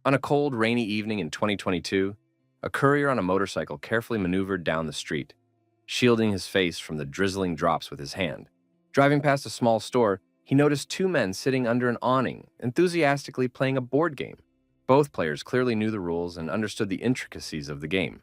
On a cold, rainy evening in 2022, a courier on a motorcycle carefully maneuvered down the street, shielding his face from the drizzling drops with his hand. Driving past a small store, he noticed two men sitting under an awning, enthusiastically playing a board game. Both players clearly knew the rules and understood the intricacies of the game.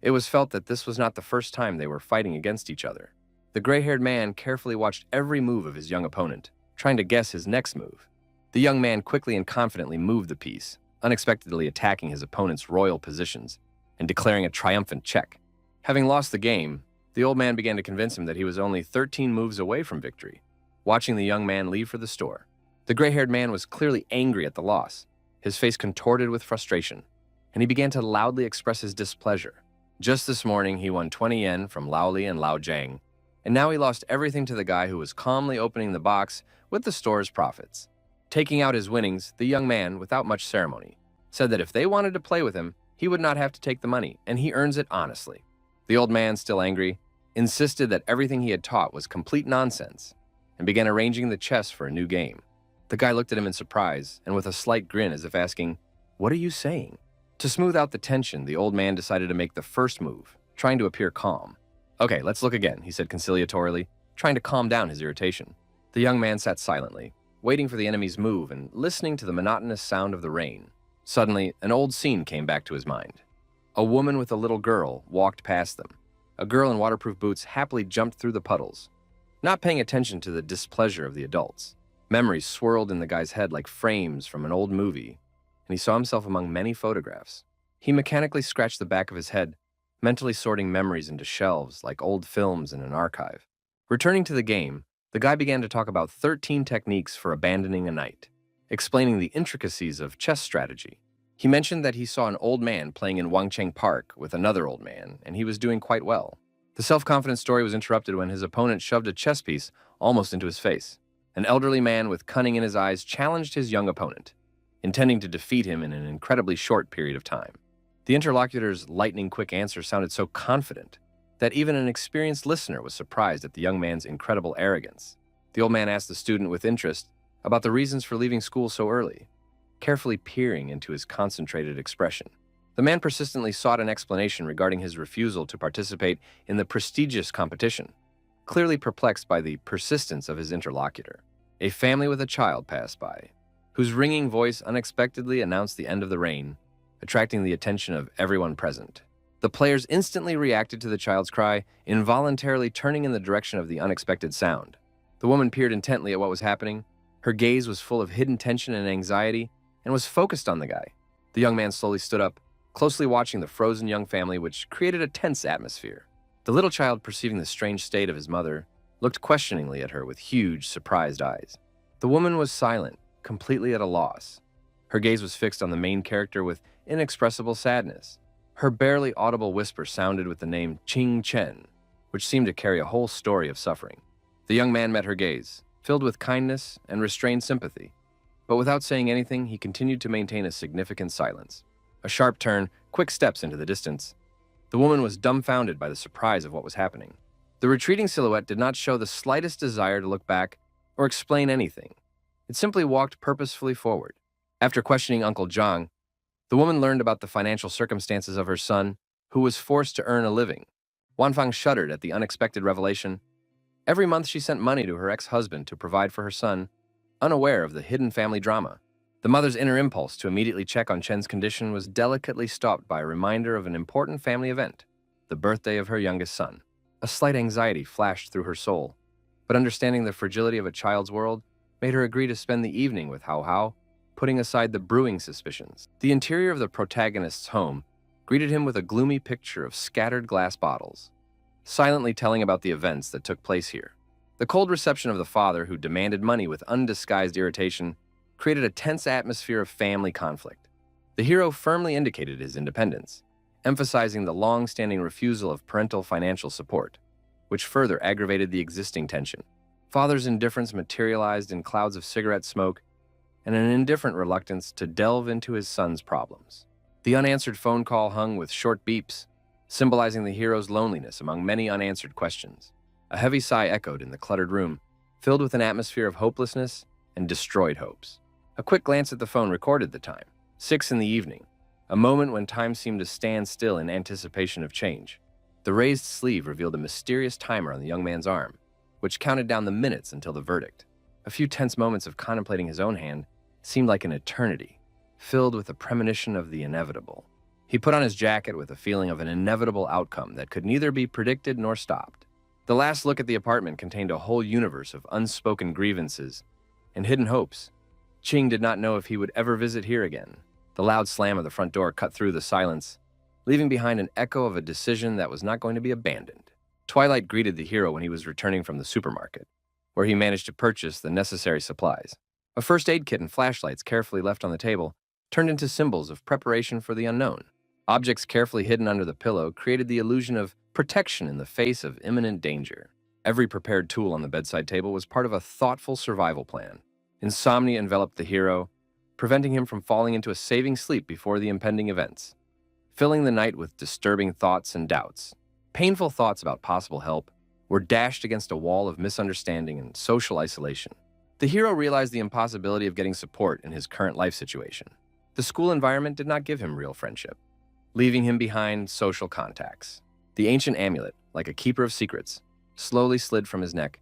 It was felt that this was not the first time they were fighting against each other. The gray-haired man carefully watched every move of his young opponent, trying to guess his next move. The young man quickly and confidently moved the piece, unexpectedly attacking his opponent's royal positions and declaring a triumphant check. Having lost the game, the old man began to convince him that he was only 13 moves away from victory, watching the young man leave for the store. The gray-haired man was clearly angry at the loss, his face contorted with frustration, and he began to loudly express his displeasure. Just this morning, he won 20 yen from Lao Li and Lao Jiang, and now he lost everything to the guy who was calmly opening the box with the store's profits. Taking out his winnings, the young man, without much ceremony, said that if they wanted to play with him, he would not have to take the money, and he earns it honestly. The old man, still angry, insisted that everything he had taught was complete nonsense, and began arranging the chess for a new game. The guy looked at him in surprise, and with a slight grin as if asking, "What are you saying?" To smooth out the tension, the old man decided to make the first move, trying to appear calm. "Okay, let's look again," he said conciliatorily, trying to calm down his irritation. The young man sat silently, waiting for the enemy's move and listening to the monotonous sound of the rain. Suddenly, an old scene came back to his mind. A woman with a little girl walked past them. A girl in waterproof boots happily jumped through the puddles, not paying attention to the displeasure of the adults. Memories swirled in the guy's head like frames from an old movie, and he saw himself among many photographs. He mechanically scratched the back of his head, mentally sorting memories into shelves like old films in an archive. Returning to the game, the guy began to talk about 13 techniques for abandoning a knight, explaining the intricacies of chess strategy. He mentioned that he saw an old man playing in Wangcheng Park with another old man, and he was doing quite well. The self-confident story was interrupted when his opponent shoved a chess piece almost into his face. An elderly man with cunning in his eyes challenged his young opponent, intending to defeat him in an incredibly short period of time. The interlocutor's lightning-quick answer sounded so confident that even an experienced listener was surprised at the young man's incredible arrogance. The old man asked the student with interest about the reasons for leaving school so early, carefully peering into his concentrated expression. The man persistently sought an explanation regarding his refusal to participate in the prestigious competition, clearly perplexed by the persistence of his interlocutor. A family with a child passed by, whose ringing voice unexpectedly announced the end of the rain, attracting the attention of everyone present. The players instantly reacted to the child's cry, involuntarily turning in the direction of the unexpected sound. The woman peered intently at what was happening. Her gaze was full of hidden tension and anxiety, and was focused on the guy. The young man slowly stood up, closely watching the frozen young family, which created a tense atmosphere. The little child, perceiving the strange state of his mother, looked questioningly at her with huge, surprised eyes. The woman was silent, completely at a loss. Her gaze was fixed on the main character with inexpressible sadness. Her barely audible whisper sounded with the name Ching Chen, which seemed to carry a whole story of suffering. The young man met her gaze, filled with kindness and restrained sympathy. But without saying anything, he continued to maintain a significant silence. A sharp turn, quick steps into the distance. The woman was dumbfounded by the surprise of what was happening. The retreating silhouette did not show the slightest desire to look back or explain anything. It simply walked purposefully forward. After questioning Uncle Zhang, the woman learned about the financial circumstances of her son, who was forced to earn a living. Wanfang shuddered at the unexpected revelation. Every month she sent money to her ex-husband to provide for her son, unaware of the hidden family drama. The mother's inner impulse to immediately check on Chen's condition was delicately stopped by a reminder of an important family event, the birthday of her youngest son. A slight anxiety flashed through her soul, but understanding the fragility of a child's world made her agree to spend the evening with Hao Hao, putting aside the brewing suspicions. The interior of the protagonist's home greeted him with a gloomy picture of scattered glass bottles, silently telling about the events that took place here. The cold reception of the father, who demanded money with undisguised irritation, created a tense atmosphere of family conflict. The hero firmly indicated his independence, emphasizing the long-standing refusal of parental financial support, which further aggravated the existing tension. Father's indifference materialized in clouds of cigarette smoke and an indifferent reluctance to delve into his son's problems. The unanswered phone call hung with short beeps, symbolizing the hero's loneliness among many unanswered questions. A heavy sigh echoed in the cluttered room, filled with an atmosphere of hopelessness and destroyed hopes. A quick glance at the phone recorded the time. 6 in the evening, a moment when time seemed to stand still in anticipation of change. The raised sleeve revealed a mysterious timer on the young man's arm, which counted down the minutes until the verdict. A few tense moments of contemplating his own hand seemed like an eternity, filled with a premonition of the inevitable. He put on his jacket with a feeling of an inevitable outcome that could neither be predicted nor stopped. The last look at the apartment contained a whole universe of unspoken grievances and hidden hopes. Ching did not know if he would ever visit here again. The loud slam of the front door cut through the silence, leaving behind an echo of a decision that was not going to be abandoned. Twilight greeted the hero when he was returning from the supermarket, where he managed to purchase the necessary supplies. A first aid kit and flashlights carefully left on the table turned into symbols of preparation for the unknown. Objects carefully hidden under the pillow created the illusion of protection in the face of imminent danger. Every prepared tool on the bedside table was part of a thoughtful survival plan. Insomnia enveloped the hero, preventing him from falling into a saving sleep before the impending events, filling the night with disturbing thoughts and doubts. Painful thoughts about possible help were dashed against a wall of misunderstanding and social isolation. The hero realized the impossibility of getting support in his current life situation. The school environment did not give him real friendship, leaving him behind social contacts. The ancient amulet, like a keeper of secrets, slowly slid from his neck,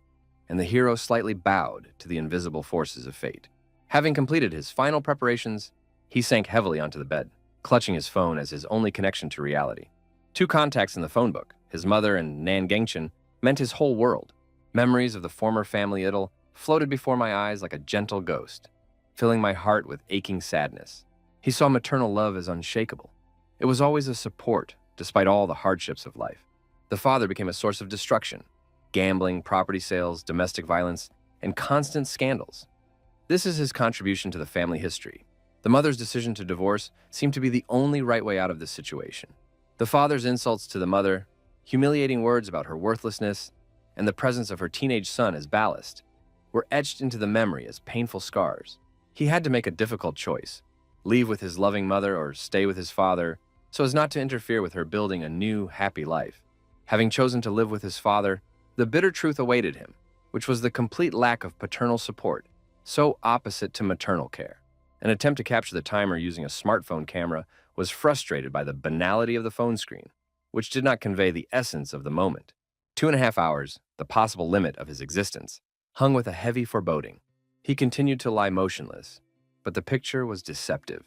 and the hero slightly bowed to the invisible forces of fate. Having completed his final preparations, he sank heavily onto the bed, clutching his phone as his only connection to reality. 2 contacts in the phone book, his mother and Nan Gengchen, meant his whole world. Memories of the former family idyll floated before my eyes like a gentle ghost, filling my heart with aching sadness. He saw maternal love as unshakable. It was always a support, despite all the hardships of life. The father became a source of destruction: gambling, property sales, domestic violence, and constant scandals. This is his contribution to the family history. The mother's decision to divorce seemed to be the only right way out of this situation. The father's insults to the mother, humiliating words about her worthlessness, and the presence of her teenage son as ballast were etched into the memory as painful scars. He had to make a difficult choice: leave with his loving mother or stay with his father, so as not to interfere with her building a new, happy life. Having chosen to live with his father, the bitter truth awaited him, which was the complete lack of paternal support, so opposite to maternal care. An attempt to capture the timer using a smartphone camera was frustrated by the banality of the phone screen, which did not convey the essence of the moment. 2.5 hours, the possible limit of his existence, hung with a heavy foreboding. He continued to lie motionless, but the picture was deceptive.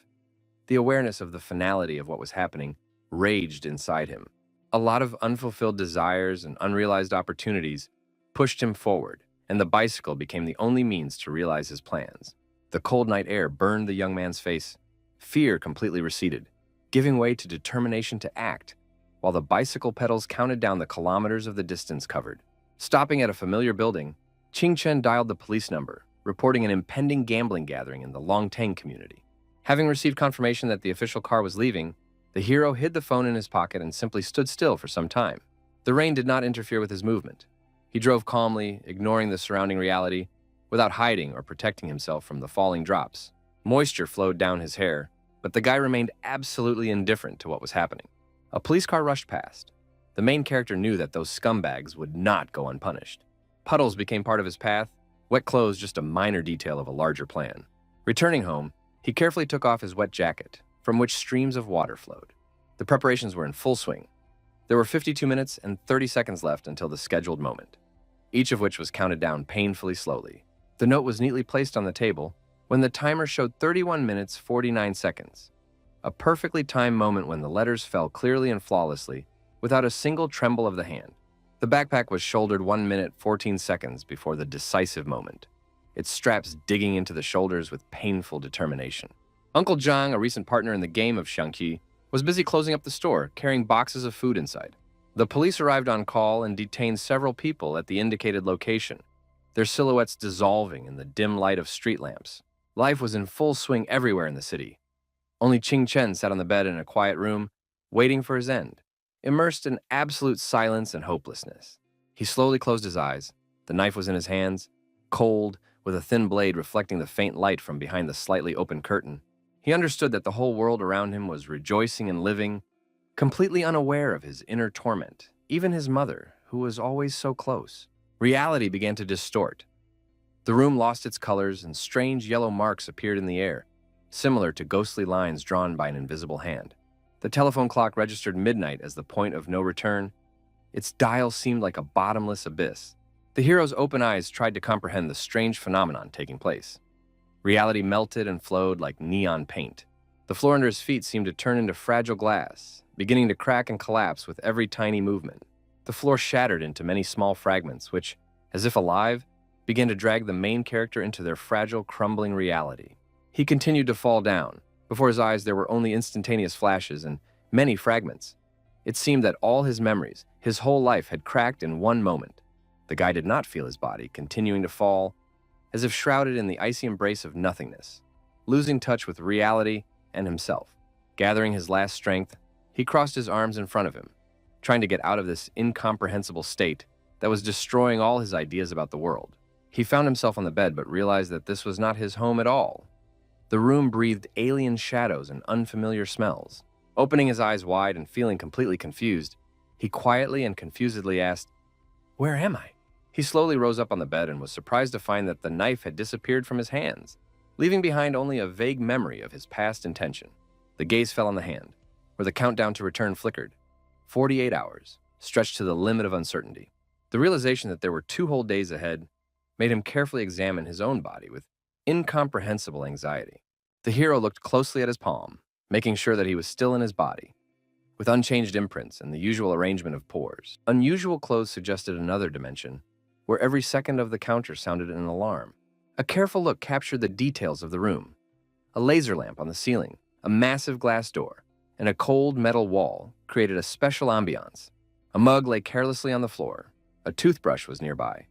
The awareness of the finality of what was happening raged inside him. A lot of unfulfilled desires and unrealized opportunities pushed him forward, and the bicycle became the only means to realize his plans. The cold night air burned the young man's face. Fear completely receded, giving way to determination to act, while the bicycle pedals counted down the kilometers of the distance covered. Stopping at a familiar building, Ching Chen dialed the police number, reporting an impending gambling gathering in the Longtang community. Having received confirmation that the official car was leaving, the hero hid the phone in his pocket and simply stood still for some time. The rain did not interfere with his movement. He drove calmly, ignoring the surrounding reality, without hiding or protecting himself from the falling drops. Moisture flowed down his hair, but the guy remained absolutely indifferent to what was happening. A police car rushed past. The main character knew that those scumbags would not go unpunished. Puddles became part of his path, wet clothes just a minor detail of a larger plan. Returning home, he carefully took off his wet jacket, from which streams of water flowed. The preparations were in full swing. There were 52 minutes and 30 seconds left until the scheduled moment, each of which was counted down painfully slowly. The note was neatly placed on the table when the timer showed 31 minutes 49 seconds, a perfectly timed moment when the letters fell clearly and flawlessly, without a single tremble of the hand. The backpack was shouldered 1 minute 14 seconds before the decisive moment, its straps digging into the shoulders with painful determination. Uncle Zhang, a recent partner in the game of Xiangqi, was busy closing up the store, carrying boxes of food inside. The police arrived on call and detained several people at the indicated location, their silhouettes dissolving in the dim light of street lamps. Life was in full swing everywhere in the city. Only Ching Chen sat on the bed in a quiet room, waiting for his end, immersed in absolute silence and hopelessness. He slowly closed his eyes. The knife was in his hands, cold, with a thin blade reflecting the faint light from behind the slightly open curtain. He understood that the whole world around him was rejoicing and living, completely unaware of his inner torment, even his mother, who was always so close. Reality began to distort. The room lost its colors, and strange yellow marks appeared in the air, similar to ghostly lines drawn by an invisible hand. The telephone clock registered midnight as the point of no return. Its dial seemed like a bottomless abyss. The hero's open eyes tried to comprehend the strange phenomenon taking place. Reality melted and flowed like neon paint. The floor under his feet seemed to turn into fragile glass, beginning to crack and collapse with every tiny movement. The floor shattered into many small fragments, which, as if alive, began to drag the main character into their fragile, crumbling reality. He continued to fall down. Before his eyes, there were only instantaneous flashes and many fragments. It seemed that all his memories, his whole life, had cracked in one moment. The guy did not feel his body, continuing to fall, as if shrouded in the icy embrace of nothingness, losing touch with reality and himself. Gathering his last strength, he crossed his arms in front of him, trying to get out of this incomprehensible state that was destroying all his ideas about the world. He found himself on the bed, but realized that this was not his home at all. The room breathed alien shadows and unfamiliar smells. Opening his eyes wide and feeling completely confused, he quietly and confusedly asked, "Where am I?" He slowly rose up on the bed and was surprised to find that the knife had disappeared from his hands, leaving behind only a vague memory of his past intention. The gaze fell on the hand, where the countdown to return flickered. 48 hours, stretched to the limit of uncertainty. The realization that there were 2 whole days ahead made him carefully examine his own body with incomprehensible anxiety. The hero looked closely at his palm, making sure that he was still in his body, with unchanged imprints and the usual arrangement of pores. Unusual clothes suggested another dimension, where every second of the counter sounded an alarm. A careful look captured the details of the room. A laser lamp on the ceiling, a massive glass door, and a cold metal wall created a special ambiance. A mug lay carelessly on the floor, a toothbrush was nearby,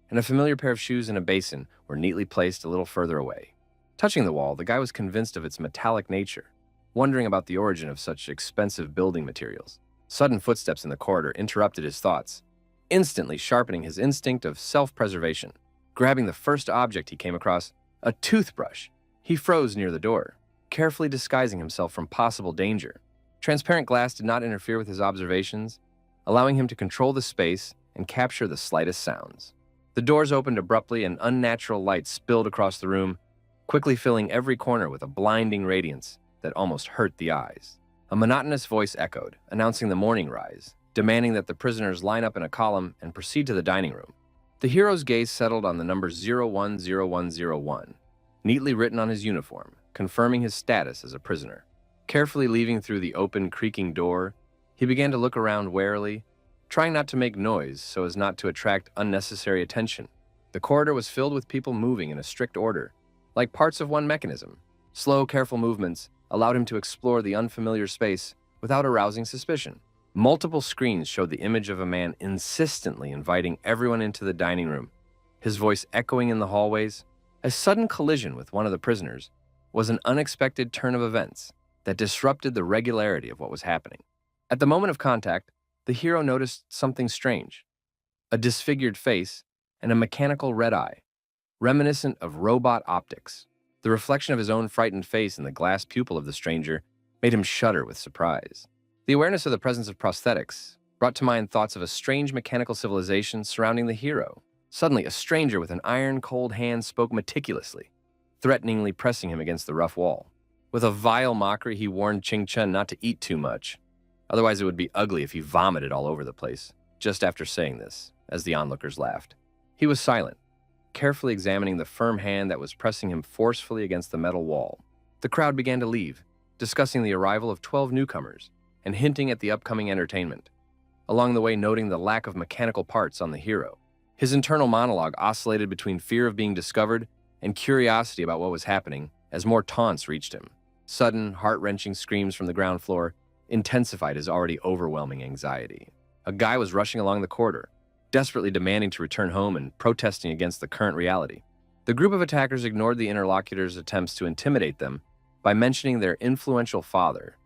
and a familiar pair of shoes in a basin were neatly placed a little further away. Touching the wall, the guy was convinced of its metallic nature, wondering about the origin of such expensive building materials. Sudden footsteps in the corridor interrupted his thoughts, instantly sharpening his instinct of self-preservation. Grabbing the first object he came across, a toothbrush, he froze near the door, carefully disguising himself from possible danger. Transparent glass did not interfere with his observations, allowing him to control the space and capture the slightest sounds. The doors opened abruptly and unnatural light spilled across the room, quickly filling every corner with a blinding radiance that almost hurt the eyes. A monotonous voice echoed, announcing the morning rise, demanding that the prisoners line up in a column and proceed to the dining room. The hero's gaze settled on the number 010101, neatly written on his uniform, confirming his status as a prisoner. Carefully leaving through the open, creaking door, he began to look around warily, trying not to make noise so as not to attract unnecessary attention. The corridor was filled with people moving in a strict order, like parts of one mechanism. Slow, careful movements allowed him to explore the unfamiliar space without arousing suspicion. Multiple screens showed the image of a man insistently inviting everyone into the dining room, his voice echoing in the hallways. A sudden collision with one of the prisoners was an unexpected turn of events that disrupted the regularity of what was happening. At the moment of contact, the hero noticed something strange: a disfigured face and a mechanical red eye, reminiscent of robot optics. The reflection of his own frightened face in the glass pupil of the stranger made him shudder with surprise. The awareness of the presence of prosthetics brought to mind thoughts of a strange mechanical civilization surrounding the hero. Suddenly, a stranger with an iron-cold hand spoke meticulously, threateningly pressing him against the rough wall. With a vile mockery, he warned Ching Chun not to eat too much. Otherwise, it would be ugly if he vomited all over the place. Just after saying this, as the onlookers laughed, he was silent, carefully examining the firm hand that was pressing him forcefully against the metal wall. The crowd began to leave, discussing the arrival of 12 newcomers and hinting at the upcoming entertainment, along the way noting the lack of mechanical parts on the hero. His internal monologue oscillated between fear of being discovered and curiosity about what was happening as more taunts reached him. Sudden, heart-wrenching screams from the ground floor intensified his already overwhelming anxiety. A guy was rushing along the corridor, desperately demanding to return home and protesting against the current reality. The group of attackers ignored the interlocutors' attempts to intimidate them by mentioning their influential father,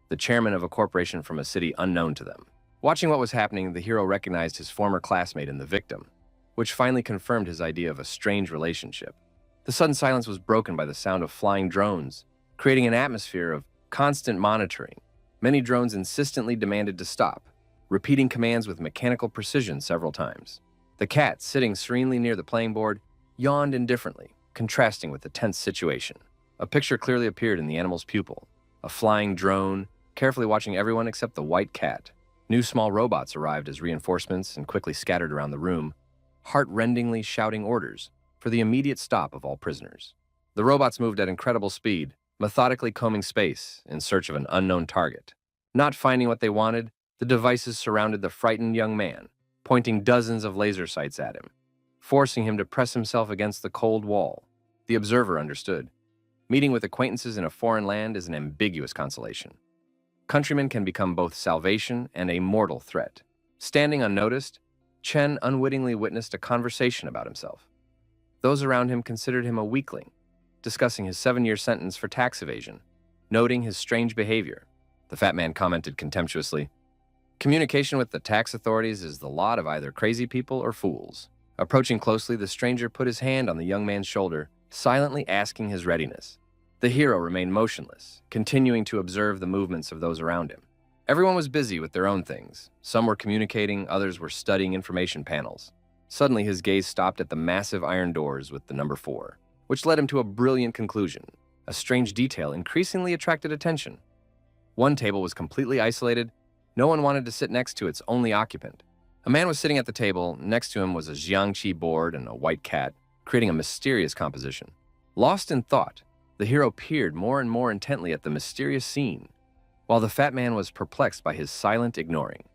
the chairman of a corporation from a city unknown to them. Watching what was happening, the hero recognized his former classmate in the victim, which finally confirmed his idea of a strange relationship. The sudden silence was broken by the sound of flying drones, creating an atmosphere of constant monitoring. Many drones insistently demanded to stop, repeating commands with mechanical precision several times. The cat, sitting serenely near the playing board, yawned indifferently, contrasting with the tense situation. A picture clearly appeared in the animal's pupil. A flying drone, carefully watching everyone except the white cat. New small robots arrived as reinforcements and quickly scattered around the room, heart-rendingly shouting orders for the immediate stop of all prisoners. The robots moved at incredible speed, methodically combing space in search of an unknown target. Not finding what they wanted, the devices surrounded the frightened young man, pointing dozens of laser sights at him, forcing him to press himself against the cold wall. The observer understood. Meeting with acquaintances in a foreign land is an ambiguous consolation. Countrymen can become both salvation and a mortal threat. Standing unnoticed, Chen unwittingly witnessed a conversation about himself. Those around him considered him a weakling, discussing his 7-year sentence for tax evasion, noting his strange behavior. The fat man commented contemptuously, "Communication with the tax authorities is the lot of either crazy people or fools." Approaching closely, the stranger put his hand on the young man's shoulder, silently asking his readiness. The hero remained motionless, continuing to observe the movements of those around him. Everyone was busy with their own things. Some were communicating, others were studying information panels. Suddenly, his gaze stopped at the massive iron doors with the number 4, which led him to a brilliant conclusion. A strange detail increasingly attracted attention. One table was completely isolated. No one wanted to sit next to its only occupant. A man was sitting at the table. Next to him was a Jiangqi board and a white cat, creating a mysterious composition. Lost in thought, the hero peered more and more intently at the mysterious scene, while the fat man was perplexed by his silent ignoring.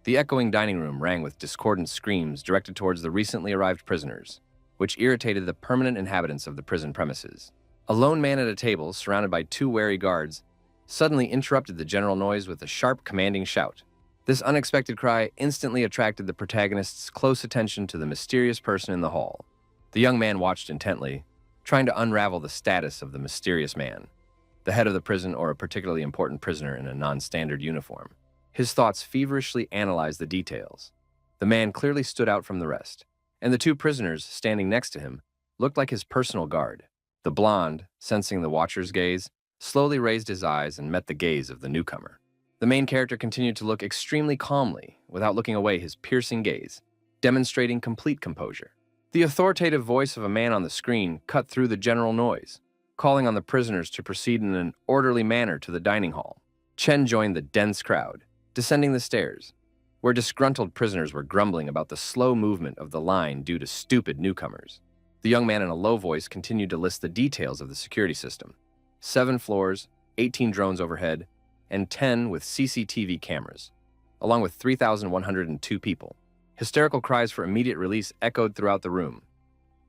The echoing dining room rang with discordant screams directed towards the recently arrived prisoners, which irritated the permanent inhabitants of the prison premises. A lone man at a table, surrounded by 2 wary guards, suddenly interrupted the general noise with a sharp, commanding shout. This unexpected cry instantly attracted the protagonist's close attention to the mysterious person in the hall. The young man watched intently, trying to unravel the status of the mysterious man, the head of the prison or a particularly important prisoner in a non-standard uniform. His thoughts feverishly analyzed the details. The man clearly stood out from the rest, and the 2 prisoners standing next to him looked like his personal guard. The blonde, sensing the watcher's gaze, slowly raised his eyes and met the gaze of the newcomer. The main character continued to look extremely calmly, without looking away his piercing gaze, demonstrating complete composure. The authoritative voice of a man on the screen cut through the general noise, calling on the prisoners to proceed in an orderly manner to the dining hall. Chen joined the dense crowd, descending the stairs, where disgruntled prisoners were grumbling about the slow movement of the line due to stupid newcomers. The young man in a low voice continued to list the details of the security system. 7 floors, 18 drones overhead, and 10 with CCTV cameras, along with 3,102 people. Hysterical cries for immediate release echoed throughout the room,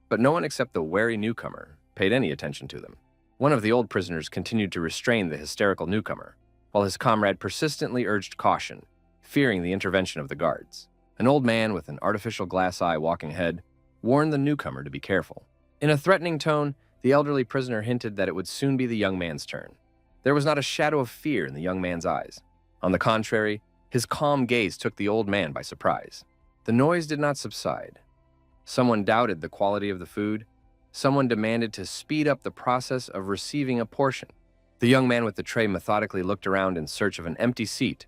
but no one except the wary newcomer paid any attention to them. One of the old prisoners continued to restrain the hysterical newcomer, while his comrade persistently urged caution, fearing the intervention of the guards. An old man with an artificial glass eye walking ahead warned the newcomer to be careful. In a threatening tone, the elderly prisoner hinted that it would soon be the young man's turn. There was not a shadow of fear in the young man's eyes. On the contrary, his calm gaze took the old man by surprise. The noise did not subside. Someone doubted the quality of the food. Someone demanded to speed up the process of receiving a portion. The young man with the tray methodically looked around in search of an empty seat,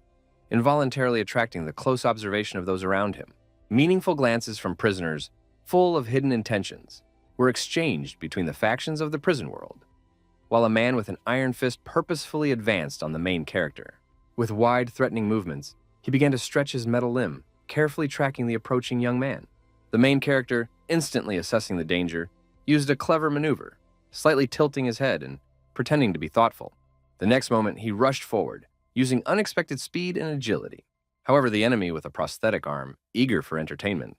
involuntarily attracting the close observation of those around him. Meaningful glances from prisoners, full of hidden intentions, were exchanged between the factions of the prison world, while a man with an iron fist purposefully advanced on the main character. With wide, threatening movements, he began to stretch his metal limb, carefully tracking the approaching young man. The main character, instantly assessing the danger, used a clever maneuver, slightly tilting his head and pretending to be thoughtful. The next moment, he rushed forward, using unexpected speed and agility. However, the enemy with a prosthetic arm, eager for entertainment,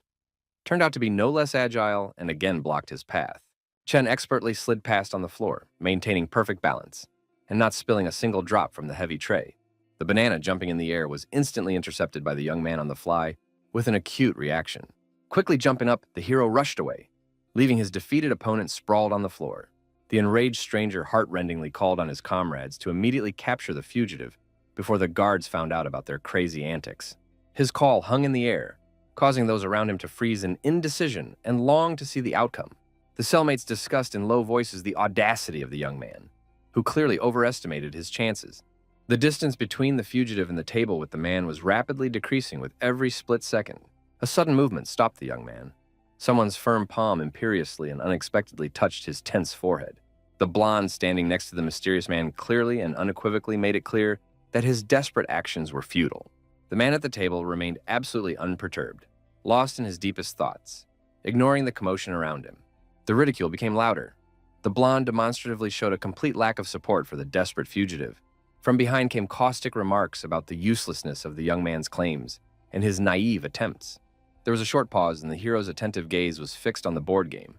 turned out to be no less agile and again blocked his path. Chen expertly slid past on the floor, maintaining perfect balance, and not spilling a single drop from the heavy tray. The banana jumping in the air was instantly intercepted by the young man on the fly with an acute reaction. Quickly jumping up, the hero rushed away, leaving his defeated opponent sprawled on the floor. The enraged stranger heart-rendingly called on his comrades to immediately capture the fugitive before the guards found out about their crazy antics. His call hung in the air, causing those around him to freeze in indecision and long to see the outcome. The cellmates discussed in low voices the audacity of the young man, who clearly overestimated his chances. The distance between the fugitive and the table with the man was rapidly decreasing with every split second. A sudden movement stopped the young man. Someone's firm palm imperiously and unexpectedly touched his tense forehead. The blonde standing next to the mysterious man clearly and unequivocally made it clear that his desperate actions were futile. The man at the table remained absolutely unperturbed, lost in his deepest thoughts, ignoring the commotion around him. The ridicule became louder. The blonde demonstratively showed a complete lack of support for the desperate fugitive. From behind came caustic remarks about the uselessness of the young man's claims and his naive attempts. There was a short pause, and the hero's attentive gaze was fixed on the board game,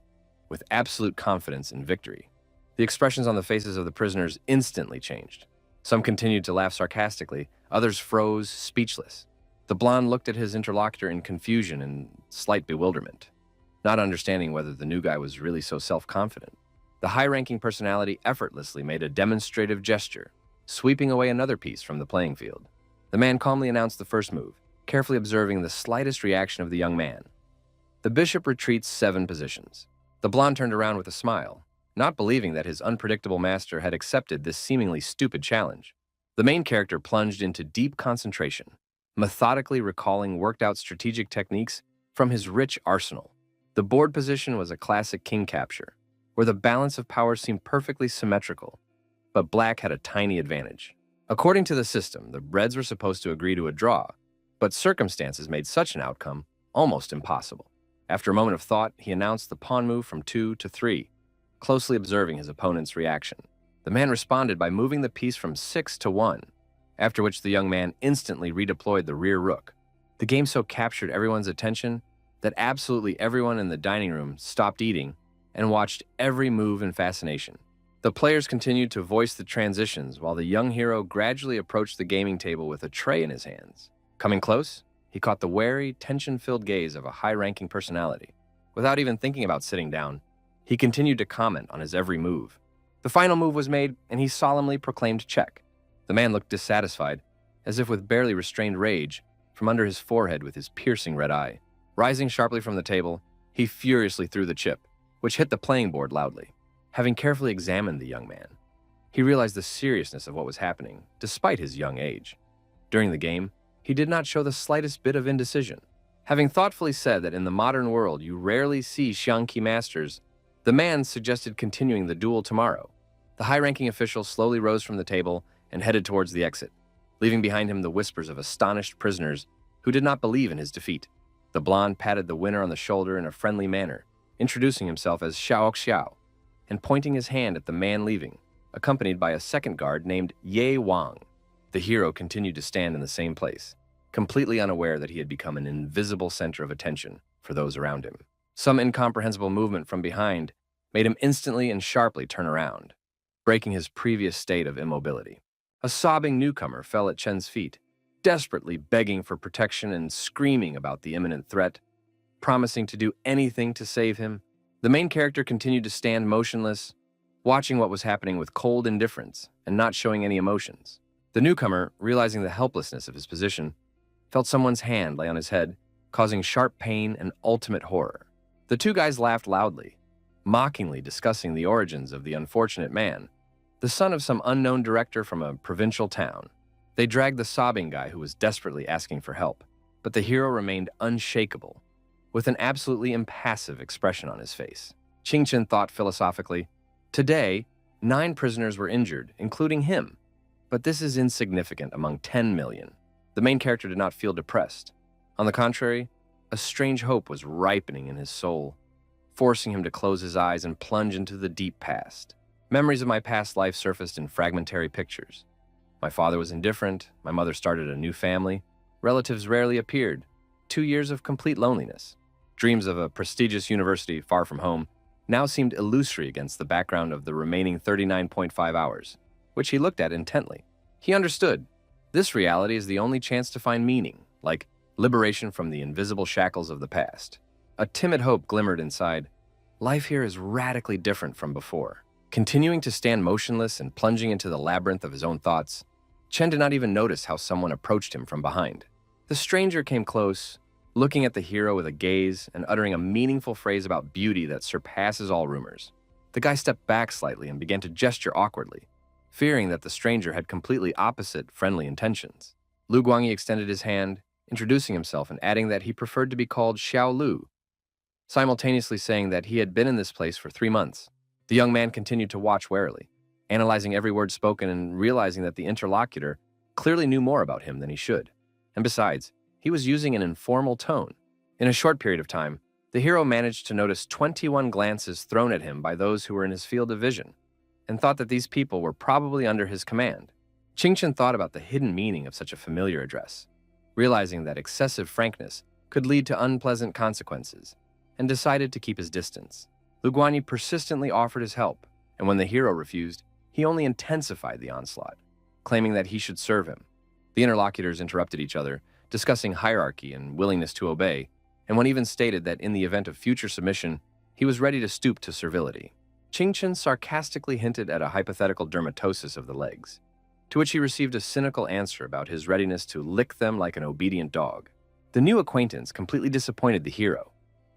with absolute confidence in victory. The expressions on the faces of the prisoners instantly changed. Some continued to laugh sarcastically, others froze, speechless. The blonde looked at his interlocutor in confusion and slight bewilderment, not understanding whether the new guy was really so self-confident. The high-ranking personality effortlessly made a demonstrative gesture, sweeping away another piece from the playing field. The man calmly announced the first move, carefully observing the slightest reaction of the young man. The bishop retreats 7 positions. The blonde turned around with a smile, not believing that his unpredictable master had accepted this seemingly stupid challenge. The main character plunged into deep concentration, methodically recalling worked-out strategic techniques from his rich arsenal. The board position was a classic king capture, where the balance of power seemed perfectly symmetrical, but black had a tiny advantage. According to the system, the reds were supposed to agree to a draw, but circumstances made such an outcome almost impossible. After a moment of thought, he announced the pawn move from 2 to 3, closely observing his opponent's reaction. The man responded by moving the piece from 6 to 1, after which the young man instantly redeployed the rear rook. The game so captured everyone's attention that absolutely everyone in the dining room stopped eating and watched every move in fascination. The players continued to voice the transitions while the young hero gradually approached the gaming table with a tray in his hands. Coming close, he caught the wary, tension-filled gaze of a high-ranking personality. Without even thinking about sitting down, he continued to comment on his every move. The final move was made, and he solemnly proclaimed check. The man looked dissatisfied, as if with barely restrained rage, from under his forehead with his piercing red eye. Rising sharply from the table, he furiously threw the chip, which hit the playing board loudly. Having carefully examined the young man, he realized the seriousness of what was happening, despite his young age. During the game, he did not show the slightest bit of indecision. Having thoughtfully said that in the modern world you rarely see Xiangqi masters, the man suggested continuing the duel tomorrow. The high-ranking official slowly rose from the table and headed towards the exit, leaving behind him the whispers of astonished prisoners who did not believe in his defeat. The blonde patted the winner on the shoulder in a friendly manner, introducing himself as Xiao Xiao, and pointing his hand at the man leaving, accompanied by a second guard named Ye Wang. The hero continued to stand in the same place, completely unaware that he had become an invisible center of attention for those around him. Some incomprehensible movement from behind made him instantly and sharply turn around, breaking his previous state of immobility. A sobbing newcomer fell at Chen's feet, desperately begging for protection and screaming about the imminent threat, promising to do anything to save him. The main character continued to stand motionless, watching what was happening with cold indifference and not showing any emotions. The newcomer, realizing the helplessness of his position, felt someone's hand lay on his head, causing sharp pain and ultimate horror. The two guys laughed loudly, mockingly discussing the origins of the unfortunate man, the son of some unknown director from a provincial town. They dragged the sobbing guy who was desperately asking for help, but the hero remained unshakable, with an absolutely impassive expression on his face. Qingchen thought philosophically, today, 9 prisoners were injured, including him, but this is insignificant among 10 million. The main character did not feel depressed. On the contrary, a strange hope was ripening in his soul, forcing him to close his eyes and plunge into the deep past. Memories of my past life surfaced in fragmentary pictures. My father was indifferent, my mother started a new family, relatives rarely appeared, 2 years of complete loneliness. Dreams of a prestigious university far from home now seemed illusory against the background of the remaining 39.5 hours, which he looked at intently. He understood. This reality is the only chance to find meaning, like liberation from the invisible shackles of the past. A timid hope glimmered inside. Life here is radically different from before. Continuing to stand motionless and plunging into the labyrinth of his own thoughts, Chen did not even notice how someone approached him from behind. The stranger came close, looking at the hero with a gaze and uttering a meaningful phrase about beauty that surpasses all rumors. The guy stepped back slightly and began to gesture awkwardly, fearing that the stranger had completely opposite friendly intentions. Lu Guangyi extended his hand, introducing himself and adding that he preferred to be called Xiao Lu, simultaneously saying that he had been in this place for 3 months. The young man continued to watch warily, analyzing every word spoken and realizing that the interlocutor clearly knew more about him than he should. And besides, he was using an informal tone. In a short period of time, the hero managed to notice 21 glances thrown at him by those who were in his field of vision, and thought that these people were probably under his command. Qingchen thought about the hidden meaning of such a familiar address, realizing that excessive frankness could lead to unpleasant consequences, and decided to keep his distance. Lu Guanyi persistently offered his help, and when the hero refused, he only intensified the onslaught, claiming that he should serve him. The interlocutors interrupted each other, discussing hierarchy and willingness to obey, and one even stated that in the event of future submission, he was ready to stoop to servility. Qingchen sarcastically hinted at a hypothetical dermatosis of the legs, to which he received a cynical answer about his readiness to lick them like an obedient dog. The new acquaintance completely disappointed the hero,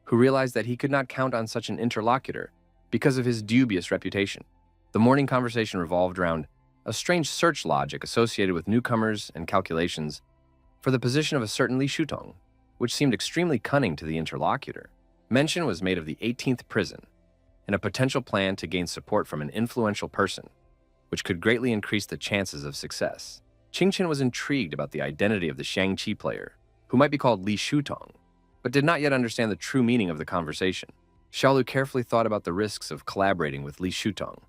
who realized that he could not count on such an interlocutor because of his dubious reputation. The morning conversation revolved around a strange search logic associated with newcomers and calculations for the position of a certain Li Shutong, which seemed extremely cunning to the interlocutor. Mention was made of the 18th prison and a potential plan to gain support from an influential person, which could greatly increase the chances of success. Qingchen was intrigued about the identity of the Shang-Chi player, who might be called Li Shutong, but did not yet understand the true meaning of the conversation. Xiaolu carefully thought about the risks of collaborating with Li Shutong,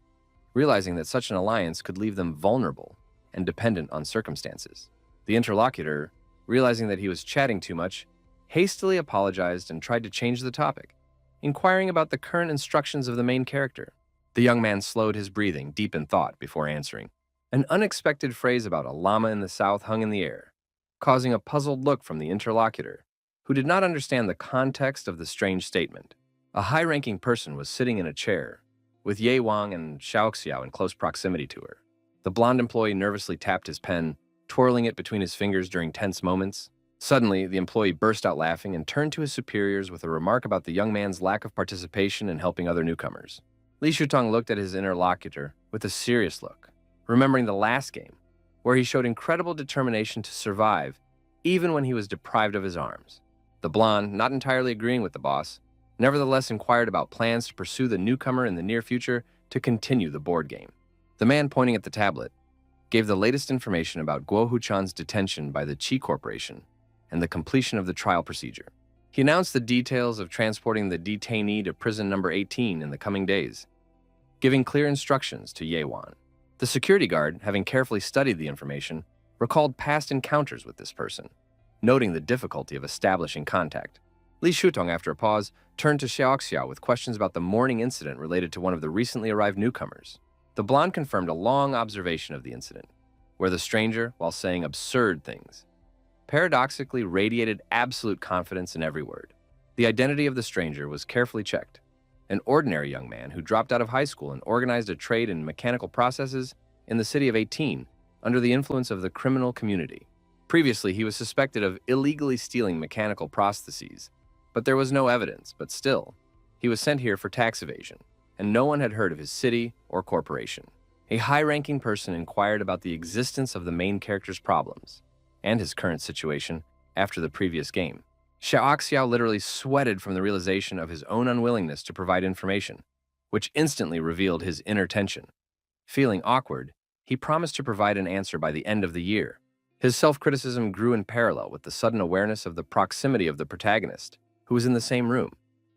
realizing that such an alliance could leave them vulnerable and dependent on circumstances. The interlocutor, realizing that he was chatting too much, hastily apologized and tried to change the topic, inquiring about the current instructions of the main character. The young man slowed his breathing, deep in thought, before answering. An unexpected phrase about a llama in the south hung in the air, causing a puzzled look from the interlocutor, who did not understand the context of the strange statement. A high-ranking person was sitting in a chair, with Ye Wang and Xiaoxiao in close proximity to her. The blonde employee nervously tapped his pen, twirling it between his fingers during tense moments. Suddenly, the employee burst out laughing and turned to his superiors with a remark about the young man's lack of participation in helping other newcomers. Li Shutong looked at his interlocutor with a serious look, remembering the last game, where he showed incredible determination to survive, even when he was deprived of his arms. The blonde, not entirely agreeing with the boss, nevertheless inquired about plans to pursue the newcomer in the near future to continue the board game. The man pointing at the tablet gave the latest information about Guo Huchan's detention by the Qi Corporation and the completion of the trial procedure. He announced the details of transporting the detainee to prison number 18 in the coming days, giving clear instructions to Ye Wan. The security guard, having carefully studied the information, recalled past encounters with this person, noting the difficulty of establishing contact. Li Shutong, after a pause, turned to Xiaoxiao with questions about the morning incident related to one of the recently arrived newcomers. The blonde confirmed a long observation of the incident, where the stranger, while saying absurd things, paradoxically radiated absolute confidence in every word. The identity of the stranger was carefully checked. An ordinary young man who dropped out of high school and organized a trade in mechanical processes in the city of 18 under the influence of the criminal community. Previously, he was suspected of illegally stealing mechanical prostheses, but there was no evidence. But still, he was sent here for tax evasion, and no one had heard of his city or corporation. A high-ranking person inquired about the existence of the main character's problems and his current situation after the previous game. Xiaoxiao literally sweated from the realization of his own unwillingness to provide information, which instantly revealed his inner tension. Feeling awkward, he promised to provide an answer by the end of the year. His self-criticism grew in parallel with the sudden awareness of the proximity of the protagonist, who was in the same room.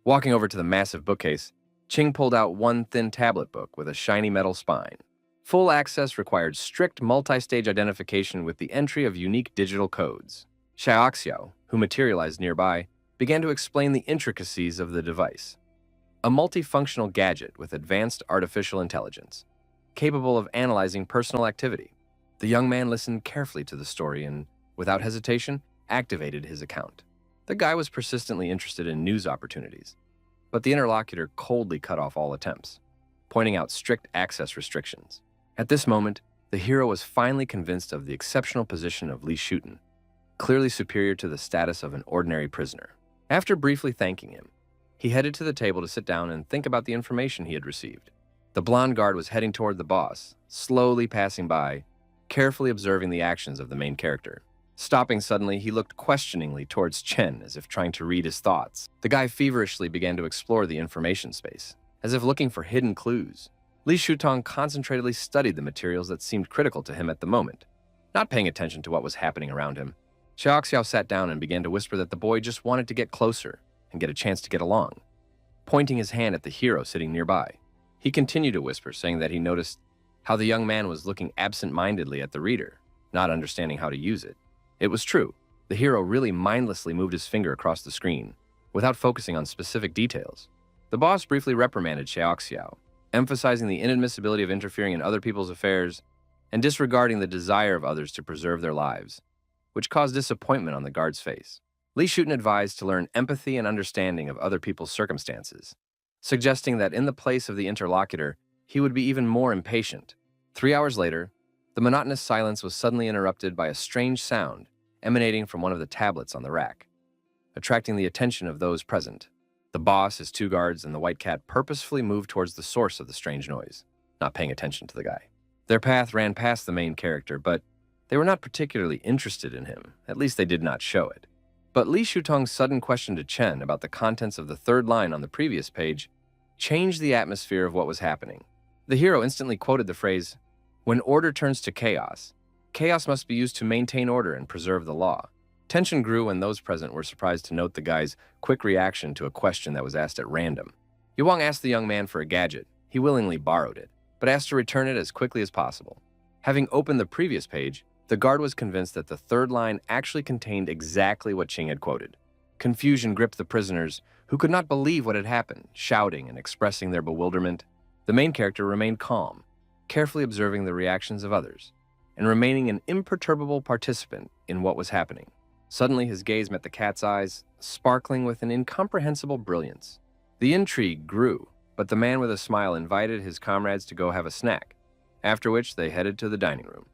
Walking over to the massive bookcase, Qing pulled out one thin tablet book with a shiny metal spine. Full access required strict multi-stage identification with the entry of unique digital codes. Xiaoxiao, who materialized nearby, began to explain the intricacies of the device. A multifunctional gadget with advanced artificial intelligence, capable of analyzing personal activity. The young man listened carefully to the story and, without hesitation, activated his account. The guy was persistently interested in news opportunities, but the interlocutor coldly cut off all attempts, pointing out strict access restrictions. At this moment, the hero was finally convinced of the exceptional position of Li Shuten, clearly superior to the status of an ordinary prisoner. After briefly thanking him, he headed to the table to sit down and think about the information he had received. The blonde guard was heading toward the boss, slowly passing by, carefully observing the actions of the main character. Stopping suddenly, he looked questioningly towards Chen as if trying to read his thoughts. The guy feverishly began to explore the information space, as if looking for hidden clues. Li Shutong concentratedly studied the materials that seemed critical to him at the moment, not paying attention to what was happening around him. Xiaoxiao sat down and began to whisper that the boy just wanted to get closer and get a chance to get along, pointing his hand at the hero sitting nearby. He continued to whisper, saying that he noticed how the young man was looking absent-mindedly at the reader, not understanding how to use it. It was true. The hero really mindlessly moved his finger across the screen, without focusing on specific details. The boss briefly reprimanded Xiaoxiao, emphasizing the inadmissibility of interfering in other people's affairs and disregarding the desire of others to preserve their lives, which caused disappointment on the guard's face. Li Shuten advised to learn empathy and understanding of other people's circumstances, suggesting that in the place of the interlocutor, he would be even more impatient. 3 hours later, the monotonous silence was suddenly interrupted by a strange sound emanating from one of the tablets on the rack, attracting the attention of those present. The boss, his 2 guards, and the white cat purposefully moved towards the source of the strange noise, not paying attention to the guy. Their path ran past the main character, but they were not particularly interested in him. At least they did not show it. But Li Shutong's sudden question to Chen about the contents of the 3rd line on the previous page changed the atmosphere of what was happening. The hero instantly quoted the phrase, "When order turns to chaos, chaos must be used to maintain order and preserve the law." Tension grew when those present were surprised to note the guy's quick reaction to a question that was asked at random. Yuang asked the young man for a gadget. He willingly borrowed it, but asked to return it as quickly as possible. Having opened the previous page, the guard was convinced that the 3rd line actually contained exactly what Qing had quoted. Confusion gripped the prisoners, who could not believe what had happened, shouting and expressing their bewilderment. The main character remained calm, carefully observing the reactions of others, and remaining an imperturbable participant in what was happening. Suddenly, his gaze met the cat's eyes, sparkling with an incomprehensible brilliance. The intrigue grew, but the man with a smile invited his comrades to go have a snack, after which they headed to the dining room.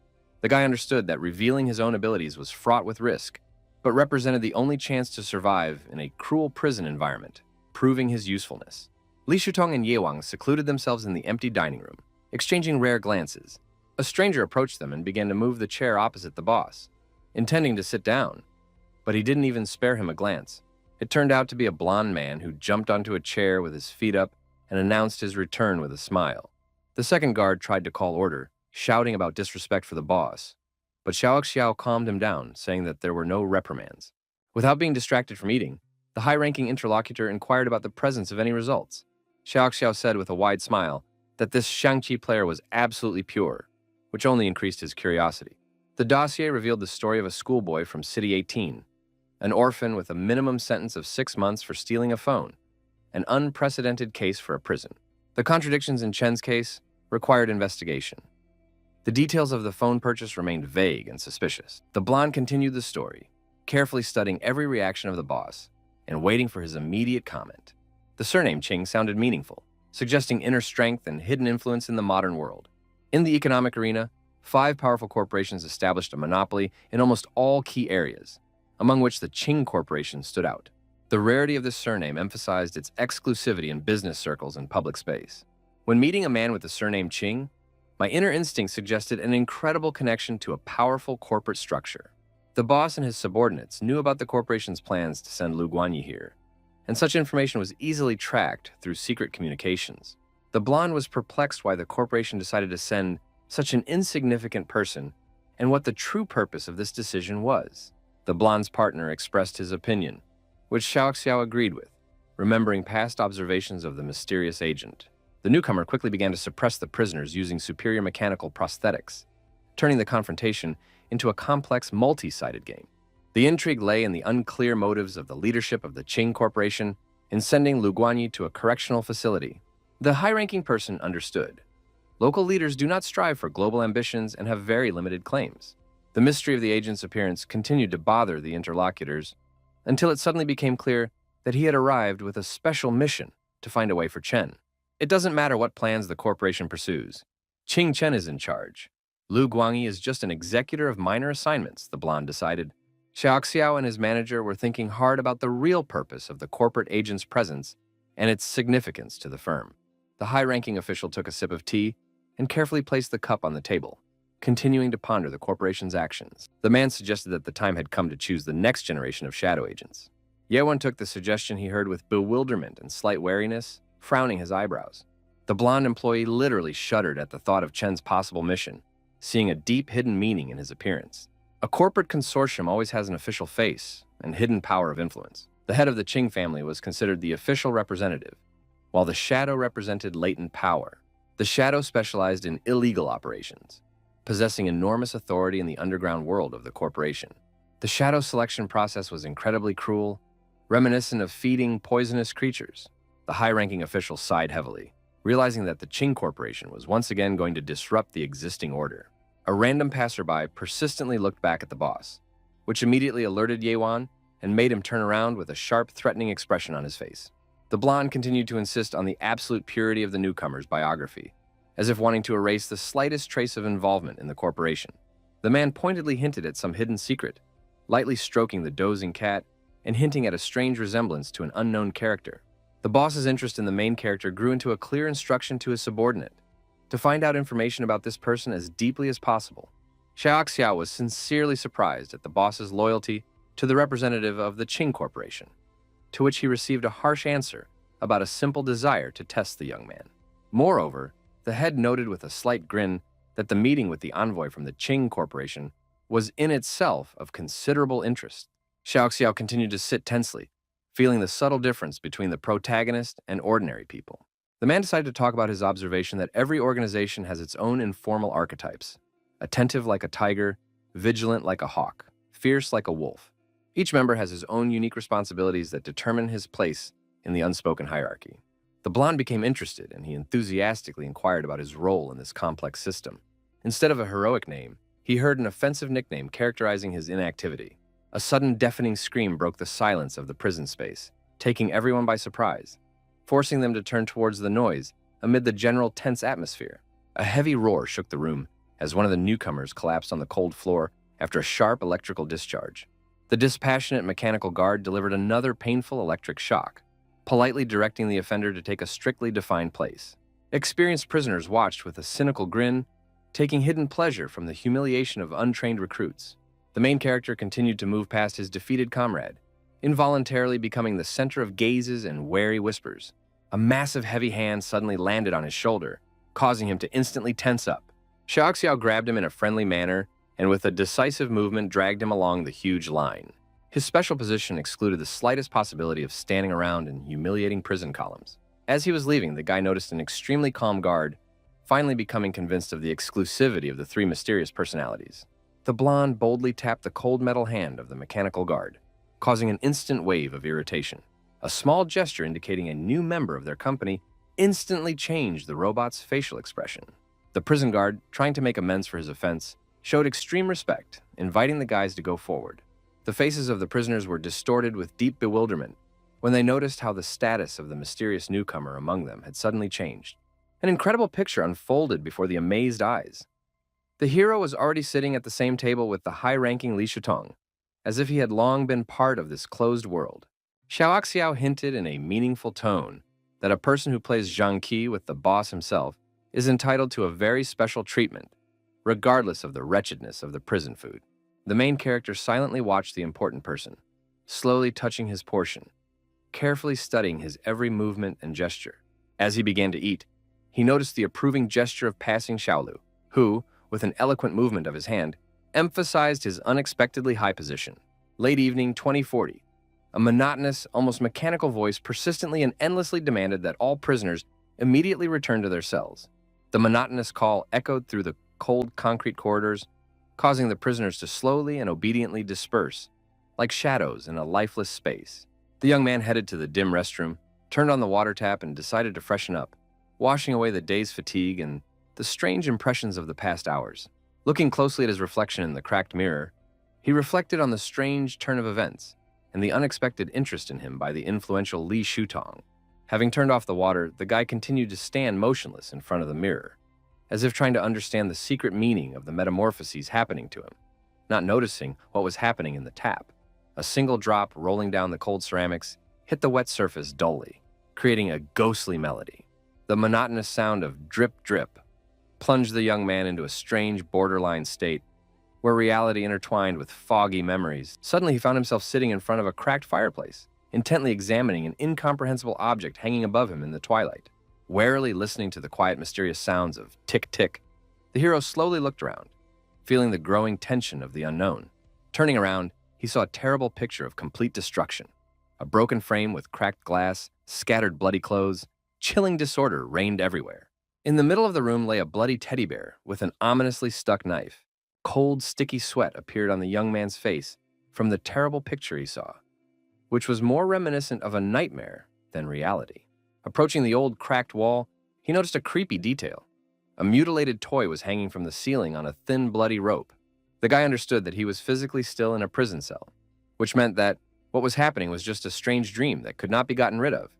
The guy understood that revealing his own abilities was fraught with risk, but represented the only chance to survive in a cruel prison environment, proving his usefulness. Li Shutong and Ye Wang secluded themselves in the empty dining room, exchanging rare glances. A stranger approached them and began to move the chair opposite the boss, intending to sit down, but he didn't even spare him a glance. It turned out to be a blonde man who jumped onto a chair with his feet up and announced his return with a smile. The second guard tried to call order, shouting about disrespect for the boss, but Xiaoxiao calmed him down, saying that there were no reprimands. Without being distracted from eating, the high-ranking interlocutor inquired about the presence of any results. Xiaoxiao said with a wide smile that this Shangqi player was absolutely pure, which only increased his curiosity. The dossier revealed the story of a schoolboy from City 18, an orphan with a minimum sentence of 6 months for stealing a phone, an unprecedented case for a prison. The contradictions in Chen's case required investigation. The details of the phone purchase remained vague and suspicious. The blonde continued the story, carefully studying every reaction of the boss and waiting for his immediate comment. The surname Qing sounded meaningful, suggesting inner strength and hidden influence in the modern world. In the economic arena, 5 powerful corporations established a monopoly in almost all key areas, among which the Qing Corporation stood out. The rarity of this surname emphasized its exclusivity in business circles and public space. When meeting a man with the surname Qing, my inner instinct suggested an incredible connection to a powerful corporate structure. The boss and his subordinates knew about the corporation's plans to send Lu Guanyi here, and such information was easily tracked through secret communications. The blonde was perplexed why the corporation decided to send such an insignificant person and what the true purpose of this decision was. The blonde's partner expressed his opinion, which Xiaoxiao agreed with, remembering past observations of the mysterious agent. The newcomer quickly began to suppress the prisoners using superior mechanical prosthetics, turning the confrontation into a complex, multi-sided game. The intrigue lay in the unclear motives of the leadership of the Qing Corporation in sending Lu Guanyi to a correctional facility. The high-ranking person understood. Local leaders do not strive for global ambitions and have very limited claims. The mystery of the agent's appearance continued to bother the interlocutors until it suddenly became clear that he had arrived with a special mission to find a way for Chen. It doesn't matter what plans the corporation pursues. Qing Chen is in charge. Lu Guanyi is just an executor of minor assignments, the blonde decided. Xiaoxiao and his manager were thinking hard about the real purpose of the corporate agent's presence and its significance to the firm. The high-ranking official took a sip of tea and carefully placed the cup on the table, continuing to ponder the corporation's actions. The man suggested that the time had come to choose the next generation of shadow agents. Yewen took the suggestion he heard with bewilderment and slight wariness, frowning his eyebrows. The blonde employee literally shuddered at the thought of Chen's possible mission, seeing a deep hidden meaning in his appearance. A corporate consortium always has an official face and hidden power of influence. The head of the Qing family was considered the official representative, while the shadow represented latent power. The shadow specialized in illegal operations, possessing enormous authority in the underground world of the corporation. The shadow selection process was incredibly cruel, reminiscent of feeding poisonous creatures. The high-ranking official sighed heavily, realizing that the Qing Corporation was once again going to disrupt the existing order. A random passerby persistently looked back at the boss, which immediately alerted Yewan and made him turn around with a sharp, threatening expression on his face. The blonde continued to insist on the absolute purity of the newcomer's biography, as if wanting to erase the slightest trace of involvement in the corporation. The man pointedly hinted at some hidden secret, lightly stroking the dozing cat and hinting at a strange resemblance to an unknown character. The boss's interest in the main character grew into a clear instruction to his subordinate to find out information about this person as deeply as possible. Xiao was sincerely surprised at the boss's loyalty to the representative of the Qing Corporation, to which he received a harsh answer about a simple desire to test the young man. Moreover, the head noted with a slight grin that the meeting with the envoy from the Qing Corporation was in itself of considerable interest. Xiao continued to sit tensely, feeling the subtle difference between the protagonist and ordinary people. The man decided to talk about his observation that every organization has its own informal archetypes: attentive like a tiger, vigilant like a hawk, fierce like a wolf. Each member has his own unique responsibilities that determine his place in the unspoken hierarchy. The blonde became interested, and he enthusiastically inquired about his role in this complex system. Instead of a heroic name, he heard an offensive nickname characterizing his inactivity. A sudden deafening scream broke the silence of the prison space, taking everyone by surprise, forcing them to turn towards the noise amid the general tense atmosphere. A heavy roar shook the room as one of the newcomers collapsed on the cold floor after a sharp electrical discharge. The dispassionate mechanical guard delivered another painful electric shock, politely directing the offender to take a strictly defined place. Experienced prisoners watched with a cynical grin, taking hidden pleasure from the humiliation of untrained recruits. The main character continued to move past his defeated comrade, involuntarily becoming the center of gazes and wary whispers. A massive heavy hand suddenly landed on his shoulder, causing him to instantly tense up. Xiao grabbed him in a friendly manner and with a decisive movement dragged him along the huge line. His special position excluded the slightest possibility of standing around in humiliating prison columns. As he was leaving, the guy noticed an extremely calm guard, finally becoming convinced of the exclusivity of the three mysterious personalities. The blonde boldly tapped the cold metal hand of the mechanical guard, causing an instant wave of irritation. A small gesture indicating a new member of their company instantly changed the robot's facial expression. The prison guard, trying to make amends for his offense, showed extreme respect, inviting the guys to go forward. The faces of the prisoners were distorted with deep bewilderment when they noticed how the status of the mysterious newcomer among them had suddenly changed. An incredible picture unfolded before the amazed eyes. The hero was already sitting at the same table with the high-ranking Li Shutong, as if he had long been part of this closed world. Xiao hinted in a meaningful tone that a person who plays Zhang Qi with the boss himself is entitled to a very special treatment, regardless of the wretchedness of the prison food. The main character silently watched the important person, slowly touching his portion, carefully studying his every movement and gesture. As he began to eat, he noticed the approving gesture of passing Xiaolu, who, with an eloquent movement of his hand, emphasized his unexpectedly high position. Late evening 2040. A monotonous, almost mechanical voice persistently and endlessly demanded that all prisoners immediately return to their cells. The monotonous call echoed through the cold concrete corridors, causing the prisoners to slowly and obediently disperse, like shadows in a lifeless space. The young man headed to the dim restroom, turned on the water tap, and decided to freshen up, washing away the day's fatigue and the strange impressions of the past hours. Looking closely at his reflection in the cracked mirror, he reflected on the strange turn of events and the unexpected interest in him by the influential Li Shutong. Having turned off the water, the guy continued to stand motionless in front of the mirror, as if trying to understand the secret meaning of the metamorphoses happening to him, not noticing what was happening in the tap. A single drop rolling down the cold ceramics hit the wet surface dully, creating a ghostly melody. The monotonous sound of drip drip plunged the young man into a strange borderline state where reality intertwined with foggy memories. Suddenly he found himself sitting in front of a cracked fireplace, intently examining an incomprehensible object hanging above him in the twilight. Warily listening to the quiet, mysterious sounds of tick-tick, the hero slowly looked around, feeling the growing tension of the unknown. Turning around, he saw a terrible picture of complete destruction. A broken frame with cracked glass, scattered bloody clothes, chilling disorder reigned everywhere. In the middle of the room lay a bloody teddy bear with an ominously stuck knife. Cold, sticky sweat appeared on the young man's face from the terrible picture he saw, which was more reminiscent of a nightmare than reality. Approaching the old, cracked wall, he noticed a creepy detail. A mutilated toy was hanging from the ceiling on a thin, bloody rope. The guy understood that he was physically still in a prison cell, which meant that what was happening was just a strange dream that could not be gotten rid of.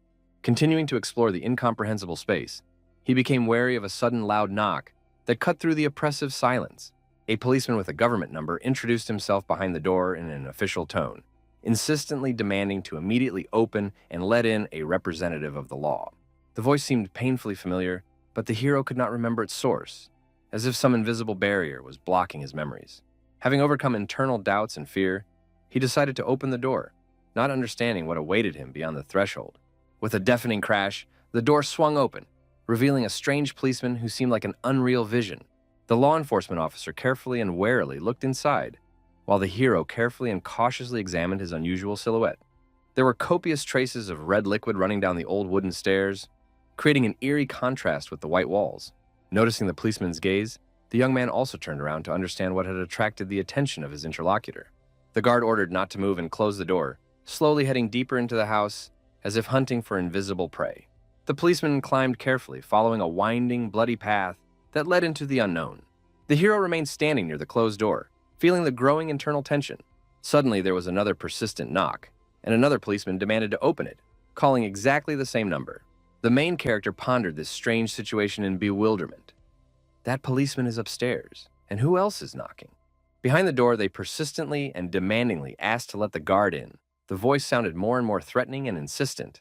Continuing to explore the incomprehensible space, he became wary of a sudden loud knock that cut through the oppressive silence. A policeman with a government number introduced himself behind the door in an official tone, insistently demanding to immediately open and let in a representative of the law. The voice seemed painfully familiar, but the hero could not remember its source, as if some invisible barrier was blocking his memories. Having overcome internal doubts and fear, he decided to open the door, not understanding what awaited him beyond the threshold. With a deafening crash, the door swung open, revealing a strange policeman who seemed like an unreal vision. The law enforcement officer carefully and warily looked inside, while the hero carefully and cautiously examined his unusual silhouette. There were copious traces of red liquid running down the old wooden stairs, creating an eerie contrast with the white walls. Noticing the policeman's gaze, the young man also turned around to understand what had attracted the attention of his interlocutor. The guard ordered not to move and closed the door, slowly heading deeper into the house as if hunting for invisible prey. The policeman climbed carefully, following a winding, bloody path that led into the unknown. The hero remained standing near the closed door, feeling the growing internal tension. Suddenly, there was another persistent knock, and another policeman demanded to open it, calling exactly the same number. The main character pondered this strange situation in bewilderment. That policeman is upstairs, and who else is knocking? Behind the door, they persistently and demandingly asked to let the guard in. The voice sounded more and more threatening and insistent.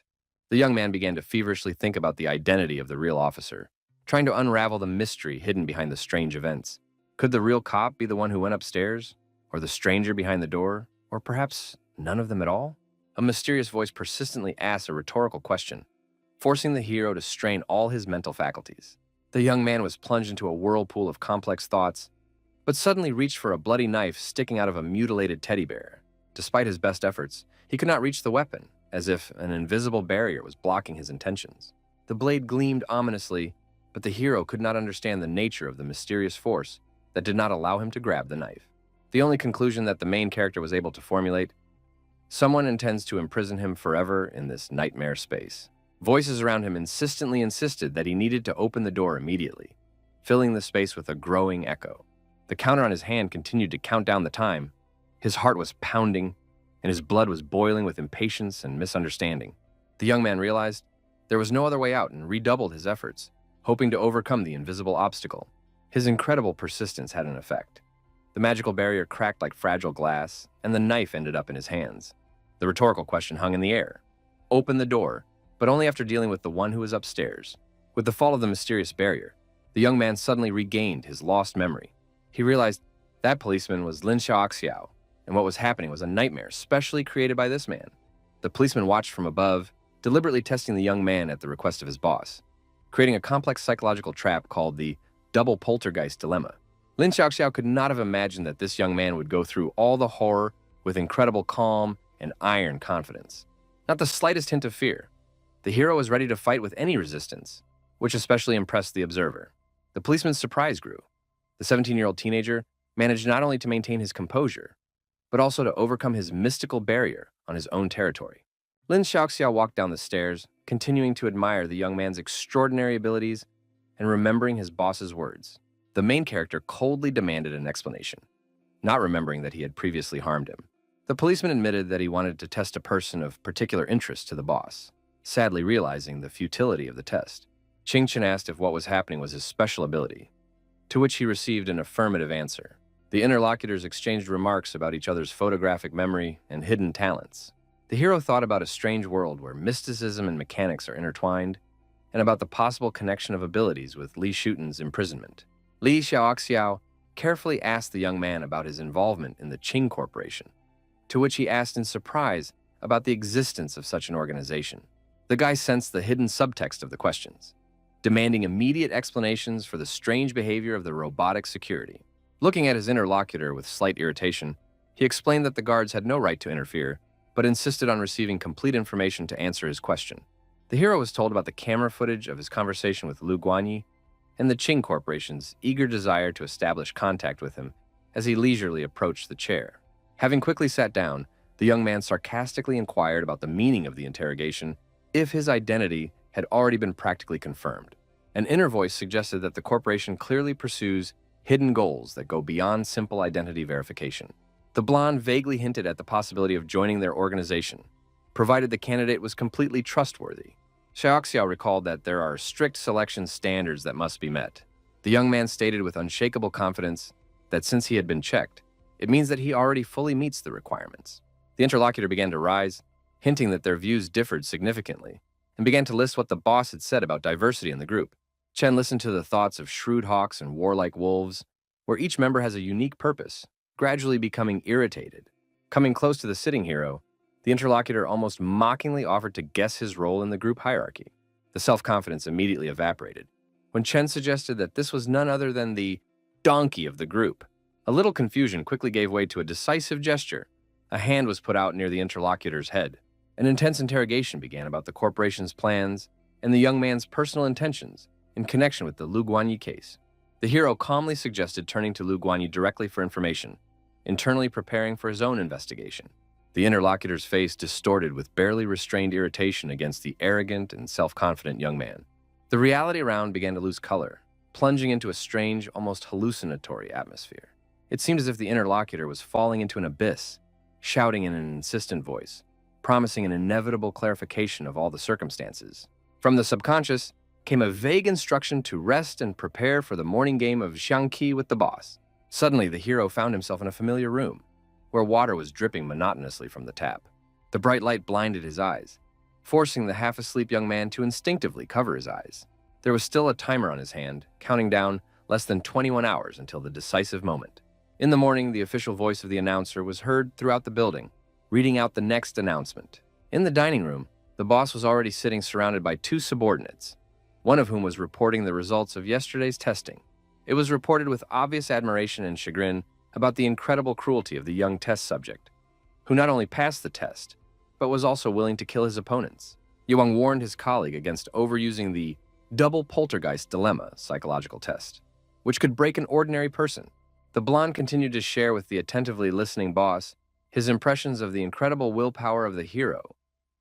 The young man began to feverishly think about the identity of the real officer, trying to unravel the mystery hidden behind the strange events. Could the real cop be the one who went upstairs? Or the stranger behind the door? Or perhaps none of them at all? A mysterious voice persistently asked a rhetorical question, forcing the hero to strain all his mental faculties. The young man was plunged into a whirlpool of complex thoughts, but suddenly reached for a bloody knife sticking out of a mutilated teddy bear. Despite his best efforts, he could not reach the weapon, as if an invisible barrier was blocking his intentions. The blade gleamed ominously, but the hero could not understand the nature of the mysterious force that did not allow him to grab the knife. The only conclusion that the main character was able to formulate: someone intends to imprison him forever in this nightmare space. Voices around him insistently insisted that he needed to open the door immediately, filling the space with a growing echo. The counter on his hand continued to count down the time. His heart was pounding, and his blood was boiling with impatience and misunderstanding. The young man realized there was no other way out and redoubled his efforts, hoping to overcome the invisible obstacle. His incredible persistence had an effect. The magical barrier cracked like fragile glass, and the knife ended up in his hands. The rhetorical question hung in the air. Open the door, but only after dealing with the one who was upstairs. With the fall of the mysterious barrier, the young man suddenly regained his lost memory. He realized that policeman was Lin Xiaoxiao, and what was happening was a nightmare specially created by this man. The policeman watched from above, deliberately testing the young man at the request of his boss, creating a complex psychological trap called the double poltergeist dilemma. Lin Xiaoxiao could not have imagined that this young man would go through all the horror with incredible calm and iron confidence. Not the slightest hint of fear. The hero was ready to fight with any resistance, which especially impressed the observer. The policeman's surprise grew. The 17-year-old teenager managed not only to maintain his composure, but also to overcome his mystical barrier on his own territory. Lin Xiaoxiao walked down the stairs, continuing to admire the young man's extraordinary abilities and remembering his boss's words. The main character coldly demanded an explanation, not remembering that he had previously harmed him. The policeman admitted that he wanted to test a person of particular interest to the boss, sadly realizing the futility of the test. Ching Chen asked if what was happening was his special ability, to which he received an affirmative answer. The interlocutors exchanged remarks about each other's photographic memory and hidden talents. The hero thought about a strange world where mysticism and mechanics are intertwined, and about the possible connection of abilities with Li Shuten's imprisonment. Li Xiaoxiao carefully asked the young man about his involvement in the Qing Corporation, to which he asked in surprise about the existence of such an organization. The guy sensed the hidden subtext of the questions. demanding immediate explanations for the strange behavior of the robotic security. Looking at his interlocutor with slight irritation, he explained that the guards had no right to interfere, but insisted on receiving complete information to answer his question. The hero was told about the camera footage of his conversation with Lu Guanyi and the Qing Corporation's eager desire to establish contact with him as he leisurely approached the chair. Having quickly sat down, the young man sarcastically inquired about the meaning of the interrogation if his identity had already been practically confirmed. An inner voice suggested that the corporation clearly pursues hidden goals that go beyond simple identity verification. The blonde vaguely hinted at the possibility of joining their organization, provided the candidate was completely trustworthy. Xiaoxiao recalled that there are strict selection standards that must be met. The young man stated with unshakable confidence that since he had been checked, it means that he already fully meets the requirements. The interlocutor began to rise, hinting that their views differed significantly, and began to list what the boss had said about diversity in the group. Chen listened to the thoughts of shrewd hawks and warlike wolves, where each member has a unique purpose, gradually becoming irritated. Coming close to the sitting hero, the interlocutor almost mockingly offered to guess his role in the group hierarchy. The self-confidence immediately evaporated when Chen suggested that this was none other than the donkey of the group. A little confusion quickly gave way to a decisive gesture. A hand was put out near the interlocutor's head. An intense interrogation began about the corporation's plans and the young man's personal intentions in connection with the Lu Guanyi case. The hero calmly suggested turning to Lu Guanyi directly for information, internally preparing for his own investigation. The interlocutor's face distorted with barely restrained irritation against the arrogant and self-confident young man. The reality around began to lose color, plunging into a strange, almost hallucinatory atmosphere. It seemed as if the interlocutor was falling into an abyss, shouting in an insistent voice, promising an inevitable clarification of all the circumstances. From the subconscious came a vague instruction to rest and prepare for the morning game of Xiangqi with the boss. Suddenly, the hero found himself in a familiar room, where water was dripping monotonously from the tap. The bright light blinded his eyes, forcing the half-asleep young man to instinctively cover his eyes. There was still a timer on his hand, counting down less than 21 hours until the decisive moment. In the morning, the official voice of the announcer was heard throughout the building, reading out the next announcement. In the dining room, the boss was already sitting surrounded by two subordinates, one of whom was reporting the results of yesterday's testing. It was reported with obvious admiration and chagrin about the incredible cruelty of the young test subject, who not only passed the test, but was also willing to kill his opponents. Yuang warned his colleague against overusing the double poltergeist dilemma psychological test, which could break an ordinary person. The blonde continued to share with the attentively listening boss his impressions of the incredible willpower of the hero,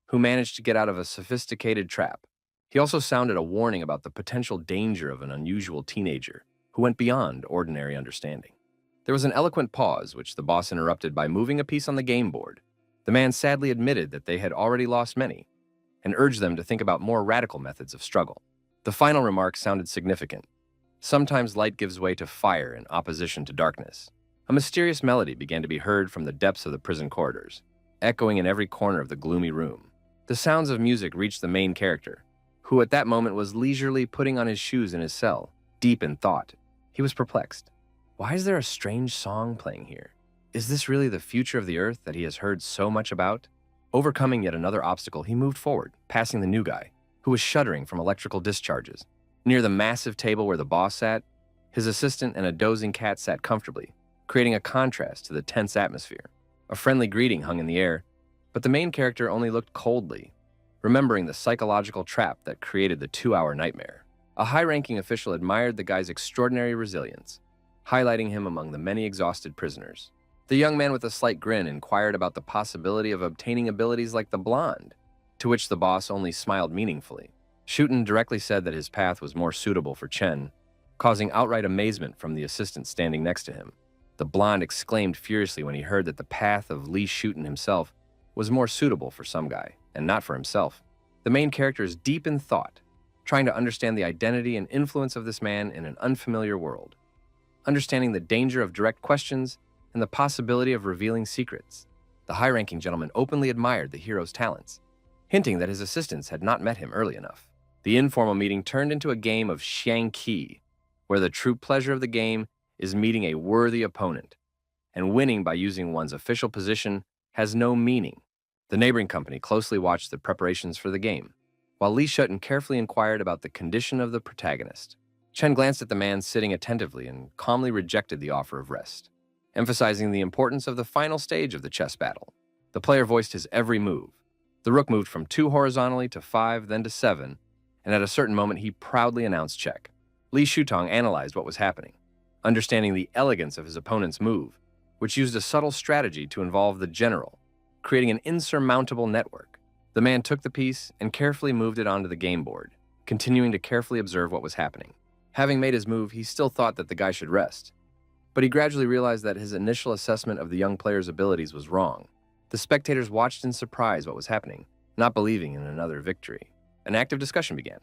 who managed to get out of a sophisticated trap. He also sounded a warning about the potential danger of an unusual teenager who went beyond ordinary understanding. There was an eloquent pause, which the boss interrupted by moving a piece on the game board. The man sadly admitted that they had already lost many, and urged them to think about more radical methods of struggle. The final remark sounded significant. Sometimes light gives way to fire in opposition to darkness. A mysterious melody began to be heard from the depths of the prison corridors, echoing in every corner of the gloomy room. The sounds of music reached the main character, who at that moment was leisurely putting on his shoes in his cell, deep in thought. He was perplexed. Why is there a strange song playing here? Is this really the future of the Earth that he has heard so much about? Overcoming yet another obstacle, he moved forward, passing the new guy, who was shuddering from electrical discharges. Near the massive table where the boss sat, his assistant and a dozing cat sat comfortably, creating a contrast to the tense atmosphere. A friendly greeting hung in the air, but the main character only looked coldly, remembering the psychological trap that created the 2-hour nightmare. A high-ranking official admired the guy's extraordinary resilience, highlighting him among the many exhausted prisoners. The young man with a slight grin inquired about the possibility of obtaining abilities like the blonde, to which the boss only smiled meaningfully. Shuten directly said that his path was more suitable for Chen, causing outright amazement from the assistant standing next to him. The blonde exclaimed furiously when he heard that the path of Li Shuten himself was more suitable for some guy, and not for himself. The main character is deep in thought, trying to understand the identity and influence of this man in an unfamiliar world, understanding the danger of direct questions and the possibility of revealing secrets. The high-ranking gentleman openly admired the hero's talents, hinting that his assistants had not met him early enough. The informal meeting turned into a game of Xiangqi, where the true pleasure of the game is meeting a worthy opponent, and winning by using one's official position has no meaning. The neighboring company closely watched the preparations for the game. while Li Shutten carefully inquired about the condition of the protagonist. Chen glanced at the man sitting attentively and calmly rejected the offer of rest, emphasizing the importance of the final stage of the chess battle. The player voiced his every move. The rook moved from 2 horizontally to 5, then to 7, and at a certain moment he proudly announced check. Li Shutong analyzed what was happening, understanding the elegance of his opponent's move, which used a subtle strategy to involve the general, creating an insurmountable network. The man took the piece and carefully moved it onto the game board, continuing to carefully observe what was happening. Having made his move, he still thought that the guy should rest, but he gradually realized that his initial assessment of the young player's abilities was wrong. The spectators watched in surprise what was happening, not believing in another victory. An active discussion began.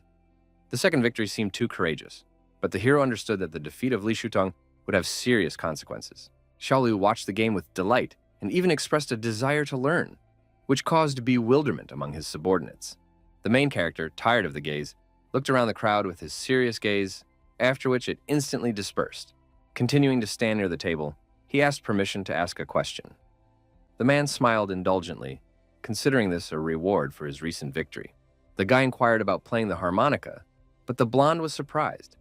The second victory seemed too courageous, but the hero understood that the defeat of Li Shutong would have serious consequences. Xiaolu watched the game with delight and even expressed a desire to learn, which caused bewilderment among his subordinates. The main character, tired of the gaze, looked around the crowd with his serious gaze, after which it instantly dispersed. Continuing to stand near the table, he asked permission to ask a question. The man smiled indulgently, considering this a reward for his recent victory. The guy inquired about playing the harmonica, but the blonde was surprised,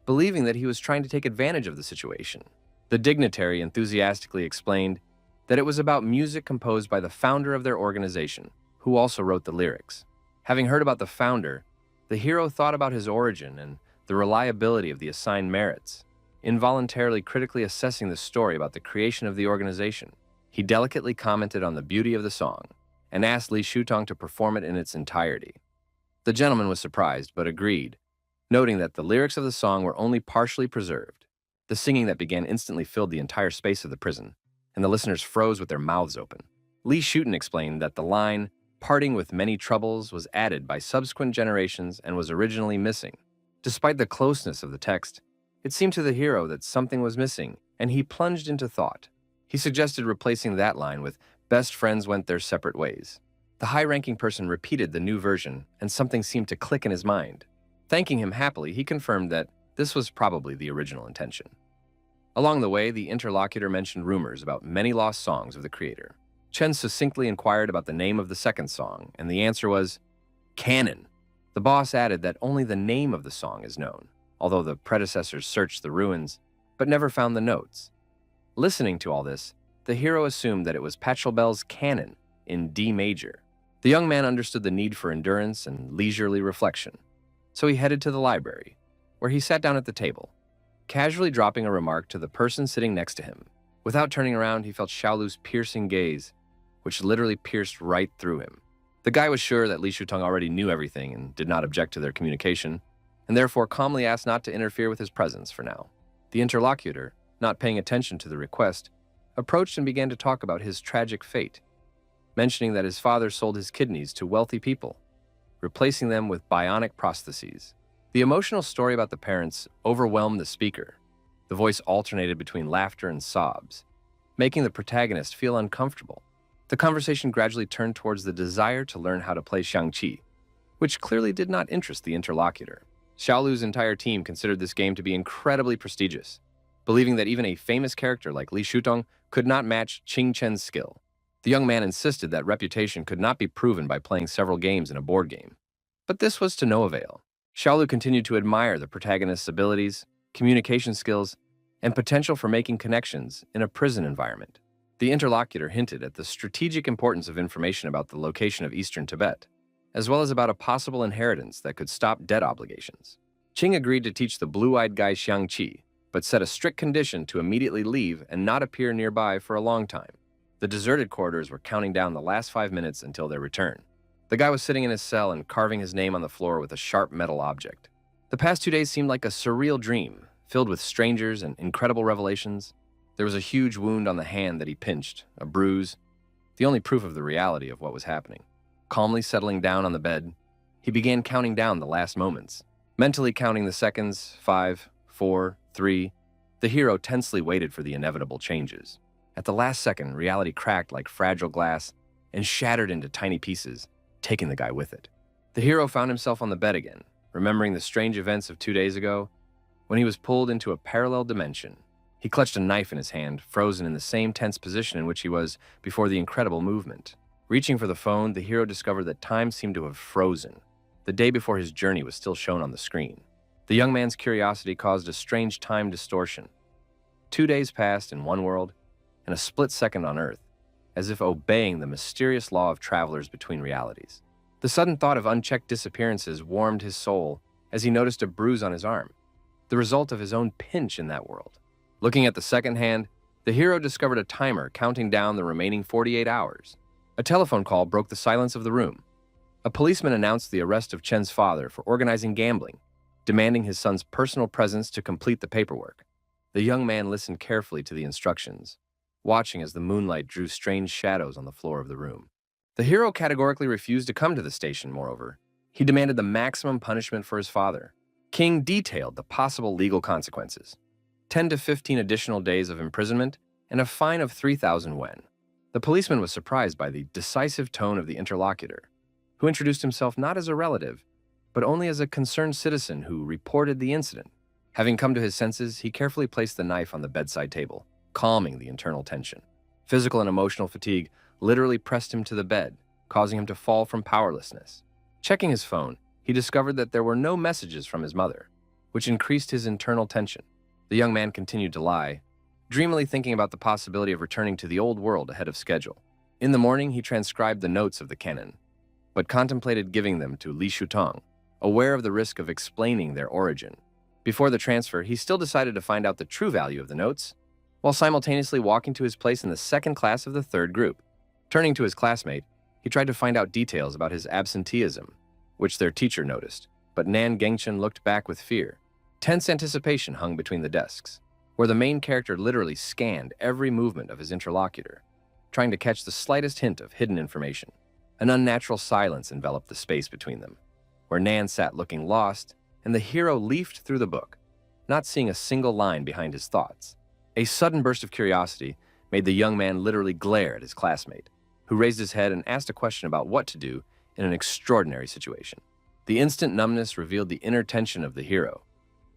believing that he was trying to take advantage of the situation. The dignitary enthusiastically explained that it was about music composed by the founder of their organization, who also wrote the lyrics. Having heard about the founder, the hero thought about his origin and the reliability of the assigned merits, involuntarily critically assessing the story about the creation of the organization. He delicately commented on the beauty of the song and asked Li Shutong to perform it in its entirety. The gentleman was surprised, but agreed, noting that the lyrics of the song were only partially preserved. The singing that began instantly filled the entire space of the prison, and the listeners froze with their mouths open. Li Shuten explained that the line, "parting with many troubles," was added by subsequent generations and was originally missing. Despite the closeness of the text, it seemed to the hero that something was missing, and he plunged into thought. He suggested replacing that line with "best friends went their separate ways." The high-ranking person repeated the new version, and something seemed to click in his mind. Thanking him happily, he confirmed that this was probably the original intention. Along the way, the interlocutor mentioned rumors about many lost songs of the creator. Chen succinctly inquired about the name of the second song, and the answer was canon. The boss added that only the name of the song is known, although the predecessors searched the ruins, but never found the notes. Listening to all this, the hero assumed that it was Pachelbel's canon in D major. The young man understood the need for endurance and leisurely reflection, so he headed to the library, where he sat down at the table, casually dropping a remark to the person sitting next to him. Without turning around, he felt Xiaolu's piercing gaze, which literally pierced right through him. The guy was sure that Li Shutong already knew everything and did not object to their communication, and therefore calmly asked not to interfere with his presence for now. The interlocutor, not paying attention to the request, approached and began to talk about his tragic fate, mentioning that his father sold his kidneys to wealthy people, replacing them with bionic prostheses. The emotional story about the parents overwhelmed the speaker. The voice alternated between laughter and sobs, making the protagonist feel uncomfortable. The conversation gradually turned towards the desire to learn how to play Xiangqi, which clearly did not interest the interlocutor. Xiaolu's entire team considered this game to be incredibly prestigious, believing that even a famous character like Li Shutong could not match Qing Chen's skill. The young man insisted that reputation could not be proven by playing several games in a board game. But this was to no avail. Xiaolu continued to admire the protagonist's abilities, communication skills, and potential for making connections in a prison environment. The interlocutor hinted at the strategic importance of information about the location of Eastern Tibet, as well as about a possible inheritance that could stop debt obligations. Qing agreed to teach the blue-eyed guy Xiangqi, but set a strict condition to immediately leave and not appear nearby for a long time. The deserted corridors were counting down the last 5 minutes until their return. The guy was sitting in his cell and carving his name on the floor with a sharp metal object. The past 2 days seemed like a surreal dream, filled with strangers and incredible revelations. There was a huge wound on the hand that he pinched, a bruise, the only proof of the reality of what was happening. Calmly settling down on the bed, he began counting down the last moments, mentally counting the seconds, 5, 4, 3. The hero tensely waited for the inevitable changes. At the last second, reality cracked like fragile glass and shattered into tiny pieces, taking the guy with it. The hero found himself on the bed again, remembering the strange events of 2 days ago when he was pulled into a parallel dimension. He clutched a knife in his hand, frozen in the same tense position in which he was before the incredible movement. Reaching for the phone, the hero discovered that time seemed to have frozen. The day before his journey was still shown on the screen. The young man's curiosity caused a strange time distortion. 2 days passed in one world, and a split second on Earth, as if obeying the mysterious law of travelers between realities. The sudden thought of unchecked disappearances warmed his soul as he noticed a bruise on his arm, the result of his own pinch in that world. Looking at the second hand, the hero discovered a timer counting down the remaining 48 hours. A telephone call broke the silence of the room. A policeman announced the arrest of Chen's father for organizing gambling, demanding his son's personal presence to complete the paperwork. The young man listened carefully to the instructions, watching as the moonlight drew strange shadows on the floor of the room. The hero categorically refused to come to the station, moreover. He demanded the maximum punishment for his father. King detailed the possible legal consequences: 10 to 15 additional days of imprisonment and a fine of 3,000 yen. The policeman was surprised by the decisive tone of the interlocutor, who introduced himself not as a relative, but only as a concerned citizen who reported the incident. Having come to his senses, he carefully placed the knife on the bedside table, calming the internal tension. Physical and emotional fatigue literally pressed him to the bed, causing him to fall from powerlessness. Checking his phone, he discovered that there were no messages from his mother, which increased his internal tension. The young man continued to lie, dreamily thinking about the possibility of returning to the old world ahead of schedule. In the morning, he transcribed the notes of the canon, but contemplated giving them to Li Shutong, aware of the risk of explaining their origin. Before the transfer, he still decided to find out the true value of the notes, while simultaneously walking to his place in the second class of the third group. Turning to his classmate, he tried to find out details about his absenteeism, which their teacher noticed, but Nan Gengchen looked back with fear. Tense anticipation hung between the desks, where the main character literally scanned every movement of his interlocutor, trying to catch the slightest hint of hidden information. An unnatural silence enveloped the space between them, where Nan sat looking lost, and the hero leafed through the book, not seeing a single line behind his thoughts. A sudden burst of curiosity made the young man literally glare at his classmate, who raised his head and asked a question about what to do in an extraordinary situation. The instant numbness revealed the inner tension of the hero,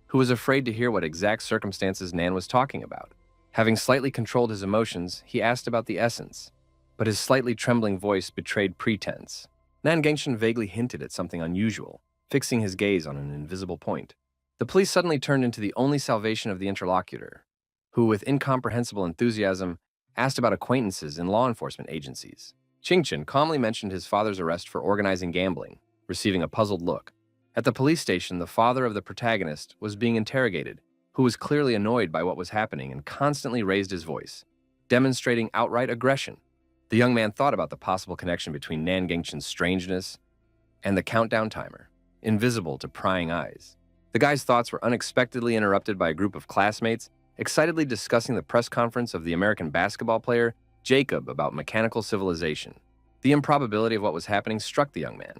who was afraid to hear what exact circumstances Nan was talking about. Having slightly controlled his emotions, he asked about the essence, but his slightly trembling voice betrayed pretense. Nan Gengchen vaguely hinted at something unusual, fixing his gaze on an invisible point. The police suddenly turned into the only salvation of the interlocutor, who, with incomprehensible enthusiasm, asked about acquaintances in law enforcement agencies. Qingchen calmly mentioned his father's arrest for organizing gambling, receiving a puzzled look. At the police station, the father of the protagonist was being interrogated, who was clearly annoyed by what was happening and constantly raised his voice, demonstrating outright aggression. The young man thought about the possible connection between Nan Gengchen's strangeness and the countdown timer, invisible to prying eyes. The guy's thoughts were unexpectedly interrupted by a group of classmates excitedly discussing the press conference of the American basketball player Jacob about mechanical civilization. The improbability of what was happening struck the young man.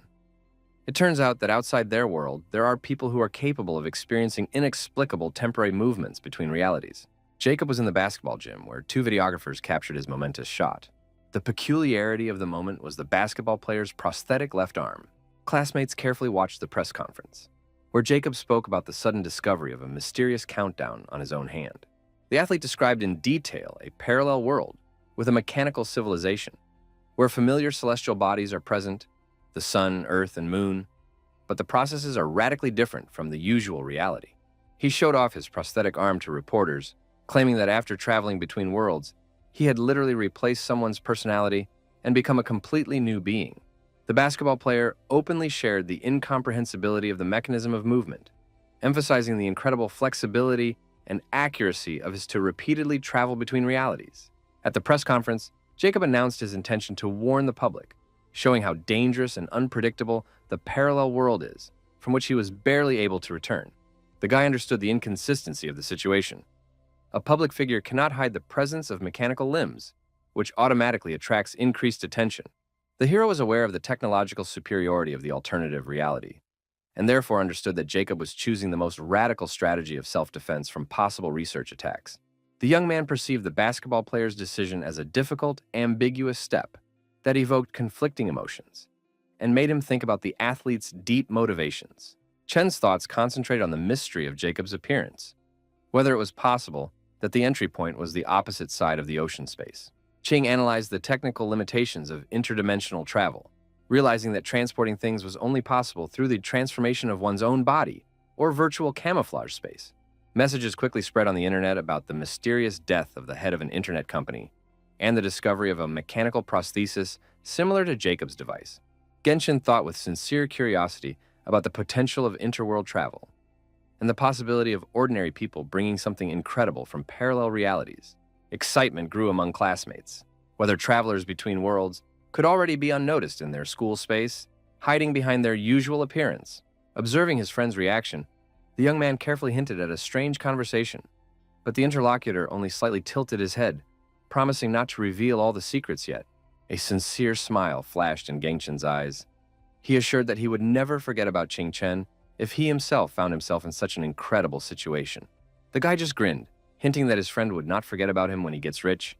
It turns out that outside their world, there are people who are capable of experiencing inexplicable temporary movements between realities. Jacob was in the basketball gym, where 2 videographers captured his momentous shot. The peculiarity of the moment was the basketball player's prosthetic left arm. Classmates carefully watched the press conference, where Jacob spoke about the sudden discovery of a mysterious countdown on his own hand. The athlete described in detail a parallel world with a mechanical civilization, where familiar celestial bodies are present, the sun, earth, and moon, but the processes are radically different from the usual reality. He showed off his prosthetic arm to reporters, claiming that after traveling between worlds, he had literally replaced someone's personality and become a completely new being. The basketball player openly shared the incomprehensibility of the mechanism of movement, emphasizing the incredible flexibility and accuracy of his to repeatedly travel between realities. At the press conference, Jacob announced his intention to warn the public, showing how dangerous and unpredictable the parallel world is, from which he was barely able to return. The guy understood the inconsistency of the situation. A public figure cannot hide the presence of mechanical limbs, which automatically attracts increased attention. The hero was aware of the technological superiority of the alternative reality, and therefore understood that Jacob was choosing the most radical strategy of self-defense from possible research attacks. The young man perceived the basketball player's decision as a difficult, ambiguous step that evoked conflicting emotions and made him think about the athlete's deep motivations. Chen's thoughts concentrated on the mystery of Jacob's appearance, whether it was possible that the entry point was the opposite side of the ocean space. Ching analyzed the technical limitations of interdimensional travel, realizing that transporting things was only possible through the transformation of one's own body or virtual camouflage space. Messages quickly spread on the internet about the mysterious death of the head of an internet company and the discovery of a mechanical prosthesis similar to Jacob's device. Genshin thought with sincere curiosity about the potential of interworld travel and the possibility of ordinary people bringing something incredible from parallel realities. Excitement grew among classmates. Whether travelers between worlds could already be unnoticed in their school space, hiding behind their usual appearance. Observing his friend's reaction, the young man carefully hinted at a strange conversation, but the interlocutor only slightly tilted his head, promising not to reveal all the secrets yet. A sincere smile flashed in Gengshin's eyes. He assured that he would never forget about Qing Chen if he himself found himself in such an incredible situation. The guy just grinned, hinting that his friend would not forget about him when he gets rich,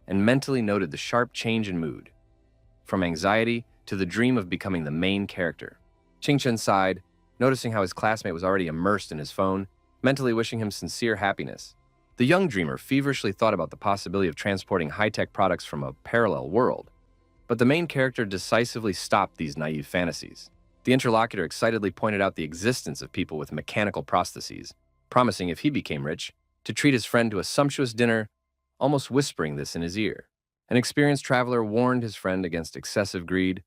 and mentally noted the sharp change in mood, from anxiety to the dream of becoming the main character. Qing Chen sighed, noticing how his classmate was already immersed in his phone, mentally wishing him sincere happiness. The young dreamer feverishly thought about the possibility of transporting high-tech products from a parallel world, but the main character decisively stopped these naive fantasies. The interlocutor excitedly pointed out the existence of people with mechanical prostheses, promising if he became rich, to treat his friend to a sumptuous dinner, almost whispering this in his ear. An experienced traveler warned his friend against excessive greed,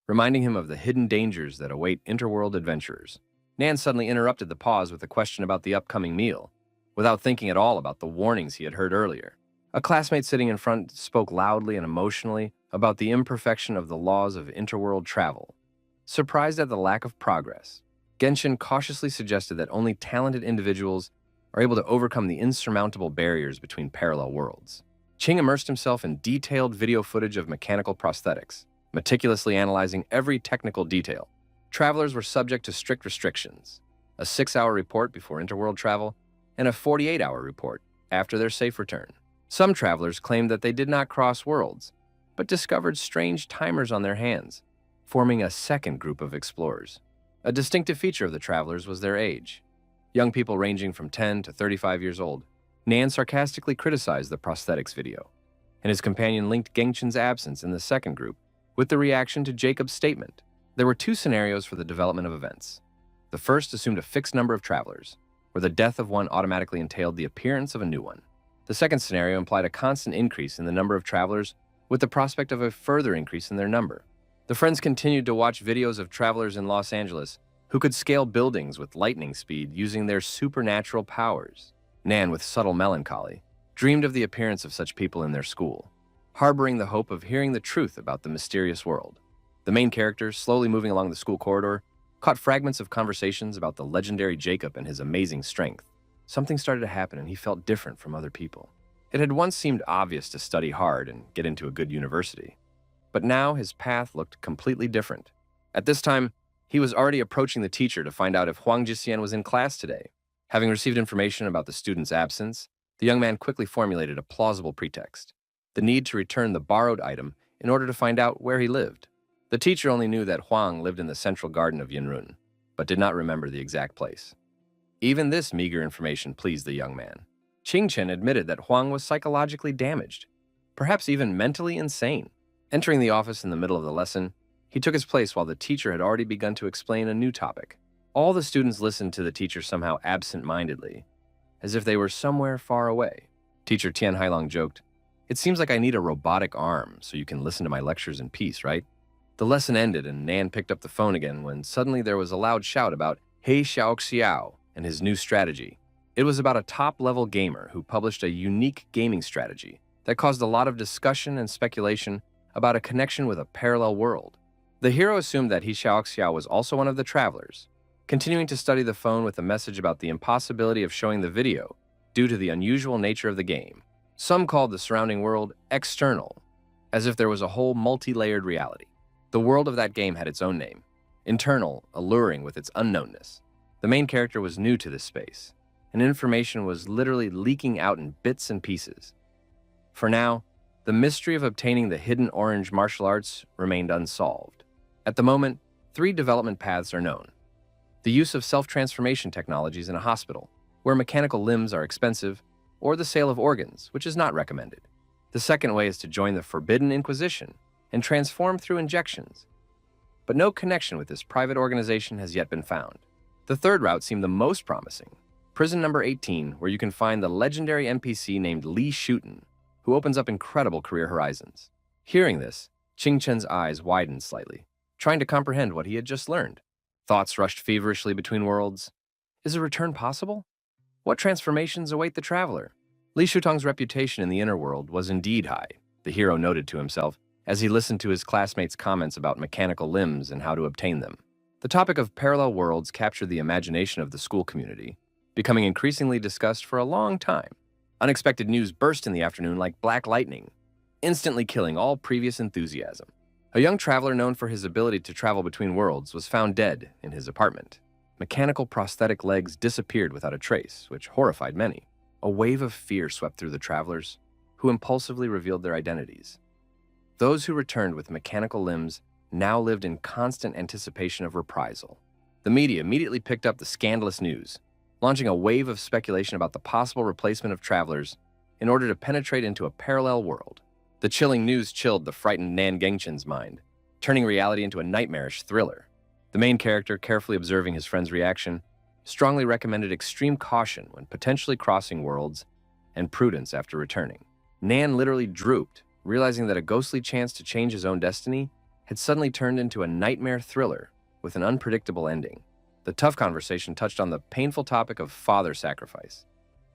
reminding him of the hidden dangers that await interworld adventurers. Nan suddenly interrupted the pause with a question about the upcoming meal, without thinking at all about the warnings he had heard earlier. A classmate sitting in front spoke loudly and emotionally about the imperfection of the laws of interworld travel. Surprised at the lack of progress, Genshin cautiously suggested that only talented individuals are able to overcome the insurmountable barriers between parallel worlds. Qing immersed himself in detailed video footage of mechanical prosthetics, meticulously analyzing every technical detail. Travelers were subject to strict restrictions: a 6-hour report before interworld travel and a 48-hour report after their safe return. Some travelers claimed that they did not cross worlds, but discovered strange timers on their hands, forming a second group of explorers. A distinctive feature of the travelers was their age. Young people ranging from 10 to 35 years old. Nan sarcastically criticized the prosthetics video, and his companion linked Gengshin's absence in the second group with the reaction to Jacob's statement. There were two scenarios for the development of events. The first assumed a fixed number of travelers, where the death of one automatically entailed the appearance of a new one. The second scenario implied a constant increase in the number of travelers with the prospect of a further increase in their number. The friends continued to watch videos of travelers in Los Angeles who could scale buildings with lightning speed using their supernatural powers. Nan, with subtle melancholy, dreamed of the appearance of such people in their school, harboring the hope of hearing the truth about the mysterious world. The main character, slowly moving along the school corridor, caught fragments of conversations about the legendary Jacob and his amazing strength. Something started to happen and he felt different from other people. It had once seemed obvious to study hard and get into a good university, but now his path looked completely different. At this time, he was already approaching the teacher to find out if Huang Jixian was in class today. Having received information about the student's absence, the young man quickly formulated a plausible pretext: the need to return the borrowed item in order to find out where he lived. The teacher only knew that Huang lived in the central garden of Yinrun, but did not remember the exact place. Even this meager information pleased the young man. Qing Chen admitted that Huang was psychologically damaged, perhaps even mentally insane. Entering the office in the middle of the lesson, he took his place while the teacher had already begun to explain a new topic. All the students listened to the teacher somehow absent-mindedly, as if they were somewhere far away. Teacher Tian Hailong joked, "It seems like I need a robotic arm so you can listen to my lectures in peace, right?" The lesson ended and Nan picked up the phone again when suddenly there was a loud shout about He Xiaoxiao and his new strategy. It was about a top-level gamer who published a unique gaming strategy that caused a lot of discussion and speculation about a connection with a parallel world. The hero assumed that He Xiaoxiao was also one of the travelers, continuing to study the phone with a message about the impossibility of showing the video due to the unusual nature of the game. Some called the surrounding world external, as if there was a whole multi-layered reality. The world of that game had its own name, internal, alluring with its unknownness. The main character was new to this space, and information was literally leaking out in bits and pieces. For now, the mystery of obtaining the hidden orange martial arts remained unsolved. At the moment, 3 development paths are known: the use of self-transformation technologies in a hospital, where mechanical limbs are expensive, or the sale of organs, which is not recommended. The second way is to join the Forbidden Inquisition and transform through injections. but no connection with this private organization has yet been found. The third route seemed the most promising. Prison number 18, where you can find the legendary NPC named Lee Shooten, who opens up incredible career horizons. Hearing this, Ching Chen's eyes widened slightly, trying to comprehend what he had just learned. Thoughts rushed feverishly between worlds. Is a return possible? What transformations await the traveler? Li Shutong's reputation in the inner world was indeed high, the hero noted to himself, as he listened to his classmates' comments about mechanical limbs and how to obtain them. The topic of parallel worlds captured the imagination of the school community, becoming increasingly discussed for a long time. Unexpected news burst in the afternoon like black lightning, instantly killing all previous enthusiasm. A young traveler known for his ability to travel between worlds was found dead in his apartment. Mechanical prosthetic legs disappeared without a trace, which horrified many. A wave of fear swept through the travelers, who impulsively revealed their identities. Those who returned with mechanical limbs now lived in constant anticipation of reprisal. The media immediately picked up the scandalous news, launching a wave of speculation about the possible replacement of travelers in order to penetrate into a parallel world. The chilling news chilled the frightened Nan Gengchen's mind, turning reality into a nightmarish thriller. The main character, carefully observing his friend's reaction, strongly recommended extreme caution when potentially crossing worlds and prudence after returning. Nan literally drooped, realizing that a ghostly chance to change his own destiny had suddenly turned into a nightmare thriller with an unpredictable ending. The tough conversation touched on the painful topic of father sacrifice.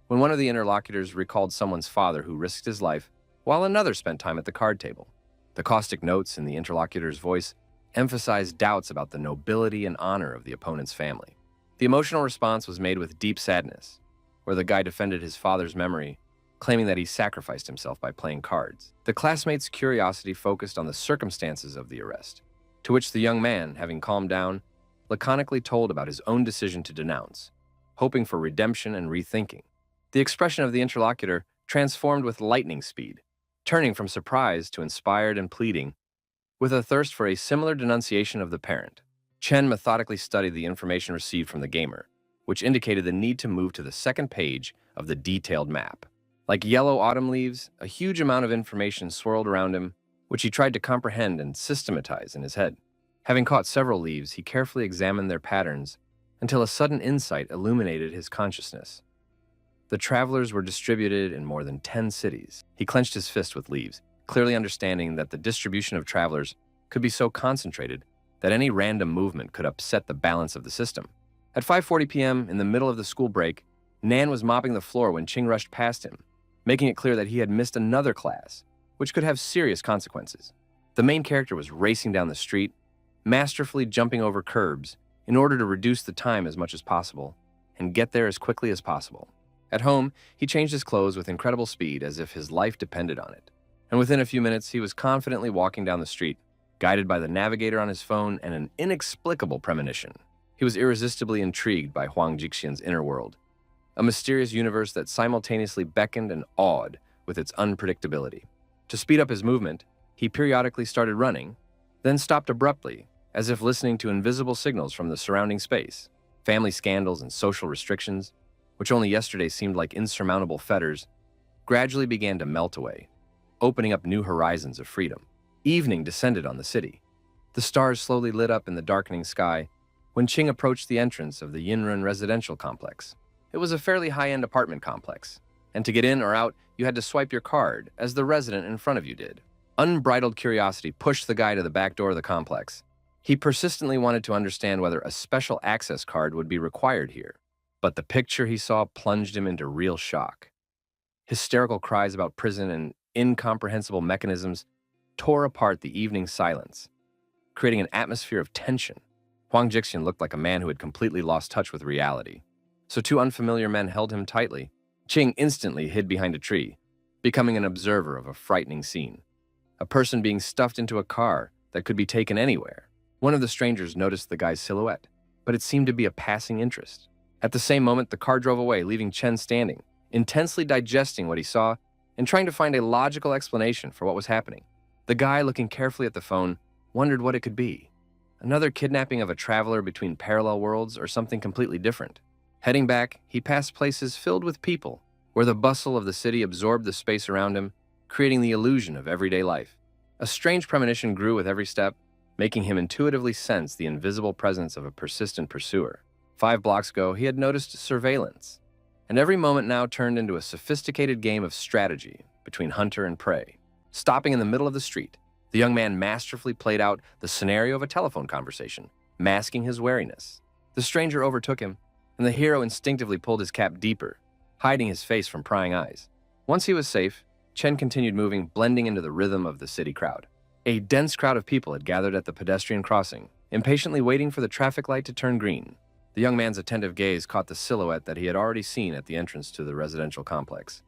When one of the interlocutors recalled someone's father who risked his life, while another spent time at the card table. The caustic notes in the interlocutor's voice emphasized doubts about the nobility and honor of the opponent's family. The emotional response was made with deep sadness, where the guy defended his father's memory, claiming that he sacrificed himself by playing cards. The classmates' curiosity focused on the circumstances of the arrest, to which the young man, having calmed down, laconically told about his own decision to denounce, hoping for redemption and rethinking. The expression of the interlocutor transformed with lightning speed, turning from surprise to inspired and pleading, with a thirst for a similar denunciation of the parent. Chen methodically studied the information received from the gamer, which indicated the need to move to the second page of the detailed map. Like yellow autumn leaves, a huge amount of information swirled around him, which he tried to comprehend and systematize in his head. Having caught several leaves, he carefully examined their patterns until a sudden insight illuminated his consciousness. The travelers were distributed in more than 10 cities. He clenched his fist with leaves, clearly understanding that the distribution of travelers could be so concentrated that any random movement could upset the balance of the system. At 5:40 p.m., in the middle of the school break, Nan was mopping the floor when Ching rushed past him, making it clear that he had missed another class, which could have serious consequences. The main character was racing down the street, masterfully jumping over curbs in order to reduce the time as much as possible and get there as quickly as possible. At home, he changed his clothes with incredible speed as if his life depended on it. And within a few minutes, he was confidently walking down the street, guided by the navigator on his phone and an inexplicable premonition. He was irresistibly intrigued by Huang Jixian's inner world, a mysterious universe that simultaneously beckoned and awed with its unpredictability. To speed up his movement, he periodically started running, then stopped abruptly, as if listening to invisible signals from the surrounding space. Family scandals and social restrictions, which only yesterday seemed like insurmountable fetters, gradually began to melt away, opening up new horizons of freedom. Evening descended on the city. The stars slowly lit up in the darkening sky when Ching approached the entrance of the Yinrun residential complex. It was a fairly high-end apartment complex, and to get in or out, you had to swipe your card, as the resident in front of you did. Unbridled curiosity pushed the guy to the back door of the complex. He persistently wanted to understand whether a special access card would be required here, but the picture he saw plunged him into real shock. Hysterical cries about prison and incomprehensible mechanisms tore apart the evening silence, creating an atmosphere of tension. Huang Jixian looked like a man who had completely lost touch with reality. So two unfamiliar men held him tightly. Ching instantly hid behind a tree, becoming an observer of a frightening scene. A person being stuffed into a car that could be taken anywhere. One of the strangers noticed the guy's silhouette, but it seemed to be a passing interest. At the same moment, the car drove away, leaving Chen standing, intensely digesting what he saw and trying to find a logical explanation for what was happening. The guy, looking carefully at the phone, wondered what it could be. Another kidnapping of a traveler between parallel worlds or something completely different. Heading back, he passed places filled with people, where the bustle of the city absorbed the space around him, creating the illusion of everyday life. A strange premonition grew with every step, making him intuitively sense the invisible presence of a persistent pursuer. 5 blocks ago, he had noticed surveillance, and every moment now turned into a sophisticated game of strategy between hunter and prey. Stopping in the middle of the street, the young man masterfully played out the scenario of a telephone conversation, masking his wariness. The stranger overtook him, and the hero instinctively pulled his cap deeper, hiding his face from prying eyes. Once he was safe, Chen continued moving, blending into the rhythm of the city crowd. A dense crowd of people had gathered at the pedestrian crossing, impatiently waiting for the traffic light to turn green. The young man's attentive gaze caught the silhouette that he had already seen at the entrance to the residential complex.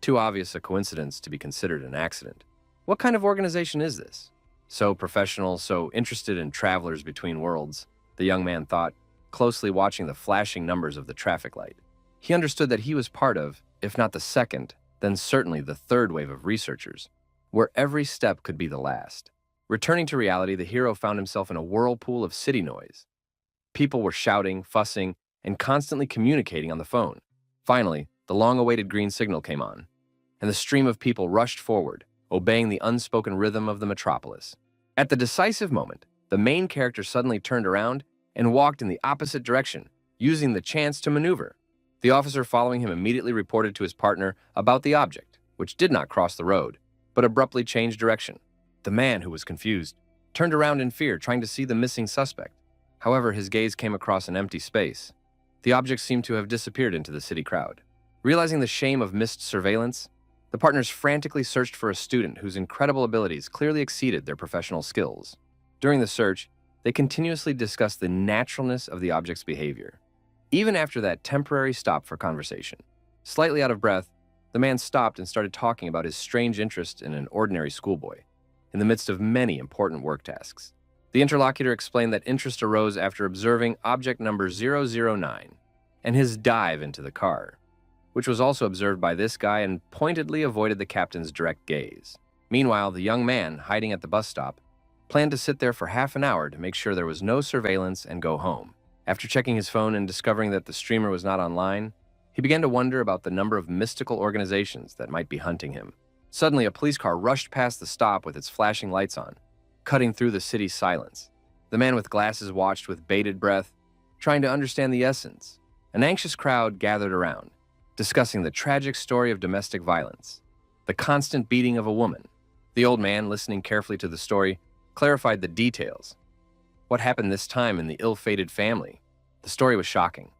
Too obvious a coincidence to be considered an accident. What kind of organization is this? So professional, so interested in travelers between worlds, the young man thought, closely watching the flashing numbers of the traffic light. He understood that he was part of, if not the second, then certainly the third wave of researchers, where every step could be the last. Returning to reality, the hero found himself in a whirlpool of city noise. People were shouting, fussing, and constantly communicating on the phone. Finally, the long-awaited green signal came on, and the stream of people rushed forward, obeying the unspoken rhythm of the metropolis. At the decisive moment, the main character suddenly turned around and walked in the opposite direction, using the chance to maneuver. The officer following him immediately reported to his partner about the object, which did not cross the road, but abruptly changed direction. The man, who was confused, turned around in fear, trying to see the missing suspect. However, his gaze came across an empty space. The object seemed to have disappeared into the city crowd. Realizing the shame of missed surveillance, the partners frantically searched for a student whose incredible abilities clearly exceeded their professional skills. During the search, they continuously discussed the naturalness of the object's behavior. Even after that temporary stop for conversation, slightly out of breath, the man stopped and started talking about his strange interest in an ordinary schoolboy, in the midst of many important work tasks. The interlocutor explained that interest arose after observing object number 009 and his dive into the car, which was also observed by this guy and pointedly avoided the captain's direct gaze. Meanwhile, the young man, hiding at the bus stop, planned to sit there for half an hour to make sure there was no surveillance and go home. After checking his phone and discovering that the streamer was not online, he began to wonder about the number of mystical organizations that might be hunting him. Suddenly, a police car rushed past the stop with its flashing lights on, cutting through the city's silence. The man with glasses watched with bated breath, trying to understand the essence. An anxious crowd gathered around, discussing the tragic story of domestic violence, the constant beating of a woman. The old man, listening carefully to the story, clarified the details. What happened this time in the ill-fated family? The story was shocking.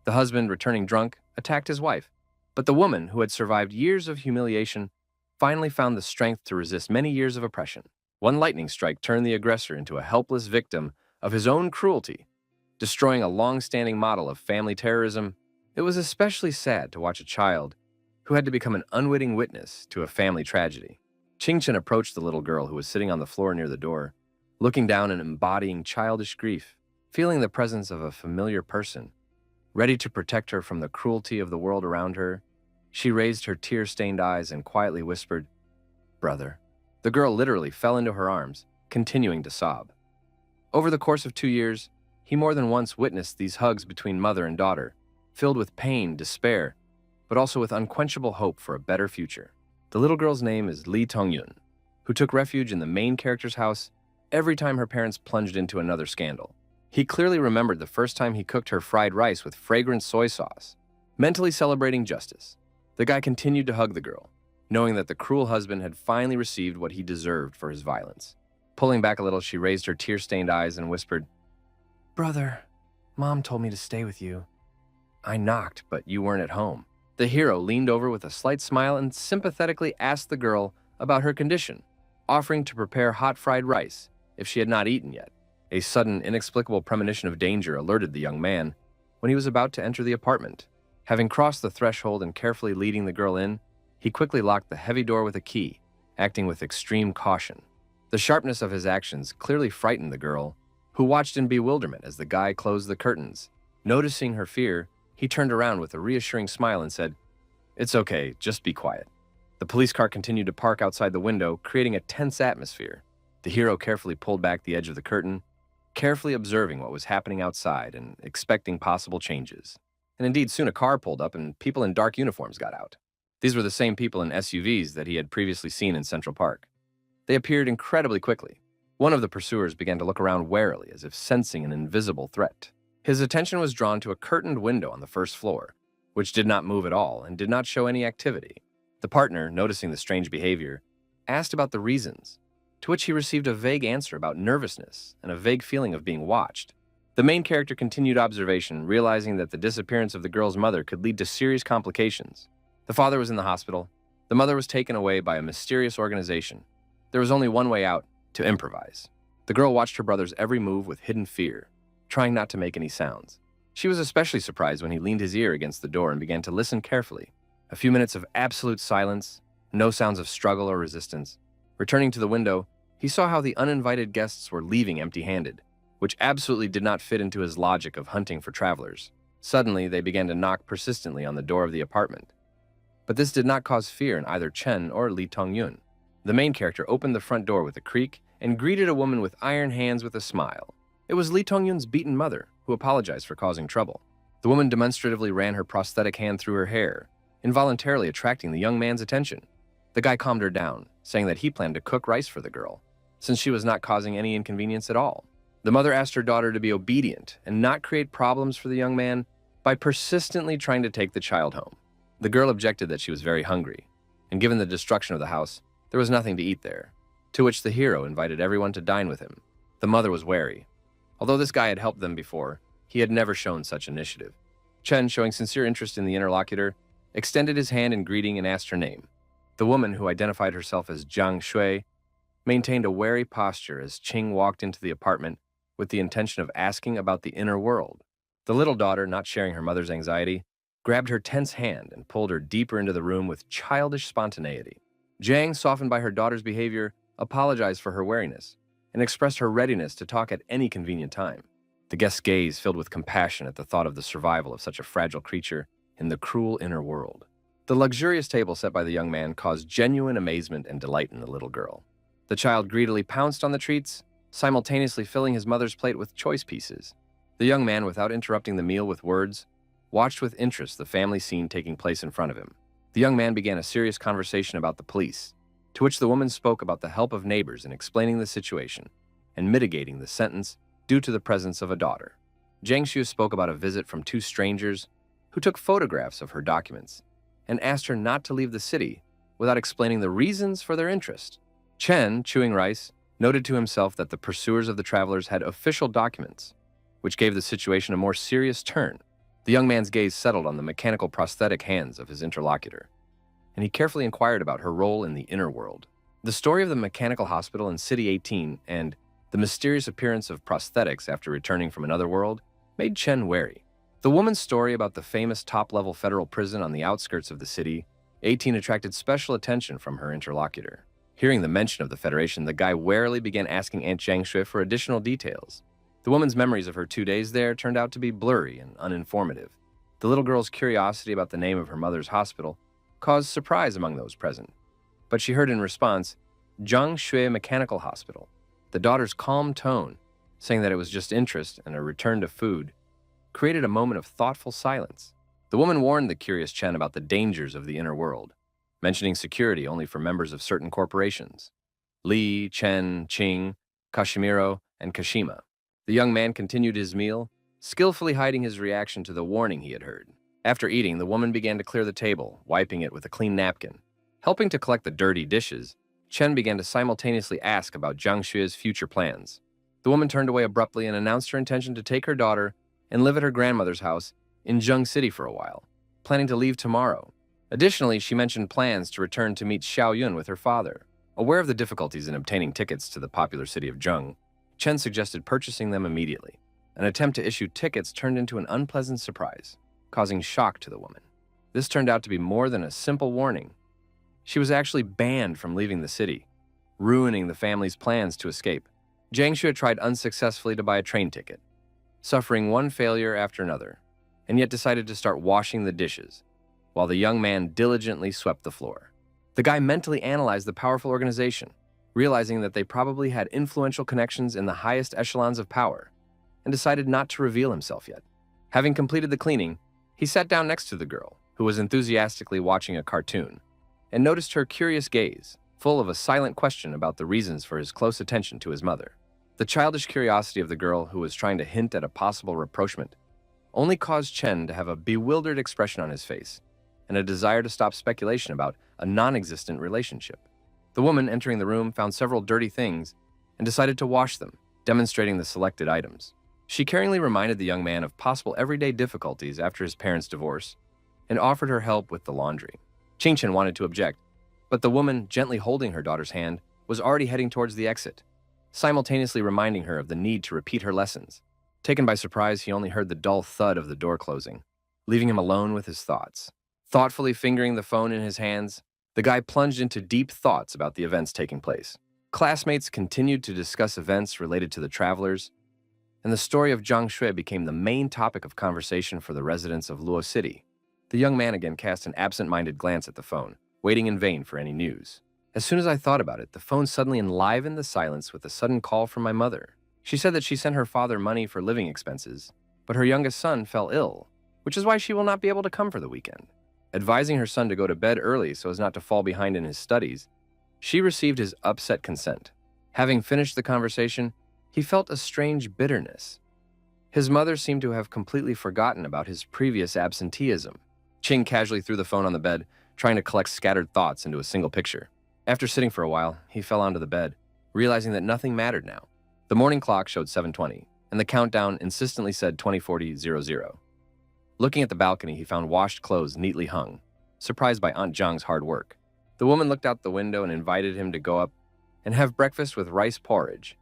The husband, returning drunk, attacked his wife, but the woman, who had survived years of humiliation, finally found the strength to resist many years of oppression. One lightning strike turned the aggressor into a helpless victim of his own cruelty, destroying a long-standing model of family terrorism. It was especially sad to watch a child who had to become an unwitting witness to a family tragedy. Qingchen approached the little girl who was sitting on the floor near the door, looking down and embodying childish grief, feeling the presence of a familiar person. Ready to protect her from the cruelty of the world around her, she raised her tear-stained eyes and quietly whispered, "Brother." The girl literally fell into her arms, continuing to sob. Over the course of 2 years, he more than once witnessed these hugs between mother and daughter, filled with pain, despair, but also with unquenchable hope for a better future. The little girl's name is Li Tongyun, who took refuge in the main character's house every time her parents plunged into another scandal. He clearly remembered the first time he cooked her fried rice with fragrant soy sauce, mentally celebrating justice. The guy continued to hug the girl, knowing that the cruel husband had finally received what he deserved for his violence. Pulling back a little, she raised her tear-stained eyes and whispered, "Brother, Mom told me to stay with you. I knocked, but you weren't at home." The hero leaned over with a slight smile and sympathetically asked the girl about her condition, offering to prepare hot fried rice if she had not eaten yet. A sudden, inexplicable premonition of danger alerted the young man when he was about to enter the apartment. Having crossed the threshold and carefully leading the girl in, he quickly locked the heavy door with a key, acting with extreme caution. The sharpness of his actions clearly frightened the girl, who watched in bewilderment as the guy closed the curtains. Noticing her fear, he turned around with a reassuring smile and said, "It's okay, just be quiet." The police car continued to park outside the window, creating a tense atmosphere. The hero carefully pulled back the edge of the curtain, carefully observing what was happening outside and expecting possible changes. And indeed, soon a car pulled up and people in dark uniforms got out. These were the same people in SUVs that he had previously seen in Central Park. They appeared incredibly quickly. One of the pursuers began to look around warily as if sensing an invisible threat. His attention was drawn to a curtained window on the first floor, which did not move at all and did not show any activity. The partner, noticing the strange behavior, asked about the reasons, to which he received a vague answer about nervousness and a vague feeling of being watched. The main character continued observation, realizing that the disappearance of the girl's mother could lead to serious complications. The father was in the hospital. The mother was taken away by a mysterious organization. There was only one way out: to improvise. The girl watched her brother's every move with hidden fear, trying not to make any sounds. She was especially surprised when he leaned his ear against the door and began to listen carefully. A few minutes of absolute silence, no sounds of struggle or resistance. Returning to the window, he saw how the uninvited guests were leaving empty-handed, which absolutely did not fit into his logic of hunting for travelers. Suddenly, they began to knock persistently on the door of the apartment. But this did not cause fear in either Chen or Lee Tong-yun. The main character opened the front door with a creak and greeted a woman with iron hands with a smile. It was Lee Tong-yun's beaten mother, who apologized for causing trouble. The woman demonstratively ran her prosthetic hand through her hair, involuntarily attracting the young man's attention. The guy calmed her down, saying that he planned to cook rice for the girl, since she was not causing any inconvenience at all. The mother asked her daughter to be obedient and not create problems for the young man by persistently trying to take the child home. The girl objected that she was very hungry, and given the destruction of the house, there was nothing to eat there, to which the hero invited everyone to dine with him. The mother was wary. Although this guy had helped them before, he had never shown such initiative. Chen, showing sincere interest in the interlocutor, extended his hand in greeting and asked her name. The woman, who identified herself as Jiang Shui, maintained a wary posture as Qing walked into the apartment with the intention of asking about the inner world. The little daughter, not sharing her mother's anxiety, grabbed her tense hand and pulled her deeper into the room with childish spontaneity. Jiang, softened by her daughter's behavior, apologized for her wariness and expressed her readiness to talk at any convenient time. The guest's gaze filled with compassion at the thought of the survival of such a fragile creature in the cruel inner world. The luxurious table set by the young man caused genuine amazement and delight in the little girl. The child greedily pounced on the treats, simultaneously filling his mother's plate with choice pieces. The young man, without interrupting the meal with words, watched with interest the family scene taking place in front of him. The young man began a serious conversation about the police, to which the woman spoke about the help of neighbors in explaining the situation and mitigating the sentence due to the presence of a daughter. Jiang Shu spoke about a visit from two strangers who took photographs of her documents and asked her not to leave the city without explaining the reasons for their interest. Chen, chewing rice, noted to himself that the pursuers of the travelers had official documents, which gave the situation a more serious turn. The young man's gaze settled on the mechanical prosthetic hands of his interlocutor, and he carefully inquired about her role in the inner world. The story of the mechanical hospital in City 18 and the mysterious appearance of prosthetics after returning from another world made Chen wary. The woman's story about the famous top-level federal prison on the outskirts of the City 18 attracted special attention from her interlocutor. Hearing the mention of the Federation, the guy warily began asking Aunt Jiang Shui for additional details. The woman's memories of her 2 days there turned out to be blurry and uninformative. The little girl's curiosity about the name of her mother's hospital caused surprise among those present, but she heard in response, Jiang Shui Mechanical Hospital. The daughter's calm tone, saying that it was just interest and a return to food, created a moment of thoughtful silence. The woman warned the curious Chen about the dangers of the inner world, mentioning security only for members of certain corporations: Li, Chen, Qing, Kashimiro, and Kashima. The young man continued his meal, skillfully hiding his reaction to the warning he had heard. After eating, the woman began to clear the table, wiping it with a clean napkin. Helping to collect the dirty dishes, Chen began to simultaneously ask about Jiang Shui's future plans. The woman turned away abruptly and announced her intention to take her daughter and live at her grandmother's house in Zheng City for a while, planning to leave tomorrow. Additionally, she mentioned plans to return to meet Xiao Yun with her father. Aware of the difficulties in obtaining tickets to the popular city of Zheng, Chen suggested purchasing them immediately. An attempt to issue tickets turned into an unpleasant surprise, causing shock to the woman. This turned out to be more than a simple warning. She was actually banned from leaving the city, ruining the family's plans to escape. Jiang Shui tried unsuccessfully to buy a train ticket, suffering one failure after another, and yet decided to start washing the dishes, while the young man diligently swept the floor. The guy mentally analyzed the powerful organization, realizing that they probably had influential connections in the highest echelons of power, and decided not to reveal himself yet. Having completed the cleaning, he sat down next to the girl, who was enthusiastically watching a cartoon, and noticed her curious gaze, full of a silent question about the reasons for his close attention to his mother. The childish curiosity of the girl who was trying to hint at a possible rapprochement only caused Chen to have a bewildered expression on his face and a desire to stop speculation about a non-existent relationship. The woman entering the room found several dirty things and decided to wash them, demonstrating the selected items. She caringly reminded the young man of possible everyday difficulties after his parents' divorce and offered her help with the laundry. Qingchen wanted to object, but the woman, gently holding her daughter's hand, was already heading towards the exit, simultaneously reminding her of the need to repeat her lessons. Taken by surprise, he only heard the dull thud of the door closing, leaving him alone with his thoughts. Thoughtfully fingering the phone in his hands, the guy plunged into deep thoughts about the events taking place. Classmates continued to discuss events related to the travelers, and the story of Zhang Shui became the main topic of conversation for the residents of Luo City. The young man again cast an absent-minded glance at the phone, waiting in vain for any news. As soon as I thought about it, the phone suddenly enlivened the silence with a sudden call from my mother. She said that she sent her father money for living expenses, but her youngest son fell ill, which is why she will not be able to come for the weekend. Advising her son to go to bed early so as not to fall behind in his studies, she received his upset consent. Having finished the conversation, he felt a strange bitterness. His mother seemed to have completely forgotten about his previous absenteeism. Qing casually threw the phone on the bed, trying to collect scattered thoughts into a single picture. After sitting for a while, he fell onto the bed, realizing that nothing mattered now. The morning clock showed 7:20, and the countdown insistently said 20:40:00. Looking at the balcony, he found washed clothes neatly hung, surprised by Aunt Zhang's hard work. The woman looked out the window and invited him to go up and have breakfast with rice porridge,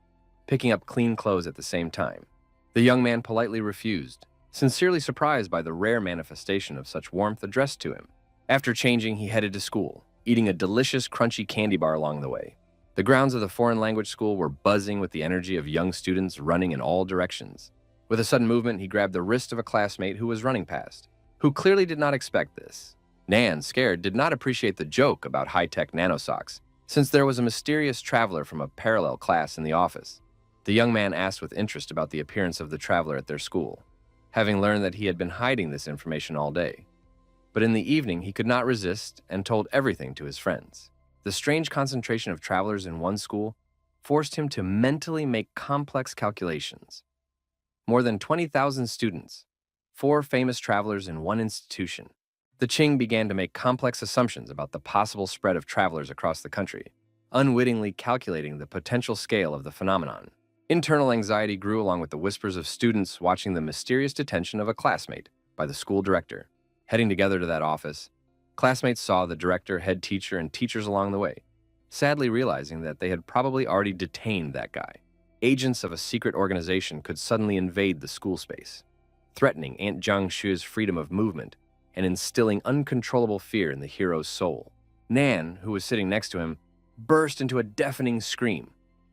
picking up clean clothes at the same time. The young man politely refused, sincerely surprised by the rare manifestation of such warmth addressed to him. After changing, he headed to school, eating a delicious, crunchy candy bar along the way. The grounds of the foreign language school were buzzing with the energy of young students running in all directions. With a sudden movement, he grabbed the wrist of a classmate who was running past, who clearly did not expect this. Nan, scared, did not appreciate the joke about high-tech nanosocks, since there was a mysterious traveler from a parallel class in the office. The young man asked with interest about the appearance of the traveler at their school, having learned that he had been hiding this information all day. But in the evening, he could not resist and told everything to his friends. The strange concentration of travelers in one school forced him to mentally make complex calculations. More than 20,000 students, 4 famous travelers in one institution. The Qing began to make complex assumptions about the possible spread of travelers across the country, unwittingly calculating the potential scale of the phenomenon. Internal anxiety grew along with the whispers of students watching the mysterious detention of a classmate by the school director. Heading together to that office, classmates saw the director, head teacher, and teachers along the way, sadly realizing that they had probably already detained that guy. Agents of a secret organization could suddenly invade the school space, threatening Aunt Zhang Shu's freedom of movement and instilling uncontrollable fear in the hero's soul. Nan, who was sitting next to him, burst into a deafening scream,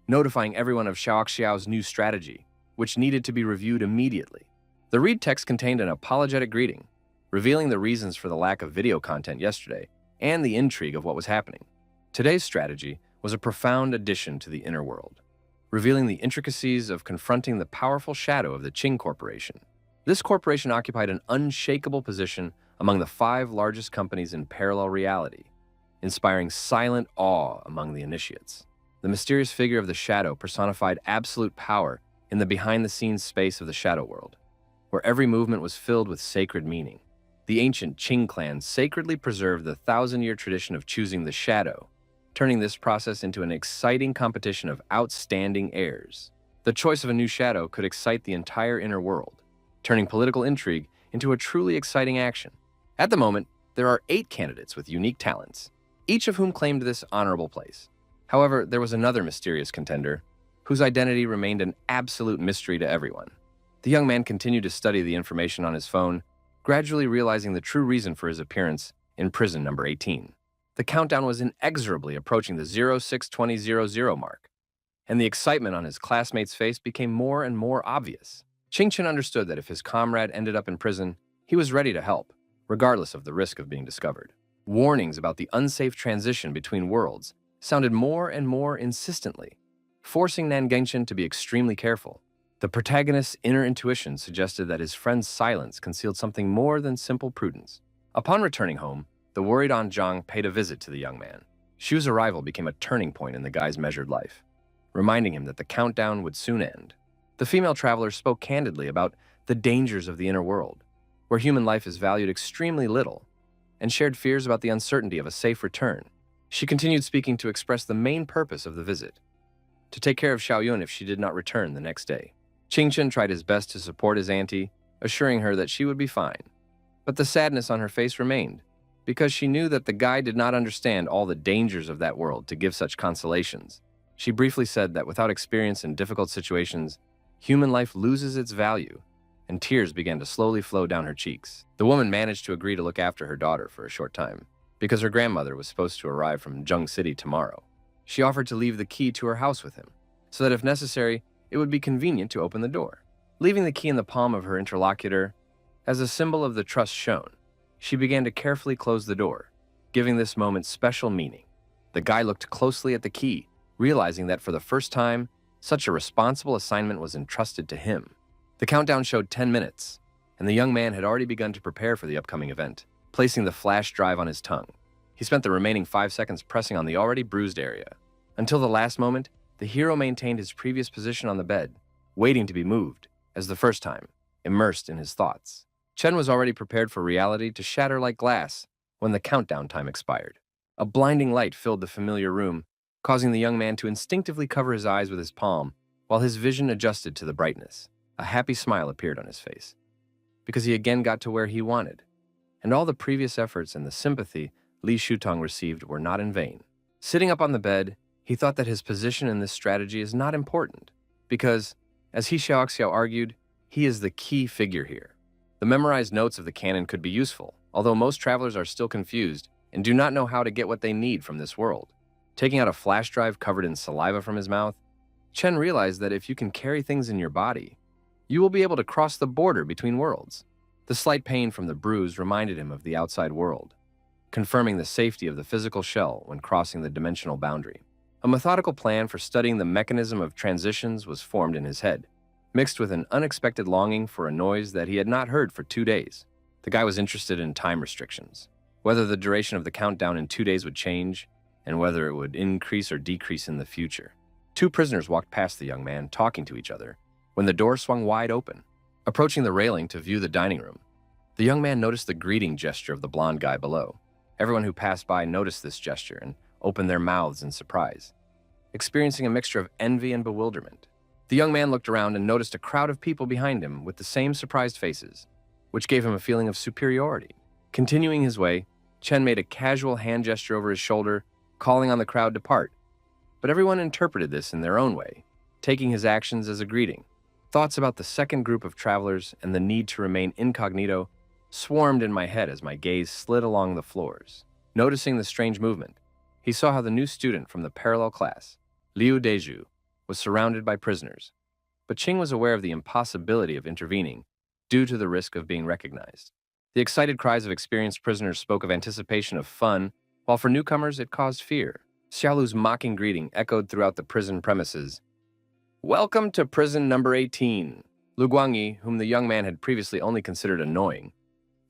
notifying everyone of Xiaoxiao's new strategy, which needed to be reviewed immediately. The read text contained an apologetic greeting, revealing the reasons for the lack of video content yesterday and the intrigue of what was happening. Today's strategy was a profound addition to the inner world, revealing the intricacies of confronting the powerful shadow of the Qing Corporation. This corporation occupied an unshakable position among the 5 largest companies in parallel reality, inspiring silent awe among the initiates. The mysterious figure of the shadow personified absolute power in the behind-the-scenes space of the shadow world, where every movement was filled with sacred meaning. The ancient Qing clan sacredly preserved the 1,000-year tradition of choosing the shadow, turning this process into an exciting competition of outstanding heirs. The choice of a new shadow could excite the entire inner world, turning political intrigue into a truly exciting action. At the moment, there are 8 candidates with unique talents, each of whom claimed this honorable place. However, there was another mysterious contender, whose identity remained an absolute mystery to everyone. The young man continued to study the information on his phone, gradually realizing the true reason for his appearance in prison number 18. The countdown was inexorably approaching the 062000 mark, and the excitement on his classmate's face became more and more obvious. Qingchen understood that if his comrade ended up in prison, he was ready to help, regardless of the risk of being discovered. Warnings about the unsafe transition between worlds sounded more and more insistently, forcing Nan Gengchen to be extremely careful. The protagonist's inner intuition suggested that his friend's silence concealed something more than simple prudence. Upon returning home, the worried Aunt Zhang paid a visit to the young man. Xiu's arrival became a turning point in the guy's measured life, reminding him that the countdown would soon end. The female traveler spoke candidly about the dangers of the inner world, where human life is valued extremely little, and shared fears about the uncertainty of a safe return. She continued speaking to express the main purpose of the visit, to take care of Xiaoyun if she did not return the next day. Qingchen tried his best to support his auntie, assuring her that she would be fine. But the sadness on her face remained, because she knew that the guy did not understand all the dangers of that world to give such consolations. She briefly said that without experience in difficult situations, human life loses its value, and tears began to slowly flow down her cheeks. The woman managed to agree to look after her daughter for a short time, because her grandmother was supposed to arrive from Zheng City tomorrow. She offered to leave the key to her house with him, so that if necessary, it would be convenient to open the door. Leaving the key in the palm of her interlocutor, as a symbol of the trust shown, she began to carefully close the door, giving this moment special meaning. The guy looked closely at the key, realizing that for the first time, such a responsible assignment was entrusted to him. The countdown showed 10 minutes, and the young man had already begun to prepare for the upcoming event, placing the flash drive on his tongue. He spent the remaining 5 seconds pressing on the already bruised area. Until the last moment, the hero maintained his previous position on the bed, waiting to be moved, as the first time, immersed in his thoughts. Chen was already prepared for reality to shatter like glass when the countdown time expired. A blinding light filled the familiar room, causing the young man to instinctively cover his eyes with his palm while his vision adjusted to the brightness. A happy smile appeared on his face, because he again got to where he wanted, and all the previous efforts and the sympathy Li Shutong received were not in vain. Sitting up on the bed, he thought that his position in this strategy is not important, because, as He Xiaoxiao argued, he is the key figure here. The memorized notes of the canon could be useful, although most travelers are still confused and do not know how to get what they need from this world. Taking out a flash drive covered in saliva from his mouth, Chen realized that if you can carry things in your body, you will be able to cross the border between worlds. The slight pain from the bruise reminded him of the outside world, confirming the safety of the physical shell when crossing the dimensional boundary. A methodical plan for studying the mechanism of transitions was formed in his head, mixed with an unexpected longing for a noise that he had not heard for 2 days. The guy was interested in time restrictions, whether the duration of the countdown in 2 days would change, and whether it would increase or decrease in the future. 2 prisoners walked past the young man, talking to each other, when the door swung wide open. Approaching the railing to view the dining room, the young man noticed the greeting gesture of the blonde guy below. Everyone who passed by noticed this gesture and opened their mouths in surprise, experiencing a mixture of envy and bewilderment. The young man looked around and noticed a crowd of people behind him with the same surprised faces, which gave him a feeling of superiority. Continuing his way, Chen made a casual hand gesture over his shoulder, calling on the crowd to part. But everyone interpreted this in their own way, taking his actions as a greeting. Thoughts about the second group of travelers and the need to remain incognito swarmed in my head as my gaze slid along the floors. Noticing the strange movement, he saw how the new student from the parallel class, Liu Deju, was surrounded by prisoners. But Qing was aware of the impossibility of intervening due to the risk of being recognized. The excited cries of experienced prisoners spoke of anticipation of fun, while for newcomers it caused fear. Xiaolu's mocking greeting echoed throughout the prison premises. "Welcome to prison number 18. Lu Guangyi, whom the young man had previously only considered annoying,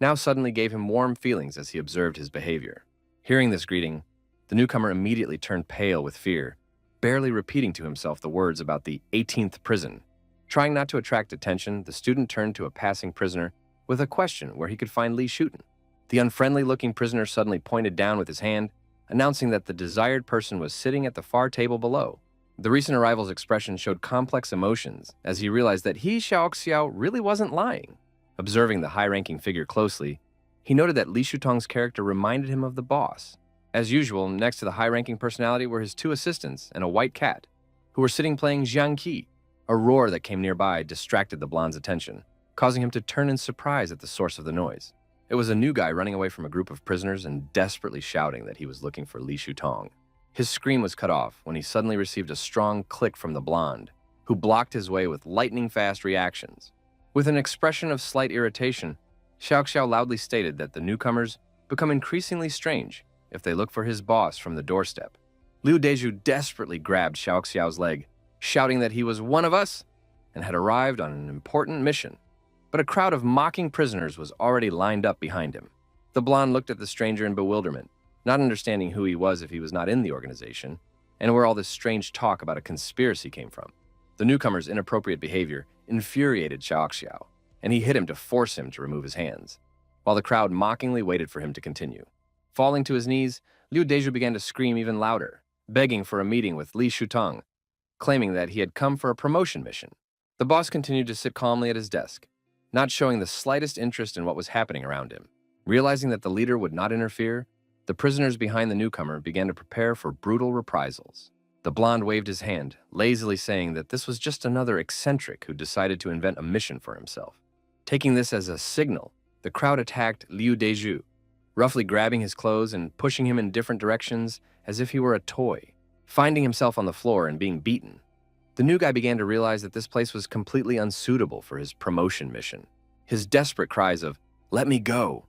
now suddenly gave him warm feelings as he observed his behavior. Hearing this greeting, the newcomer immediately turned pale with fear, barely repeating to himself the words about the 18th prison. Trying not to attract attention, the student turned to a passing prisoner with a question where he could find Li Shuten. The unfriendly-looking prisoner suddenly pointed down with his hand, announcing that the desired person was sitting at the far table below. The recent arrival's expression showed complex emotions as he realized that He Xiaoxiao really wasn't lying. Observing the high-ranking figure closely, he noted that Li Shutong's character reminded him of the boss. As usual, next to the high-ranking personality were his 2 assistants and a white cat, who were sitting playing Jiangqi. A roar that came nearby distracted the blonde's attention, causing him to turn in surprise at the source of the noise. It was a new guy running away from a group of prisoners and desperately shouting that he was looking for Li Shutong. His scream was cut off when he suddenly received a strong click from the blonde, who blocked his way with lightning-fast reactions. With an expression of slight irritation, Xiaoxiao loudly stated that the newcomers become increasingly strange if they look for his boss from the doorstep. Liu Deju desperately grabbed Xiaoxiao's leg, shouting that he was one of us and had arrived on an important mission. But a crowd of mocking prisoners was already lined up behind him. The blonde looked at the stranger in bewilderment, not understanding who he was if he was not in the organization, and where all this strange talk about a conspiracy came from. The newcomer's inappropriate behavior infuriated Xiao, and he hit him to force him to remove his hands, while the crowd mockingly waited for him to continue. Falling to his knees, Liu Deju began to scream even louder, begging for a meeting with Li Shutong, claiming that he had come for a promotion mission. The boss continued to sit calmly at his desk, not showing the slightest interest in what was happening around him. Realizing that the leader would not interfere, the prisoners behind the newcomer began to prepare for brutal reprisals. The blonde waved his hand, lazily saying that this was just another eccentric who decided to invent a mission for himself. Taking this as a signal, the crowd attacked Liu Deju, roughly grabbing his clothes and pushing him in different directions as if he were a toy. Finding himself on the floor and being beaten, the new guy began to realize that this place was completely unsuitable for his promotion mission. His desperate cries of, "Let me go,"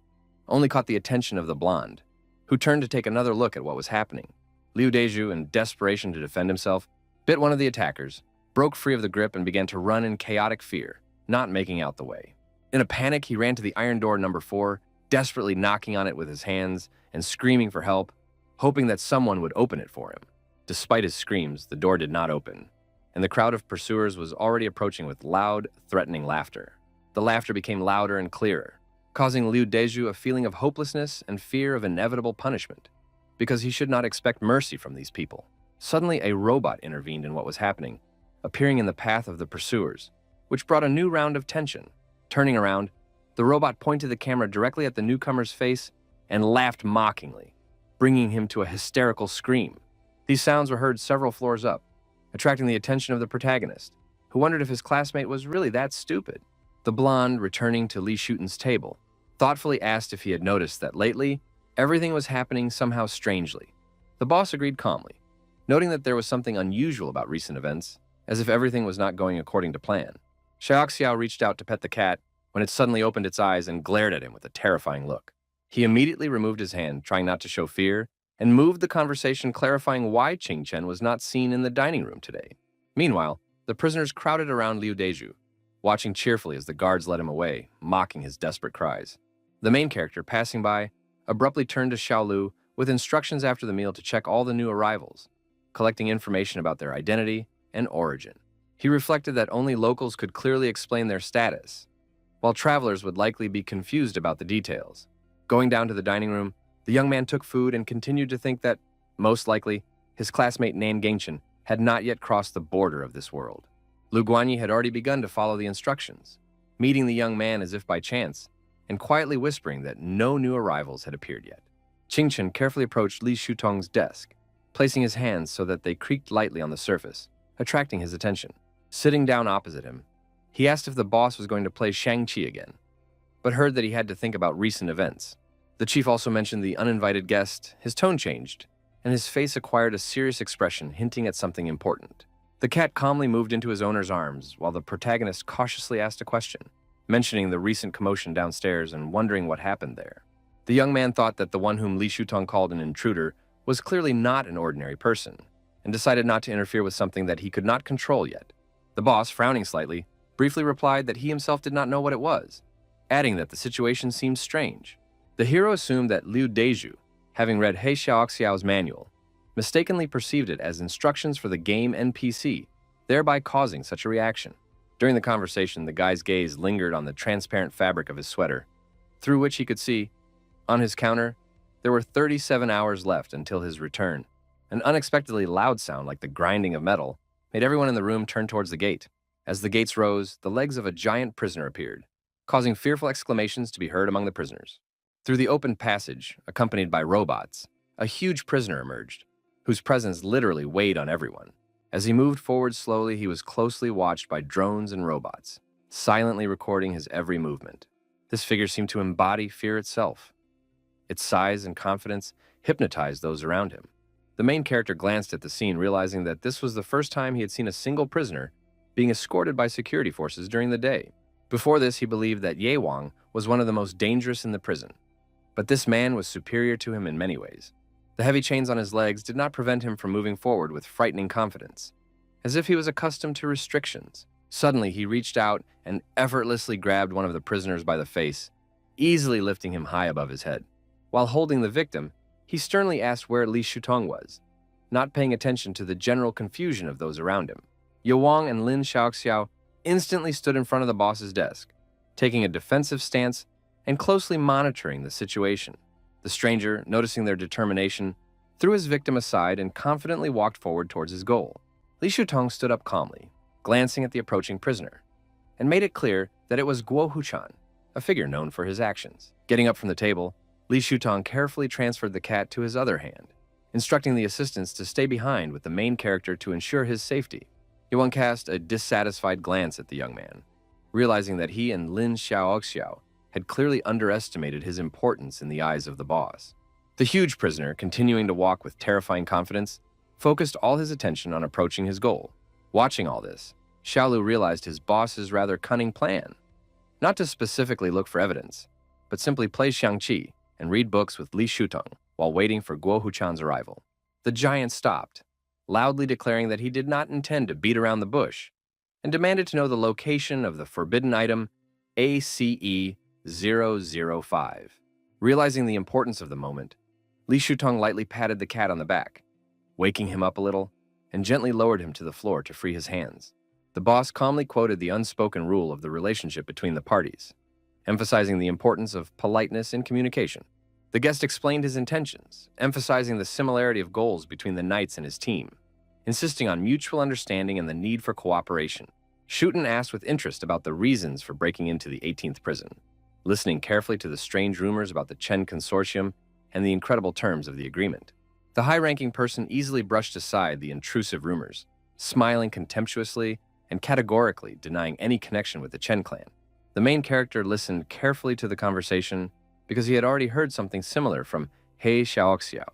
only caught the attention of the blonde, who turned to take another look at what was happening. Liu Deju, in desperation to defend himself, bit one of the attackers, broke free of the grip and began to run in chaotic fear, not making out the way. In a panic, he ran to the iron door number 4, desperately knocking on it with his hands and screaming for help, hoping that someone would open it for him. Despite his screams, the door did not open, and the crowd of pursuers was already approaching with loud, threatening laughter. The laughter became louder and clearer, causing Liu Deju a feeling of hopelessness and fear of inevitable punishment, because he should not expect mercy from these people. Suddenly, a robot intervened in what was happening, appearing in the path of the pursuers, which brought a new round of tension. Turning around, the robot pointed the camera directly at the newcomer's face and laughed mockingly, bringing him to a hysterical scream. These sounds were heard several floors up, attracting the attention of the protagonist, who wondered if his classmate was really that stupid. The blonde, returning to Li Shuten's table, thoughtfully asked if he had noticed that lately, everything was happening somehow strangely. The boss agreed calmly, noting that there was something unusual about recent events, as if everything was not going according to plan. Xiao reached out to pet the cat when it suddenly opened its eyes and glared at him with a terrifying look. He immediately removed his hand, trying not to show fear, and moved the conversation, clarifying why Qingchen was not seen in the dining room today. Meanwhile, the prisoners crowded around Liu Deju, watching cheerfully as the guards led him away, mocking his desperate cries. The main character, passing by, abruptly turned to Xiaolu with instructions after the meal to check all the new arrivals, collecting information about their identity and origin. He reflected that only locals could clearly explain their status, while travelers would likely be confused about the details. Going down to the dining room, the young man took food and continued to think that, most likely, his classmate Nan Gengchen had not yet crossed the border of this world. Lu Guanyi had already begun to follow the instructions, meeting the young man as if by chance, and quietly whispering that no new arrivals had appeared yet. Qingchen carefully approached Li Shutong's desk, placing his hands so that they creaked lightly on the surface, attracting his attention. Sitting down opposite him, he asked if the boss was going to play Shang-Chi again, but heard that he had to think about recent events. The chief also mentioned the uninvited guest. His tone changed, and his face acquired a serious expression, hinting at something important. The cat calmly moved into his owner's arms, while the protagonist cautiously asked a question, mentioning the recent commotion downstairs and wondering what happened there. The young man thought that the one whom Li Shutong called an intruder was clearly not an ordinary person, and decided not to interfere with something that he could not control yet. The boss, frowning slightly, briefly replied that he himself did not know what it was, adding that the situation seemed strange. The hero assumed that Liu Deju, having read He Xiaoxiao's manual, mistakenly perceived it as instructions for the game NPC, thereby causing such a reaction. During the conversation, the guy's gaze lingered on the transparent fabric of his sweater, through which he could see, on his counter, there were 37 hours left until his return. An unexpectedly loud sound like the grinding of metal made everyone in the room turn towards the gate. As the gates rose, the legs of a giant prisoner appeared, causing fearful exclamations to be heard among the prisoners. Through the open passage, accompanied by robots, a huge prisoner emerged, whose presence literally weighed on everyone. As he moved forward slowly, he was closely watched by drones and robots, silently recording his every movement. This figure seemed to embody fear itself. Its size and confidence hypnotized those around him. The main character glanced at the scene, realizing that this was the first time he had seen a single prisoner being escorted by security forces during the day. Before this, he believed that Ye Wang was one of the most dangerous in the prison, but this man was superior to him in many ways. The heavy chains on his legs did not prevent him from moving forward with frightening confidence, as if he was accustomed to restrictions. Suddenly, he reached out and effortlessly grabbed one of the prisoners by the face, easily lifting him high above his head. While holding the victim, he sternly asked where Li Shutong was, not paying attention to the general confusion of those around him. Ye Wang and Lin Xiaoxiao instantly stood in front of the boss's desk, taking a defensive stance and closely monitoring the situation. The stranger, noticing their determination, threw his victim aside and confidently walked forward towards his goal. Li Shutong stood up calmly, glancing at the approaching prisoner, and made it clear that it was Guo Huchan, a figure known for his actions. Getting up from the table, Li Shutong carefully transferred the cat to his other hand, instructing the assistants to stay behind with the main character to ensure his safety. Yuan cast a dissatisfied glance at the young man, realizing that he and Lin Xiaoxiao had clearly underestimated his importance in the eyes of the boss. The huge prisoner, continuing to walk with terrifying confidence, focused all his attention on approaching his goal. Watching all this, Xiaolu realized his boss's rather cunning plan, not to specifically look for evidence, but simply play Xiangqi and read books with Li Shutong while waiting for Guo Huchan's arrival. The giant stopped, loudly declaring that he did not intend to beat around the bush, and demanded to know the location of the forbidden item ACE-005. Realizing the importance of the moment, Li Shutong lightly patted the cat on the back, waking him up a little, and gently lowered him to the floor to free his hands. The boss calmly quoted the unspoken rule of the relationship between the parties, emphasizing the importance of politeness in communication. The guest explained his intentions, emphasizing the similarity of goals between the knights and his team, insisting on mutual understanding and the need for cooperation. Shuten asked with interest about the reasons for breaking into the 18th prison, listening carefully to the strange rumors about the Chen Consortium and the incredible terms of the agreement. The high-ranking person easily brushed aside the intrusive rumors, smiling contemptuously and categorically denying any connection with the Chen clan. The main character listened carefully to the conversation because he had already heard something similar from He Xiaoxiao.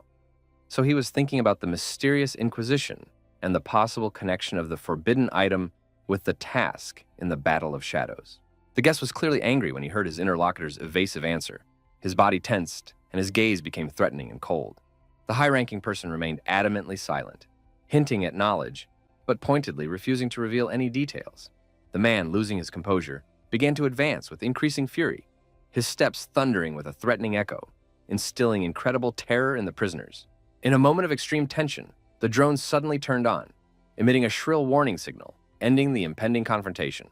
So he was thinking about the mysterious Inquisition and the possible connection of the forbidden item with the task in the Battle of Shadows. The guest was clearly angry when he heard his interlocutor's evasive answer. His body tensed, and his gaze became threatening and cold. The high-ranking person remained adamantly silent, hinting at knowledge, but pointedly refusing to reveal any details. The man, losing his composure, began to advance with increasing fury, his steps thundering with a threatening echo, instilling incredible terror in the prisoners. In a moment of extreme tension, the drone suddenly turned on, emitting a shrill warning signal, ending the impending confrontation.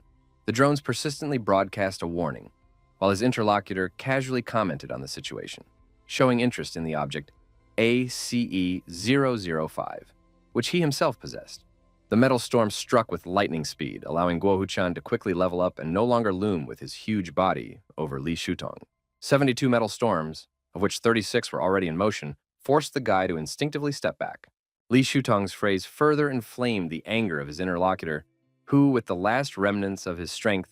The drones persistently broadcast a warning, while his interlocutor casually commented on the situation, showing interest in the object ACE-005, which he himself possessed. The metal storm struck with lightning speed, allowing Guo Huchan to quickly level up and no longer loom with his huge body over Li Shutong. 72 metal storms, of which 36 were already in motion, forced the guy to instinctively step back. Li Shutong's phrase further inflamed the anger of his interlocutor, who, with the last remnants of his strength,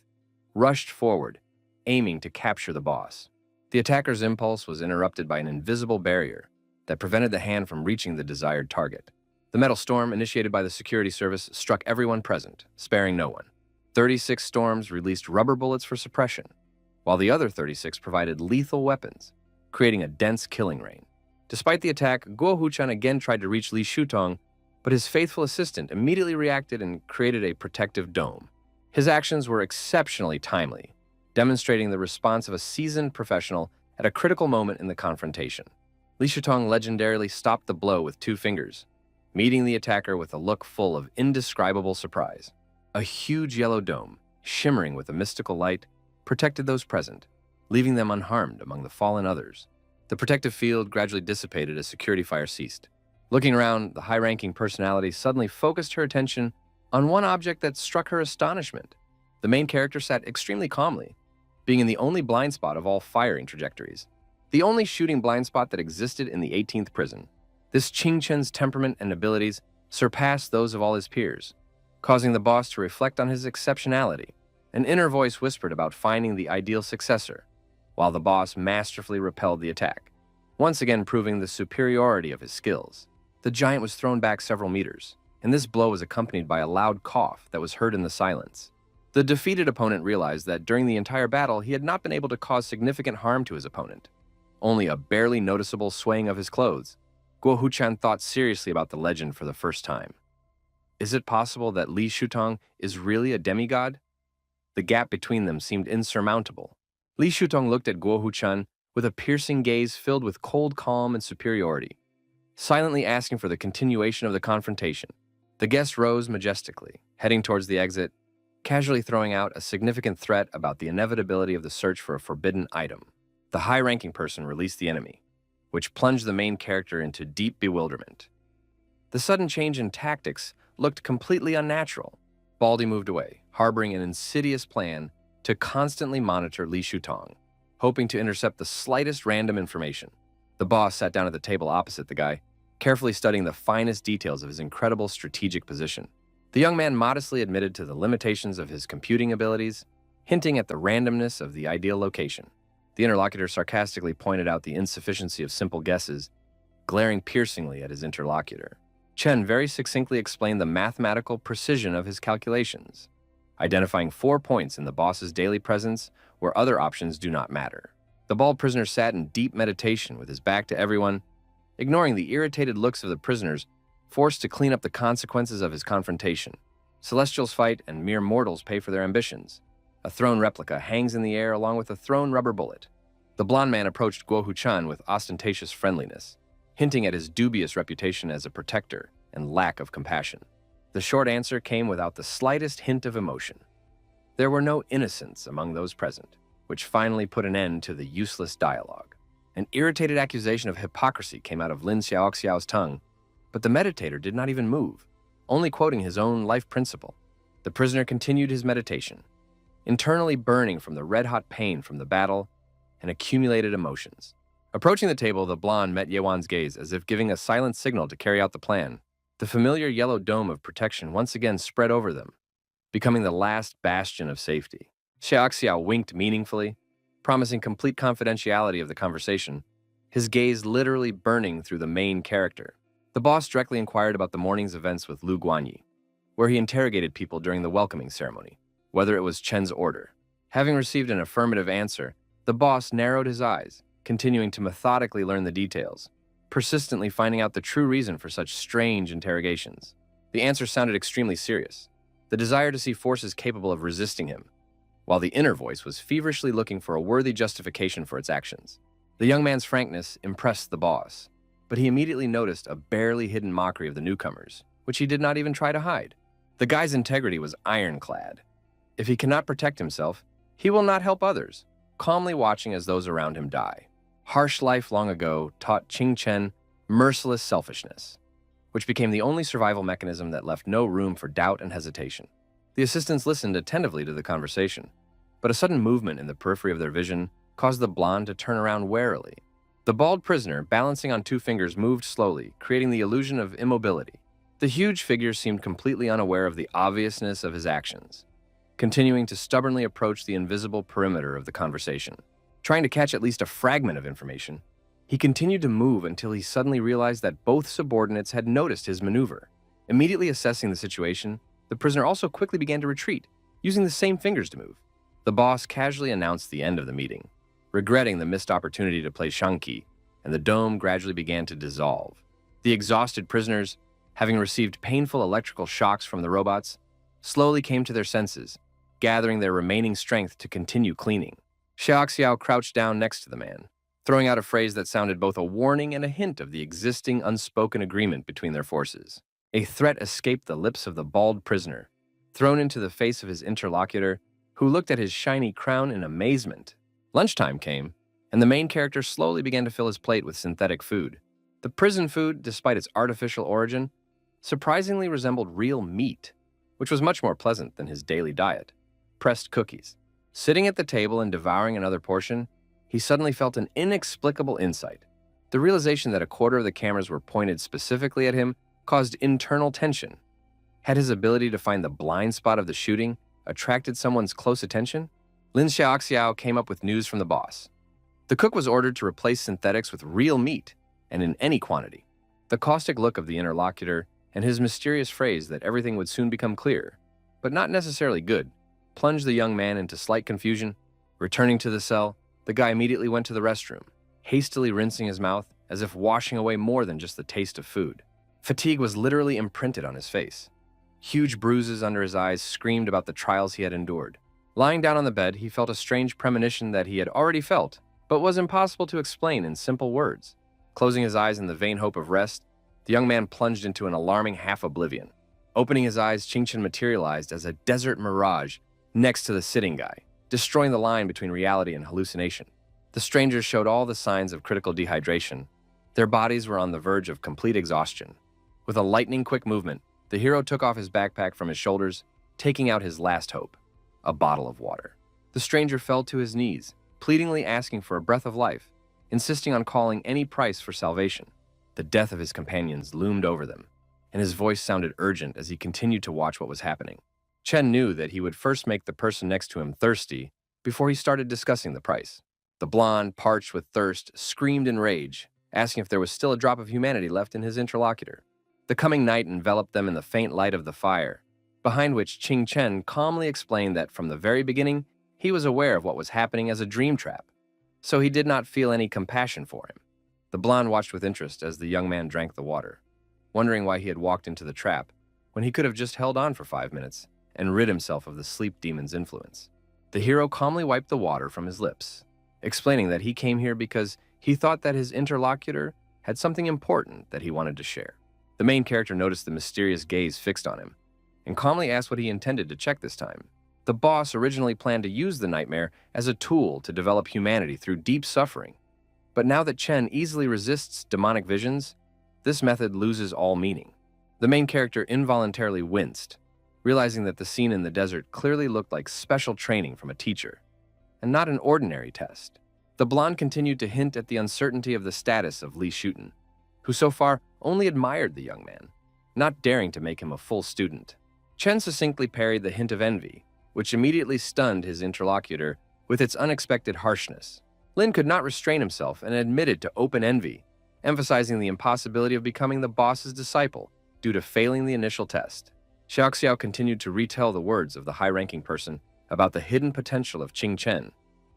rushed forward, aiming to capture the boss. The attacker's impulse was interrupted by an invisible barrier that prevented the hand from reaching the desired target. The metal storm, initiated by the security service, struck everyone present, sparing no one. 36 storms released rubber bullets for suppression, while the other 36 provided lethal weapons, creating a dense killing rain. Despite the attack, Guo Huchan again tried to reach Li Shutong, but his faithful assistant immediately reacted and created a protective dome. His actions were exceptionally timely, demonstrating the response of a seasoned professional at a critical moment in the confrontation. Li Shutong legendarily stopped the blow with 2 fingers, meeting the attacker with a look full of indescribable surprise. A huge yellow dome, shimmering with a mystical light, protected those present, leaving them unharmed among the fallen others. The protective field gradually dissipated as security fire ceased. Looking around, the high-ranking personality suddenly focused her attention on one object that struck her astonishment. The main character sat extremely calmly, being in the only blind spot of all firing trajectories, the only shooting blind spot that existed in the 18th prison. This Qing Chen's temperament and abilities surpassed those of all his peers, causing the boss to reflect on his exceptionality. An inner voice whispered about finding the ideal successor, while the boss masterfully repelled the attack, once again proving the superiority of his skills. The giant was thrown back several meters, and this blow was accompanied by a loud cough that was heard in the silence. The defeated opponent realized that during the entire battle he had not been able to cause significant harm to his opponent, only a barely noticeable swaying of his clothes. Guo Huchan thought seriously about the legend for the first time. Is it possible that Li Shutong is really a demigod? The gap between them seemed insurmountable. Li Shutong looked at Guo Huchan with a piercing gaze filled with cold calm and superiority, silently asking for the continuation of the confrontation. The guest rose majestically, heading towards the exit, casually throwing out a significant threat about the inevitability of the search for a forbidden item. The high-ranking person released the enemy, which plunged the main character into deep bewilderment. The sudden change in tactics looked completely unnatural. Baldy moved away, harboring an insidious plan to constantly monitor Li Shutong, hoping to intercept the slightest random information. The boss sat down at the table opposite the guy, carefully studying the finest details of his incredible strategic position. The young man modestly admitted to the limitations of his computing abilities, hinting at the randomness of the ideal location. The interlocutor sarcastically pointed out the insufficiency of simple guesses, glaring piercingly at his interlocutor. Chen very succinctly explained the mathematical precision of his calculations, identifying 4 points in the boss's daily presence where other options do not matter. The bald prisoner sat in deep meditation with his back to everyone, ignoring the irritated looks of the prisoners forced to clean up the consequences of his confrontation. Celestials fight and mere mortals pay for their ambitions. A throne replica hangs in the air along with a thrown rubber bullet. The blond man approached Guo Huchan with ostentatious friendliness, hinting at his dubious reputation as a protector and lack of compassion. The short answer came without the slightest hint of emotion. There were no innocents among those present, which finally put an end to the useless dialogue. An irritated accusation of hypocrisy came out of Lin Xiaoxiao's tongue, but the meditator did not even move, only quoting his own life principle. The prisoner continued his meditation, internally burning from the red-hot pain from the battle and accumulated emotions. Approaching the table, the blonde met Yewan's gaze as if giving a silent signal to carry out the plan. The familiar yellow dome of protection once again spread over them, becoming the last bastion of safety. Xiaoxiao winked meaningfully, promising complete confidentiality of the conversation, his gaze literally burning through the main character. The boss directly inquired about the morning's events with Lu Guanyi, where he interrogated people during the welcoming ceremony, whether it was Chen's order. Having received an affirmative answer, the boss narrowed his eyes, continuing to methodically learn the details, persistently finding out the true reason for such strange interrogations. The answer sounded extremely serious, the desire to see forces capable of resisting him, while the inner voice was feverishly looking for a worthy justification for its actions. The young man's frankness impressed the boss, but he immediately noticed a barely hidden mockery of the newcomers, which he did not even try to hide. The guy's integrity was ironclad. If he cannot protect himself, he will not help others, calmly watching as those around him die. Harsh life long ago taught Qing Chen merciless selfishness, which became the only survival mechanism that left no room for doubt and hesitation. The assistants listened attentively to the conversation, but a sudden movement in the periphery of their vision caused the blonde to turn around warily. The bald prisoner, balancing on 2 fingers, moved slowly, creating the illusion of immobility. The huge figure seemed completely unaware of the obviousness of his actions, continuing to stubbornly approach the invisible perimeter of the conversation. Trying to catch at least a fragment of information, he continued to move until he suddenly realized that both subordinates had noticed his maneuver. Immediately assessing the situation, the prisoner also quickly began to retreat, using the same fingers to move. The boss casually announced the end of the meeting, regretting the missed opportunity to play Shangqi, and the dome gradually began to dissolve. The exhausted prisoners, having received painful electrical shocks from the robots, slowly came to their senses, gathering their remaining strength to continue cleaning. Xiaoxiao crouched down next to the man, throwing out a phrase that sounded both a warning and a hint of the existing unspoken agreement between their forces. A threat escaped the lips of the bald prisoner, thrown into the face of his interlocutor, who looked at his shiny crown in amazement. Lunchtime came, and the main character slowly began to fill his plate with synthetic food. The prison food, despite its artificial origin, surprisingly resembled real meat, which was much more pleasant than his daily diet. Pressed cookies. Sitting at the table and devouring another portion, he suddenly felt an inexplicable insight. The realization that a quarter of the cameras were pointed specifically at him caused internal tension. Had his ability to find the blind spot of the shooting attracted someone's close attention? Lin Xiaoxiao came up with news from the boss. The cook was ordered to replace synthetics with real meat, and in any quantity. The caustic look of the interlocutor and his mysterious phrase that everything would soon become clear, but not necessarily good, plunged the young man into slight confusion. Returning to the cell, the guy immediately went to the restroom, hastily rinsing his mouth as if washing away more than just the taste of food. Fatigue was literally imprinted on his face. Huge bruises under his eyes screamed about the trials he had endured. Lying down on the bed, he felt a strange premonition that he had already felt, but was impossible to explain in simple words. Closing his eyes in the vain hope of rest, the young man plunged into an alarming half-oblivion. Opening his eyes, Ching-Chen materialized as a desert mirage next to the sitting guy, destroying the line between reality and hallucination. The strangers showed all the signs of critical dehydration. Their bodies were on the verge of complete exhaustion. With a lightning-quick movement, the hero took off his backpack from his shoulders, taking out his last hope, a bottle of water. The stranger fell to his knees, pleadingly asking for a breath of life, insisting on calling any price for salvation. The death of his companions loomed over them, and his voice sounded urgent as he continued to watch what was happening. Chen knew that he would first make the person next to him thirsty before he started discussing the price. The blonde, parched with thirst, screamed in rage, asking if there was still a drop of humanity left in his interlocutor. The coming night enveloped them in the faint light of the fire, behind which Ching Chen calmly explained that from the very beginning, he was aware of what was happening as a dream trap, so he did not feel any compassion for him. The blonde watched with interest as the young man drank the water, wondering why he had walked into the trap when he could have just held on for 5 minutes and rid himself of the sleep demon's influence. The hero calmly wiped the water from his lips, explaining that he came here because he thought that his interlocutor had something important that he wanted to share. The main character noticed the mysterious gaze fixed on him and calmly asked what he intended to check this time. The boss originally planned to use the nightmare as a tool to develop humanity through deep suffering. But now that Chen easily resists demonic visions, this method loses all meaning. The main character involuntarily winced, realizing that the scene in the desert clearly looked like special training from a teacher, and not an ordinary test. The blonde continued to hint at the uncertainty of the status of Li Shuten, who so far only admired the young man, not daring to make him a full student. Chen succinctly parried the hint of envy, which immediately stunned his interlocutor with its unexpected harshness. Lin could not restrain himself and admitted to open envy, emphasizing the impossibility of becoming the boss's disciple due to failing the initial test. Xiaoxiao continued to retell the words of the high-ranking person about the hidden potential of Ching Chen,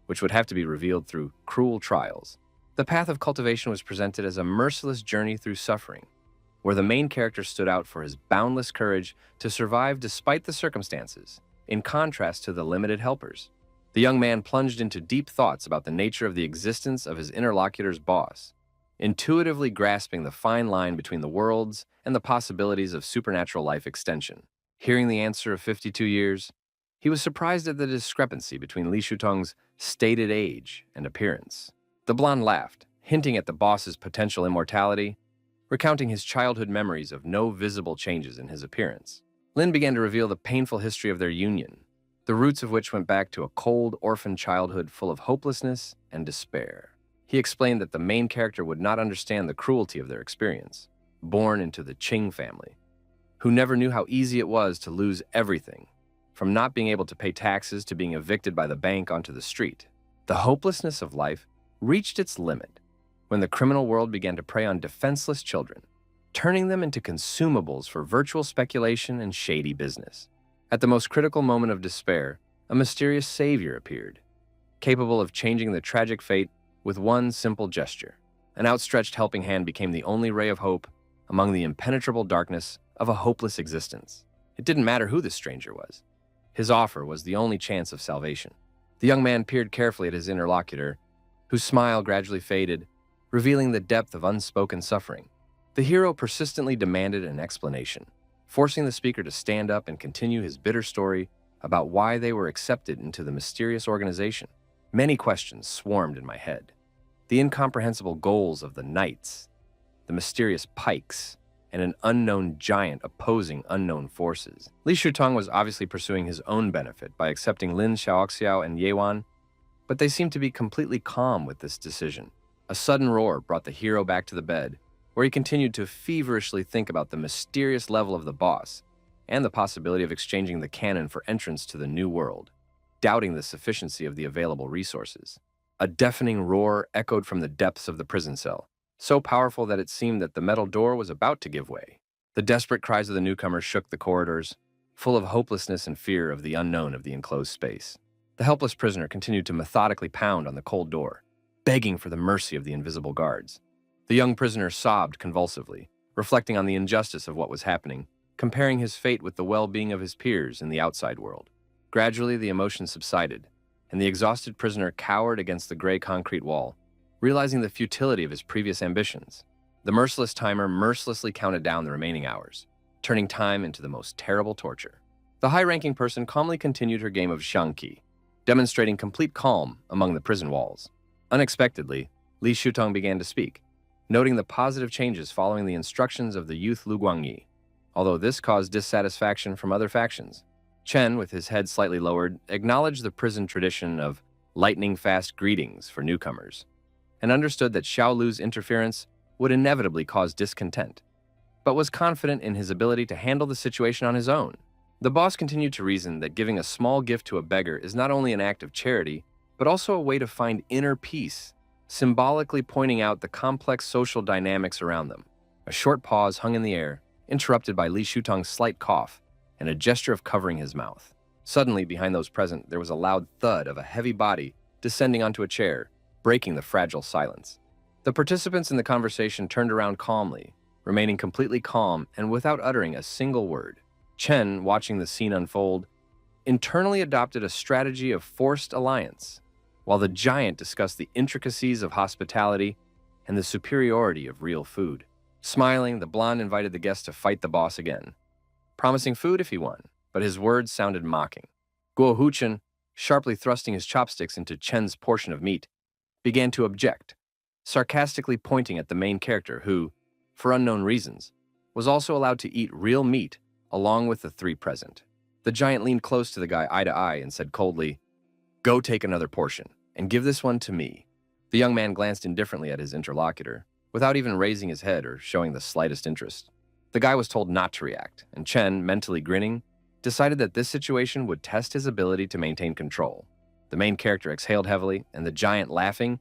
which would have to be revealed through cruel trials. The path of cultivation was presented as a merciless journey through suffering, where the main character stood out for his boundless courage to survive despite the circumstances, in contrast to the limited helpers. The young man plunged into deep thoughts about the nature of the existence of his interlocutor's boss, intuitively grasping the fine line between the worlds and the possibilities of supernatural life extension. Hearing the answer of 52 years, he was surprised at the discrepancy between Li Shutong's stated age and appearance. The blonde laughed, hinting at the boss's potential immortality, recounting his childhood memories of no visible changes in his appearance. Lin began to reveal the painful history of their union, the roots of which went back to a cold, orphan childhood full of hopelessness and despair. He explained that the main character would not understand the cruelty of their experience, born into the Qing family, who never knew how easy it was to lose everything, from not being able to pay taxes to being evicted by the bank onto the street. The hopelessness of life reached its limit when the criminal world began to prey on defenseless children, turning them into consumables for virtual speculation and shady business. At the most critical moment of despair, a mysterious savior appeared, capable of changing the tragic fate with one simple gesture. An outstretched helping hand became the only ray of hope among the impenetrable darkness of a hopeless existence. It didn't matter who the stranger was. His offer was the only chance of salvation. The young man peered carefully at his interlocutor, whose smile gradually faded, revealing the depth of unspoken suffering. The hero persistently demanded an explanation, forcing the speaker to stand up and continue his bitter story about why they were accepted into the mysterious organization. Many questions swarmed in my head. The incomprehensible goals of the knights, the mysterious pikes, and an unknown giant opposing unknown forces. Li Shutong was obviously pursuing his own benefit by accepting Lin Xiaoxiao and Yewan, but they seemed to be completely calm with this decision. A sudden roar brought the hero back to the bed, where he continued to feverishly think about the mysterious level of the boss and the possibility of exchanging the canon for entrance to the new world, doubting the sufficiency of the available resources. A deafening roar echoed from the depths of the prison cell, so powerful that it seemed that the metal door was about to give way. The desperate cries of the newcomers shook the corridors, full of hopelessness and fear of the unknown of the enclosed space. The helpless prisoner continued to methodically pound on the cold door, begging for the mercy of the invisible guards. The young prisoner sobbed convulsively, reflecting on the injustice of what was happening, comparing his fate with the well-being of his peers in the outside world. Gradually, the emotion subsided, and the exhausted prisoner cowered against the gray concrete wall, realizing the futility of his previous ambitions. The merciless timer mercilessly counted down the remaining hours, turning time into the most terrible torture. The high-ranking person calmly continued her game of Shangqi, demonstrating complete calm among the prison walls. Unexpectedly, Li Shutong began to speak, noting the positive changes following the instructions of the youth Lu Guangyi, although this caused dissatisfaction from other factions. Chen, with his head slightly lowered, acknowledged the prison tradition of lightning-fast greetings for newcomers, and understood that Xiao Lu's interference would inevitably cause discontent, but was confident in his ability to handle the situation on his own. The boss continued to reason that giving a small gift to a beggar is not only an act of charity, but also a way to find inner peace, symbolically pointing out the complex social dynamics around them. A short pause hung in the air, interrupted by Li Shutong's slight cough and a gesture of covering his mouth. Suddenly, behind those present, there was a loud thud of a heavy body descending onto a chair, breaking the fragile silence. The participants in the conversation turned around calmly, remaining completely calm and without uttering a single word. Chen, watching the scene unfold, internally adopted a strategy of forced alliance, while the giant discussed the intricacies of hospitality and the superiority of real food. Smiling, the blonde invited the guest to fight the boss again, promising food if he won, but his words sounded mocking. Guo Huchen, sharply thrusting his chopsticks into Chen's portion of meat, began to object, sarcastically pointing at the main character who, for unknown reasons, was also allowed to eat real meat along with the three present. The giant leaned close to the guy eye to eye and said coldly, "Go take another portion, and give this one to me." The young man glanced indifferently at his interlocutor, without even raising his head or showing the slightest interest. The guy was told not to react, and Chen, mentally grinning, decided that this situation would test his ability to maintain control. The main character exhaled heavily, and the giant, laughing,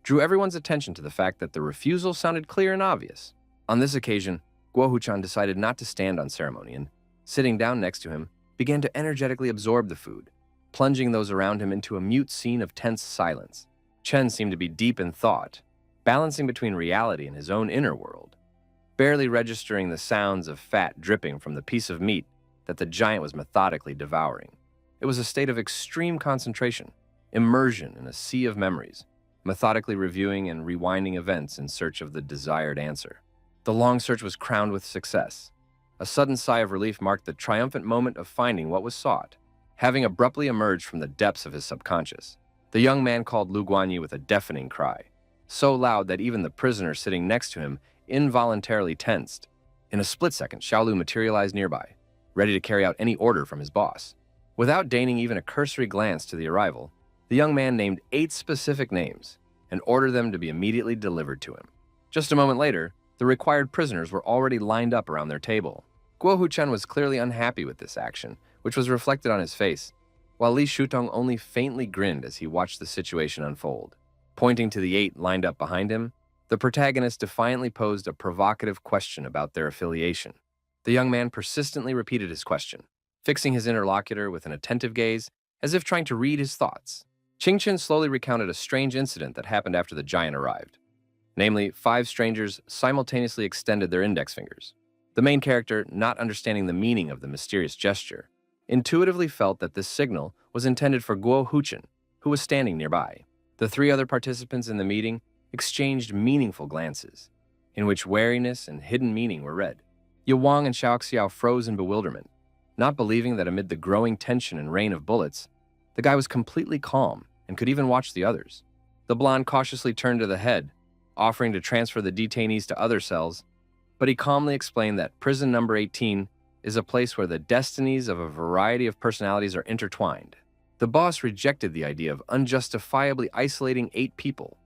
drew everyone's attention to the fact that the refusal sounded clear and obvious. On this occasion, Guo Huchan decided not to stand on ceremony and, sitting down next to him, began to energetically absorb the food, plunging those around him into a mute scene of tense silence. Chen seemed to be deep in thought, balancing between reality and his own inner world, barely registering the sounds of fat dripping from the piece of meat that the giant was methodically devouring. It was a state of extreme concentration, immersion in a sea of memories, methodically reviewing and rewinding events in search of the desired answer. The long search was crowned with success. A sudden sigh of relief marked the triumphant moment of finding what was sought, having abruptly emerged from the depths of his subconscious. The young man called Lu Guanyi with a deafening cry, so loud that even the prisoner sitting next to him involuntarily tensed. In a split second, Xiaolu materialized nearby, ready to carry out any order from his boss. Without deigning even a cursory glance to the arrival, the young man named 8 specific names and ordered them to be immediately delivered to him. Just a moment later, the required prisoners were already lined up around their table. Guo Huchen was clearly unhappy with this action, which was reflected on his face, while Li Shutong only faintly grinned as he watched the situation unfold. Pointing to the 8 lined up behind him, the protagonist defiantly posed a provocative question about their affiliation. The young man persistently repeated his question, fixing his interlocutor with an attentive gaze, as if trying to read his thoughts. Qingchen slowly recounted a strange incident that happened after the giant arrived. Namely, 5 strangers simultaneously extended their index fingers. The main character, not understanding the meaning of the mysterious gesture, intuitively felt that this signal was intended for Guo Huchen, who was standing nearby. The 3 other participants in the meeting exchanged meaningful glances, in which wariness and hidden meaning were read. Yewang and Xiaoxiao froze in bewilderment, not believing that amid the growing tension and rain of bullets, the guy was completely calm and could even watch the others. The blonde cautiously turned to the head, offering to transfer the detainees to other cells, but he calmly explained that prison number 18 is a place where the destinies of a variety of personalities are intertwined. The boss rejected the idea of unjustifiably isolating 8 people,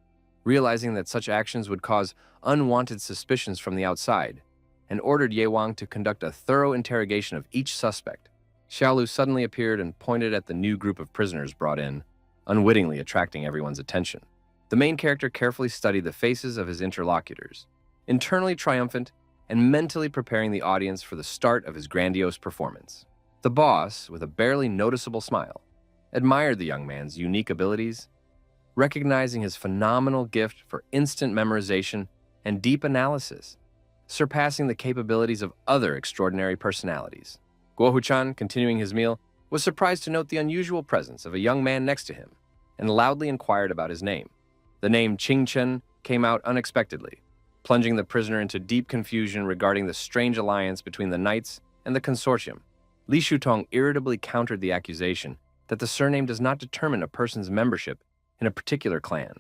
realizing that such actions would cause unwanted suspicions from the outside, and ordered Ye Wang to conduct a thorough interrogation of each suspect. Xiaolu suddenly appeared and pointed at the new group of prisoners brought in, unwittingly attracting everyone's attention. The main character carefully studied the faces of his interlocutors, internally triumphant and mentally preparing the audience for the start of his grandiose performance. The boss, with a barely noticeable smile, admired the young man's unique abilities, recognizing his phenomenal gift for instant memorization and deep analysis, surpassing the capabilities of other extraordinary personalities. Guo Huchan, continuing his meal, was surprised to note the unusual presence of a young man next to him and loudly inquired about his name. The name Qingchen came out unexpectedly, plunging the prisoner into deep confusion regarding the strange alliance between the knights and the consortium. Li Shutong irritably countered the accusation that the surname does not determine a person's membership in a particular clan,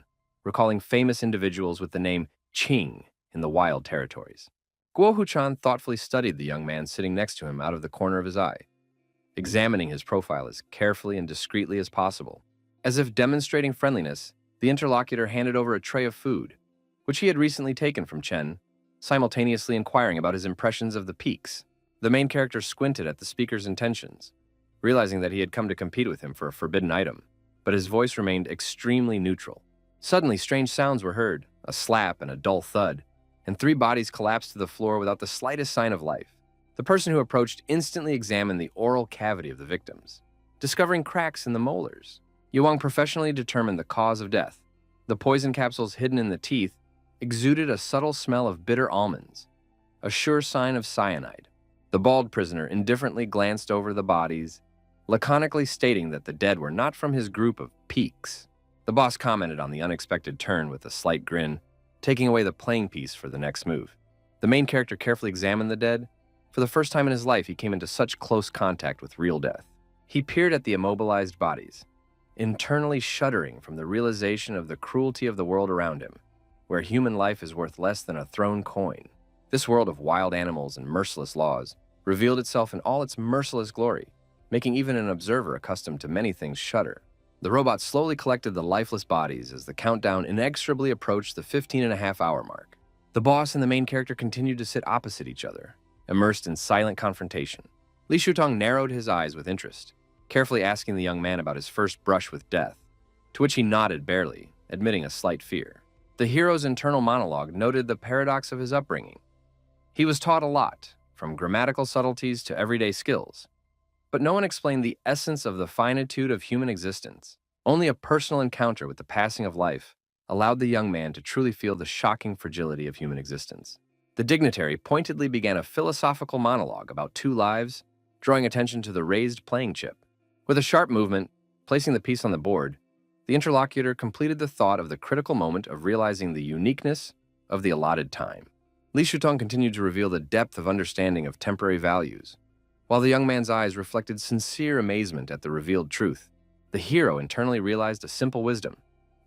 recalling famous individuals with the name Qing in the wild territories. Guo Huchan thoughtfully studied the young man sitting next to him out of the corner of his eye, examining his profile as carefully and discreetly as possible. As if demonstrating friendliness, the interlocutor handed over a tray of food, which he had recently taken from Chen, simultaneously inquiring about his impressions of the peaks. The main character squinted at the speaker's intentions, realizing that he had come to compete with him for a forbidden item, but his voice remained extremely neutral. Suddenly, strange sounds were heard, a slap and a dull thud, and 3 bodies collapsed to the floor without the slightest sign of life. The person who approached instantly examined the oral cavity of the victims, discovering cracks in the molars. Yuang professionally determined the cause of death. The poison capsules hidden in the teeth exuded a subtle smell of bitter almonds, a sure sign of cyanide. The bald prisoner indifferently glanced over the bodies, laconically stating that the dead were not from his group of peaks. The boss commented on the unexpected turn with a slight grin, taking away the playing piece for the next move. The main character carefully examined the dead. For the first time in his life, he came into such close contact with real death. He peered at the immobilized bodies, internally shuddering from the realization of the cruelty of the world around him, where human life is worth less than a thrown coin. This world of wild animals and merciless laws revealed itself in all its merciless glory, making even an observer accustomed to many things shudder. The robot slowly collected the lifeless bodies as the countdown inexorably approached the 15.5-hour mark. The boss and the main character continued to sit opposite each other, immersed in silent confrontation. Li Shutong narrowed his eyes with interest, carefully asking the young man about his first brush with death, to which he nodded barely, admitting a slight fear. The hero's internal monologue noted the paradox of his upbringing. He was taught a lot, from grammatical subtleties to everyday skills, but no one explained the essence of the finitude of human existence. Only a personal encounter with the passing of life allowed the young man to truly feel the shocking fragility of human existence. The dignitary pointedly began a philosophical monologue about 2 lives, drawing attention to the raised playing chip. With a sharp movement, placing the piece on the board, the interlocutor completed the thought of the critical moment of realizing the uniqueness of the allotted time. Li Shutong continued to reveal the depth of understanding of temporary values, while the young man's eyes reflected sincere amazement at the revealed truth. The hero internally realized a simple wisdom.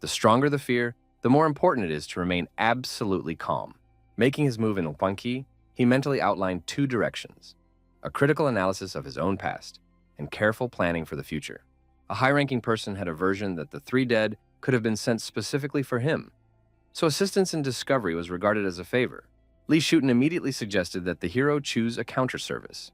The stronger the fear, the more important it is to remain absolutely calm. Making his move in Huangqi, he mentally outlined 2 directions: a critical analysis of his own past and careful planning for the future. A high-ranking person had a version that the 3 dead could have been sent specifically for him, so assistance in discovery was regarded as a favor. Li Shuten immediately suggested that the hero choose a counter-service,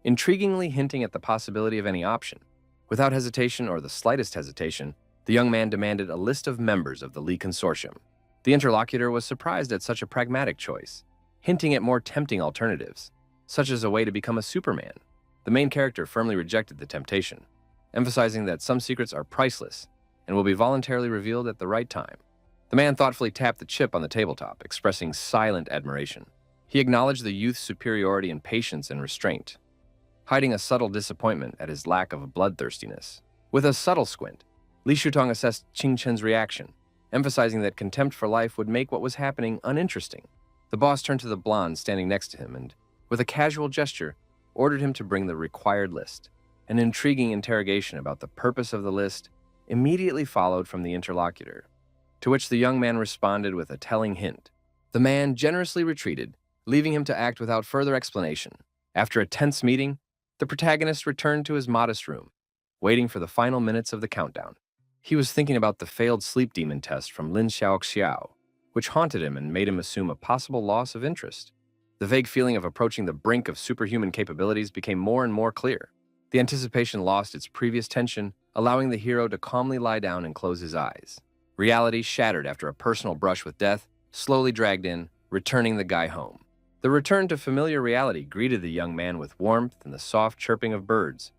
intriguingly hinting at the possibility of any option. Without hesitation or the slightest hesitation, the young man demanded a list of members of the Li Consortium. The interlocutor was surprised at such a pragmatic choice, hinting at more tempting alternatives, such as a way to become a Superman. The main character firmly rejected the temptation, emphasizing that some secrets are priceless and will be voluntarily revealed at the right time. The man thoughtfully tapped the chip on the tabletop, expressing silent admiration. He acknowledged the youth's superiority in patience and restraint, hiding a subtle disappointment at his lack of bloodthirstiness. With a subtle squint, Li Shutong assessed Qingchen's reaction, emphasizing that contempt for life would make what was happening uninteresting. The boss turned to the blonde standing next to him and, with a casual gesture, ordered him to bring the required list. An intriguing interrogation about the purpose of the list immediately followed from the interlocutor, to which the young man responded with a telling hint. The man generously retreated, leaving him to act without further explanation. After a tense meeting, the protagonist returned to his modest room, waiting for the final minutes of the countdown. He was thinking about the failed sleep demon test from Lin Xiaoxiao, which haunted him and made him assume a possible loss of interest. The vague feeling of approaching the brink of superhuman capabilities became more and more clear. The anticipation lost its previous tension, allowing the hero to calmly lie down and close his eyes. Reality, shattered after a personal brush with death, slowly dragged in, returning the guy home. The return to familiar reality greeted the young man with warmth and the soft chirping of birds,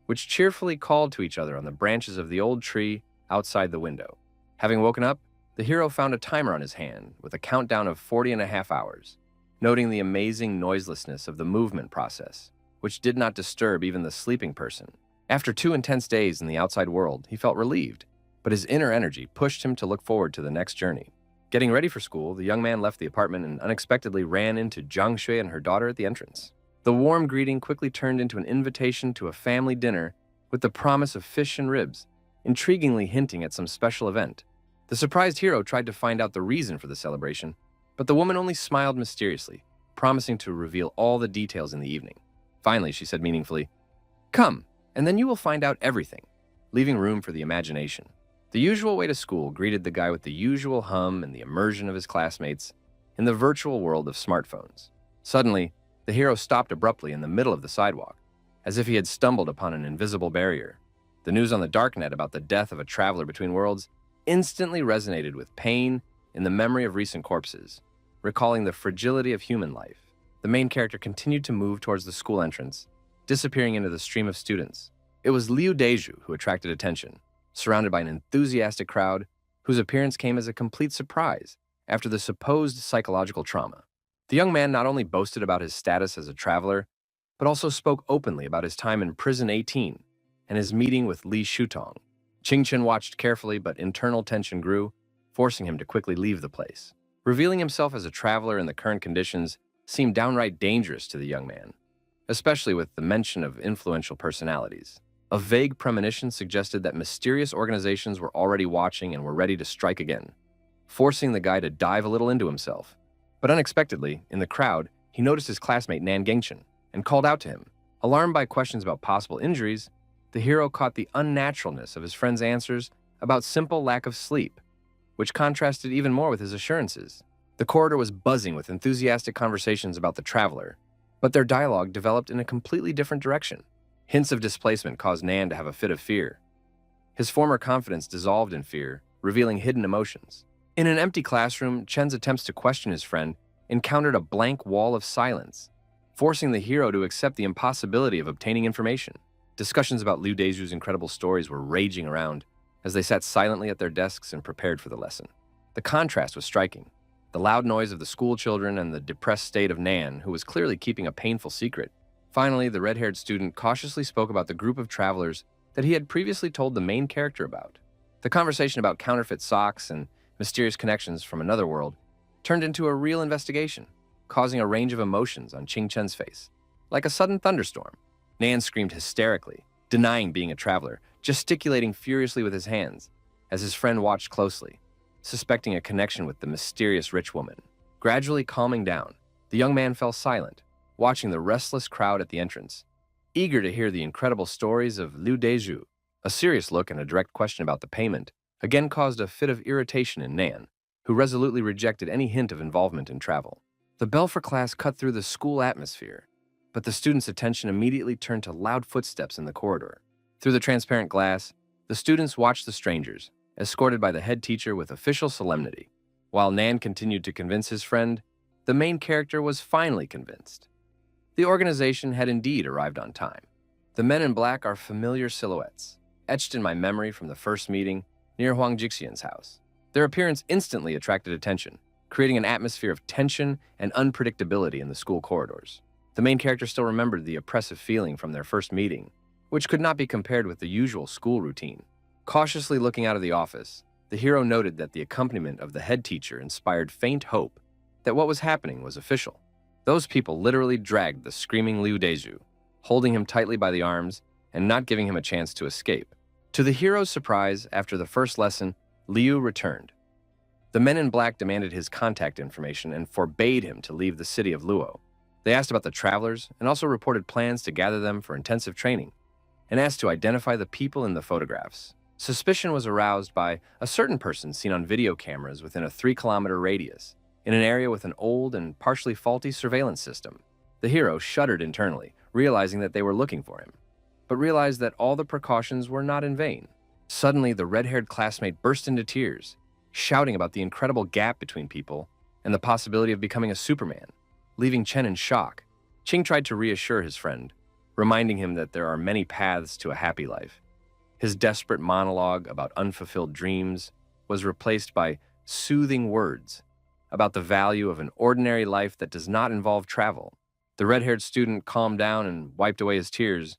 which cheerfully called to each other on the branches of the old tree outside the window. Having woken up, the hero found a timer on his hand with a countdown of 40.5 hours, noting the amazing noiselessness of the movement process, which did not disturb even the sleeping person. After 2 intense days in the outside world, he felt relieved, but his inner energy pushed him to look forward to the next journey. Getting ready for school, the young man left the apartment and unexpectedly ran into Jiang Shui and her daughter at the entrance. The warm greeting quickly turned into an invitation to a family dinner with the promise of fish and ribs, intriguingly hinting at some special event. The surprised hero tried to find out the reason for the celebration, but the woman only smiled mysteriously, promising to reveal all the details in the evening. Finally, she said meaningfully, "Come, and then you will find out everything," leaving room for the imagination. The usual way to school greeted the guy with the usual hum and the immersion of his classmates in the virtual world of smartphones. Suddenly, the hero stopped abruptly in the middle of the sidewalk, as if he had stumbled upon an invisible barrier. The news on the darknet about the death of a traveler between worlds instantly resonated with pain in the memory of recent corpses, recalling the fragility of human life. The main character continued to move towards the school entrance, disappearing into the stream of students. It was Liu Deju who attracted attention, surrounded by an enthusiastic crowd whose appearance came as a complete surprise after the supposed psychological trauma. The young man not only boasted about his status as a traveler, but also spoke openly about his time in Prison 18 and his meeting with Li Shutong. Qing Chen watched carefully, but internal tension grew, forcing him to quickly leave the place. Revealing himself as a traveler in the current conditions seemed downright dangerous to the young man, especially with the mention of influential personalities. A vague premonition suggested that mysterious organizations were already watching and were ready to strike again, forcing the guy to dive a little into himself. But unexpectedly, in the crowd, he noticed his classmate Nan Gengchen and called out to him. Alarmed by questions about possible injuries, the hero caught the unnaturalness of his friend's answers about simple lack of sleep, which contrasted even more with his assurances. The corridor was buzzing with enthusiastic conversations about the traveler, but their dialogue developed in a completely different direction. Hints of displacement caused Nan to have a fit of fear. His former confidence dissolved in fear, revealing hidden emotions. In an empty classroom, Chen's attempts to question his friend encountered a blank wall of silence, forcing the hero to accept the impossibility of obtaining information. Discussions about Liu Deju's incredible stories were raging around as they sat silently at their desks and prepared for the lesson. The contrast was striking. The loud noise of the school children and the depressed state of Nan, who was clearly keeping a painful secret. Finally, the red-haired student cautiously spoke about the group of travelers that he had previously told the main character about. The conversation about counterfeit socks and mysterious connections from another world turned into a real investigation, causing a range of emotions on Qing Chen's face. Like a sudden thunderstorm, Nan screamed hysterically, denying being a traveler, gesticulating furiously with his hands as his friend watched closely, suspecting a connection with the mysterious rich woman. Gradually calming down, the young man fell silent, watching the restless crowd at the entrance, eager to hear the incredible stories of Liu Deju. A serious look and a direct question about the payment again caused a fit of irritation in Nan, who resolutely rejected any hint of involvement in travel. The bell for class cut through the school atmosphere, but the students' attention immediately turned to loud footsteps in the corridor. Through the transparent glass, the students watched the strangers, escorted by the head teacher with official solemnity. While Nan continued to convince his friend, the main character was finally convinced. The organization had indeed arrived on time. The men in black are familiar silhouettes, etched in my memory from the first meeting near Huang Jixian's house. Their appearance instantly attracted attention, creating an atmosphere of tension and unpredictability in the school corridors. The main character still remembered the oppressive feeling from their first meeting, which could not be compared with the usual school routine. Cautiously looking out of the office, the hero noted that the accompaniment of the head teacher inspired faint hope that what was happening was official. Those people literally dragged the screaming Liu Deju, holding him tightly by the arms and not giving him a chance to escape. To the hero's surprise, after the first lesson, Liu returned. The men in black demanded his contact information and forbade him to leave the city of Luo. They asked about the travelers and also reported plans to gather them for intensive training, and asked to identify the people in the photographs. Suspicion was aroused by a certain person seen on video cameras within a 3-kilometer radius, in an area with an old and partially faulty surveillance system. The hero shuddered internally, realizing that they were looking for him, but realized that all the precautions were not in vain. Suddenly, the red-haired classmate burst into tears, shouting about the incredible gap between people and the possibility of becoming a Superman, leaving Chen in shock. Qing tried to reassure his friend, reminding him that there are many paths to a happy life. His desperate monologue about unfulfilled dreams was replaced by soothing words about the value of an ordinary life that does not involve travel. The red-haired student calmed down and wiped away his tears,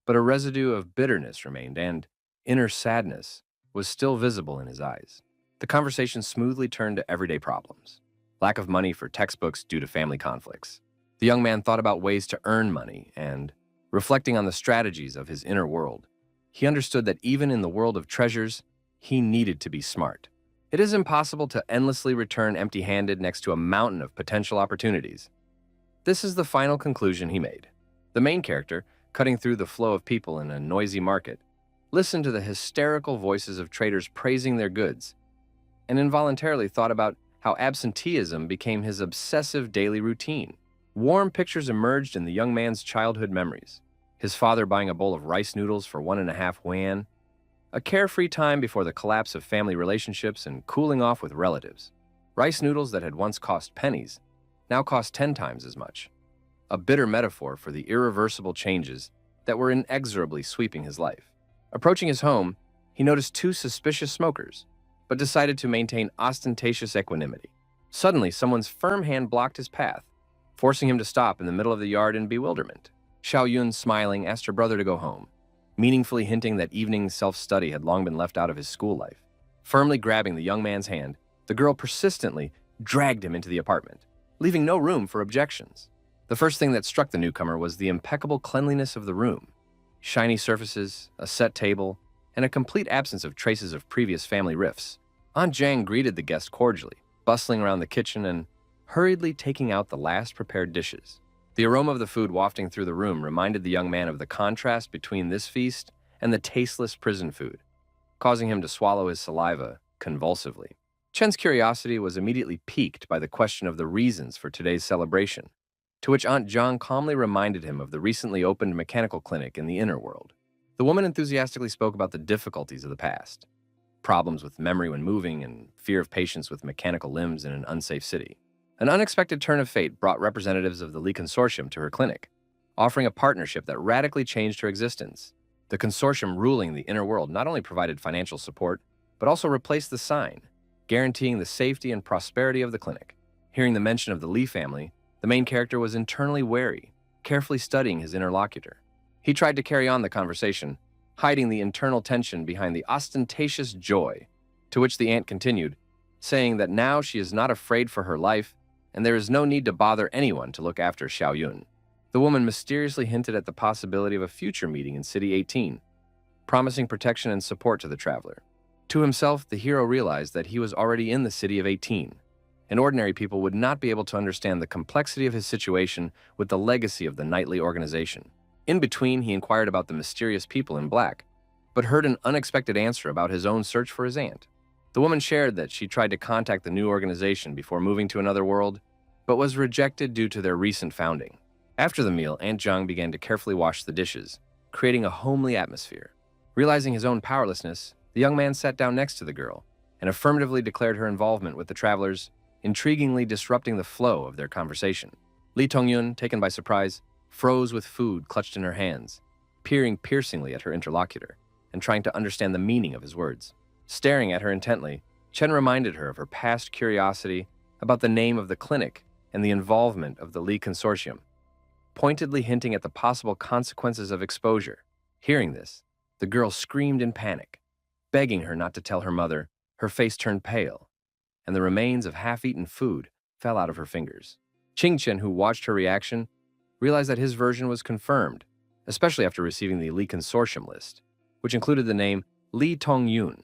but a residue of bitterness remained, and inner sadness was still visible in his eyes. The conversation smoothly turned to everyday problems. Lack of money for textbooks due to family conflicts. The young man thought about ways to earn money and, reflecting on the strategies of his inner world, he understood that even in the world of treasures, he needed to be smart. It is impossible to endlessly return empty-handed next to a mountain of potential opportunities. This is the final conclusion he made. The main character, cutting through the flow of people in a noisy market, listened to the hysterical voices of traders praising their goods, and involuntarily thought about how absenteeism became his obsessive daily routine. Warm pictures emerged in the young man's childhood memories. His father buying a bowl of rice noodles for 1.5 yuan, a carefree time before the collapse of family relationships and cooling off with relatives. Rice noodles that had once cost pennies now cost 10 times as much. A bitter metaphor for the irreversible changes that were inexorably sweeping his life. Approaching his home, he noticed 2 suspicious smokers, but decided to maintain ostentatious equanimity. Suddenly, someone's firm hand blocked his path, forcing him to stop in the middle of the yard in bewilderment. Xiao Yun, smiling, asked her brother to go home, meaningfully hinting that evening self-study had long been left out of his school life. Firmly grabbing the young man's hand, the girl persistently dragged him into the apartment, leaving no room for objections. The first thing that struck the newcomer was the impeccable cleanliness of the room. Shiny surfaces, a set table, and a complete absence of traces of previous family rifts. Aunt Jang greeted the guest cordially, bustling around the kitchen and hurriedly taking out the last prepared dishes. The aroma of the food wafting through the room reminded the young man of the contrast between this feast and the tasteless prison food, causing him to swallow his saliva convulsively. Chen's curiosity was immediately piqued by the question of the reasons for today's celebration, to which Aunt Zhang calmly reminded him of the recently opened mechanical clinic in the inner world. The woman enthusiastically spoke about the difficulties of the past, problems with memory when moving and fear of patients with mechanical limbs in an unsafe city. An unexpected turn of fate brought representatives of the Li Consortium to her clinic, offering a partnership that radically changed her existence. The consortium ruling the inner world not only provided financial support, but also replaced the sign, guaranteeing the safety and prosperity of the clinic. Hearing the mention of the Li family, the main character was internally wary, carefully studying his interlocutor. He tried to carry on the conversation, hiding the internal tension behind the ostentatious joy, to which the aunt continued, saying that now she is not afraid for her life, and there is no need to bother anyone to look after Xiao Yun. The woman mysteriously hinted at the possibility of a future meeting in City 18, promising protection and support to the traveler. To himself, the hero realized that he was already in the City of 18, and ordinary people would not be able to understand the complexity of his situation with the legacy of the knightly organization. In between, he inquired about the mysterious people in black, but heard an unexpected answer about his own search for his aunt. The woman shared that she tried to contact the new organization before moving to another world, but was rejected due to their recent founding. After the meal, Aunt Zhang began to carefully wash the dishes, creating a homely atmosphere. Realizing his own powerlessness, the young man sat down next to the girl and affirmatively declared her involvement with the travelers, intriguingly disrupting the flow of their conversation. Li Tongyun, taken by surprise, froze with food clutched in her hands, peering piercingly at her interlocutor and trying to understand the meaning of his words. Staring at her intently, Chen reminded her of her past curiosity about the name of the clinic and the involvement of the Li Consortium, pointedly hinting at the possible consequences of exposure. Hearing this, the girl screamed in panic, begging her not to tell her mother. Her face turned pale, and the remains of half-eaten food fell out of her fingers. Qingchen, who watched her reaction, realized that his version was confirmed, especially after receiving the Li Consortium list, which included the name Li Tongyun.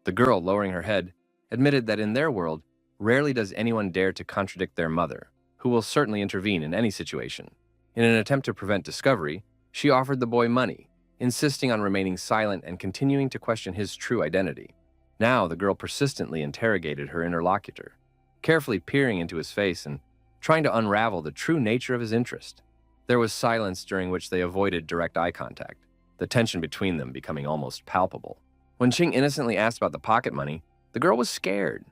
The girl, lowering her head, admitted that in their world, rarely does anyone dare to contradict their mother, who will certainly intervene in any situation. In an attempt to prevent discovery, she offered the boy money, insisting on remaining silent and continuing to question his true identity. Now the girl persistently interrogated her interlocutor, carefully peering into his face and trying to unravel the true nature of his interest. There was silence during which they avoided direct eye contact, the tension between them becoming almost palpable. When Qing innocently asked about the pocket money, the girl was scared,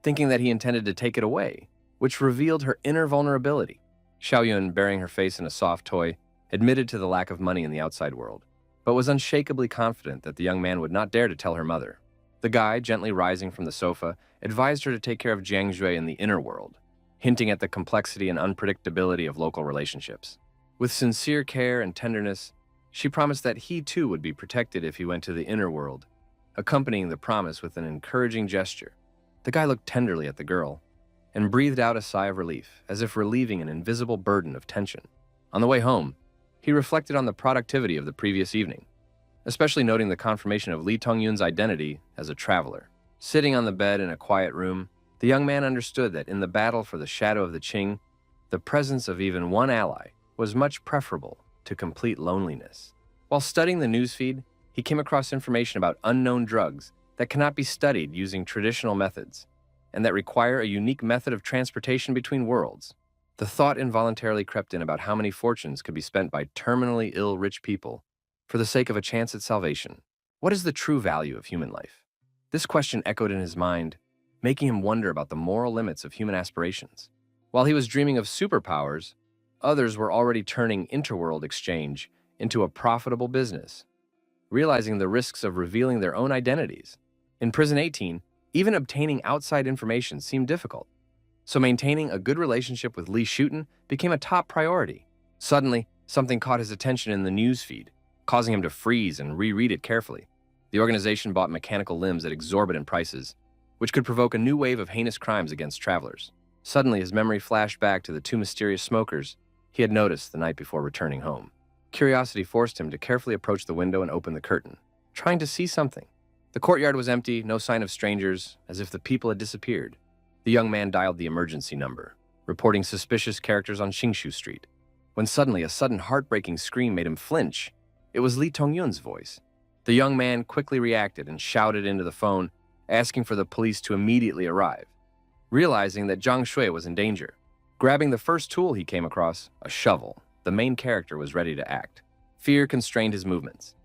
thinking that he intended to take it away, which revealed her inner vulnerability. Xiao Yun, burying her face in a soft toy, admitted to the lack of money in the outside world, but was unshakably confident that the young man would not dare to tell her mother. The guy, gently rising from the sofa, advised her to take care of Jiang Jue in the inner world, hinting at the complexity and unpredictability of local relationships. With sincere care and tenderness, She promised that he too would be protected if he went to the inner world, accompanying the promise with an encouraging gesture. The guy looked tenderly at the girl and breathed out a sigh of relief, as if relieving an invisible burden of tension. On the way home, he reflected on the productivity of the previous evening, especially noting the confirmation of Lee Tong-yun's identity as a traveler. Sitting on the bed in a quiet room, the young man understood that in the battle for the shadow of the Qing, the presence of even one ally was much preferable to complete loneliness. While studying the newsfeed, he came across information about unknown drugs that cannot be studied using traditional methods, and that require a unique method of transportation between worlds. The thought involuntarily crept in about how many fortunes could be spent by terminally ill rich people for the sake of a chance at salvation. What is the true value of human life? This question echoed in his mind, making him wonder about the moral limits of human aspirations. While he was dreaming of superpowers, others were already turning interworld exchange into a profitable business, realizing the risks of revealing their own identities. In Prison 18, even obtaining outside information seemed difficult, so maintaining a good relationship with Lee Shuton became a top priority. Suddenly, something caught his attention in the newsfeed, causing him to freeze and reread it carefully. The organization bought mechanical limbs at exorbitant prices, which could provoke a new wave of heinous crimes against travelers. Suddenly, his memory flashed back to the two mysterious smokers he had noticed the night before returning home. Curiosity forced him to carefully approach the window and open the curtain, trying to see something. The courtyard was empty, no sign of strangers, as if the people had disappeared. The young man dialed the emergency number, reporting suspicious characters on Xingshu Street, when suddenly a sudden heartbreaking scream made him flinch. It was Lee Tong-yun's voice. The young man quickly reacted and shouted into the phone, asking for the police to immediately arrive. Realizing that Zhang Shui was in danger, grabbing the first tool he came across, a shovel, the main character was ready to act. Fear constrained his movements.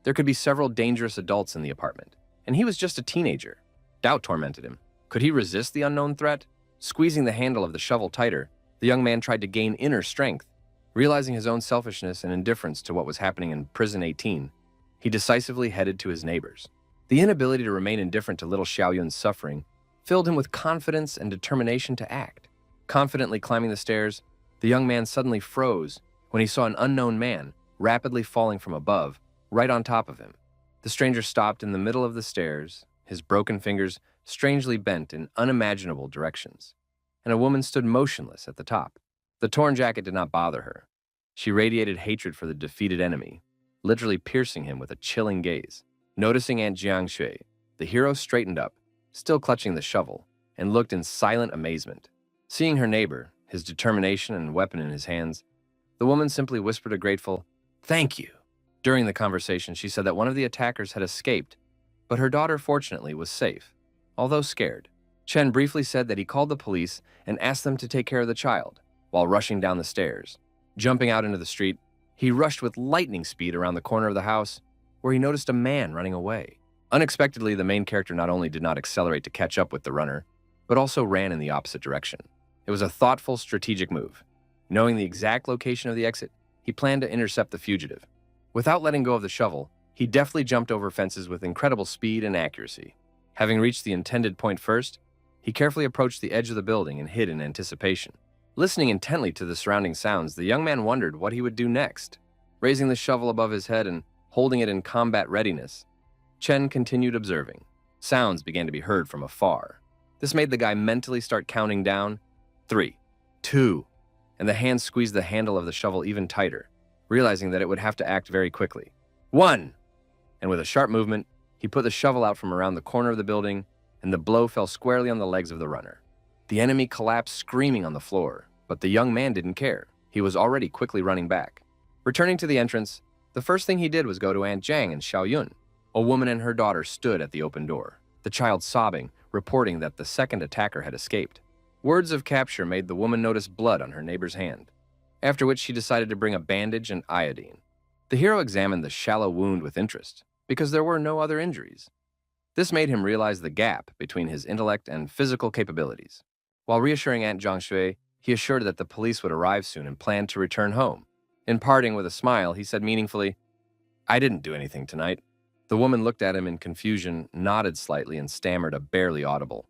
There could be several dangerous adults in the apartment, and he was just a teenager. Doubt tormented him. Could he resist the unknown threat? Squeezing the handle of the shovel tighter, the young man tried to gain inner strength. Realizing his own selfishness and indifference to what was happening in Prison 18, he decisively headed to his neighbors. The inability to remain indifferent to little Xiaoyun's suffering filled him with confidence and determination to act. Confidently climbing the stairs, the young man suddenly froze when he saw an unknown man rapidly falling from above, right on top of him. The stranger stopped in the middle of the stairs, his broken fingers strangely bent in unimaginable directions, and a woman stood motionless at the top. The torn jacket did not bother her. She radiated hatred for the defeated enemy, literally piercing him with a chilling gaze. Noticing Aunt Jiangshui, the hero straightened up, still clutching the shovel, and looked in silent amazement. Seeing her neighbor, his determination and weapon in his hands, the woman simply whispered a grateful, "Thank you." During the conversation, she said that one of the attackers had escaped, but her daughter, fortunately, was safe, although scared. Chen briefly said that he called the police and asked them to take care of the child, while rushing down the stairs. Jumping out into the street, he rushed with lightning speed around the corner of the house, where he noticed a man running away. Unexpectedly, the main character not only did not accelerate to catch up with the runner, but also ran in the opposite direction. It was a thoughtful, strategic move. Knowing the exact location of the exit, he planned to intercept the fugitive. Without letting go of the shovel, he deftly jumped over fences with incredible speed and accuracy. Having reached the intended point first, he carefully approached the edge of the building and hid in anticipation. Listening intently to the surrounding sounds, the young man wondered what he would do next. Raising the shovel above his head and holding it in combat readiness, Chen continued observing. Sounds began to be heard from afar. This made the guy mentally start counting down. 3, 2, and the hand squeezed the handle of the shovel even tighter, realizing that it would have to act very quickly. 1! And with a sharp movement, he put the shovel out from around the corner of the building, and the blow fell squarely on the legs of the runner. The enemy collapsed screaming on the floor, but the young man didn't care. He was already quickly running back. Returning to the entrance, the first thing he did was go to Aunt Jiang and Xiaoyun. A woman and her daughter stood at the open door, the child sobbing, reporting that the second attacker had escaped. Words of capture made the woman notice blood on her neighbor's hand, after which she decided to bring a bandage and iodine. The hero examined the shallow wound with interest, because there were no other injuries. This made him realize the gap between his intellect and physical capabilities. While reassuring Aunt Jiangshui, he assured her that the police would arrive soon and planned to return home. In parting with a smile, he said meaningfully, "I didn't do anything tonight." The woman looked at him in confusion, nodded slightly, and stammered a barely audible,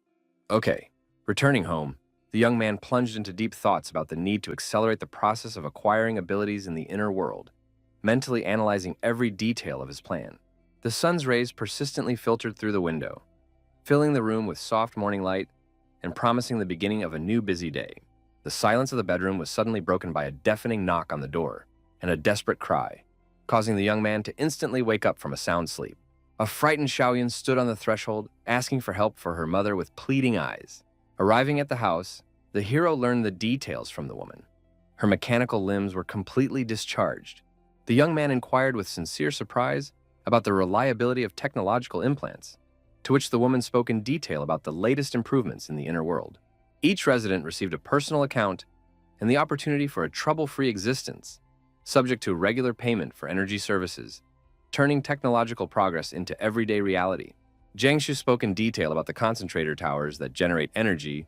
"Okay." Returning home, the young man plunged into deep thoughts about the need to accelerate the process of acquiring abilities in the inner world. mentally analyzing every detail of his plan. The sun's rays persistently filtered through the window, filling the room with soft morning light and promising the beginning of a new busy day. The silence of the bedroom was suddenly broken by a deafening knock on the door and a desperate cry, causing the young man to instantly wake up from a sound sleep. A frightened Xiaoyan stood on the threshold, asking for help for her mother with pleading eyes. Arriving at the house, the hero learned the details from the woman. Her mechanical limbs were completely discharged. The young man inquired with sincere surprise about the reliability of technological implants, to which the woman spoke in detail about the latest improvements in the inner world. Each resident received a personal account and the opportunity for a trouble-free existence, subject to regular payment for energy services, turning technological progress into everyday reality. Jiangshu spoke in detail about the concentrator towers that generate energy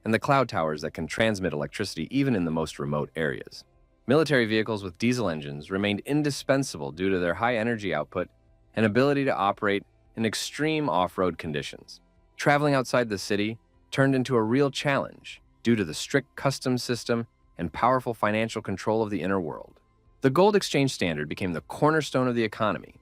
and the cloud towers that can transmit electricity even in the most remote areas. Military vehicles with diesel engines remained indispensable due to their high energy output and ability to operate in extreme off-road conditions. Traveling outside the city turned into a real challenge due to the strict customs system and powerful financial control of the inner world. The gold exchange standard became the cornerstone of the economy,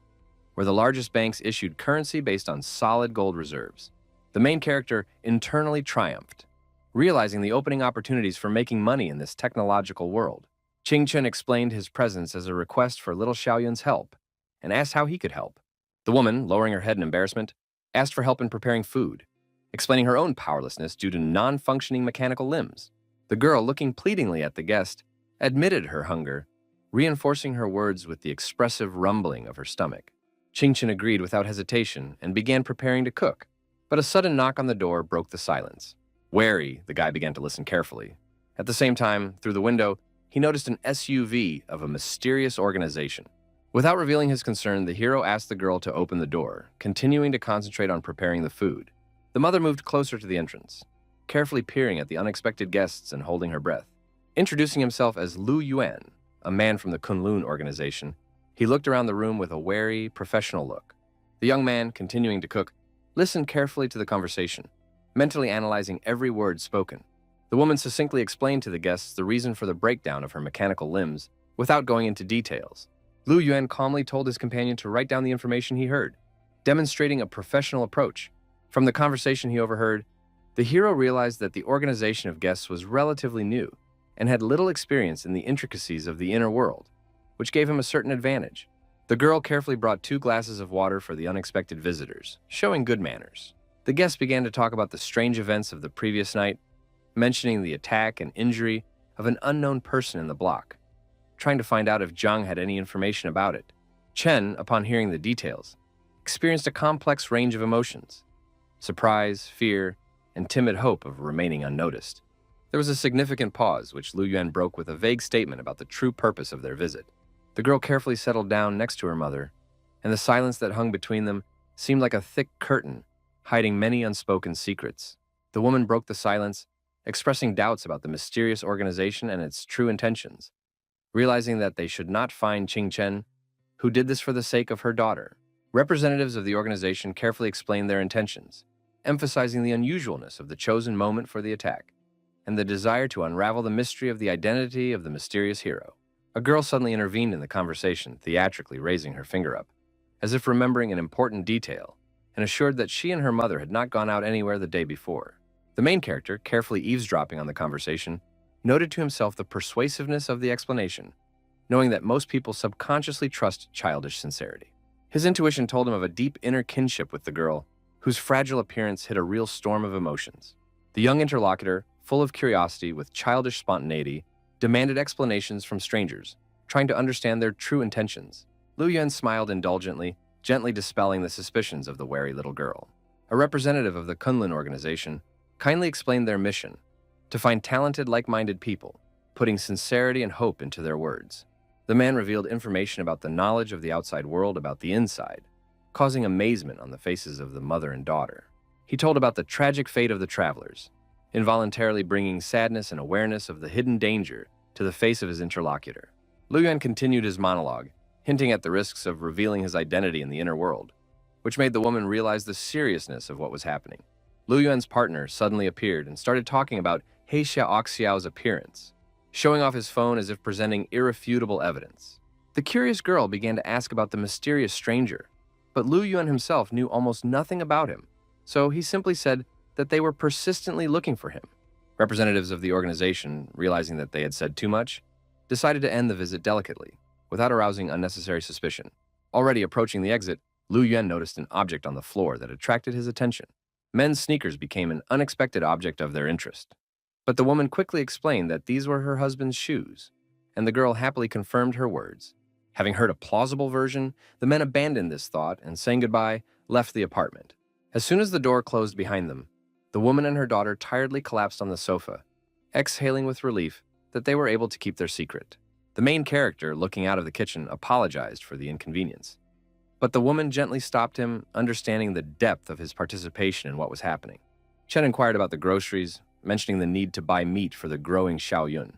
where the largest banks issued currency based on solid gold reserves. The main character internally triumphed, realizing the opening opportunities for making money in this technological world. Qing Chen explained his presence as a request for little Xiaoyun's help and asked how he could help. The woman, lowering her head in embarrassment, asked for help in preparing food, explaining her own powerlessness due to non-functioning mechanical limbs. The girl, looking pleadingly at the guest, admitted her hunger, reinforcing her words with the expressive rumbling of her stomach. Qing Chen agreed without hesitation and began preparing to cook, but a sudden knock on the door broke the silence. Wary, the guy began to listen carefully. At the same time, through the window, he noticed an SUV of a mysterious organization. Without revealing his concern, the hero asked the girl to open the door, continuing to concentrate on preparing the food. The mother moved closer to the entrance, carefully peering at the unexpected guests and holding her breath. Introducing himself as Lu Yuan, a man from the Kunlun organization, he looked around the room with a wary, professional look. The young man, continuing to cook, listened carefully to the conversation, mentally analyzing every word spoken. The woman succinctly explained to the guests the reason for the breakdown of her mechanical limbs without going into details. Lu Yuan calmly told his companion to write down the information he heard, demonstrating a professional approach. From the conversation he overheard, the hero realized that the organization of guests was relatively new and had little experience in the intricacies of the inner world, which gave him a certain advantage. The girl carefully brought 2 glasses of water for the unexpected visitors, showing good manners. The guests began to talk about the strange events of the previous night, mentioning the attack and injury of an unknown person in the block, trying to find out if Zhang had any information about it. Chen, upon hearing the details, experienced a complex range of emotions: surprise, fear, and timid hope of remaining unnoticed. There was a significant pause, which Lu Yuan broke with a vague statement about the true purpose of their visit. The girl carefully settled down next to her mother, and the silence that hung between them seemed like a thick curtain, hiding many unspoken secrets. The woman broke the silence, expressing doubts about the mysterious organization and its true intentions, realizing that they should not find Qing Chen, who did this for the sake of her daughter. Representatives of the organization carefully explained their intentions, emphasizing the unusualness of the chosen moment for the attack and the desire to unravel the mystery of the identity of the mysterious hero. A girl suddenly intervened in the conversation, theatrically raising her finger up, as if remembering an important detail, and assured that she and her mother had not gone out anywhere the day before. The main character, carefully eavesdropping on the conversation, noted to himself the persuasiveness of the explanation, knowing that most people subconsciously trust childish sincerity. His intuition told him of a deep inner kinship with the girl, whose fragile appearance hid a real storm of emotions. The young interlocutor, full of curiosity with childish spontaneity, demanded explanations from strangers, trying to understand their true intentions. Lu Yuan smiled indulgently, gently dispelling the suspicions of the wary little girl. A representative of the Kunlun organization kindly explained their mission: to find talented, like-minded people, putting sincerity and hope into their words. The man revealed information about the knowledge of the outside world about the inside, causing amazement on the faces of the mother and daughter. He told about the tragic fate of the travelers, involuntarily bringing sadness and awareness of the hidden danger to the face of his interlocutor. Lu Yuan continued his monologue, hinting at the risks of revealing his identity in the inner world, which made the woman realize the seriousness of what was happening. Lu Yuan's partner suddenly appeared and started talking about He Xiaoxiao's appearance, showing off his phone as if presenting irrefutable evidence. The curious girl began to ask about the mysterious stranger, but Lu Yuan himself knew almost nothing about him, so he simply said that they were persistently looking for him. Representatives of the organization, realizing that they had said too much, decided to end the visit delicately, without arousing unnecessary suspicion. Already approaching the exit, Lu Yuan noticed an object on the floor that attracted his attention. Men's sneakers became an unexpected object of their interest. But the woman quickly explained that these were her husband's shoes, and the girl happily confirmed her words. Having heard a plausible version, the men abandoned this thought and, saying goodbye, left the apartment. As soon as the door closed behind them, the woman and her daughter tiredly collapsed on the sofa, exhaling with relief that they were able to keep their secret. The main character, looking out of the kitchen, apologized for the inconvenience. But the woman gently stopped him, understanding the depth of his participation in what was happening. Chen inquired about the groceries, mentioning the need to buy meat for the growing Xiaoyun,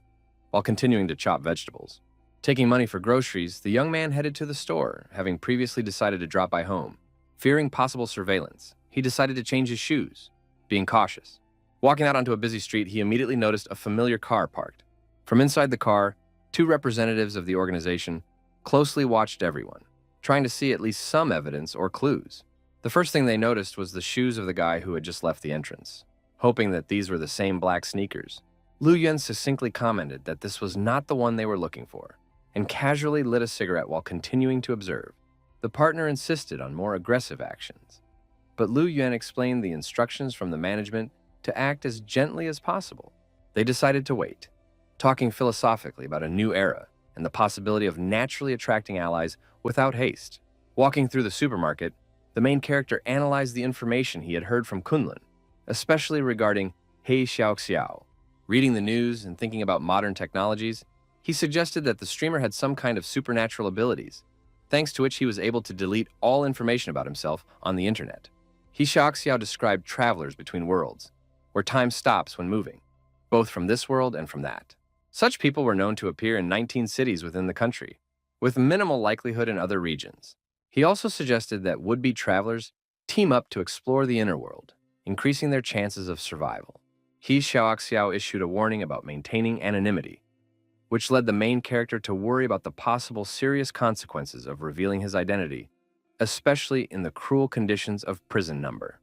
while continuing to chop vegetables. Taking money for groceries, the young man headed to the store, having previously decided to drop by home. Fearing possible surveillance, he decided to change his shoes, being cautious. Walking out onto a busy street, he immediately noticed a familiar car parked. From inside the car, two representatives of the organization closely watched everyone, trying to see at least some evidence or clues. The first thing they noticed was the shoes of the guy who had just left the entrance. Hoping that these were the same black sneakers, Lu Yuan succinctly commented that this was not the one they were looking for, and casually lit a cigarette while continuing to observe. The partner insisted on more aggressive actions, but Lu Yuan explained the instructions from the management to act as gently as possible. They decided to wait, talking philosophically about a new era and the possibility of naturally attracting allies without haste. Walking through the supermarket, the main character analyzed the information he had heard from Kunlun, especially regarding He Xiaoxiao. Reading the news and thinking about modern technologies, he suggested that the streamer had some kind of supernatural abilities, thanks to which he was able to delete all information about himself on the internet. He Xiaoxiao described travelers between worlds, where time stops when moving, both from this world and from that. Such people were known to appear in 19 cities within the country, with minimal likelihood in other regions. He also suggested that would-be travelers team up to explore the inner world, increasing their chances of survival. He Xiaoxiao issued a warning about maintaining anonymity, which led the main character to worry about the possible serious consequences of revealing his identity, especially in the cruel conditions of prison number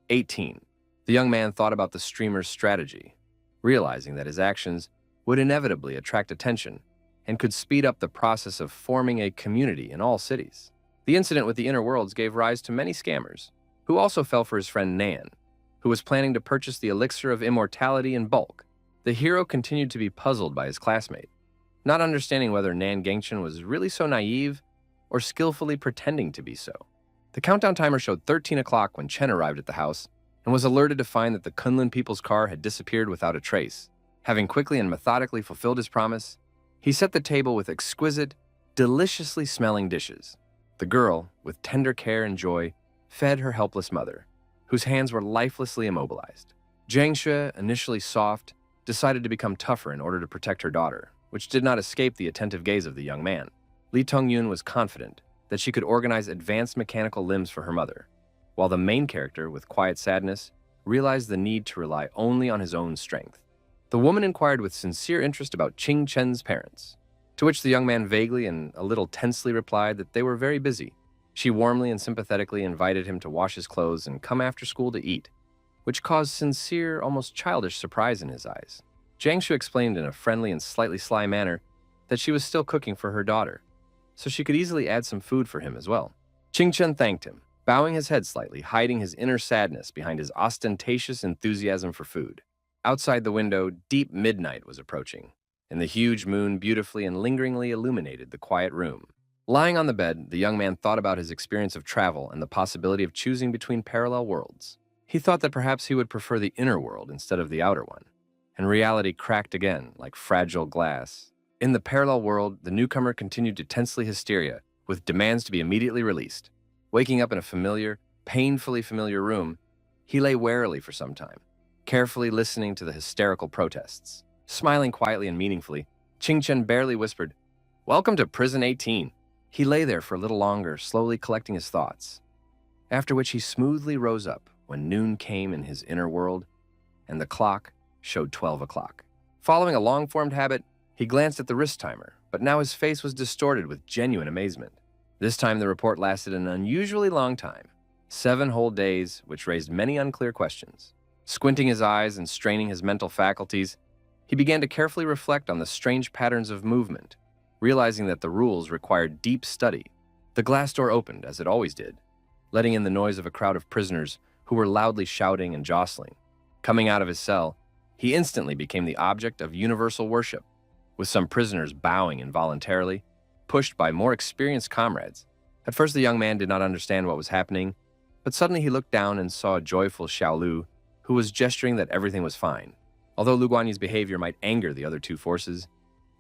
18. The young man thought about the streamer's strategy, realizing that his actions would inevitably attract attention and could speed up the process of forming a community in all cities. The incident with the inner worlds gave rise to many scammers, who also fell for his friend Nan, who was planning to purchase the elixir of immortality in bulk. The hero continued to be puzzled by his classmate, not understanding whether Nan Gengchen was really so naive or skillfully pretending to be so. The countdown timer showed 13 o'clock when Chen arrived at the house and was alerted to find that the Kunlun people's car had disappeared without a trace. Having quickly and methodically fulfilled his promise, he set the table with exquisite, deliciously smelling dishes. The girl, with tender care and joy, fed her helpless mother, whose hands were lifelessly immobilized. Jiang Xue, initially soft, decided to become tougher in order to protect her daughter, which did not escape the attentive gaze of the young man. Li Tongyun was confident that she could organize advanced mechanical limbs for her mother, while the main character, with quiet sadness, realized the need to rely only on his own strength. The woman inquired with sincere interest about Qing Chen's parents, to which the young man vaguely and a little tensely replied that they were very busy. She warmly and sympathetically invited him to wash his clothes and come after school to eat, which caused sincere, almost childish surprise in his eyes. Jiang Xue explained in a friendly and slightly sly manner that she was still cooking for her daughter, so she could easily add some food for him as well. Qing Chen thanked him, bowing his head slightly, hiding his inner sadness behind his ostentatious enthusiasm for food. Outside the window, deep midnight was approaching, and the huge moon beautifully and lingeringly illuminated the quiet room. Lying on the bed, the young man thought about his experience of travel and the possibility of choosing between parallel worlds. He thought that perhaps he would prefer the inner world instead of the outer one, and reality cracked again like fragile glass. In the parallel world, the newcomer continued to tensely hysteria, with demands to be immediately released. Waking up in a familiar, painfully familiar room, he lay warily for some time, carefully listening to the hysterical protests. Smiling quietly and meaningfully, Qing Chen barely whispered, "Welcome to Prison 18. He lay there for a little longer, slowly collecting his thoughts, after which he smoothly rose up when noon came in his inner world, and the clock showed 12 o'clock. Following a long-formed habit, he glanced at the wrist timer, but now his face was distorted with genuine amazement. This time the report lasted an unusually long time, 7 whole days, which raised many unclear questions. Squinting his eyes and straining his mental faculties, he began to carefully reflect on the strange patterns of movement, realizing that the rules required deep study. The glass door opened, as it always did, letting in the noise of a crowd of prisoners who were loudly shouting and jostling. Coming out of his cell, he instantly became the object of universal worship, with some prisoners bowing involuntarily, pushed by more experienced comrades. At first, the young man did not understand what was happening, but suddenly he looked down and saw a joyful Xiaolu, who was gesturing that everything was fine. Although Lu Guanyi's behavior might anger the other two forces,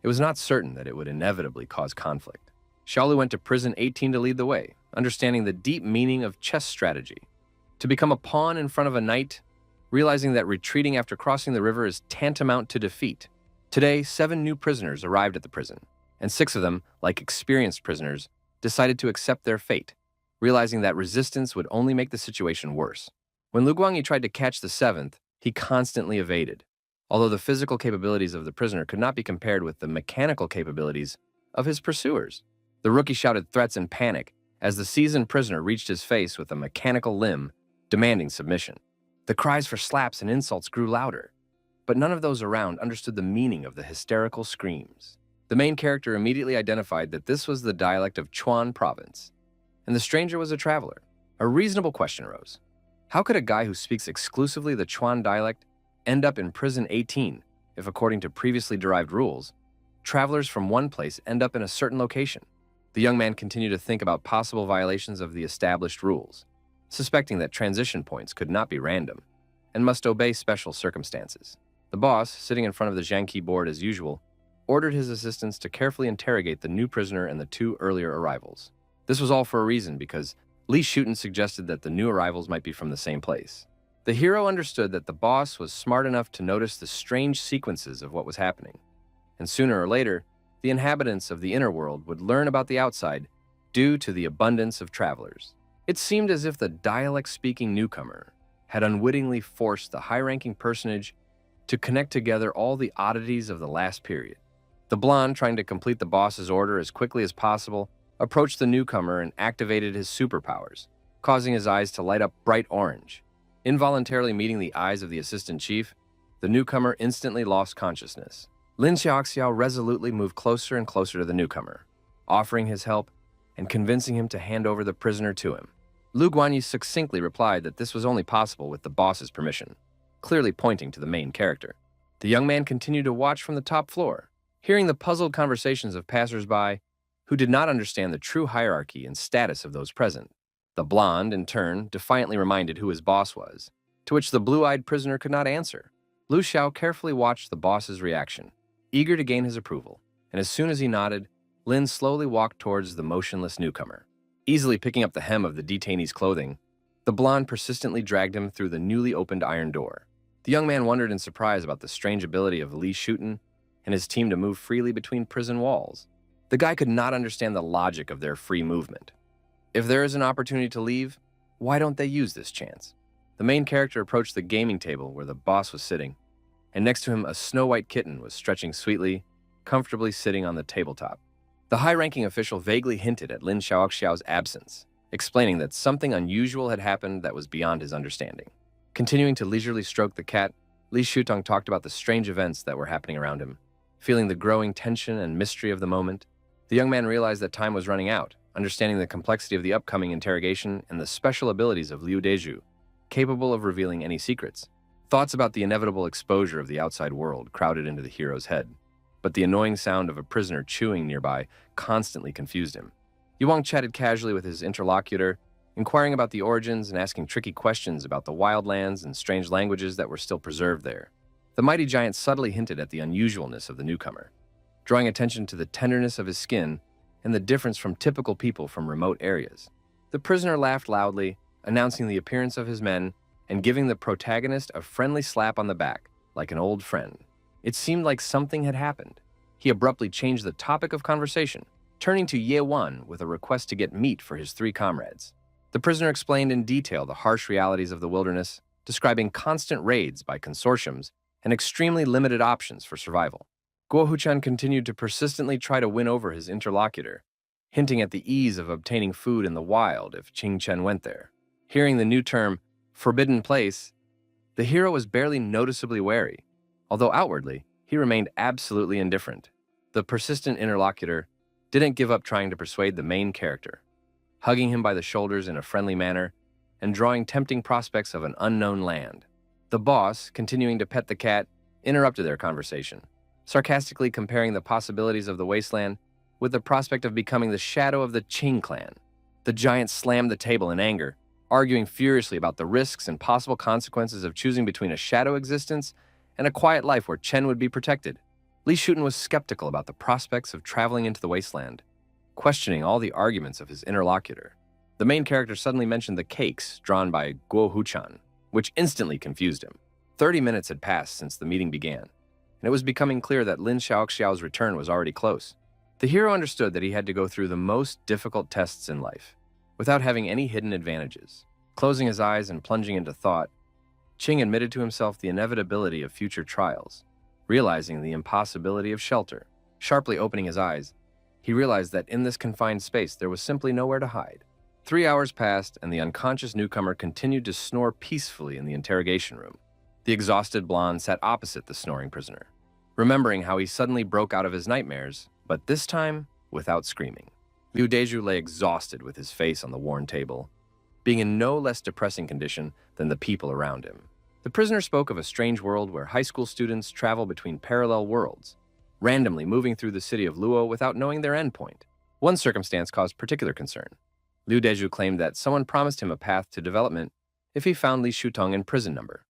it was not certain that it would inevitably cause conflict. Xiaolu went to prison 18 to lead the way, understanding the deep meaning of chess strategy. To become a pawn in front of a knight, realizing that retreating after crossing the river is tantamount to defeat. Today, 7 new prisoners arrived at the prison, and 6 of them, like experienced prisoners, decided to accept their fate, realizing that resistance would only make the situation worse. When Lu Guangyi tried to catch the 7th, he constantly evaded, although the physical capabilities of the prisoner could not be compared with the mechanical capabilities of his pursuers. The rookie shouted threats in panic as the seasoned prisoner reached his face with a mechanical limb, demanding submission. The cries for slaps and insults grew louder, but none of those around understood the meaning of the hysterical screams. The main character immediately identified that this was the dialect of Chuan province, and the stranger was a traveler. A reasonable question arose. How could a guy who speaks exclusively the Chuan dialect end up in prison 18 if, according to previously derived rules, travelers from one place end up in a certain location? The young man continued to think about possible violations of the established rules, suspecting that transition points could not be random and must obey special circumstances. The boss, sitting in front of the Zhangqi board as usual, ordered his assistants to carefully interrogate the new prisoner and the 2 earlier arrivals. This was all for a reason, because Li Shuten suggested that the new arrivals might be from the same place. The hero understood that the boss was smart enough to notice the strange sequences of what was happening, and sooner or later, the inhabitants of the inner world would learn about the outside due to the abundance of travelers. It seemed as if the dialect-speaking newcomer had unwittingly forced the high-ranking personage to connect together all the oddities of the last period. The blonde, trying to complete the boss's order as quickly as possible, approached the newcomer and activated his superpowers, causing his eyes to light up bright orange. Involuntarily meeting the eyes of the assistant chief, the newcomer instantly lost consciousness. Lin Xiaoxiao resolutely moved closer and closer to the newcomer, offering his help and convincing him to hand over the prisoner to him. Lu Guanyi succinctly replied that this was only possible with the boss's permission, clearly pointing to the main character. The young man continued to watch from the top floor, hearing the puzzled conversations of passers-by who did not understand the true hierarchy and status of those present. The blonde, in turn, defiantly reminded who his boss was, to which the blue-eyed prisoner could not answer. Lu Xiao carefully watched the boss's reaction, eager to gain his approval, and as soon as he nodded, Lin slowly walked towards the motionless newcomer. Easily picking up the hem of the detainee's clothing, the blonde persistently dragged him through the newly opened iron door. The young man wondered in surprise about the strange ability of Li Shuten and his team to move freely between prison walls. The guy could not understand the logic of their free movement. If there is an opportunity to leave, why don't they use this chance? The main character approached the gaming table where the boss was sitting, and next to him a snow-white kitten was stretching sweetly, comfortably sitting on the tabletop. The high-ranking official vaguely hinted at Lin Xiaoxiao's absence, explaining that something unusual had happened that was beyond his understanding. Continuing to leisurely stroke the cat, Li Shutong talked about the strange events that were happening around him. Feeling the growing tension and mystery of the moment, the young man realized that time was running out, understanding the complexity of the upcoming interrogation and the special abilities of Liu Deju, capable of revealing any secrets. Thoughts about the inevitable exposure of the outside world crowded into the hero's head, but the annoying sound of a prisoner chewing nearby constantly confused him. Yuang chatted casually with his interlocutor, inquiring about the origins and asking tricky questions about the wildlands and strange languages that were still preserved there. The mighty giant subtly hinted at the unusualness of the newcomer, drawing attention to the tenderness of his skin and the difference from typical people from remote areas. The prisoner laughed loudly, announcing the appearance of his men and giving the protagonist a friendly slap on the back, like an old friend. It seemed like something had happened. He abruptly changed the topic of conversation, turning to Ye Wan with a request to get meat for his 3 comrades. The prisoner explained in detail the harsh realities of the wilderness, describing constant raids by consortiums and extremely limited options for survival. Guo Huchan continued to persistently try to win over his interlocutor, hinting at the ease of obtaining food in the wild if Qing Chen went there. Hearing the new term, forbidden place, the hero was barely noticeably wary, although outwardly, he remained absolutely indifferent. The persistent interlocutor didn't give up trying to persuade the main character, hugging him by the shoulders in a friendly manner and drawing tempting prospects of an unknown land. The boss, continuing to pet the cat, interrupted their conversation, sarcastically comparing the possibilities of the wasteland with the prospect of becoming the shadow of the Qing clan. The giant slammed the table in anger, arguing furiously about the risks and possible consequences of choosing between a shadow existence and a quiet life where Chen would be protected. Li Shuten was skeptical about the prospects of traveling into the wasteland, questioning all the arguments of his interlocutor. The main character suddenly mentioned the cakes drawn by Guo Huchan, which instantly confused him. 30 minutes had passed since the meeting began, and it was becoming clear that Lin Xiaoxiao's return was already close. The hero understood that he had to go through the most difficult tests in life, without having any hidden advantages. Closing his eyes and plunging into thought, Qing admitted to himself the inevitability of future trials, realizing the impossibility of shelter. Sharply opening his eyes, he realized that in this confined space there was simply nowhere to hide. 3 hours passed, and the unconscious newcomer continued to snore peacefully in the interrogation room. The exhausted blonde sat opposite the snoring prisoner, remembering how he suddenly broke out of his nightmares, but this time without screaming. Liu Deju lay exhausted with his face on the worn table, being in no less depressing condition than the people around him. The prisoner spoke of a strange world where high school students travel between parallel worlds, randomly moving through the city of Luo without knowing their endpoint. One circumstance caused particular concern. Liu Deju claimed that someone promised him a path to development if he found Li Shutong in prison number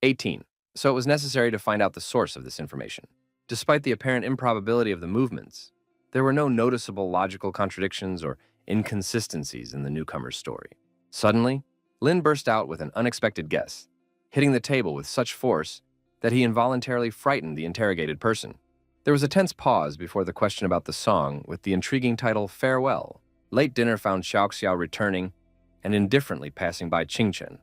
18, so it was necessary to find out the source of this information. Despite the apparent improbability of the movements, there were no noticeable logical contradictions or inconsistencies in the newcomer's story. Suddenly, Lin burst out with an unexpected guess, hitting the table with such force that he involuntarily frightened the interrogated person. There was a tense pause before the question about the song with the intriguing title Farewell. Late dinner found Xiaoxiao returning and indifferently passing by Qingchen,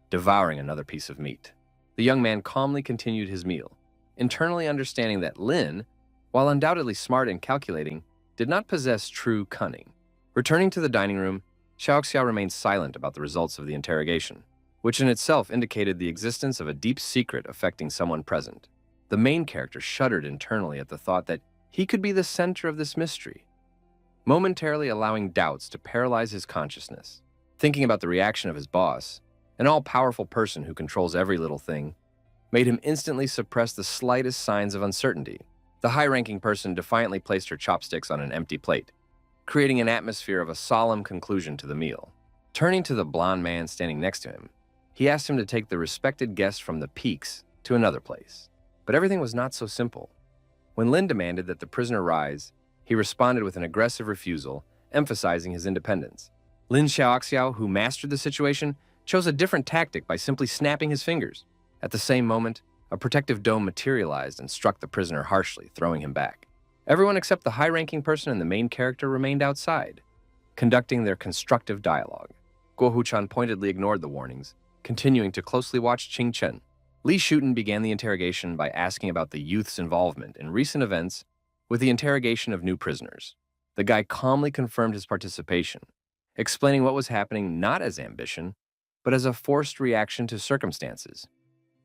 devouring another piece of meat. The young man calmly continued his meal, internally understanding that Lin, while undoubtedly smart and calculating, did not possess true cunning. Returning to the dining room, Xiaoxiao remained silent about the results of the interrogation, which in itself indicated the existence of a deep secret affecting someone present. The main character shuddered internally at the thought that he could be the center of this mystery, momentarily allowing doubts to paralyze his consciousness. Thinking about the reaction of his boss, an all-powerful person who controls every little thing, made him instantly suppress the slightest signs of uncertainty. The high-ranking person defiantly placed her chopsticks on an empty plate, creating an atmosphere of a solemn conclusion to the meal. Turning to the blonde man standing next to him, he asked him to take the respected guest from the peaks to another place. But everything was not so simple. When Lin demanded that the prisoner rise, he responded with an aggressive refusal, emphasizing his independence. Lin Xiaoxiao, who mastered the situation, chose a different tactic by simply snapping his fingers. At the same moment, a protective dome materialized and struck the prisoner harshly, throwing him back. Everyone except the high-ranking person and the main character remained outside, conducting their constructive dialogue. Guo Huchan pointedly ignored the warnings, continuing to closely watch Qing Chen. Li Shuten began the interrogation by asking about the youth's involvement in recent events with the interrogation of new prisoners. The guy calmly confirmed his participation, explaining what was happening not as ambition, but as a forced reaction to circumstances,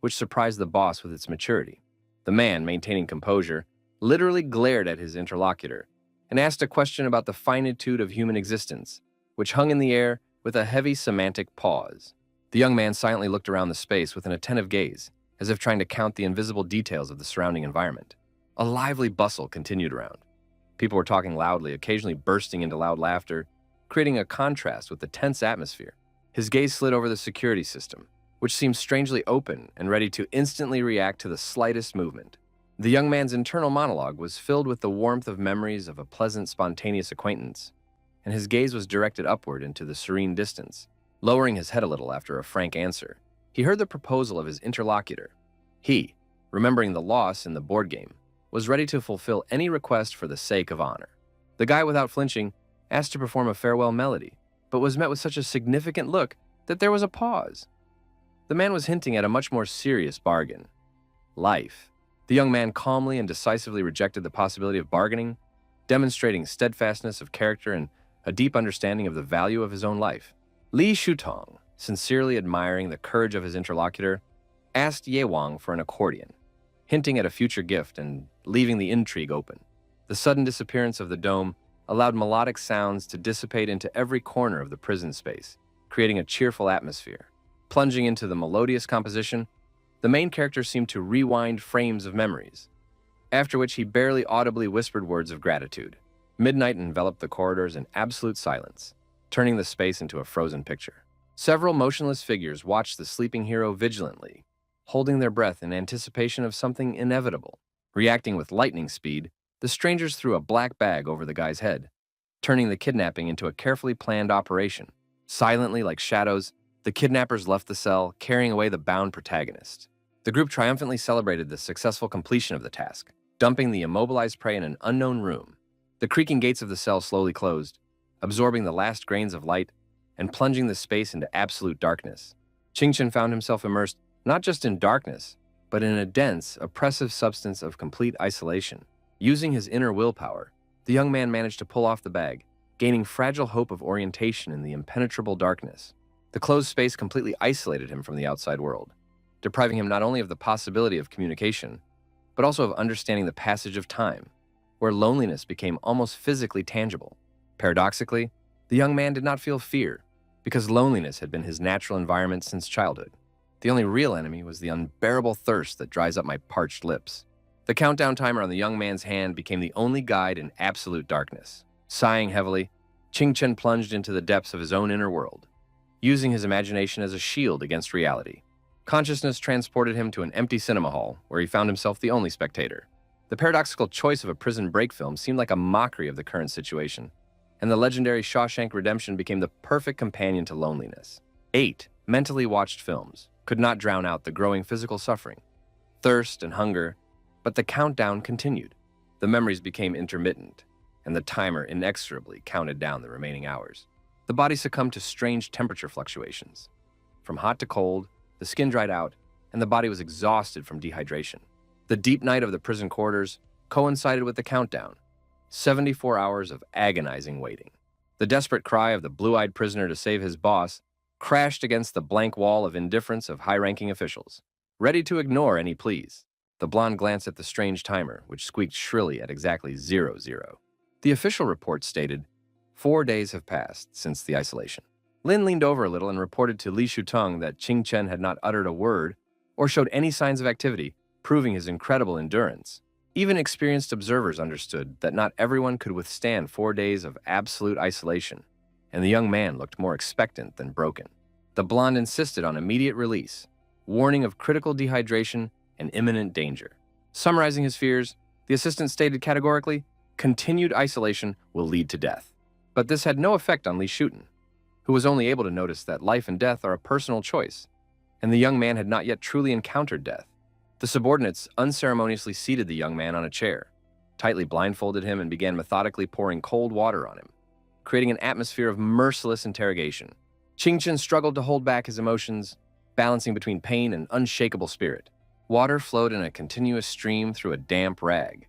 which surprised the boss with its maturity. The man, maintaining composure, literally glared at his interlocutor and asked a question about the finitude of human existence, which hung in the air with a heavy semantic pause. The young man silently looked around the space with an attentive gaze, as if trying to count the invisible details of the surrounding environment. A lively bustle continued around. People were talking loudly, occasionally bursting into loud laughter, creating a contrast with the tense atmosphere. His gaze slid over the security system, which seemed strangely open and ready to instantly react to the slightest movement. The young man's internal monologue was filled with the warmth of memories of a pleasant, spontaneous acquaintance, and his gaze was directed upward into the serene distance. Lowering his head a little after a frank answer, he heard the proposal of his interlocutor. He, remembering the loss in the board game, was ready to fulfill any request for the sake of honor. The guy, without flinching, asked to perform a farewell melody, but was met with such a significant look that there was a pause. The man was hinting at a much more serious bargain: life. The young man calmly and decisively rejected the possibility of bargaining, demonstrating steadfastness of character and a deep understanding of the value of his own life. Li Shutong, sincerely admiring the courage of his interlocutor, asked Ye Wang for an accordion, hinting at a future gift and leaving the intrigue open. The sudden disappearance of the dome allowed melodic sounds to dissipate into every corner of the prison space, creating a cheerful atmosphere. Plunging into the melodious composition, the main character seemed to rewind frames of memories, after which he barely audibly whispered words of gratitude. Midnight enveloped the corridors in absolute silence, turning the space into a frozen picture. Several motionless figures watched the sleeping hero vigilantly, holding their breath in anticipation of something inevitable. Reacting with lightning speed, the strangers threw a black bag over the guy's head, turning the kidnapping into a carefully planned operation. Silently like shadows, the kidnappers left the cell, carrying away the bound protagonist. The group triumphantly celebrated the successful completion of the task, dumping the immobilized prey in an unknown room. The creaking gates of the cell slowly closed, absorbing the last grains of light and plunging the space into absolute darkness. Qingchen found himself immersed not just in darkness, but in a dense, oppressive substance of complete isolation. Using his inner willpower, the young man managed to pull off the bag, gaining fragile hope of orientation in the impenetrable darkness. The closed space completely isolated him from the outside world, depriving him not only of the possibility of communication, but also of understanding the passage of time, where loneliness became almost physically tangible. Paradoxically, the young man did not feel fear, because loneliness had been his natural environment since childhood. The only real enemy was the unbearable thirst that dries up my parched lips. The countdown timer on the young man's hand became the only guide in absolute darkness. Sighing heavily, Qingchen plunged into the depths of his own inner world, using his imagination as a shield against reality. Consciousness transported him to an empty cinema hall, where he found himself the only spectator. The paradoxical choice of a prison break film seemed like a mockery of the current situation, and the legendary Shawshank Redemption became the perfect companion to loneliness. 8 mentally watched films could not drown out the growing physical suffering, thirst and hunger, but the countdown continued. The memories became intermittent, and the timer inexorably counted down the remaining hours. The body succumbed to strange temperature fluctuations. From hot to cold, the skin dried out, and the body was exhausted from dehydration. The deep night of the prison corridors coincided with the countdown, 74 hours of agonizing waiting. The desperate cry of the blue-eyed prisoner to save his boss crashed against the blank wall of indifference of high-ranking officials, ready to ignore any pleas. The blonde glanced at the strange timer, which squeaked shrilly at exactly 00. The official report stated, 4 days have passed since the isolation. Lin leaned over a little and reported to Li Shutong that Qingchen had not uttered a word or showed any signs of activity, proving his incredible endurance. Even experienced observers understood that not everyone could withstand 4 days of absolute isolation, and the young man looked more expectant than broken. The blonde insisted on immediate release, warning of critical dehydration and imminent danger. Summarizing his fears, the assistant stated categorically, continued isolation will lead to death. But this had no effect on Li Shuten, who was only able to notice that life and death are a personal choice, and the young man had not yet truly encountered death. The subordinates unceremoniously seated the young man on a chair, tightly blindfolded him, and began methodically pouring cold water on him, creating an atmosphere of merciless interrogation. Qingchen struggled to hold back his emotions, balancing between pain and unshakable spirit. Water flowed in a continuous stream through a damp rag,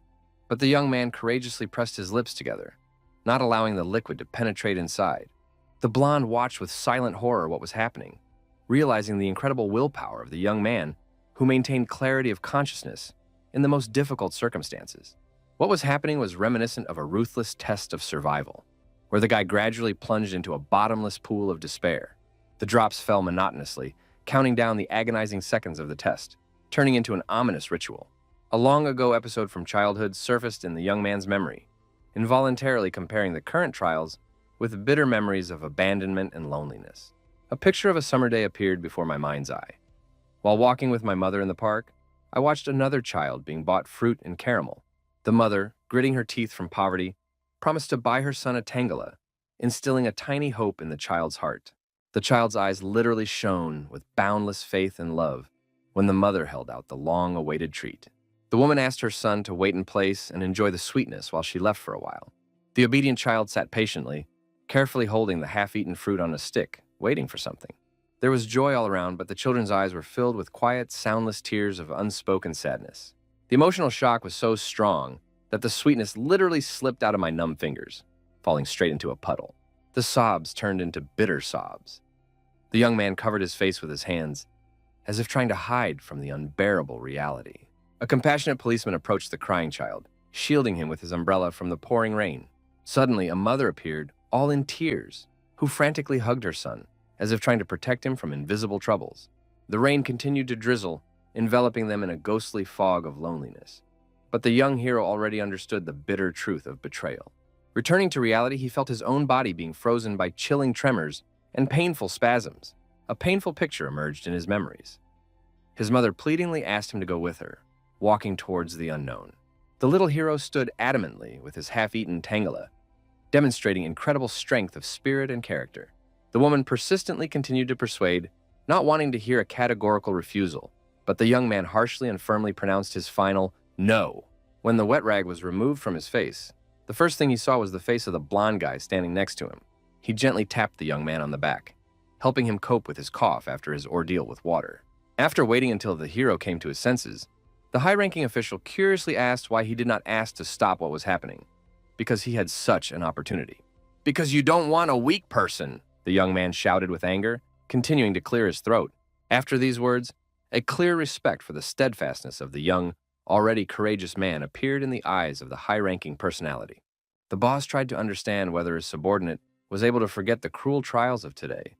but the young man courageously pressed his lips together, not allowing the liquid to penetrate inside. The blonde watched with silent horror what was happening, realizing the incredible willpower of the young man who maintained clarity of consciousness in the most difficult circumstances. What was happening was reminiscent of a ruthless test of survival, where the guy gradually plunged into a bottomless pool of despair. The drops fell monotonously, counting down the agonizing seconds of the test, turning into an ominous ritual. A long-ago episode from childhood surfaced in the young man's memory, involuntarily comparing the current trials with bitter memories of abandonment and loneliness. A picture of a summer day appeared before my mind's eye. While walking with my mother in the park, I watched another child being bought fruit and caramel. The mother, gritting her teeth from poverty, promised to buy her son a tangela, instilling a tiny hope in the child's heart. The child's eyes literally shone with boundless faith and love when the mother held out the long-awaited treat. The woman asked her son to wait in place and enjoy the sweetness while she left for a while. The obedient child sat patiently, carefully holding the half-eaten fruit on a stick, waiting for something. There was joy all around, but the children's eyes were filled with quiet, soundless tears of unspoken sadness. The emotional shock was so strong that the sweetness literally slipped out of my numb fingers, falling straight into a puddle. The sobs turned into bitter sobs. The young man covered his face with his hands, as if trying to hide from the unbearable reality. A compassionate policeman approached the crying child, shielding him with his umbrella from the pouring rain. Suddenly, a mother appeared, all in tears, who frantically hugged her son, as if trying to protect him from invisible troubles. The rain continued to drizzle, enveloping them in a ghostly fog of loneliness. But the young hero already understood the bitter truth of betrayal. Returning to reality, he felt his own body being frozen by chilling tremors and painful spasms. A painful picture emerged in his memories. His mother pleadingly asked him to go with her, walking towards the unknown. The little hero stood adamantly with his half-eaten tangela, demonstrating incredible strength of spirit and character. The woman persistently continued to persuade, not wanting to hear a categorical refusal, but the young man harshly and firmly pronounced his final no. When the wet rag was removed from his face, the first thing he saw was the face of the blonde guy standing next to him. He gently tapped the young man on the back, helping him cope with his cough after his ordeal with water. After waiting until the hero came to his senses, the high-ranking official curiously asked why he did not ask to stop what was happening, because he had such an opportunity. "Because you don't want a weak person," the young man shouted with anger, continuing to clear his throat. After these words, a clear respect for the steadfastness of the young, already courageous man appeared in the eyes of the high-ranking personality. The boss tried to understand whether his subordinate was able to forget the cruel trials of today,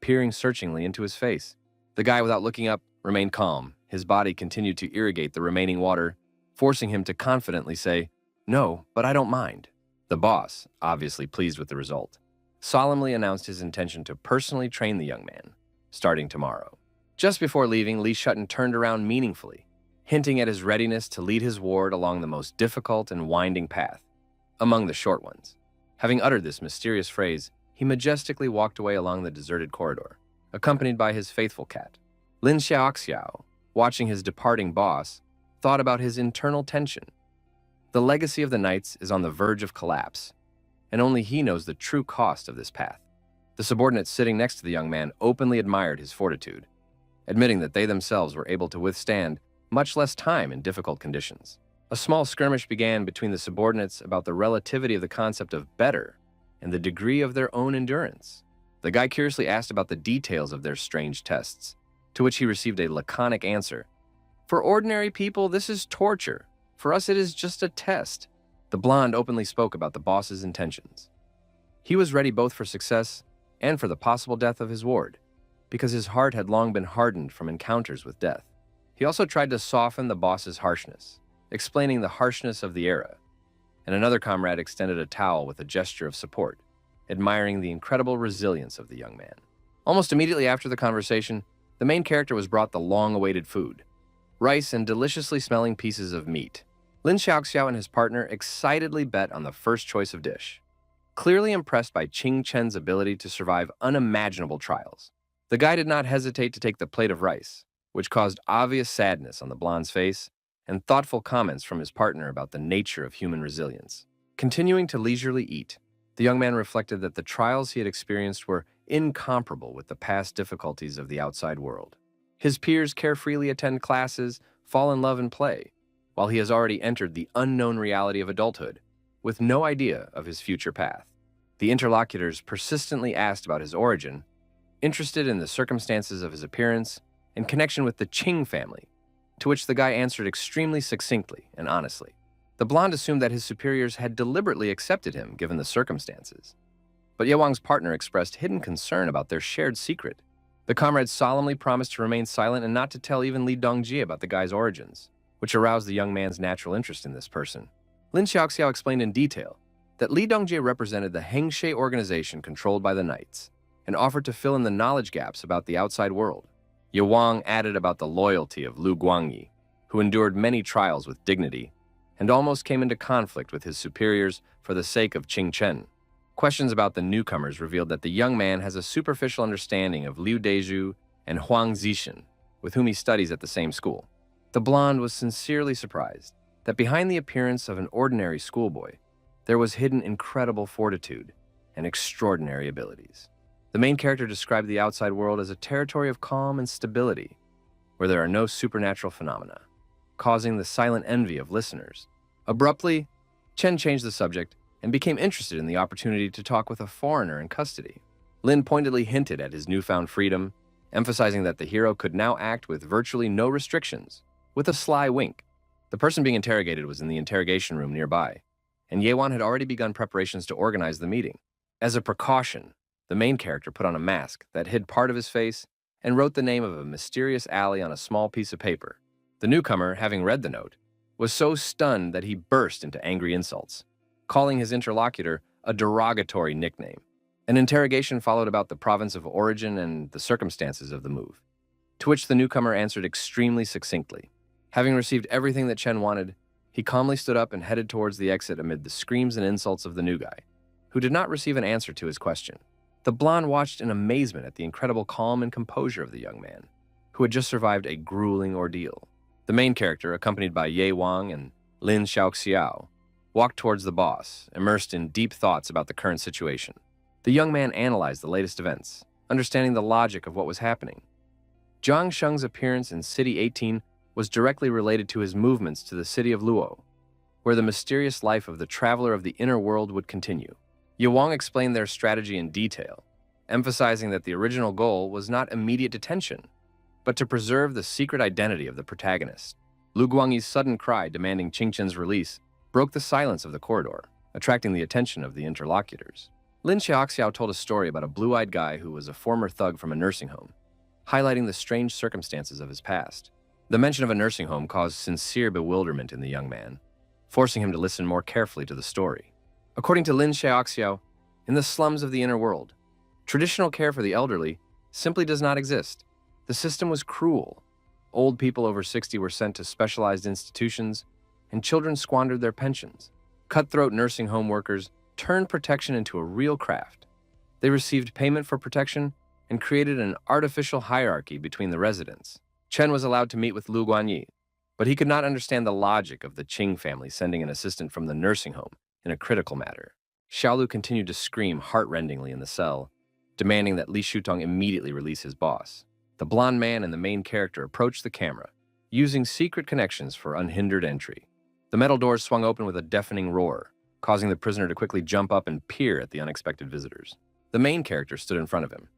peering searchingly into his face. The guy, without looking up, remained calm. His body continued to irrigate the remaining water, forcing him to confidently say, "No, but I don't mind." The boss, obviously pleased with the result, solemnly announced his intention to personally train the young man, starting tomorrow. Just before leaving, Li Shutton turned around meaningfully, hinting at his readiness to lead his ward along the most difficult and winding path, among the short ones. Having uttered this mysterious phrase, he majestically walked away along the deserted corridor, accompanied by his faithful cat. Lin Xiaoxiao, watching his departing boss, thought about his internal tension. The legacy of the knights is on the verge of collapse, and only he knows the true cost of this path. The subordinates sitting next to the young man openly admired his fortitude, admitting that they themselves were able to withstand much less time in difficult conditions. A small skirmish began between the subordinates about the relativity of the concept of better and the degree of their own endurance. The guy curiously asked about the details of their strange tests, to which he received a laconic answer. "For ordinary people, this is torture. For us, it is just a test." The blonde openly spoke about the boss's intentions. He was ready both for success and for the possible death of his ward, because his heart had long been hardened from encounters with death. He also tried to soften the boss's harshness, explaining the harshness of the era, and another comrade extended a towel with a gesture of support, admiring the incredible resilience of the young man. Almost immediately after the conversation, the main character was brought the long-awaited food, rice and deliciously smelling pieces of meat. Lin Xiaoxiao and his partner excitedly bet on the first choice of dish, clearly impressed by Qing Chen's ability to survive unimaginable trials. The guy did not hesitate to take the plate of rice, which caused obvious sadness on the blonde's face and thoughtful comments from his partner about the nature of human resilience. Continuing to leisurely eat, the young man reflected that the trials he had experienced were incomparable with the past difficulties of the outside world. His peers carefreely attend classes, fall in love and play, while he has already entered the unknown reality of adulthood, with no idea of his future path. The interlocutors persistently asked about his origin, interested in the circumstances of his appearance, in connection with the Qing family, to which the guy answered extremely succinctly and honestly. The blonde assumed that his superiors had deliberately accepted him given the circumstances, but Yewang's partner expressed hidden concern about their shared secret. The comrades solemnly promised to remain silent and not to tell even Li Dongjie about the guy's origins, which aroused the young man's natural interest in this person. Lin Xiaoxiao explained in detail that Li Dongjie represented the Hengshe organization controlled by the knights and offered to fill in the knowledge gaps about the outside world. Yewang added about the loyalty of Lu Guangyi, who endured many trials with dignity and almost came into conflict with his superiors for the sake of Qing Chen. Questions about the newcomers revealed that the young man has a superficial understanding of Liu Deju and Huang Zixin, with whom he studies at the same school. The blonde was sincerely surprised that behind the appearance of an ordinary schoolboy, there was hidden incredible fortitude and extraordinary abilities. The main character described the outside world as a territory of calm and stability, where there are no supernatural phenomena. causing the silent envy of listeners. Abruptly, Chen changed the subject and became interested in the opportunity to talk with a foreigner in custody. Lin pointedly hinted at his newfound freedom, emphasizing that the hero could now act with virtually no restrictions. With a sly wink, the person being interrogated was in the interrogation room nearby, and Yewan had already begun preparations to organize the meeting. As a precaution, the main character put on a mask that hid part of his face and wrote the name of a mysterious alley on a small piece of paper. The newcomer, having read the note, was so stunned that he burst into angry insults, calling his interlocutor a derogatory nickname. An interrogation followed about the province of origin and the circumstances of the move, to which the newcomer answered extremely succinctly. Having received everything that Chen wanted, he calmly stood up and headed towards the exit amid the screams and insults of the new guy, who did not receive an answer to his question. The blonde watched in amazement at the incredible calm and composure of the young man, who had just survived a grueling ordeal. The main character, accompanied by Ye Wang and Lin Xiaoxiao, walked towards the boss, immersed in deep thoughts about the current situation. The young man analyzed the latest events, understanding the logic of what was happening. Zhang Sheng's appearance in City 18 was directly related to his movements to the city of Luo, where the mysterious life of the traveler of the inner world would continue. Ye Wang explained their strategy in detail, emphasizing that the original goal was not immediate detention, but to preserve the secret identity of the protagonist. Lu Guangyi's sudden cry demanding Qingchen's release broke the silence of the corridor, attracting the attention of the interlocutors. Lin Xiaoxiao told a story about a blue-eyed guy who was a former thug from a nursing home, highlighting the strange circumstances of his past. The mention of a nursing home caused sincere bewilderment in the young man, forcing him to listen more carefully to the story. According to Lin Xiaoxiao, in the slums of the inner world, traditional care for the elderly simply does not exist. The system was cruel. Old people over 60 were sent to specialized institutions, and children squandered their pensions. Cutthroat nursing home workers turned protection into a real craft. They received payment for protection and created an artificial hierarchy between the residents. Chen was allowed to meet with Lu Guanyi, but he could not understand the logic of the Qing family sending an assistant from the nursing home in a critical matter. Xiaolu continued to scream heart-rendingly in the cell, demanding that Li Shutong immediately release his boss. The blonde man and the main character approached the camera, using secret connections for unhindered entry. The metal doors swung open with a deafening roar, causing the prisoner to quickly jump up and peer at the unexpected visitors. The main character stood in front of him,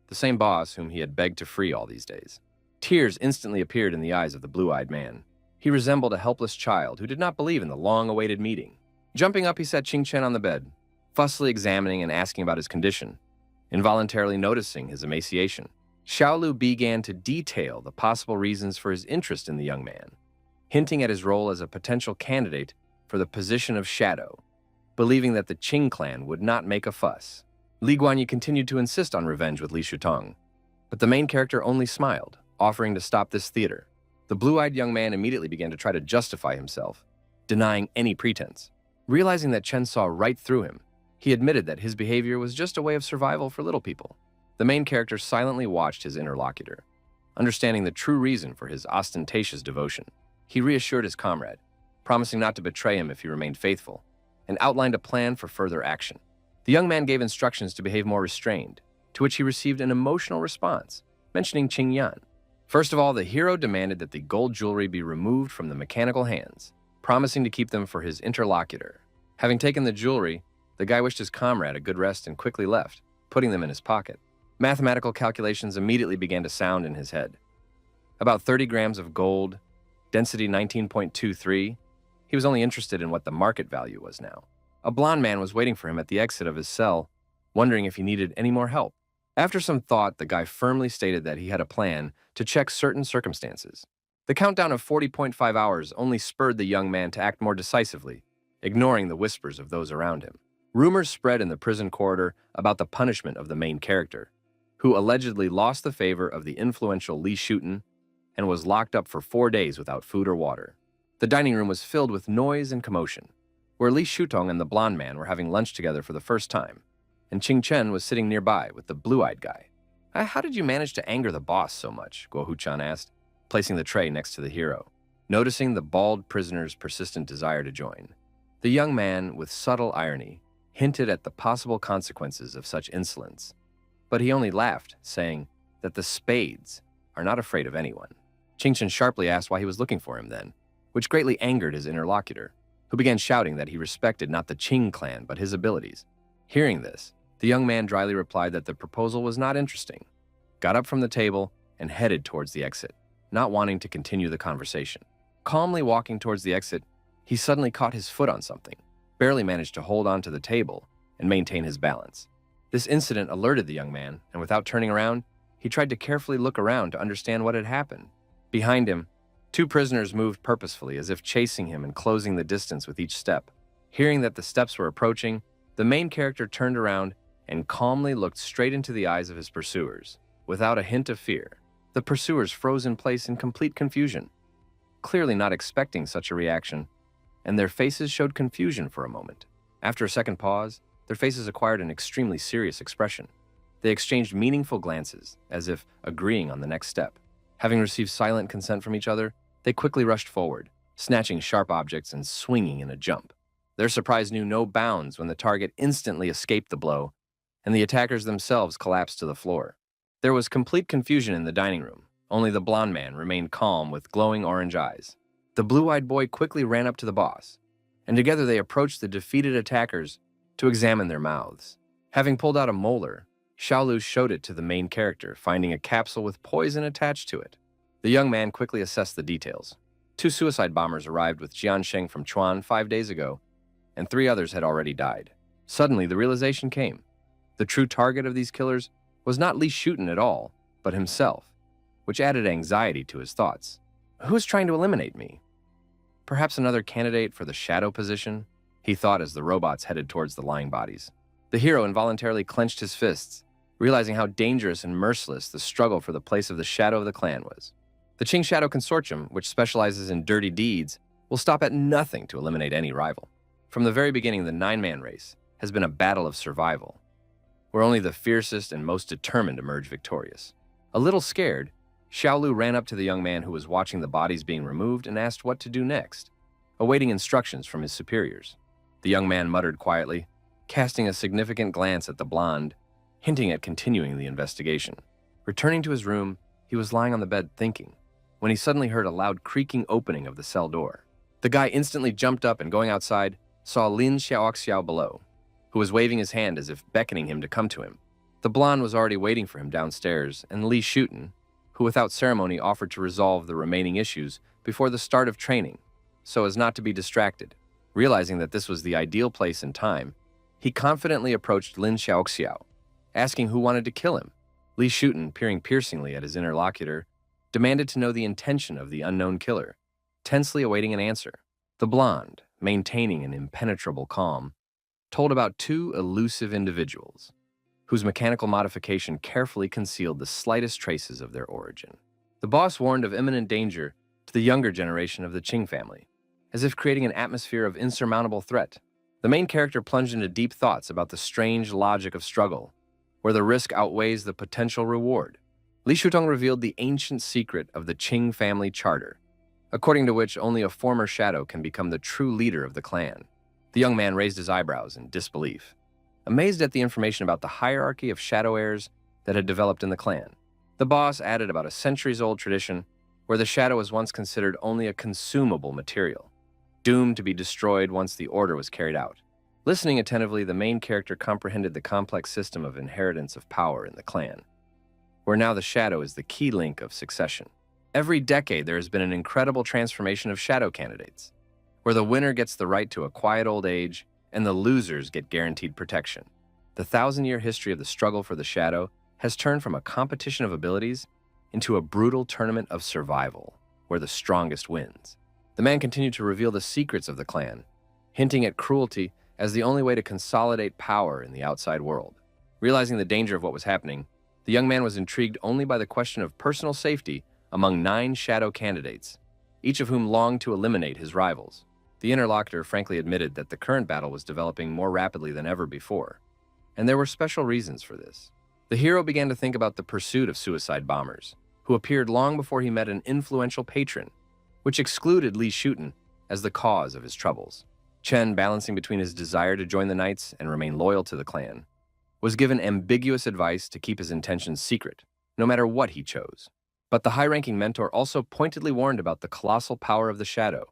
the same boss whom he had begged to free all these days. Tears instantly appeared in the eyes of the blue-eyed man. He resembled a helpless child who did not believe in the long-awaited meeting. Jumping up, he sat Qingchen on the bed, fussily examining and asking about his condition, involuntarily noticing his emaciation. Xiaolu began to detail the possible reasons for his interest in the young man, hinting at his role as a potential candidate for the position of Shadow, believing that the Qing clan would not make a fuss. Li Guanyi continued to insist on revenge with Li Shutong, but the main character only smiled, offering to stop this theater. The blue-eyed young man immediately began to try to justify himself, denying any pretense. Realizing that Chen saw right through him, he admitted that his behavior was just a way of survival for little people. The main character silently watched his interlocutor, understanding the true reason for his ostentatious devotion. He reassured his comrade, promising not to betray him if he remained faithful, and outlined a plan for further action. The young man gave instructions to behave more restrained, to which he received an emotional response, mentioning Qing Yan. First of all, the hero demanded that the gold jewelry be removed from the mechanical hands, promising to keep them for his interlocutor. Having taken the jewelry, the guy wished his comrade a good rest and quickly left, putting them in his pocket. Mathematical calculations immediately began to sound in his head. About 30 grams of gold, density 19.23. He was only interested in what the market value was now. A blond man was waiting for him at the exit of his cell, wondering if he needed any more help. After some thought, the guy firmly stated that he had a plan to check certain circumstances. The countdown of 40.5 hours only spurred the young man to act more decisively, ignoring the whispers of those around him. Rumors spread in the prison corridor about the punishment of the main character, who allegedly lost the favor of the influential Li Shuten and was locked up for 4 days without food or water. The dining room was filled with noise and commotion, where Li Shutong and the blonde man were having lunch together for the first time, and Qing Chen was sitting nearby with the blue-eyed guy. How did you manage to anger the boss so much?" Guo Huchan asked, placing the tray next to the hero. Noticing the bald prisoner's persistent desire to join, the young man, with subtle irony, hinted at the possible consequences of such insolence. But he only laughed, saying that the spades are not afraid of anyone. Qing Chen sharply asked why he was looking for him then. which greatly angered his interlocutor, who began shouting that he respected not the Qing clan but his abilities. Hearing this, the young man dryly replied that the proposal was not interesting, got up from the table, and headed towards the exit, not wanting to continue the conversation. Calmly walking towards the exit, he suddenly caught his foot on something, barely managed to hold on to the table and maintain his balance. This incident alerted the young man, and without turning around, he tried to carefully look around to understand what had happened. Behind him, two prisoners moved purposefully, as if chasing him and closing the distance with each step. Hearing that the steps were approaching, the main character turned around and calmly looked straight into the eyes of his pursuers, without a hint of fear. The pursuers froze in place in complete confusion, clearly not expecting such a reaction, and their faces showed confusion for a moment. After a second pause, their faces acquired an extremely serious expression. They exchanged meaningful glances, as if agreeing on the next step. Having received silent consent from each other, they quickly rushed forward, snatching sharp objects and swinging in a jump. Their surprise knew no bounds when the target instantly escaped the blow, and the attackers themselves collapsed to the floor. There was complete confusion in the dining room. Only the blonde man remained calm with glowing orange eyes. The blue-eyed boy quickly ran up to the boss, and together they approached the defeated attackers to examine their mouths. Having pulled out a molar, Xiaolu showed it to the main character, finding a capsule with poison attached to it. The young man quickly assessed the details. 2 suicide bombers arrived with Jiansheng from Chuan 5 days ago, and 3 others had already died. Suddenly, the realization came. The true target of these killers was not Li Shuten at all, but himself, which added anxiety to his thoughts. Who is trying to eliminate me? Perhaps another candidate for the shadow position? He thought as the robots headed towards the lying bodies. The hero involuntarily clenched his fists, realizing how dangerous and merciless the struggle for the place of the shadow of the clan was. The Qing Shadow Consortium, which specializes in dirty deeds, will stop at nothing to eliminate any rival. From the very beginning, the 9-man race has been a battle of survival, where only the fiercest and most determined emerge victorious. A little scared, Xiaolu ran up to the young man who was watching the bodies being removed and asked what to do next, awaiting instructions from his superiors. The young man muttered quietly, casting a significant glance at the blonde, hinting at continuing the investigation. Returning to his room, he was lying on the bed thinking, when he suddenly heard a loud creaking opening of the cell door. The guy instantly jumped up and, going outside, saw Lin Xiaoxiao below, who was waving his hand as if beckoning him to come to him. The blonde was already waiting for him downstairs, and Li Shuten, who without ceremony offered to resolve the remaining issues before the start of training, so as not to be distracted. Realizing that this was the ideal place and time, he confidently approached Lin Xiaoxiao, asking who wanted to kill him. Li Shuten, peering piercingly at his interlocutor, demanded to know the intention of the unknown killer, tensely awaiting an answer. The blonde, maintaining an impenetrable calm, told about 2 elusive individuals, whose mechanical modification carefully concealed the slightest traces of their origin. The boss warned of imminent danger to the younger generation of the Qing family, as if creating an atmosphere of insurmountable threat. The main character plunged into deep thoughts about the strange logic of struggle, where the risk outweighs the potential reward. Li Shutong revealed the ancient secret of the Qing family charter, according to which only a former shadow can become the true leader of the clan. The young man raised his eyebrows in disbelief, amazed at the information about the hierarchy of shadow heirs that had developed in the clan. The boss added about a centuries-old tradition where the shadow was once considered only a consumable material, doomed to be destroyed once the order was carried out. Listening attentively, the main character comprehended the complex system of inheritance of power in the clan, where now the shadow is the key link of succession. Every decade, there has been an incredible transformation of shadow candidates, where the winner gets the right to a quiet old age and the losers get guaranteed protection. The 1,000-year history of the struggle for the shadow has turned from a competition of abilities into a brutal tournament of survival, where the strongest wins. The man continued to reveal the secrets of the clan, hinting at cruelty as the only way to consolidate power in the outside world. Realizing the danger of what was happening, the young man was intrigued only by the question of personal safety among 9 shadow candidates, each of whom longed to eliminate his rivals. The interlocutor frankly admitted that the current battle was developing more rapidly than ever before, and there were special reasons for this. The hero began to think about the pursuit of suicide bombers, who appeared long before he met an influential patron, which excluded Li Shuten as the cause of his troubles. Chen, balancing between his desire to join the knights and remain loyal to the clan, was given ambiguous advice to keep his intentions secret, no matter what he chose. But the high-ranking mentor also pointedly warned about the colossal power of the shadow,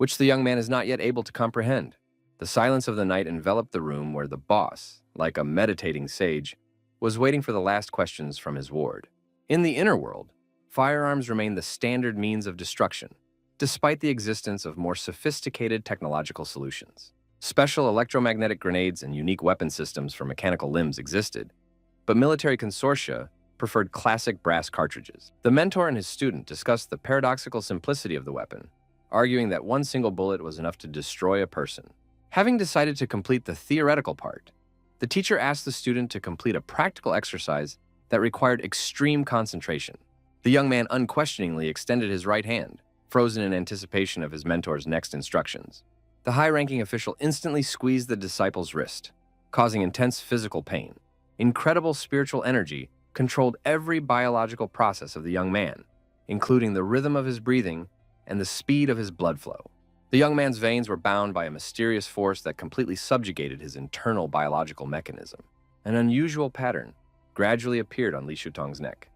which the young man is not yet able to comprehend. The silence of the night enveloped the room where the boss, like a meditating sage, was waiting for the last questions from his ward. In the inner world, firearms remain the standard means of destruction, despite the existence of more sophisticated technological solutions. Special electromagnetic grenades and unique weapon systems for mechanical limbs existed, but military consortia preferred classic brass cartridges. The mentor and his student discussed the paradoxical simplicity of the weapon, arguing that one single bullet was enough to destroy a person. Having decided to complete the theoretical part, the teacher asked the student to complete a practical exercise that required extreme concentration. The young man unquestioningly extended his right hand, frozen in anticipation of his mentor's next instructions. The high-ranking official instantly squeezed the disciple's wrist, causing intense physical pain. Incredible spiritual energy controlled every biological process of the young man, including the rhythm of his breathing and the speed of his blood flow. The young man's veins were bound by a mysterious force that completely subjugated his internal biological mechanism. An unusual pattern gradually appeared on Li Shutong's neck,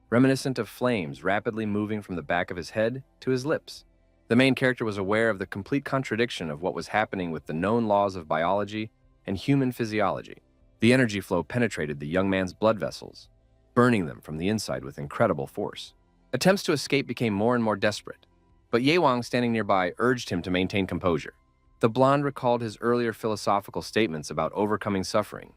reminiscent of flames rapidly moving from the back of his head to his lips. The main character was aware of the complete contradiction of what was happening with the known laws of biology and human physiology. The energy flow penetrated the young man's blood vessels, burning them from the inside with incredible force. Attempts to escape became more and more desperate, but Ye Wang, standing nearby, urged him to maintain composure. The blonde recalled his earlier philosophical statements about overcoming suffering,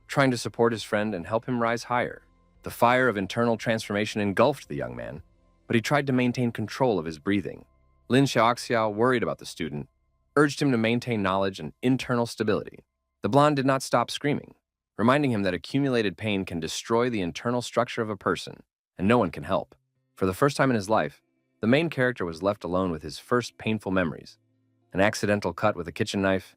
trying to support his friend and help him rise higher. The fire of internal transformation engulfed the young man, but he tried to maintain control of his breathing. Lin Xiaoxiao, worried about the student, urged him to maintain knowledge and internal stability. The blonde did not stop screaming, reminding him that accumulated pain can destroy the internal structure of a person, and no one can help. For the first time in his life, the main character was left alone with his first painful memories. An accidental cut with a kitchen knife,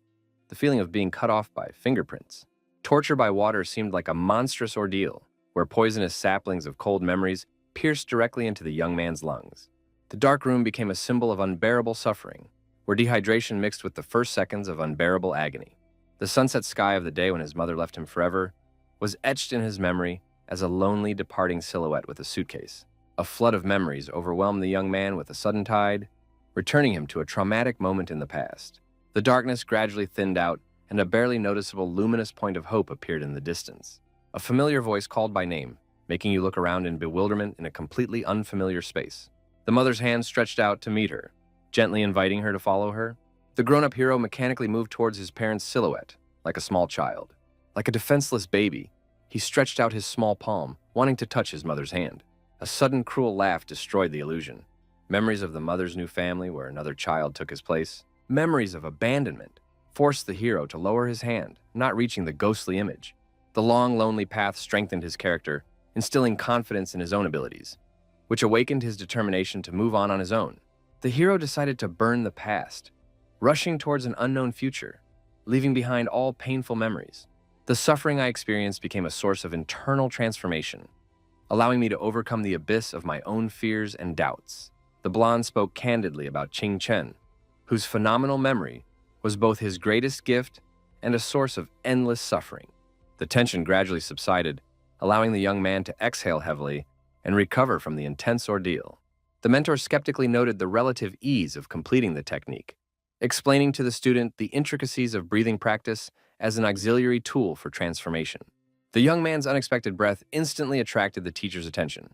the feeling of being cut off by fingerprints. Torture by water seemed like a monstrous ordeal, where poisonous saplings of cold memories pierced directly into the young man's lungs. The dark room became a symbol of unbearable suffering, where dehydration mixed with the first seconds of unbearable agony. The sunset sky of the day when his mother left him forever was etched in his memory as a lonely, departing silhouette with a suitcase. A flood of memories overwhelmed the young man with a sudden tide, returning him to a traumatic moment in the past. The darkness gradually thinned out, and a barely noticeable luminous point of hope appeared in the distance. A familiar voice called by name, making you look around in bewilderment in a completely unfamiliar space. The mother's hand stretched out to meet her, gently inviting her to follow her. The grown-up hero mechanically moved towards his parent's silhouette, like a small child. Like a defenseless baby, he stretched out his small palm, wanting to touch his mother's hand. A sudden cruel laugh destroyed the illusion. Memories of the mother's new family where another child took his place, memories of abandonment, forced the hero to lower his hand, not reaching the ghostly image. The long, lonely path strengthened his character, instilling confidence in his own abilities, which awakened his determination to move on his own. The hero decided to burn the past, rushing towards an unknown future, leaving behind all painful memories. The suffering I experienced became a source of internal transformation, allowing me to overcome the abyss of my own fears and doubts. The blonde spoke candidly about Qing Chen, whose phenomenal memory was both his greatest gift and a source of endless suffering. The tension gradually subsided, allowing the young man to exhale heavily and recover from the intense ordeal. The mentor skeptically noted the relative ease of completing the technique, explaining to the student the intricacies of breathing practice as an auxiliary tool for transformation. The young man's unexpected breath instantly attracted the teacher's attention,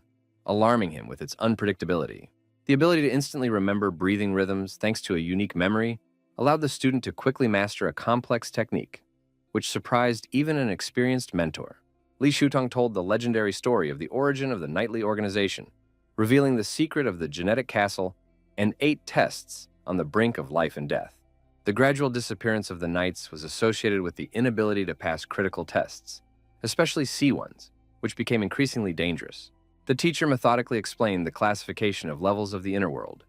alarming him with its unpredictability. The ability to instantly remember breathing rhythms thanks to a unique memory allowed the student to quickly master a complex technique, which surprised even an experienced mentor. Li Shutong told the legendary story of the origin of the knightly organization, revealing the secret of the genetic castle and 8 tests on the brink of life and death. The gradual disappearance of the knights was associated with the inability to pass critical tests, especially C ones, which became increasingly dangerous. The teacher methodically explained the classification of levels of the inner world,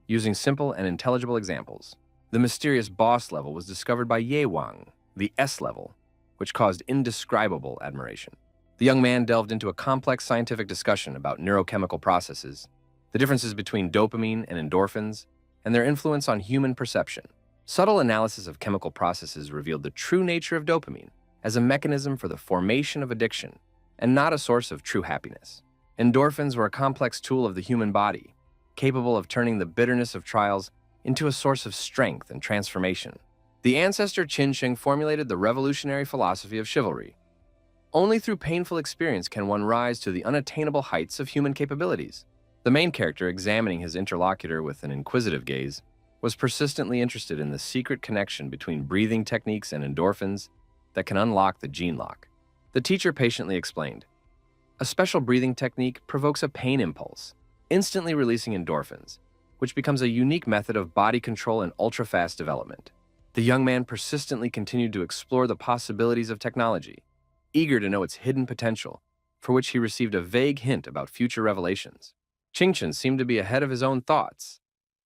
using simple and intelligible examples. The mysterious boss level was discovered by Ye Wang, the S level, which caused indescribable admiration. The young man delved into a complex scientific discussion about neurochemical processes, the differences between dopamine and endorphins, and their influence on human perception. Subtle analysis of chemical processes revealed the true nature of dopamine as a mechanism for the formation of addiction and not a source of true happiness. Endorphins were a complex tool of the human body, capable of turning the bitterness of trials into a source of strength and transformation. The ancestor Qin Sheng formulated the revolutionary philosophy of chivalry. Only through painful experience can one rise to the unattainable heights of human capabilities. The main character, examining his interlocutor with an inquisitive gaze, was persistently interested in the secret connection between breathing techniques and endorphins that can unlock the gene lock. The teacher patiently explained, "A special breathing technique provokes a pain impulse, instantly releasing endorphins, which becomes a unique method of body control and ultra-fast development." The young man persistently continued to explore the possibilities of technology, eager to know its hidden potential, for which he received a vague hint about future revelations. Qingchen seemed to be ahead of his own thoughts,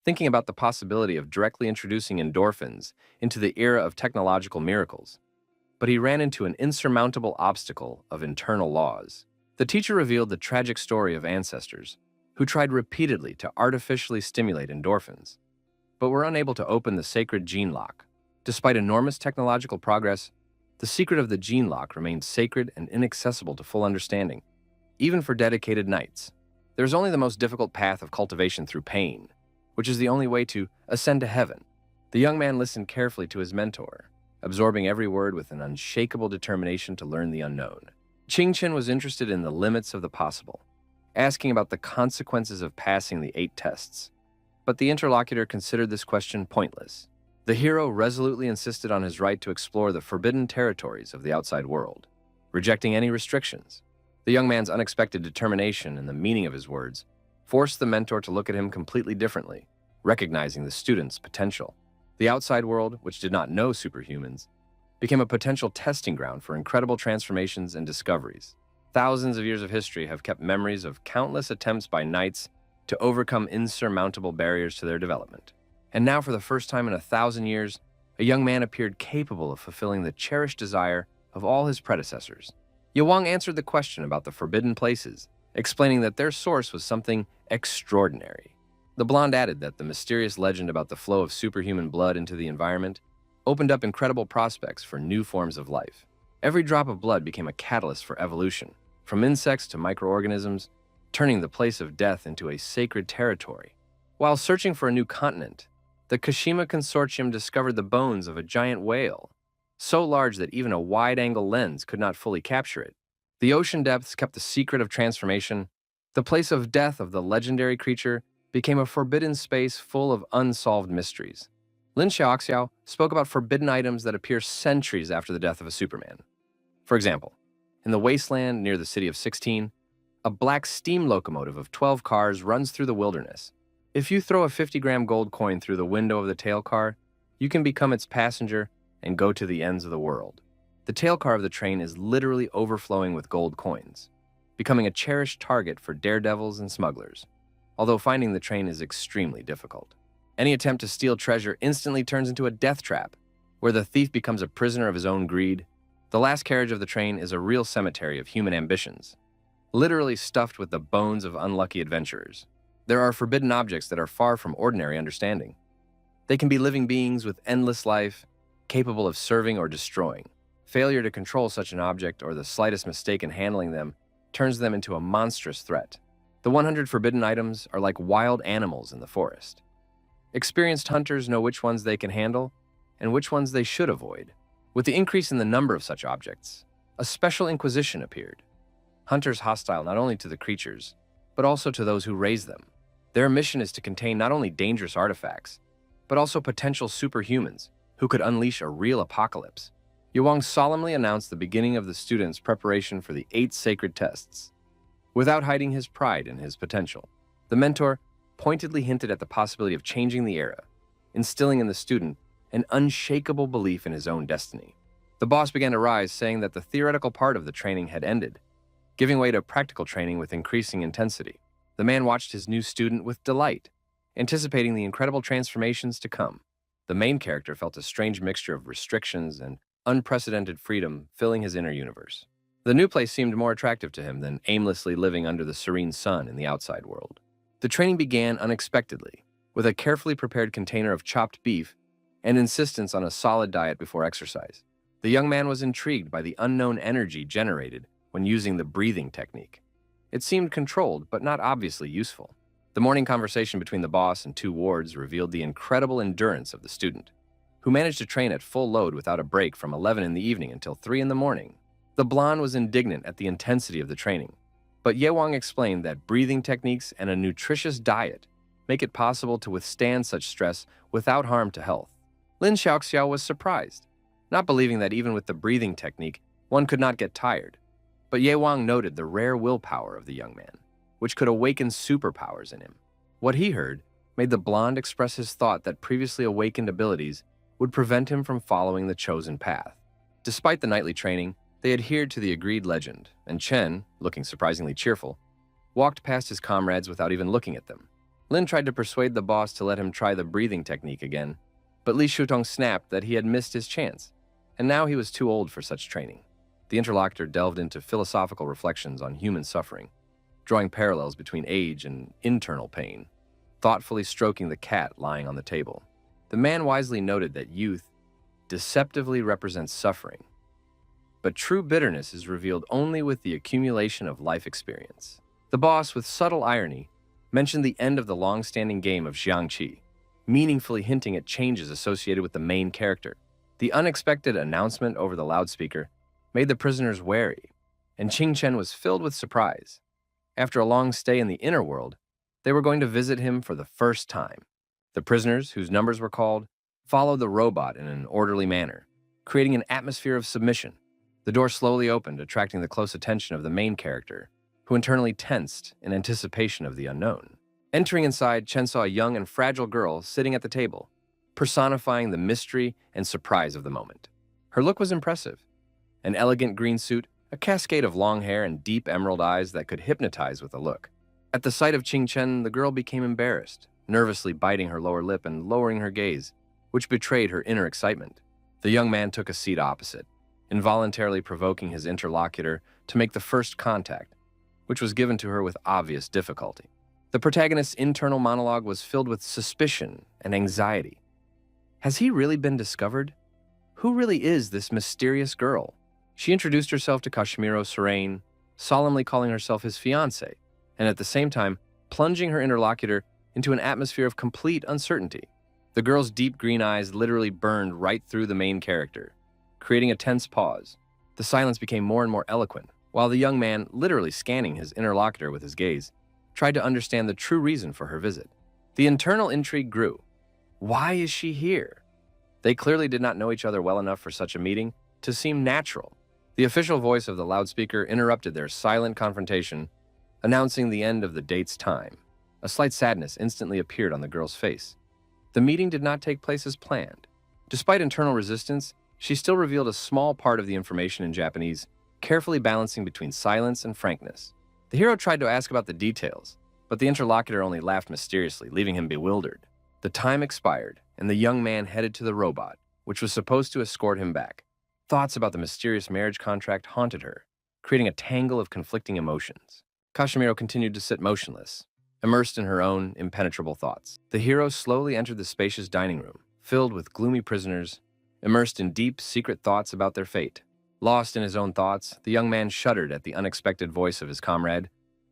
thinking about the possibility of directly introducing endorphins into the era of technological miracles. But he ran into an insurmountable obstacle of internal laws. The teacher revealed the tragic story of ancestors who tried repeatedly to artificially stimulate endorphins, but were unable to open the sacred gene lock. Despite enormous technological progress, the secret of the gene lock remained sacred and inaccessible to full understanding, even for dedicated knights. There is only the most difficult path of cultivation through pain, which is the only way to ascend to heaven. The young man listened carefully to his mentor, absorbing every word with an unshakable determination to learn the unknown. Qingchen was interested in the limits of the possible, asking about the consequences of passing the 8 tests. But the interlocutor considered this question pointless. The hero resolutely insisted on his right to explore the forbidden territories of the outside world, rejecting any restrictions. The young man's unexpected determination and the meaning of his words forced the mentor to look at him completely differently, recognizing the student's potential. The outside world, which did not know superhumans, became a potential testing ground for incredible transformations and discoveries. Thousands of years of history have kept memories of countless attempts by knights to overcome insurmountable barriers to their development. And now, for the first time in 1,000 years, a young man appeared capable of fulfilling the cherished desire of all his predecessors. Yewang answered the question about the forbidden places, explaining that their source was something extraordinary. The blonde added that the mysterious legend about the flow of superhuman blood into the environment opened up incredible prospects for new forms of life. Every drop of blood became a catalyst for evolution, from insects to microorganisms, turning the place of death into a sacred territory. While searching for a new continent, the Kashima Consortium discovered the bones of a giant whale, so large that even a wide-angle lens could not fully capture it. The ocean depths kept the secret of transformation. The place of death of the legendary creature became a forbidden space full of unsolved mysteries. Lin Xiaoxiao spoke about forbidden items that appear centuries after the death of a Superman. For example, in the wasteland near the city of 16, a black steam locomotive of 12 cars runs through the wilderness. If you throw a 50-gram gold coin through the window of the tail car, you can become its passenger and go to the ends of the world. The tail car of the train is literally overflowing with gold coins, becoming a cherished target for daredevils and smugglers, although finding the train is extremely difficult. Any attempt to steal treasure instantly turns into a death trap, where the thief becomes a prisoner of his own greed. The last carriage of the train is a real cemetery of human ambitions, literally stuffed with the bones of unlucky adventurers. There are forbidden objects that are far from ordinary understanding. They can be living beings with endless life, capable of serving or destroying. Failure to control such an object or the slightest mistake in handling them turns them into a monstrous threat. The 100 forbidden items are like wild animals in the forest. Experienced hunters know which ones they can handle and which ones they should avoid. With the increase in the number of such objects, a special inquisition appeared. Hunters hostile not only to the creatures, but also to those who raise them. Their mission is to contain not only dangerous artifacts, but also potential superhumans who could unleash a real apocalypse. Yewang solemnly announced the beginning of the students' preparation for the 8 sacred tests. Without hiding his pride in his potential, the mentor pointedly hinted at the possibility of changing the era, instilling in the student an unshakable belief in his own destiny. The boss began to rise, saying that the theoretical part of the training had ended, giving way to practical training with increasing intensity. The man watched his new student with delight, anticipating the incredible transformations to come. The main character felt a strange mixture of restrictions and unprecedented freedom filling his inner universe. The new place seemed more attractive to him than aimlessly living under the serene sun in the outside world. The training began unexpectedly, with a carefully prepared container of chopped beef and insistence on a solid diet before exercise. The young man was intrigued by the unknown energy generated when using the breathing technique. It seemed controlled, but not obviously useful. The morning conversation between the boss and two wards revealed the incredible endurance of the student, who managed to train at full load without a break from 11 in the evening until 3 in the morning. The blonde was indignant at the intensity of the training, but Ye Wang explained that breathing techniques and a nutritious diet make it possible to withstand such stress without harm to health. Lin Xiaoxiao was surprised, not believing that even with the breathing technique, one could not get tired. But Ye Wang noted the rare willpower of the young man, which could awaken superpowers in him. What he heard made the blonde express his thought that previously awakened abilities would prevent him from following the chosen path. Despite the nightly training, they adhered to the agreed legend, and Chen, looking surprisingly cheerful, walked past his comrades without even looking at them. Lin tried to persuade the boss to let him try the breathing technique again, but Li Shutong snapped that he had missed his chance, and now he was too old for such training. The interlocutor delved into philosophical reflections on human suffering, drawing parallels between age and internal pain, thoughtfully stroking the cat lying on the table. The man wisely noted that youth deceptively represents suffering, but true bitterness is revealed only with the accumulation of life experience. The boss, with subtle irony, mentioned the end of the long-standing game of Xiangqi, meaningfully hinting at changes associated with the main character. The unexpected announcement over the loudspeaker made the prisoners wary, and Qing Chen was filled with surprise. After a long stay in the inner world, they were going to visit him for the first time. The prisoners, whose numbers were called, followed the robot in an orderly manner, creating an atmosphere of submission. The door slowly opened, attracting the close attention of the main character, who internally tensed in anticipation of the unknown. Entering inside, Chen saw a young and fragile girl sitting at the table, personifying the mystery and surprise of the moment. Her look was impressive. An elegant green suit, a cascade of long hair, and deep emerald eyes that could hypnotize with a look. At the sight of Qing Chen, the girl became embarrassed, nervously biting her lower lip and lowering her gaze, which betrayed her inner excitement. The young man took a seat opposite, involuntarily provoking his interlocutor to make the first contact, which was given to her with obvious difficulty. The protagonist's internal monologue was filled with suspicion and anxiety. Has he really been discovered? Who really is this mysterious girl? She introduced herself to Kashmiro Serene, solemnly calling herself his fiancé, and at the same time plunging her interlocutor into an atmosphere of complete uncertainty. The girl's deep green eyes literally burned right through the main character, creating a tense pause. The silence became more and more eloquent, while the young man, literally scanning his interlocutor with his gaze, tried to understand the true reason for her visit. The internal intrigue grew. Why is she here? They clearly did not know each other well enough for such a meeting to seem natural. The official voice of the loudspeaker interrupted their silent confrontation, announcing the end of the date's time. A slight sadness instantly appeared on the girl's face. The meeting did not take place as planned. Despite internal resistance, she still revealed a small part of the information in Japanese, carefully balancing between silence and frankness. The hero tried to ask about the details, but the interlocutor only laughed mysteriously, leaving him bewildered. The time expired, and the young man headed to the robot, which was supposed to escort him back. Thoughts about the mysterious marriage contract haunted her, creating a tangle of conflicting emotions. Kashmiro continued to sit motionless, immersed in her own impenetrable thoughts. The hero slowly entered the spacious dining room, filled with gloomy prisoners, immersed in deep, secret thoughts about their fate. Lost in his own thoughts, the young man shuddered at the unexpected voice of his comrade,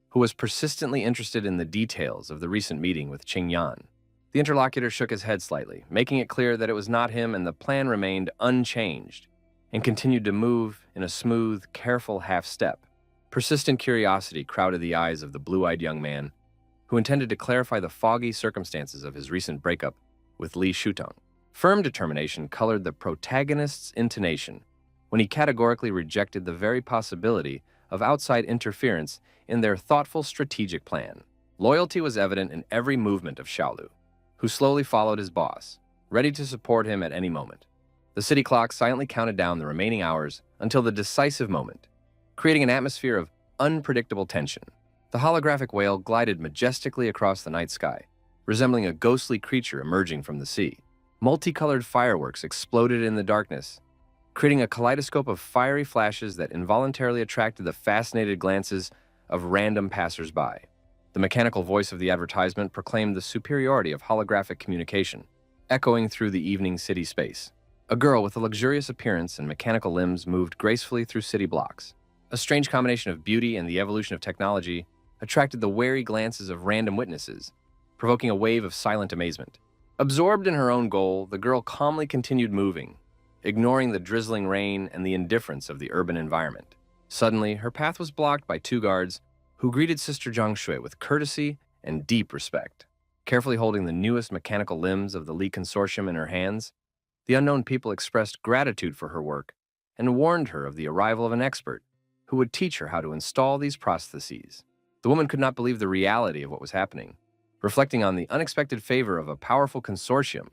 who was persistently interested in the details of the recent meeting with Qing Yan. The interlocutor shook his head slightly, making it clear that it was not him, and the plan remained unchanged and continued to move in a smooth, careful half-step. Persistent curiosity crowded the eyes of the blue-eyed young man, who intended to clarify the foggy circumstances of his recent breakup with Li Shutong. Firm determination colored the protagonist's intonation when he categorically rejected the very possibility of outside interference in their thoughtful strategic plan. Loyalty was evident in every movement of Xiaolu, who slowly followed his boss, ready to support him at any moment. The city clock silently counted down the remaining hours until the decisive moment, creating an atmosphere of unpredictable tension. The holographic whale glided majestically across the night sky, resembling a ghostly creature emerging from the sea. Multicolored fireworks exploded in the darkness, creating a kaleidoscope of fiery flashes that involuntarily attracted the fascinated glances of random passers-by. The mechanical voice of the advertisement proclaimed the superiority of holographic communication, echoing through the evening city space. A girl with a luxurious appearance and mechanical limbs moved gracefully through city blocks. A strange combination of beauty and the evolution of technology attracted the wary glances of random witnesses, provoking a wave of silent amazement. Absorbed in her own goal, the girl calmly continued moving, ignoring the drizzling rain and the indifference of the urban environment. Suddenly, her path was blocked by two guards who greeted Sister Zhang Shui with courtesy and deep respect. Carefully holding the newest mechanical limbs of the Li Consortium in her hands, the unknown people expressed gratitude for her work and warned her of the arrival of an expert who would teach her how to install these prostheses. The woman could not believe the reality of what was happening, reflecting on the unexpected favor of a powerful consortium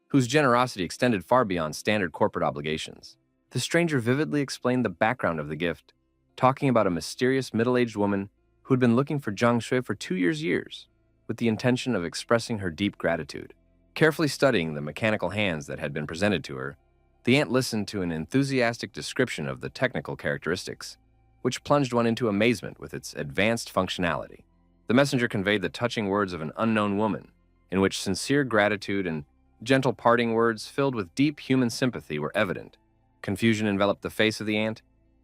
whose generosity extended far beyond standard corporate obligations. The stranger vividly explained the background of the gift, talking about a mysterious middle-aged woman who had been looking for Zhang Shui for 2 years, with the intention of expressing her deep gratitude. Carefully studying the mechanical hands that had been presented to her, the aunt listened to an enthusiastic description of the technical characteristics, which plunged one into amazement with its advanced functionality. The messenger conveyed the touching words of an unknown woman, in which sincere gratitude and gentle parting words filled with deep human sympathy were evident. Confusion enveloped the face of the aunt,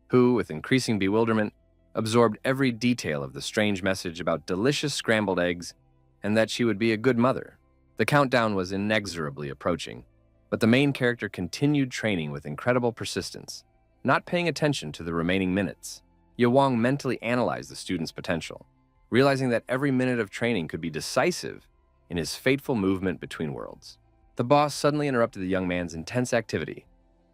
who, with increasing bewilderment, absorbed every detail of the strange message about delicious scrambled eggs and that she would be a good mother. The countdown was inexorably approaching, but the main character continued training with incredible persistence, not paying attention to the remaining minutes. Ye Wang mentally analyzed the student's potential, realizing that every minute of training could be decisive in his fateful movement between worlds. The boss suddenly interrupted the young man's intense activity,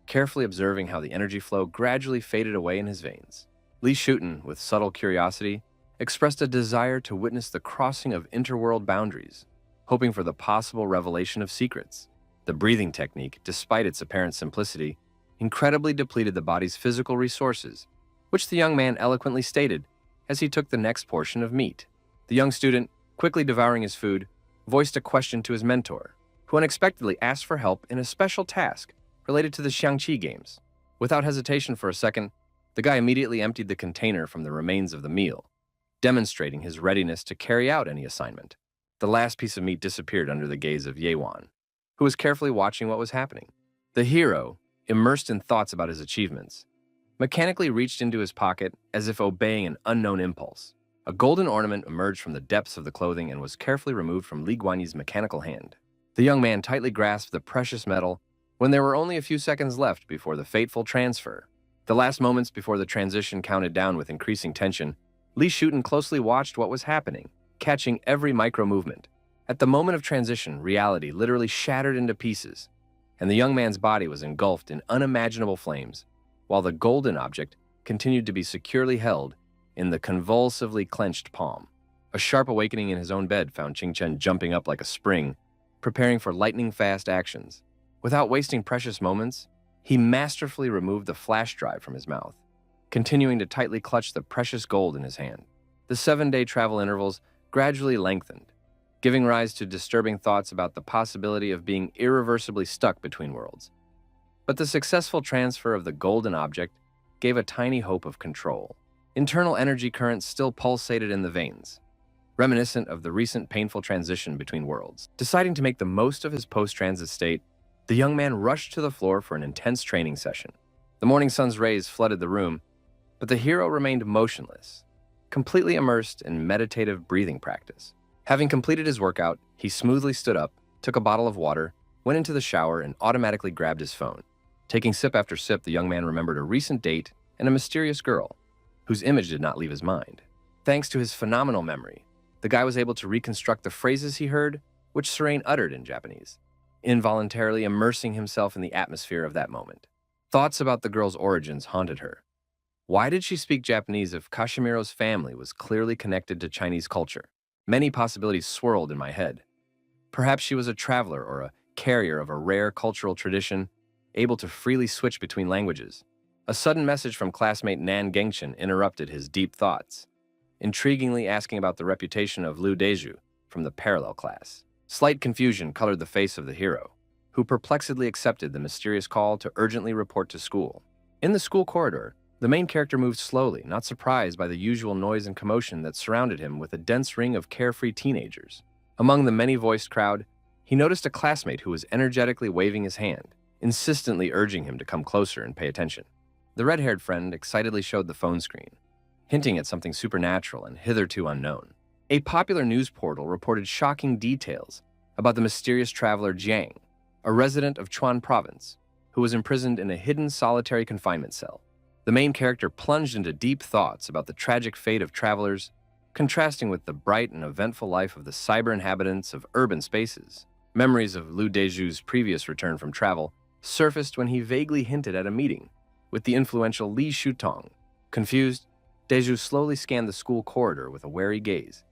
carefully observing how the energy flow gradually faded away in his veins. Li Shuten, with subtle curiosity, expressed a desire to witness the crossing of interworld boundaries, hoping for the possible revelation of secrets. The breathing technique, despite its apparent simplicity, incredibly depleted the body's physical resources, which the young man eloquently stated as he took the next portion of meat. The young student, quickly devouring his food, voiced a question to his mentor, who unexpectedly asked for help in a special task related to the Xiangqi games. Without hesitation for a second, the guy immediately emptied the container from the remains of the meal, demonstrating his readiness to carry out any assignment. The last piece of meat disappeared under the gaze of Ye Wan, who was carefully watching what was happening. The hero, immersed in thoughts about his achievements, mechanically reached into his pocket as if obeying an unknown impulse. A golden ornament emerged from the depths of the clothing and was carefully removed from Li Guanyi's mechanical hand. The young man tightly grasped the precious metal when there were only a few seconds left before the fateful transfer. The last moments before the transition counted down with increasing tension, Li Shuten closely watched what was happening, catching every micro-movement. At the moment of transition, reality literally shattered into pieces, and the young man's body was engulfed in unimaginable flames, while the golden object continued to be securely held in the convulsively clenched palm. A sharp awakening in his own bed found Qingchen jumping up like a spring, preparing for lightning-fast actions. Without wasting precious moments, he masterfully removed the flash drive from his mouth, continuing to tightly clutch the precious gold in his hand. The 7-day travel intervals gradually lengthened, giving rise to disturbing thoughts about the possibility of being irreversibly stuck between worlds. But the successful transfer of the golden object gave a tiny hope of control. Internal energy currents still pulsated in the veins, reminiscent of the recent painful transition between worlds. Deciding to make the most of his post-transit state, the young man rushed to the floor for an intense training session. The morning sun's rays flooded the room, but the hero remained motionless, completely immersed in meditative breathing practice. Having completed his workout, he smoothly stood up, took a bottle of water, went into the shower, and automatically grabbed his phone. Taking sip after sip, the young man remembered a recent date and a mysterious girl, whose image did not leave his mind. Thanks to his phenomenal memory, the guy was able to reconstruct the phrases he heard, which Serene uttered in Japanese, involuntarily immersing himself in the atmosphere of that moment. Thoughts about the girl's origins haunted her. Why did she speak Japanese if Kashimiro's family was clearly connected to Chinese culture? Many possibilities swirled in my head. Perhaps she was a traveler or a carrier of a rare cultural tradition, able to freely switch between languages. A sudden message from classmate Nan Gengchen interrupted his deep thoughts, intriguingly asking about the reputation of Liu Deju from the parallel class. Slight confusion colored the face of the hero, who perplexedly accepted the mysterious call to urgently report to school. In the school corridor, the main character moved slowly, not surprised by the usual noise and commotion that surrounded him with a dense ring of carefree teenagers. Among the many-voiced crowd, he noticed a classmate who was energetically waving his hand, insistently urging him to come closer and pay attention. The red-haired friend excitedly showed the phone screen, hinting at something supernatural and hitherto unknown. A popular news portal reported shocking details about the mysterious traveler Jiang, a resident of Chuan province, who was imprisoned in a hidden solitary confinement cell. The main character plunged into deep thoughts about the tragic fate of travelers, contrasting with the bright and eventful life of the cyber inhabitants of urban spaces. Memories of Liu Deju's previous return from travel surfaced when he vaguely hinted at a meeting with the influential Li Shutong. Confused, Deju slowly scanned the school corridor with a wary gaze,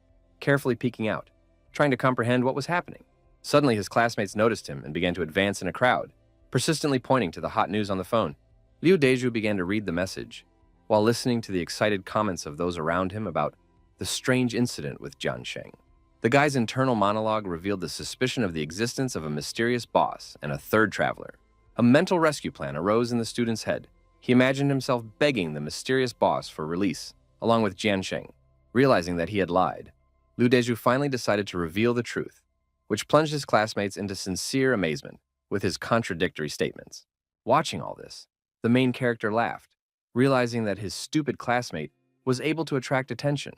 carefully peeking out, trying to comprehend what was happening. Suddenly, his classmates noticed him and began to advance in a crowd, persistently pointing to the hot news on the phone. Liu Deju began to read the message, while listening to the excited comments of those around him about the strange incident with Jian Sheng. The guy's internal monologue revealed the suspicion of the existence of a mysterious boss and a third traveler. A mental rescue plan arose in the student's head. He imagined himself begging the mysterious boss for release, along with Jian Sheng. Realizing that he had lied, Liu Deju finally decided to reveal the truth, which plunged his classmates into sincere amazement with his contradictory statements. Watching all this, the main character laughed, realizing that his stupid classmate was able to attract attention,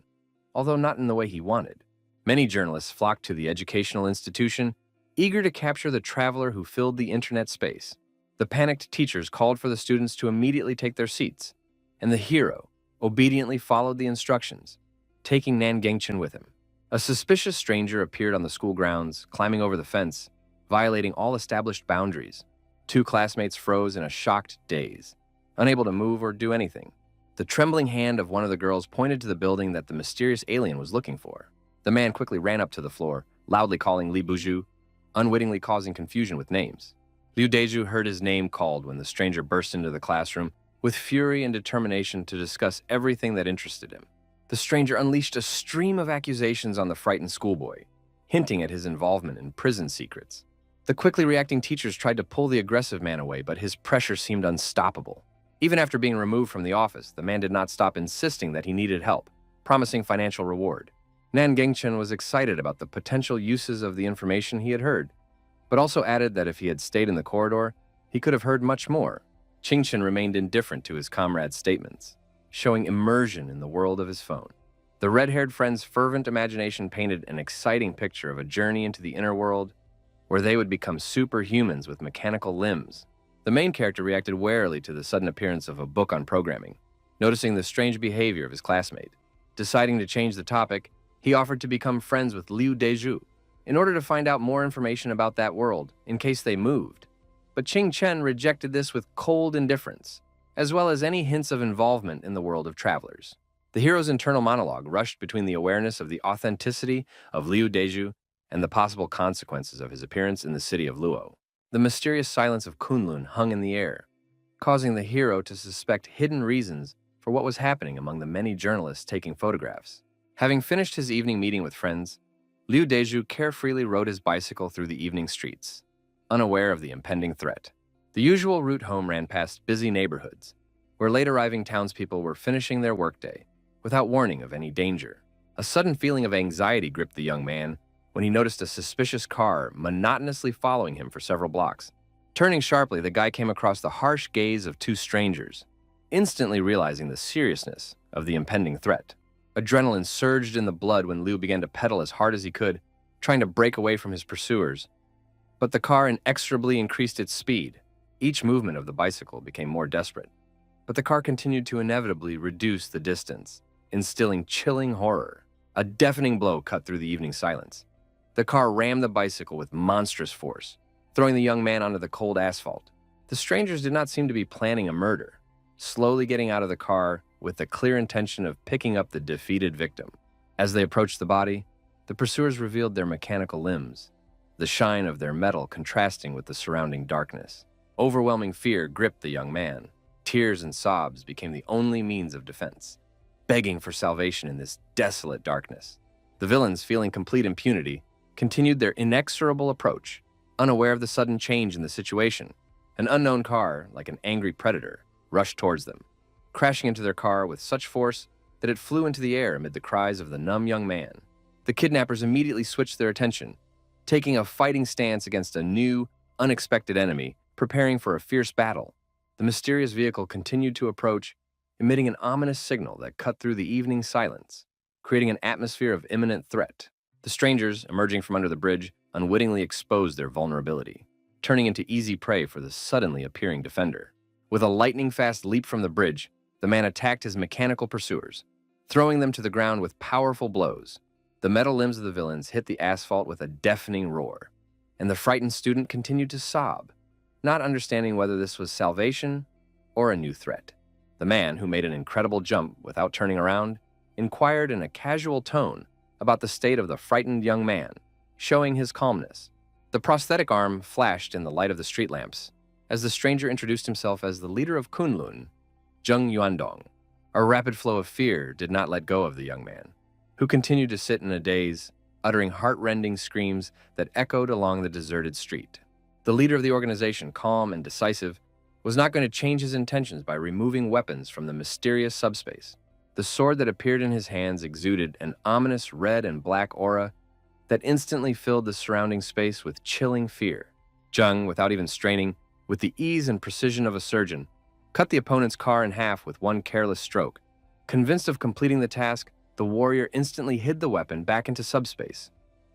although not in the way he wanted. Many journalists flocked to the educational institution, eager to capture the traveler who filled the internet space. The panicked teachers called for the students to immediately take their seats, and the hero obediently followed the instructions, taking Nan Gengchen with him. A suspicious stranger appeared on the school grounds, climbing over the fence, violating all established boundaries. Two classmates froze in a shocked daze, unable to move or do anything. The trembling hand of one of the girls pointed to the building that the mysterious alien was looking for. The man quickly ran up to the floor, loudly calling Li Buju, unwittingly causing confusion with names. Liu Deju heard his name called when the stranger burst into the classroom with fury and determination to discuss everything that interested him. The stranger unleashed a stream of accusations on the frightened schoolboy, hinting at his involvement in prison secrets. The quickly reacting teachers tried to pull the aggressive man away, but his pressure seemed unstoppable. Even after being removed from the office, the man did not stop insisting that he needed help, promising financial reward. Nan Gengchen was excited about the potential uses of the information he had heard, but also added that if he had stayed in the corridor, he could have heard much more. Qingchen remained indifferent to his comrade's statements, showing immersion in the world of his phone. The red-haired friend's fervent imagination painted an exciting picture of a journey into the inner world where they would become superhumans with mechanical limbs. The main character reacted warily to the sudden appearance of a book on programming, noticing the strange behavior of his classmate. Deciding to change the topic, he offered to become friends with Liu Deju in order to find out more information about that world in case they moved. But Qing Chen rejected this with cold indifference, as well as any hints of involvement in the world of travelers. The hero's internal monologue rushed between the awareness of the authenticity of Liu Deju and the possible consequences of his appearance in the city of Luo. The mysterious silence of Kunlun hung in the air, causing the hero to suspect hidden reasons for what was happening among the many journalists taking photographs. Having finished his evening meeting with friends, Liu Deju carefreely rode his bicycle through the evening streets, unaware of the impending threat. The usual route home ran past busy neighborhoods, where late-arriving townspeople were finishing their workday, without warning of any danger. A sudden feeling of anxiety gripped the young man when he noticed a suspicious car monotonously following him for several blocks. Turning sharply, the guy came across the harsh gaze of two strangers, instantly realizing the seriousness of the impending threat. Adrenaline surged in the blood when Liu began to pedal as hard as he could, trying to break away from his pursuers. But the car inexorably increased its speed. Each movement of the bicycle became more desperate. But the car continued to inevitably reduce the distance, instilling chilling horror. A deafening blow cut through the evening silence. The car rammed the bicycle with monstrous force, throwing the young man onto the cold asphalt. The strangers did not seem to be planning a murder, slowly getting out of the car with the clear intention of picking up the defeated victim. As they approached the body, the pursuers revealed their mechanical limbs, the shine of their metal contrasting with the surrounding darkness. Overwhelming fear gripped the young man. Tears and sobs became the only means of defense, begging for salvation in this desolate darkness. The villains, feeling complete impunity, continued their inexorable approach, unaware of the sudden change in the situation. An unknown car, like an angry predator, rushed towards them, crashing into their car with such force that it flew into the air amid the cries of the numb young man. The kidnappers immediately switched their attention, taking a fighting stance against a new, unexpected enemy, preparing for a fierce battle. The mysterious vehicle continued to approach, emitting an ominous signal that cut through the evening silence, creating an atmosphere of imminent threat. The strangers, emerging from under the bridge, unwittingly exposed their vulnerability, turning into easy prey for the suddenly appearing defender. With a lightning-fast leap from the bridge, the man attacked his mechanical pursuers, throwing them to the ground with powerful blows. The metal limbs of the villains hit the asphalt with a deafening roar, and the frightened student continued to sob, not understanding whether this was salvation or a new threat. The man, who made an incredible jump without turning around, inquired in a casual tone about the state of the frightened young man, showing his calmness. The prosthetic arm flashed in the light of the street lamps as the stranger introduced himself as the leader of Kunlun, Zheng Yuandong. A rapid flow of fear did not let go of the young man, who continued to sit in a daze, uttering heart-rending screams that echoed along the deserted street. The leader of the organization, calm and decisive, was not going to change his intentions by removing weapons from the mysterious subspace. The sword that appeared in his hands exuded an ominous red and black aura that instantly filled the surrounding space with chilling fear. Zheng, without even straining, with the ease and precision of a surgeon, cut the opponent's car in half with one careless stroke. Convinced of completing the task, the warrior instantly hid the weapon back into subspace,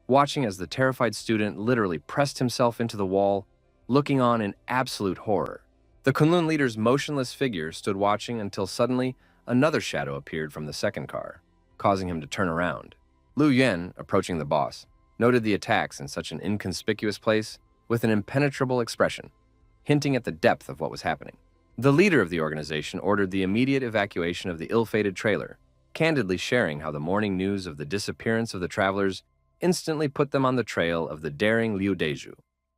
watching as the terrified student literally pressed himself into the wall, looking on in absolute horror. The Kunlun leader's motionless figure stood watching until suddenly another shadow appeared from the second car, causing him to turn around. Lu Yuan, approaching the boss, noted the attacks in such an inconspicuous place with an impenetrable expression, hinting at the depth of what was happening. The leader of the organization ordered the immediate evacuation of the ill-fated trailer, candidly sharing how the morning news of the disappearance of the travelers instantly put them on the trail of the daring Liu Deju.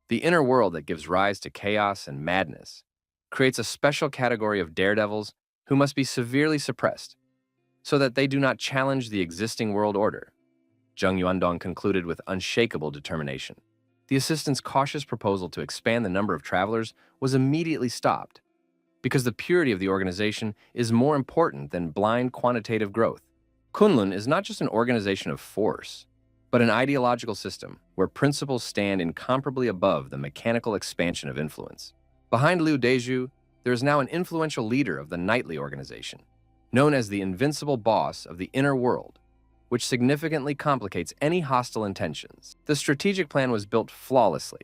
The inner world that gives rise to chaos and madness creates a special category of daredevils who must be severely suppressed so that they do not challenge the existing world order. Zheng Yuandong concluded with unshakable determination. The assistant's cautious proposal to expand the number of travelers was immediately stopped, because the purity of the organization is more important than blind quantitative growth. Kunlun is not just an organization of force, but an ideological system where principles stand incomparably above the mechanical expansion of influence. Behind Liu Deju, there is now an influential leader of the Nightly organization, known as the Invincible Boss of the Inner World, which significantly complicates any hostile intentions. The strategic plan was built flawlessly.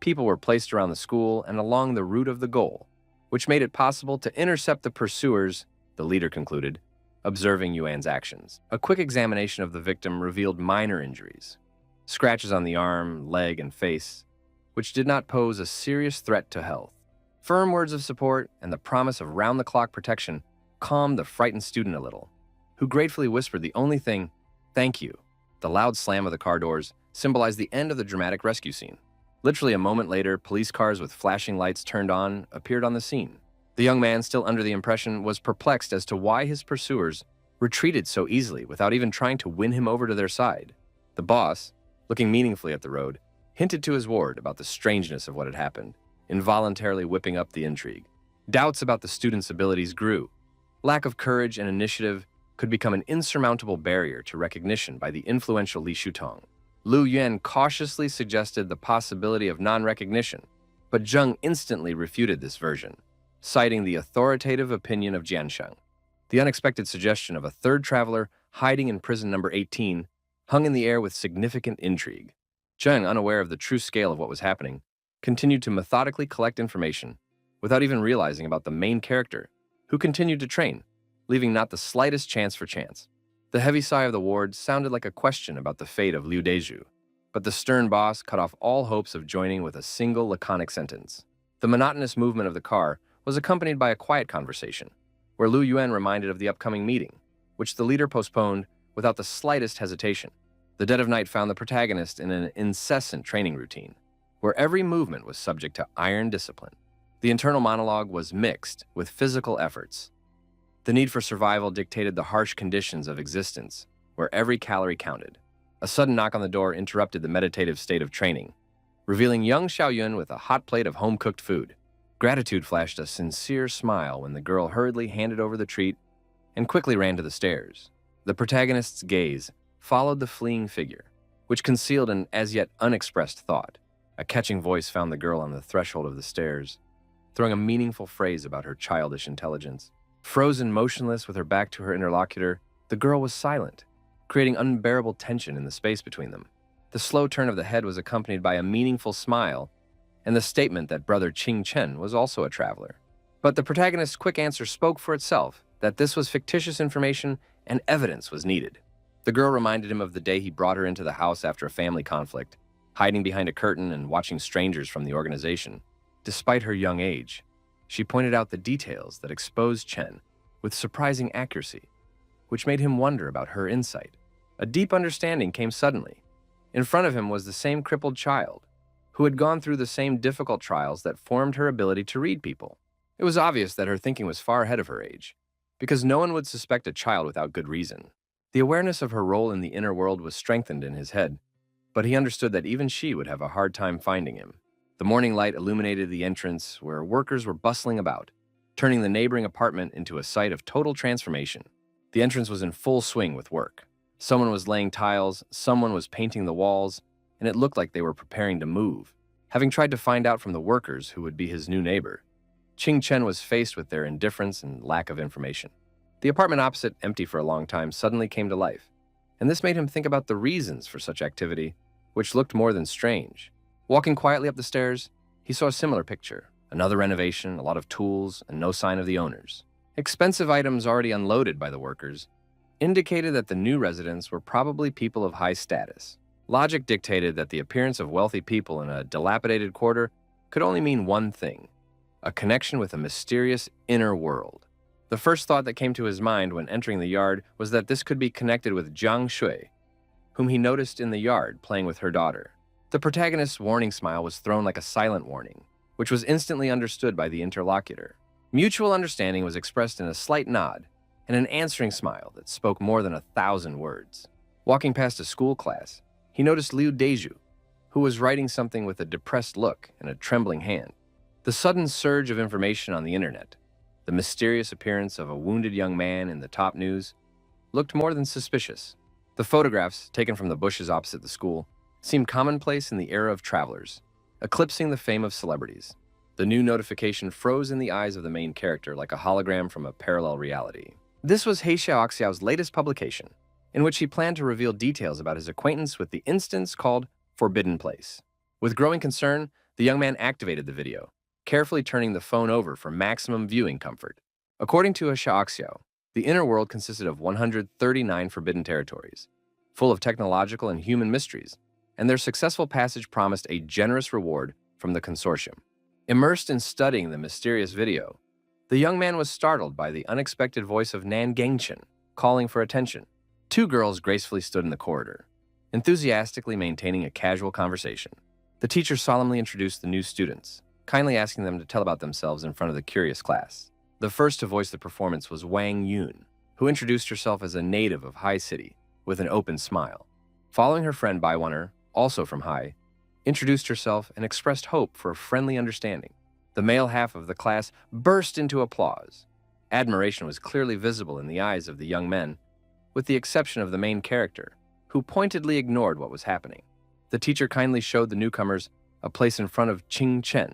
People were placed around the school and along the route of the goal, which made it possible to intercept the pursuers, the leader concluded, observing Yuan's actions. A quick examination of the victim revealed minor injuries, scratches on the arm, leg, and face, which did not pose a serious threat to health. Firm words of support and the promise of round-the-clock protection calmed the frightened student a little, who gratefully whispered the only thing, "Thank you." The loud slam of the car doors symbolized the end of the dramatic rescue scene. Literally a moment later, police cars with flashing lights turned on appeared on the scene. The young man, still under the impression, was perplexed as to why his pursuers retreated so easily without even trying to win him over to their side. The boss, looking meaningfully at the road, hinted to his ward about the strangeness of what had happened, involuntarily whipping up the intrigue. Doubts about the student's abilities grew. Lack of courage and initiative could become an insurmountable barrier to recognition by the influential Li Shutong. Lu Yuan cautiously suggested the possibility of non-recognition, but Zheng instantly refuted this version, citing the authoritative opinion of Jiansheng. The unexpected suggestion of a third traveler hiding in prison number 18 hung in the air with significant intrigue. Zheng, unaware of the true scale of what was happening, continued to methodically collect information without even realizing about the main character, who continued to train, leaving not the slightest chance for chance. The heavy sigh of the ward sounded like a question about the fate of Liu Deju, but the stern boss cut off all hopes of joining with a single laconic sentence. The monotonous movement of the car was accompanied by a quiet conversation, where Lu Yuan reminded of the upcoming meeting, which the leader postponed without the slightest hesitation. The dead of night found the protagonist in an incessant training routine, where every movement was subject to iron discipline. The internal monologue was mixed with physical efforts. The need for survival dictated the harsh conditions of existence, where every calorie counted. A sudden knock on the door interrupted the meditative state of training, revealing young Xiaoyun with a hot plate of home-cooked food. Gratitude flashed a sincere smile when the girl hurriedly handed over the treat and quickly ran to the stairs. The protagonist's gaze followed the fleeing figure, which concealed an as-yet unexpressed thought. A catching voice found the girl on the threshold of the stairs, throwing a meaningful phrase about her childish intelligence. Frozen motionless with her back to her interlocutor, the girl was silent, creating unbearable tension in the space between them. The slow turn of the head was accompanied by a meaningful smile and the statement that brother Qing Chen was also a traveler. But the protagonist's quick answer spoke for itself, that this was fictitious information and evidence was needed. The girl reminded him of the day he brought her into the house after a family conflict, hiding behind a curtain and watching strangers from the organization. Despite her young age, she pointed out the details that exposed Chen with surprising accuracy, which made him wonder about her insight. A deep understanding came suddenly. In front of him was the same crippled child, who had gone through the same difficult trials that formed her ability to read people. It was obvious that her thinking was far ahead of her age, because no one would suspect a child without good reason. The awareness of her role in the inner world was strengthened in his head, but he understood that even she would have a hard time finding him. The morning light illuminated the entrance, where workers were bustling about, turning the neighboring apartment into a site of total transformation. The entrance was in full swing with work. Someone was laying tiles, someone was painting the walls, and it looked like they were preparing to move. Having tried to find out from the workers who would be his new neighbor, Qing Chen was faced with their indifference and lack of information. The apartment opposite, empty for a long time, suddenly came to life, and this made him think about the reasons for such activity, which looked more than strange. Walking quietly up the stairs, he saw a similar picture. Another renovation, a lot of tools, and no sign of the owners. Expensive items already unloaded by the workers indicated that the new residents were probably people of high status. Logic dictated that the appearance of wealthy people in a dilapidated quarter could only mean one thing: a connection with a mysterious inner world. The first thought that came to his mind when entering the yard was that this could be connected with Jiang Shui, whom he noticed in the yard playing with her daughter. The protagonist's warning smile was thrown like a silent warning, which was instantly understood by the interlocutor. Mutual understanding was expressed in a slight nod and an answering smile that spoke more than 1,000 words. Walking past a school class, he noticed Liu Deju, who was writing something with a depressed look and a trembling hand. The sudden surge of information on the internet, the mysterious appearance of a wounded young man in the top news, looked more than suspicious. The photographs, taken from the bushes opposite the school, seemed commonplace in the era of travelers, eclipsing the fame of celebrities. The new notification froze in the eyes of the main character like a hologram from a parallel reality. This was He Xiaoxiao's latest publication, in which he planned to reveal details about his acquaintance with the instance called Forbidden Place. With growing concern, the young man activated the video, carefully turning the phone over for maximum viewing comfort. According to He Xiaoxiao, the inner world consisted of 139 forbidden territories, full of technological and human mysteries, and their successful passage promised a generous reward from the consortium. Immersed in studying the mysterious video, the young man was startled by the unexpected voice of Nan Gengchen, calling for attention. Two girls gracefully stood in the corridor, enthusiastically maintaining a casual conversation. The teacher solemnly introduced the new students, kindly asking them to tell about themselves in front of the curious class. The first to voice the performance was Wang Yun, who introduced herself as a native of Hai City with an open smile. Following her friend Baiwaner, also from Hai, introduced herself and expressed hope for a friendly understanding. The male half of the class burst into applause. Admiration was clearly visible in the eyes of the young men, with the exception of the main character, who pointedly ignored what was happening. The teacher kindly showed the newcomers a place in front of Qing Chen,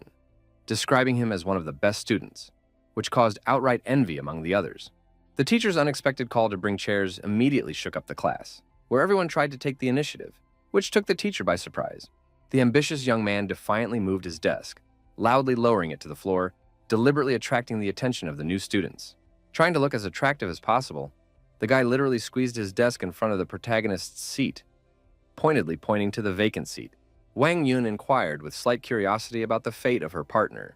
describing him as one of the best students, which caused outright envy among the others. The teacher's unexpected call to bring chairs immediately shook up the class, where everyone tried to take the initiative, which took the teacher by surprise. The ambitious young man defiantly moved his desk, loudly lowering it to the floor, deliberately attracting the attention of the new students. Trying to look as attractive as possible, the guy literally squeezed his desk in front of the protagonist's seat, pointedly pointing to the vacant seat. Wang Yun inquired with slight curiosity about the fate of her partner,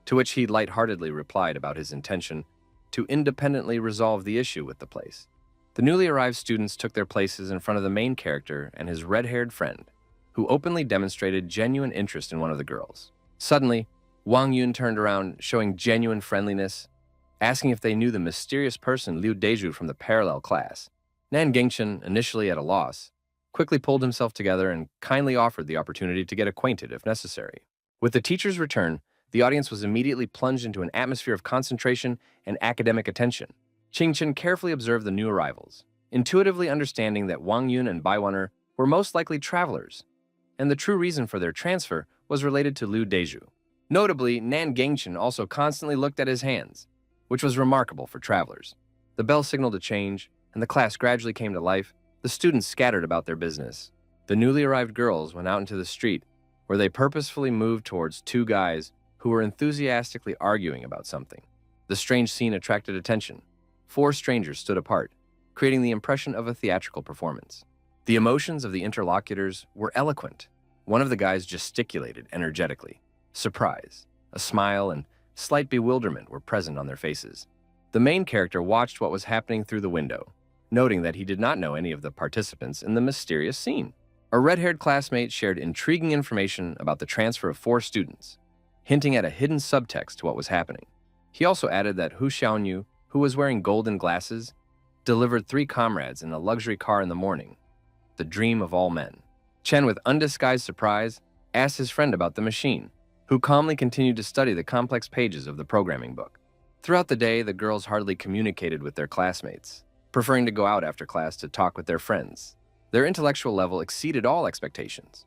to which he lightheartedly replied about his intention to independently resolve the issue with the place. The newly arrived students took their places in front of the main character and his red-haired friend, who openly demonstrated genuine interest in one of the girls. Suddenly, Wang Yun turned around, showing genuine friendliness, asking if they knew the mysterious person Liu Deju from the parallel class. Nan Gengchen, initially at a loss, quickly pulled himself together and kindly offered the opportunity to get acquainted if necessary. With the teacher's return, the audience was immediately plunged into an atmosphere of concentration and academic attention. Qing Chen carefully observed the new arrivals, intuitively understanding that Wang Yun and Baiwaner were most likely travelers, and the true reason for their transfer was related to Liu Deju. Notably, Nan Gengchen also constantly looked at his hands, which was remarkable for travelers. The bell signaled a change, and the class gradually came to life. The students scattered about their business. The newly arrived girls went out into the street, where they purposefully moved towards two guys who were enthusiastically arguing about something. The strange scene attracted attention. Four strangers stood apart, creating the impression of a theatrical performance. The emotions of the interlocutors were eloquent. One of the guys gesticulated energetically. Surprise, a smile, and slight bewilderment were present on their faces. The main character watched what was happening through the window, noting that he did not know any of the participants in the mysterious scene. A red-haired classmate shared intriguing information about the transfer of four students, hinting at a hidden subtext to what was happening. He also added that Hu Xiaoyu, who was wearing golden glasses, delivered three comrades in a luxury car in the morning, the dream of all men. Chen, with undisguised surprise, asked his friend about the machine, who calmly continued to study the complex pages of the programming book. Throughout the day, the girls hardly communicated with their classmates, preferring to go out after class to talk with their friends. Their intellectual level exceeded all expectations.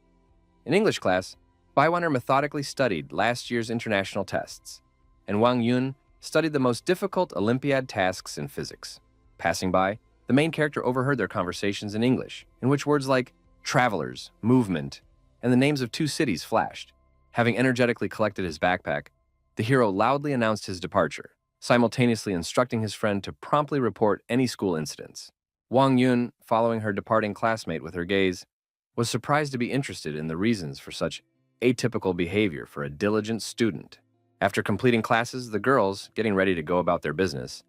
In English class, Baiwaner methodically studied last year's international tests, and Wang Yun studied the most difficult Olympiad tasks in physics. Passing by, the main character overheard their conversations in English, in which words like travelers, movement, and the names of two cities flashed. Having energetically collected his backpack, the hero loudly announced his departure, simultaneously instructing his friend to promptly report any school incidents. Wang Yun, following her departing classmate with her gaze, was surprised to be interested in the reasons for such atypical behavior for a diligent student. After completing classes, the girls, getting ready to go about their business,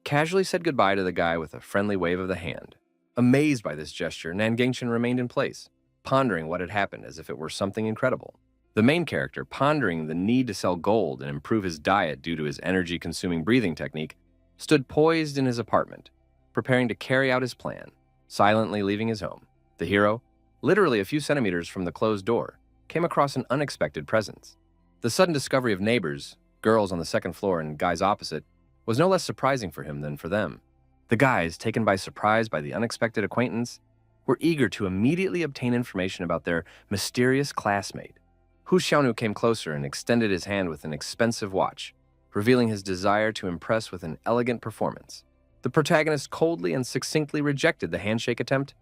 casually said goodbye to the guy with a friendly wave of the hand. Amazed by this gesture, Nan Gengchen remained in place, pondering what had happened as if it were something incredible. The main character, pondering the need to sell gold and improve his diet due to his energy-consuming breathing technique, stood poised in his apartment, preparing to carry out his plan, silently leaving his home. The hero, literally a few centimeters from the closed door, came across an unexpected presence. The sudden discovery of neighbors, girls on the second floor and guys opposite, was no less surprising for him than for them. The guys, taken by surprise by the unexpected acquaintance, were eager to immediately obtain information about their mysterious classmate. Hu Xiaonu came closer and extended his hand with an expensive watch, revealing his desire to impress with an elegant performance. The protagonist coldly and succinctly rejected the handshake attempt,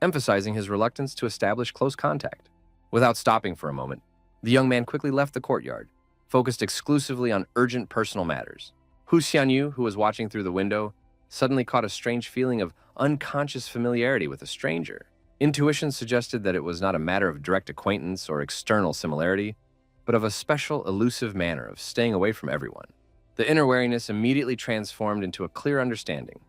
emphasizing his reluctance to establish close contact. Without stopping for a moment, the young man quickly left the courtyard, focused exclusively on urgent personal matters. Hu Xianyu, who was watching through the window, suddenly caught a strange feeling of unconscious familiarity with a stranger. Intuition suggested that it was not a matter of direct acquaintance or external similarity, but of a special, elusive manner of staying away from everyone. The inner wariness immediately transformed into a clear understanding.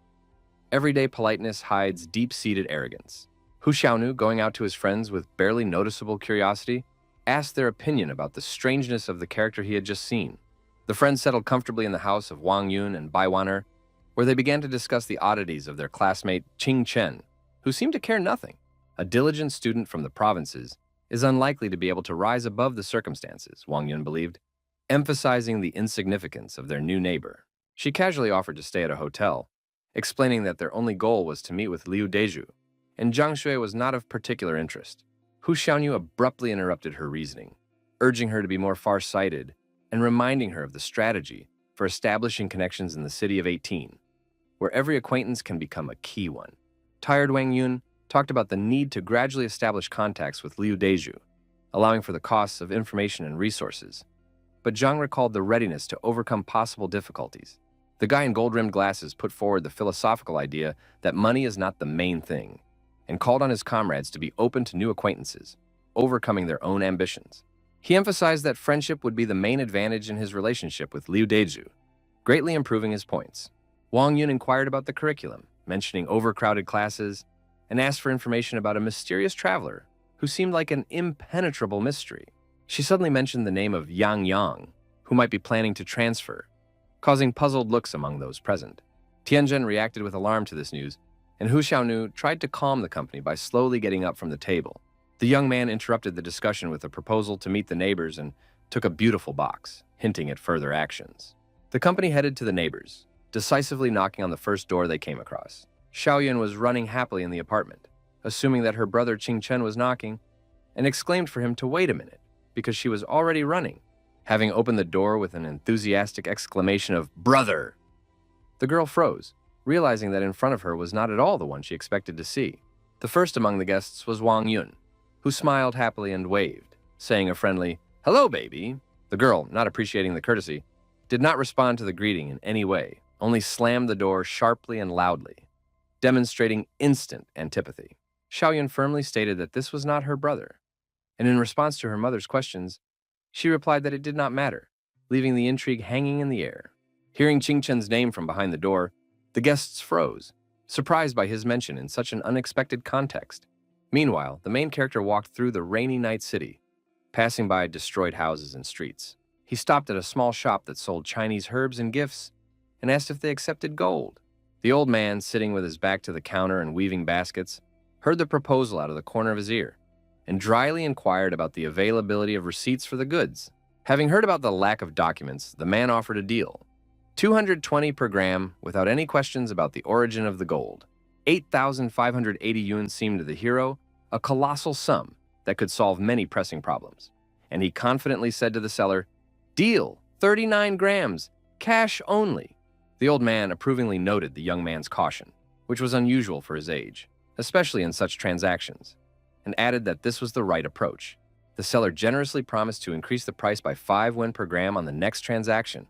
Everyday politeness hides deep-seated arrogance. Hu Xiaonu, going out to his friends with barely noticeable curiosity, asked their opinion about the strangeness of the character he had just seen. The friends settled comfortably in the house of Wang Yun and Bai Waner, where they began to discuss the oddities of their classmate Qing Chen, who seemed to care nothing. A diligent student from the provinces is unlikely to be able to rise above the circumstances, Wang Yun believed, emphasizing the insignificance of their new neighbor. She casually offered to stay at a hotel, explaining that their only goal was to meet with Liu Deju, and Zhang Shui was not of particular interest. Hu Xiaoyu abruptly interrupted her reasoning, urging her to be more far-sighted and reminding her of the strategy for establishing connections in the city of 18, where every acquaintance can become a key one. Tired Wang Yun talked about the need to gradually establish contacts with Liu Deju, allowing for the costs of information and resources. But Zhang recalled the readiness to overcome possible difficulties. The guy in gold-rimmed glasses put forward the philosophical idea that money is not the main thing, and called on his comrades to be open to new acquaintances, overcoming their own ambitions. He emphasized that friendship would be the main advantage in his relationship with Liu Deju, greatly improving his points. Wang Yun inquired about the curriculum, mentioning overcrowded classes, and asked for information about a mysterious traveler who seemed like an impenetrable mystery. She suddenly mentioned the name of Yang Yang, who might be planning to transfer, causing puzzled looks among those present. Tianzhen reacted with alarm to this news, and Hu Xiaonu tried to calm the company by slowly getting up from the table. The young man interrupted the discussion with a proposal to meet the neighbors and took a beautiful box, hinting at further actions. The company headed to the neighbors, decisively knocking on the first door they came across. Xiaoyun was running happily in the apartment, assuming that her brother Qing Chen was knocking, and exclaimed for him to wait a minute, because she was already running. Having opened the door with an enthusiastic exclamation of "Brother!" The girl froze, realizing that in front of her was not at all the one she expected to see. The first among the guests was Wang Yun, who smiled happily and waved, saying a friendly, "Hello, baby." The girl, not appreciating the courtesy, did not respond to the greeting in any way, only slammed the door sharply and loudly, demonstrating instant antipathy. Xiaoyun firmly stated that this was not her brother, and in response to her mother's questions, she replied that it did not matter, leaving the intrigue hanging in the air. Hearing Qing Chen's name from behind the door, the guests froze, surprised by his mention in such an unexpected context. Meanwhile, the main character walked through the rainy night city, passing by destroyed houses and streets. He stopped at a small shop that sold Chinese herbs and gifts and asked if they accepted gold. The old man, sitting with his back to the counter and weaving baskets, heard the proposal out of the corner of his ear and dryly inquired about the availability of receipts for the goods. Having heard about the lack of documents, the man offered a deal: 220 per gram without any questions about the origin of the gold. 8,580 yuan seemed to the hero a colossal sum that could solve many pressing problems. And he confidently said to the seller, "Deal, 39 grams, cash only." The old man approvingly noted the young man's caution, which was unusual for his age, especially in such transactions, and added that this was the right approach. The seller generously promised to increase the price by 5 yuan per gram on the next transaction,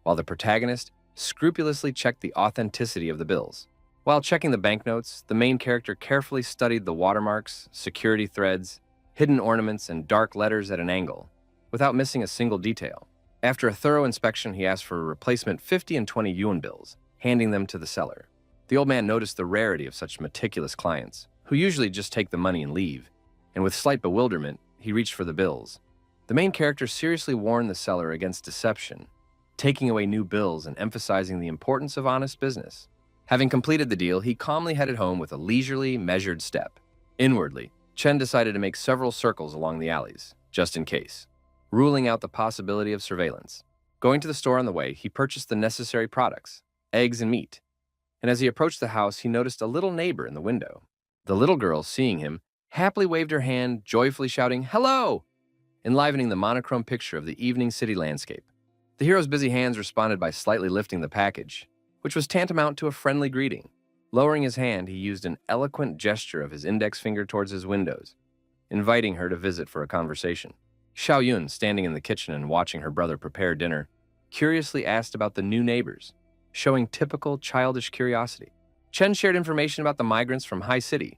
while the protagonist scrupulously checked the authenticity of the bills. While checking the banknotes, the main character carefully studied the watermarks, security threads, hidden ornaments, and dark letters at an angle, without missing a single detail. After a thorough inspection, he asked for a replacement 50 and 20 yuan bills, handing them to the seller. The old man noticed the rarity of such meticulous clients, who usually just take the money and leave, and with slight bewilderment, he reached for the bills. The main character seriously warned the seller against deception, taking away new bills and emphasizing the importance of honest business. Having completed the deal, he calmly headed home with a leisurely, measured step. Inwardly, Chen decided to make several circles along the alleys, just in case, ruling out the possibility of surveillance. Going to the store on the way, he purchased the necessary products, eggs and meat, and as he approached the house, he noticed a little neighbor in the window. The little girl, seeing him, happily waved her hand, joyfully shouting, "Hello!" enlivening the monochrome picture of the evening city landscape. The hero's busy hands responded by slightly lifting the package, which was tantamount to a friendly greeting. Lowering his hand, he used an eloquent gesture of his index finger towards his windows, inviting her to visit for a conversation. Xiaoyun, standing in the kitchen and watching her brother prepare dinner, curiously asked about the new neighbors, showing typical childish curiosity. Chen shared information about the migrants from High City,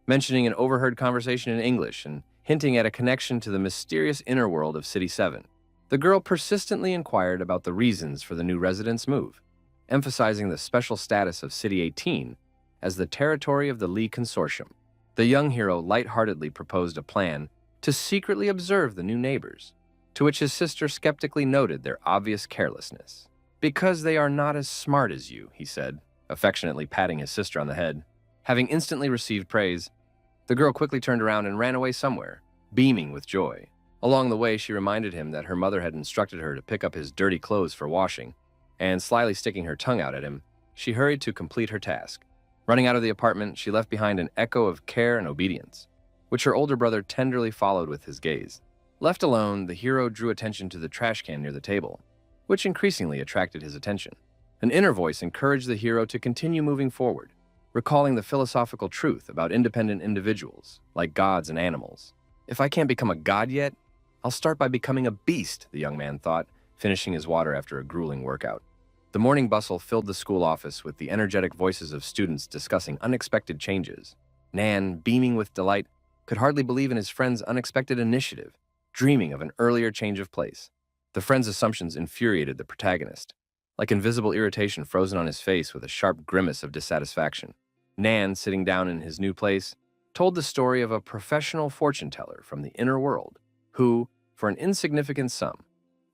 mentioning an overheard conversation in English and hinting at a connection to the mysterious inner world of City 7. The girl persistently inquired about the reasons for the new residents' move, emphasizing the special status of City 18 as the territory of the Li Consortium. The young hero lightheartedly proposed a plan to secretly observe the new neighbors, to which his sister skeptically noted their obvious carelessness. "Because they are not as smart as you," he said, affectionately patting his sister on the head. Having instantly received praise, the girl quickly turned around and ran away somewhere, beaming with joy. Along the way, she reminded him that her mother had instructed her to pick up his dirty clothes for washing, and slyly sticking her tongue out at him, she hurried to complete her task. Running out of the apartment, she left behind an echo of care and obedience, which her older brother tenderly followed with his gaze. Left alone, the hero drew attention to the trash can near the table, which increasingly attracted his attention. An inner voice encouraged the hero to continue moving forward, recalling the philosophical truth about independent individuals, like gods and animals. "If I can't become a god yet, I'll start by becoming a beast," the young man thought, finishing his water after a grueling workout. The morning bustle filled the school office with the energetic voices of students discussing unexpected changes. Nan, beaming with delight, could hardly believe in his friend's unexpected initiative, dreaming of an earlier change of place. The friend's assumptions infuriated the protagonist, like invisible irritation frozen on his face with a sharp grimace of dissatisfaction. Nan, sitting down in his new place, told the story of a professional fortune teller from the inner world who, for an insignificant sum,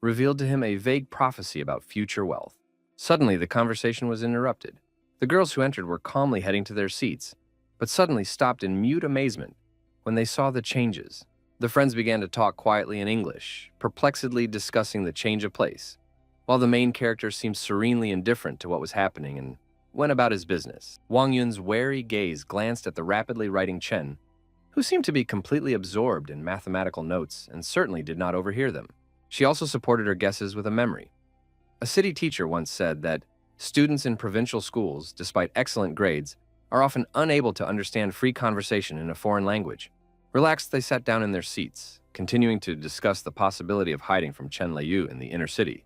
revealed to him a vague prophecy about future wealth. Suddenly, the conversation was interrupted. The girls who entered were calmly heading to their seats, but suddenly stopped in mute amazement when they saw the changes. The friends began to talk quietly in English, perplexedly discussing the change of place, while the main character seemed serenely indifferent to what was happening and went about his business. Wang Yun's wary gaze glanced at the rapidly writing Chen, who seemed to be completely absorbed in mathematical notes and certainly did not overhear them. She also supported her guesses with a memory. A city teacher once said that Students in provincial schools, despite excellent grades, are often unable to understand free conversation in a foreign language. Relaxed, they sat down in their seats, continuing to discuss the possibility of hiding from Chen Liu in the inner city,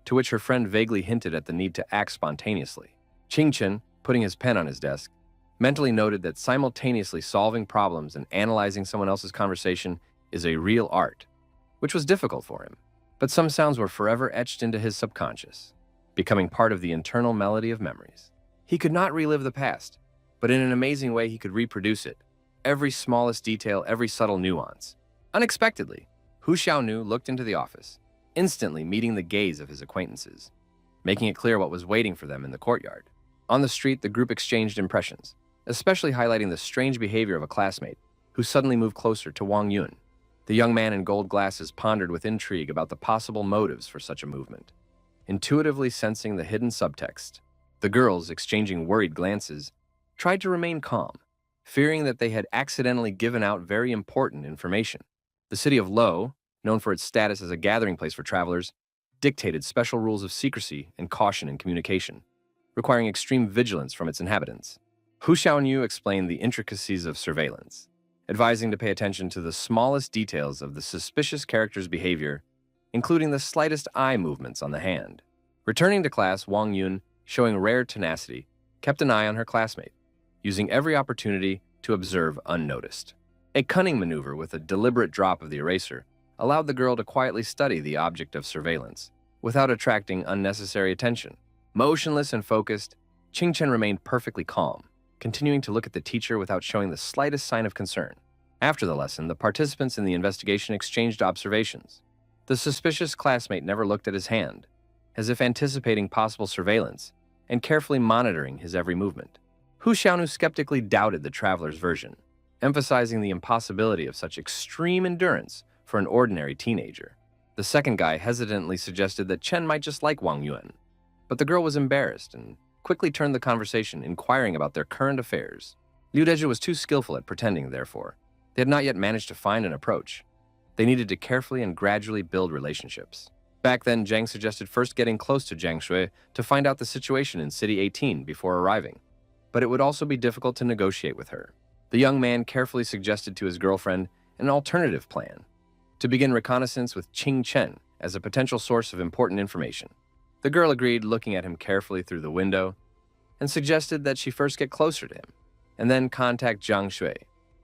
to which her friend vaguely hinted at the need to act spontaneously. Qing Chen, putting his pen on his desk, mentally noted that simultaneously solving problems and analyzing someone else's conversation is a real art, which was difficult for him. But some sounds were forever etched into his subconscious, becoming part of the internal melody of memories. He could not relive the past, but in an amazing way he could reproduce it, every smallest detail, every subtle nuance. Unexpectedly, Hu Xiaonu looked into the office, instantly meeting the gaze of his acquaintances, making it clear what was waiting for them in the courtyard. On the street, the group exchanged impressions, especially highlighting the strange behavior of a classmate who suddenly moved closer to Wang Yun. The young man in gold glasses pondered with intrigue about the possible motives for such a movement, intuitively sensing the hidden subtext. The girls, exchanging worried glances, tried to remain calm, fearing that they had accidentally given out very important information. The city of Lo, known for its status as a gathering place for travelers, dictated special rules of secrecy and caution in communication, requiring extreme vigilance from its inhabitants. Hu Xiaoyu explained the intricacies of surveillance, advising to pay attention to the smallest details of the suspicious character's behavior, including the slightest eye movements on the hand. Returning to class, Wang Yun, showing rare tenacity, kept an eye on her classmate, using every opportunity to observe unnoticed. A cunning maneuver with a deliberate drop of the eraser allowed the girl to quietly study the object of surveillance, without attracting unnecessary attention. Motionless and focused, Qing Chen remained perfectly calm, continuing to look at the teacher without showing the slightest sign of concern. After the lesson, the participants in the investigation exchanged observations. The suspicious classmate never looked at his hand, as if anticipating possible surveillance and carefully monitoring his every movement. Hu Xiaonu skeptically doubted the traveler's version, emphasizing the impossibility of such extreme endurance for an ordinary teenager. The second guy hesitantly suggested that Chen might just like Wang Yuan, but the girl was embarrassed and quickly turned the conversation, inquiring about their current affairs. Liu Deju was too skillful at pretending, therefore. They had not yet managed to find an approach. They needed to carefully and gradually build relationships. Back then, Zhang suggested first getting close to Jiang Shui to find out the situation in City 18 before arriving, but it would also be difficult to negotiate with her. The young man carefully suggested to his girlfriend an alternative plan, to begin reconnaissance with Qing Chen as a potential source of important information. The girl agreed, looking at him carefully through the window, and suggested that she first get closer to him, and then contact Jiang Shui.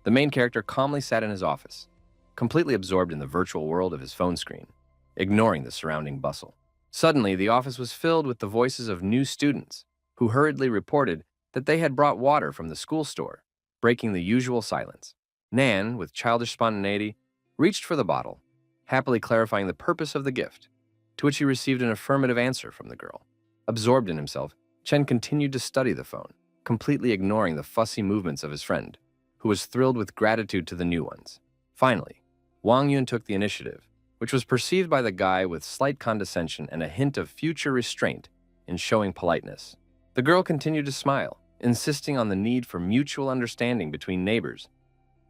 The main character calmly sat in his office, completely absorbed in the virtual world of his phone screen, ignoring the surrounding bustle. Suddenly, the office was filled with the voices of new students, who hurriedly reported that they had brought water from the school store, breaking the usual silence. Nan, with childish spontaneity, reached for the bottle, happily clarifying the purpose of the gift, to which he received an affirmative answer from the girl. Absorbed in himself, Chen continued to study the phone, completely ignoring the fussy movements of his friend, who was thrilled with gratitude to the new ones. Finally, Wang Yun took the initiative, which was perceived by the guy with slight condescension and a hint of future restraint in showing politeness. The girl continued to smile, insisting on the need for mutual understanding between neighbors,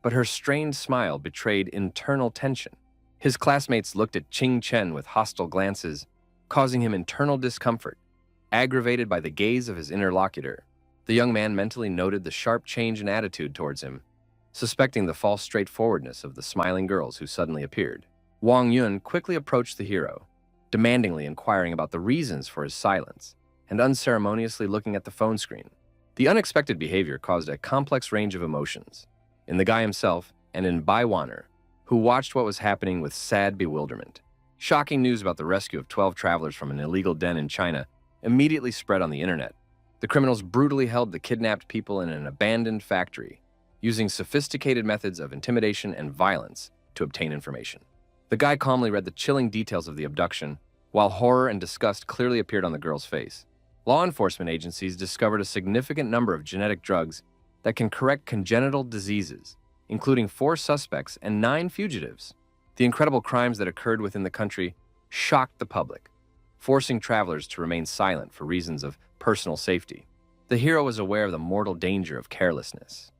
but her strained smile betrayed internal tension. His classmates looked at Qing Chen with hostile glances, causing him internal discomfort, aggravated by the gaze of his interlocutor. The young man mentally noted the sharp change in attitude towards him, suspecting the false straightforwardness of the smiling girls who suddenly appeared. Wang Yun quickly approached the hero, demandingly inquiring about the reasons for his silence, and unceremoniously looking at the phone screen. The unexpected behavior caused a complex range of emotions in the guy himself and in Bai Wanner, who watched what was happening with sad bewilderment. Shocking news about the rescue of 12 travelers from an illegal den in China immediately spread on the internet. The criminals brutally held the kidnapped people in an abandoned factory, using sophisticated methods of intimidation and violence to obtain information. The guy calmly read the chilling details of the abduction, while horror and disgust clearly appeared on the girl's face. Law enforcement agencies discovered a significant number of genetic drugs that can correct congenital diseases, including 4 suspects and 9 fugitives. The incredible crimes that occurred within the country shocked the public, forcing travelers to remain silent for reasons of personal safety. The hero was aware of the mortal danger of carelessness,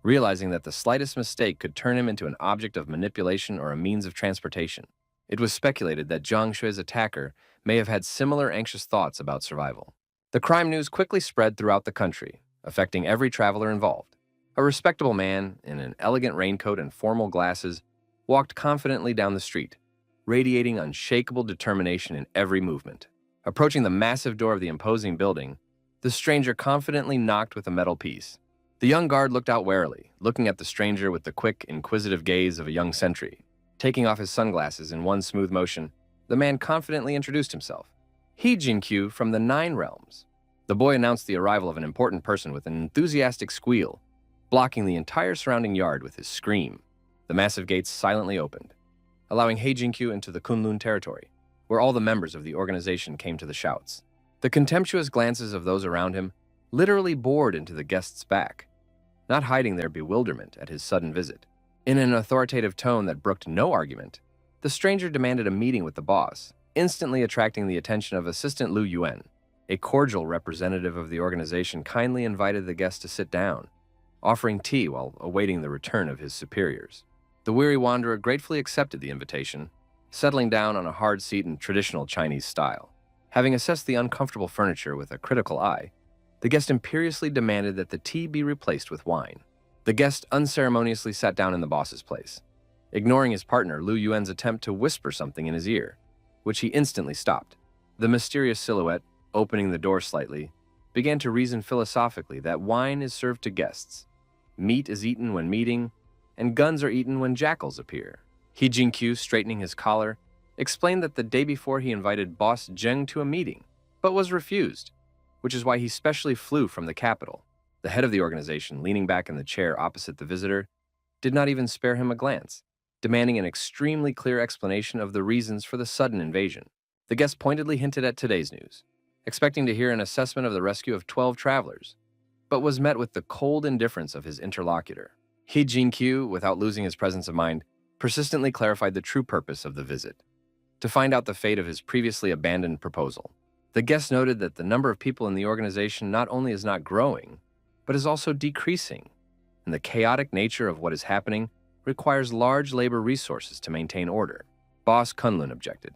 realizing that the slightest mistake could turn him into an object of manipulation or a means of transportation. It was speculated that Jiang Shui's attacker may have had similar anxious thoughts about survival. The crime news quickly spread throughout the country, affecting every traveler involved. A respectable man in an elegant raincoat and formal glasses walked confidently down the street, radiating unshakable determination in every movement. Approaching the massive door of the imposing building, the stranger confidently knocked with a metal piece. The young guard looked out warily, looking at the stranger with the quick, inquisitive gaze of a young sentry. Taking off his sunglasses in one smooth motion, the man confidently introduced himself. He Jinkyu from the Nine Realms. The boy announced the arrival of an important person with an enthusiastic squeal, blocking the entire surrounding yard with his scream. The massive gates silently opened, allowing He Jinkyu into the Kunlun territory, where all the members of the organization came to the shouts. The contemptuous glances of those around him literally bored into the guest's back, not hiding their bewilderment at his sudden visit. In an authoritative tone that brooked no argument, the stranger demanded a meeting with the boss, instantly attracting the attention of Assistant Lu Yuan. A cordial representative of the organization kindly invited the guest to sit down, offering tea while awaiting the return of his superiors. The weary wanderer gratefully accepted the invitation, settling down on a hard seat in traditional Chinese style. Having assessed the uncomfortable furniture with a critical eye, the guest imperiously demanded that the tea be replaced with wine. The guest unceremoniously sat down in the boss's place, ignoring his partner Lu Yuan's attempt to whisper something in his ear, which he instantly stopped. The mysterious silhouette, opening the door slightly, began to reason philosophically that wine is served to guests, meat is eaten when meeting, and guns are eaten when jackals appear. He Jinkyu, straightening his collar, explained that the day before he invited Boss Zheng to a meeting, but was refused, which is why he specially flew from the capital. The head of the organization, leaning back in the chair opposite the visitor, did not even spare him a glance, demanding an extremely clear explanation of the reasons for the sudden invasion. The guest pointedly hinted at today's news, expecting to hear an assessment of the rescue of 12 travelers, but was met with the cold indifference of his interlocutor. He Jinkyu, without losing his presence of mind, persistently clarified the true purpose of the visit, to find out the fate of his previously abandoned proposal. The guest noted that the number of people in the organization not only is not growing, but is also decreasing, and the chaotic nature of what is happening requires large labor resources to maintain order. Boss Kunlun objected,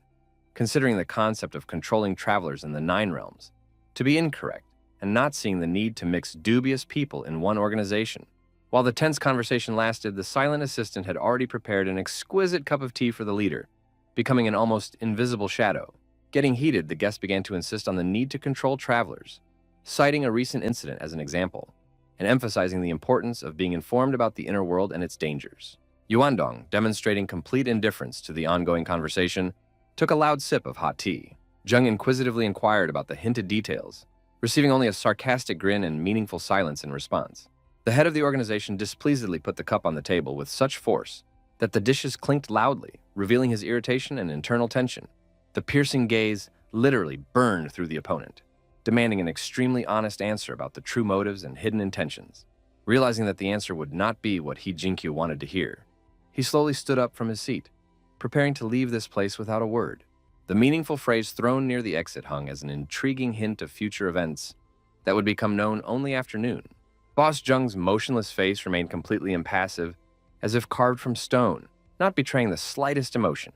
considering the concept of controlling travelers in the Nine Realms to be incorrect and not seeing the need to mix dubious people in one organization. While the tense conversation lasted, the silent assistant had already prepared an exquisite cup of tea for the leader, becoming an almost invisible shadow. Getting heated, the guest began to insist on the need to control travelers, citing a recent incident as an example, and emphasizing the importance of being informed about the inner world and its dangers. Yuandong, demonstrating complete indifference to the ongoing conversation, took a loud sip of hot tea. Zheng inquisitively inquired about the hinted details, receiving only a sarcastic grin and meaningful silence in response. The head of the organization displeasedly put the cup on the table with such force that the dishes clinked loudly, revealing his irritation and internal tension. The piercing gaze literally burned through the opponent, demanding an extremely honest answer about the true motives and hidden intentions. Realizing that the answer would not be what He Jinkyu wanted to hear, he slowly stood up from his seat, preparing to leave this place without a word. The meaningful phrase thrown near the exit hung as an intriguing hint of future events that would become known only after noon. Boss Zheng's motionless face remained completely impassive, as if carved from stone, not betraying the slightest emotion.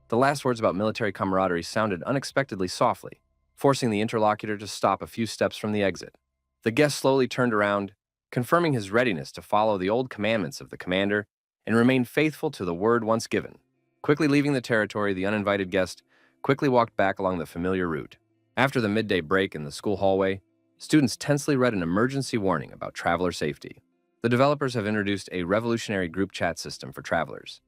The last words about military camaraderie sounded unexpectedly softly, forcing the interlocutor to stop a few steps from the exit. The guest slowly turned around, confirming his readiness to follow the old commandments of the commander and remain faithful to the word once given. Quickly leaving the territory, the uninvited guest quickly walked back along the familiar route. After the midday break in the school hallway, students tensely read an emergency warning about traveler safety. The developers have introduced a revolutionary group chat system for travelers,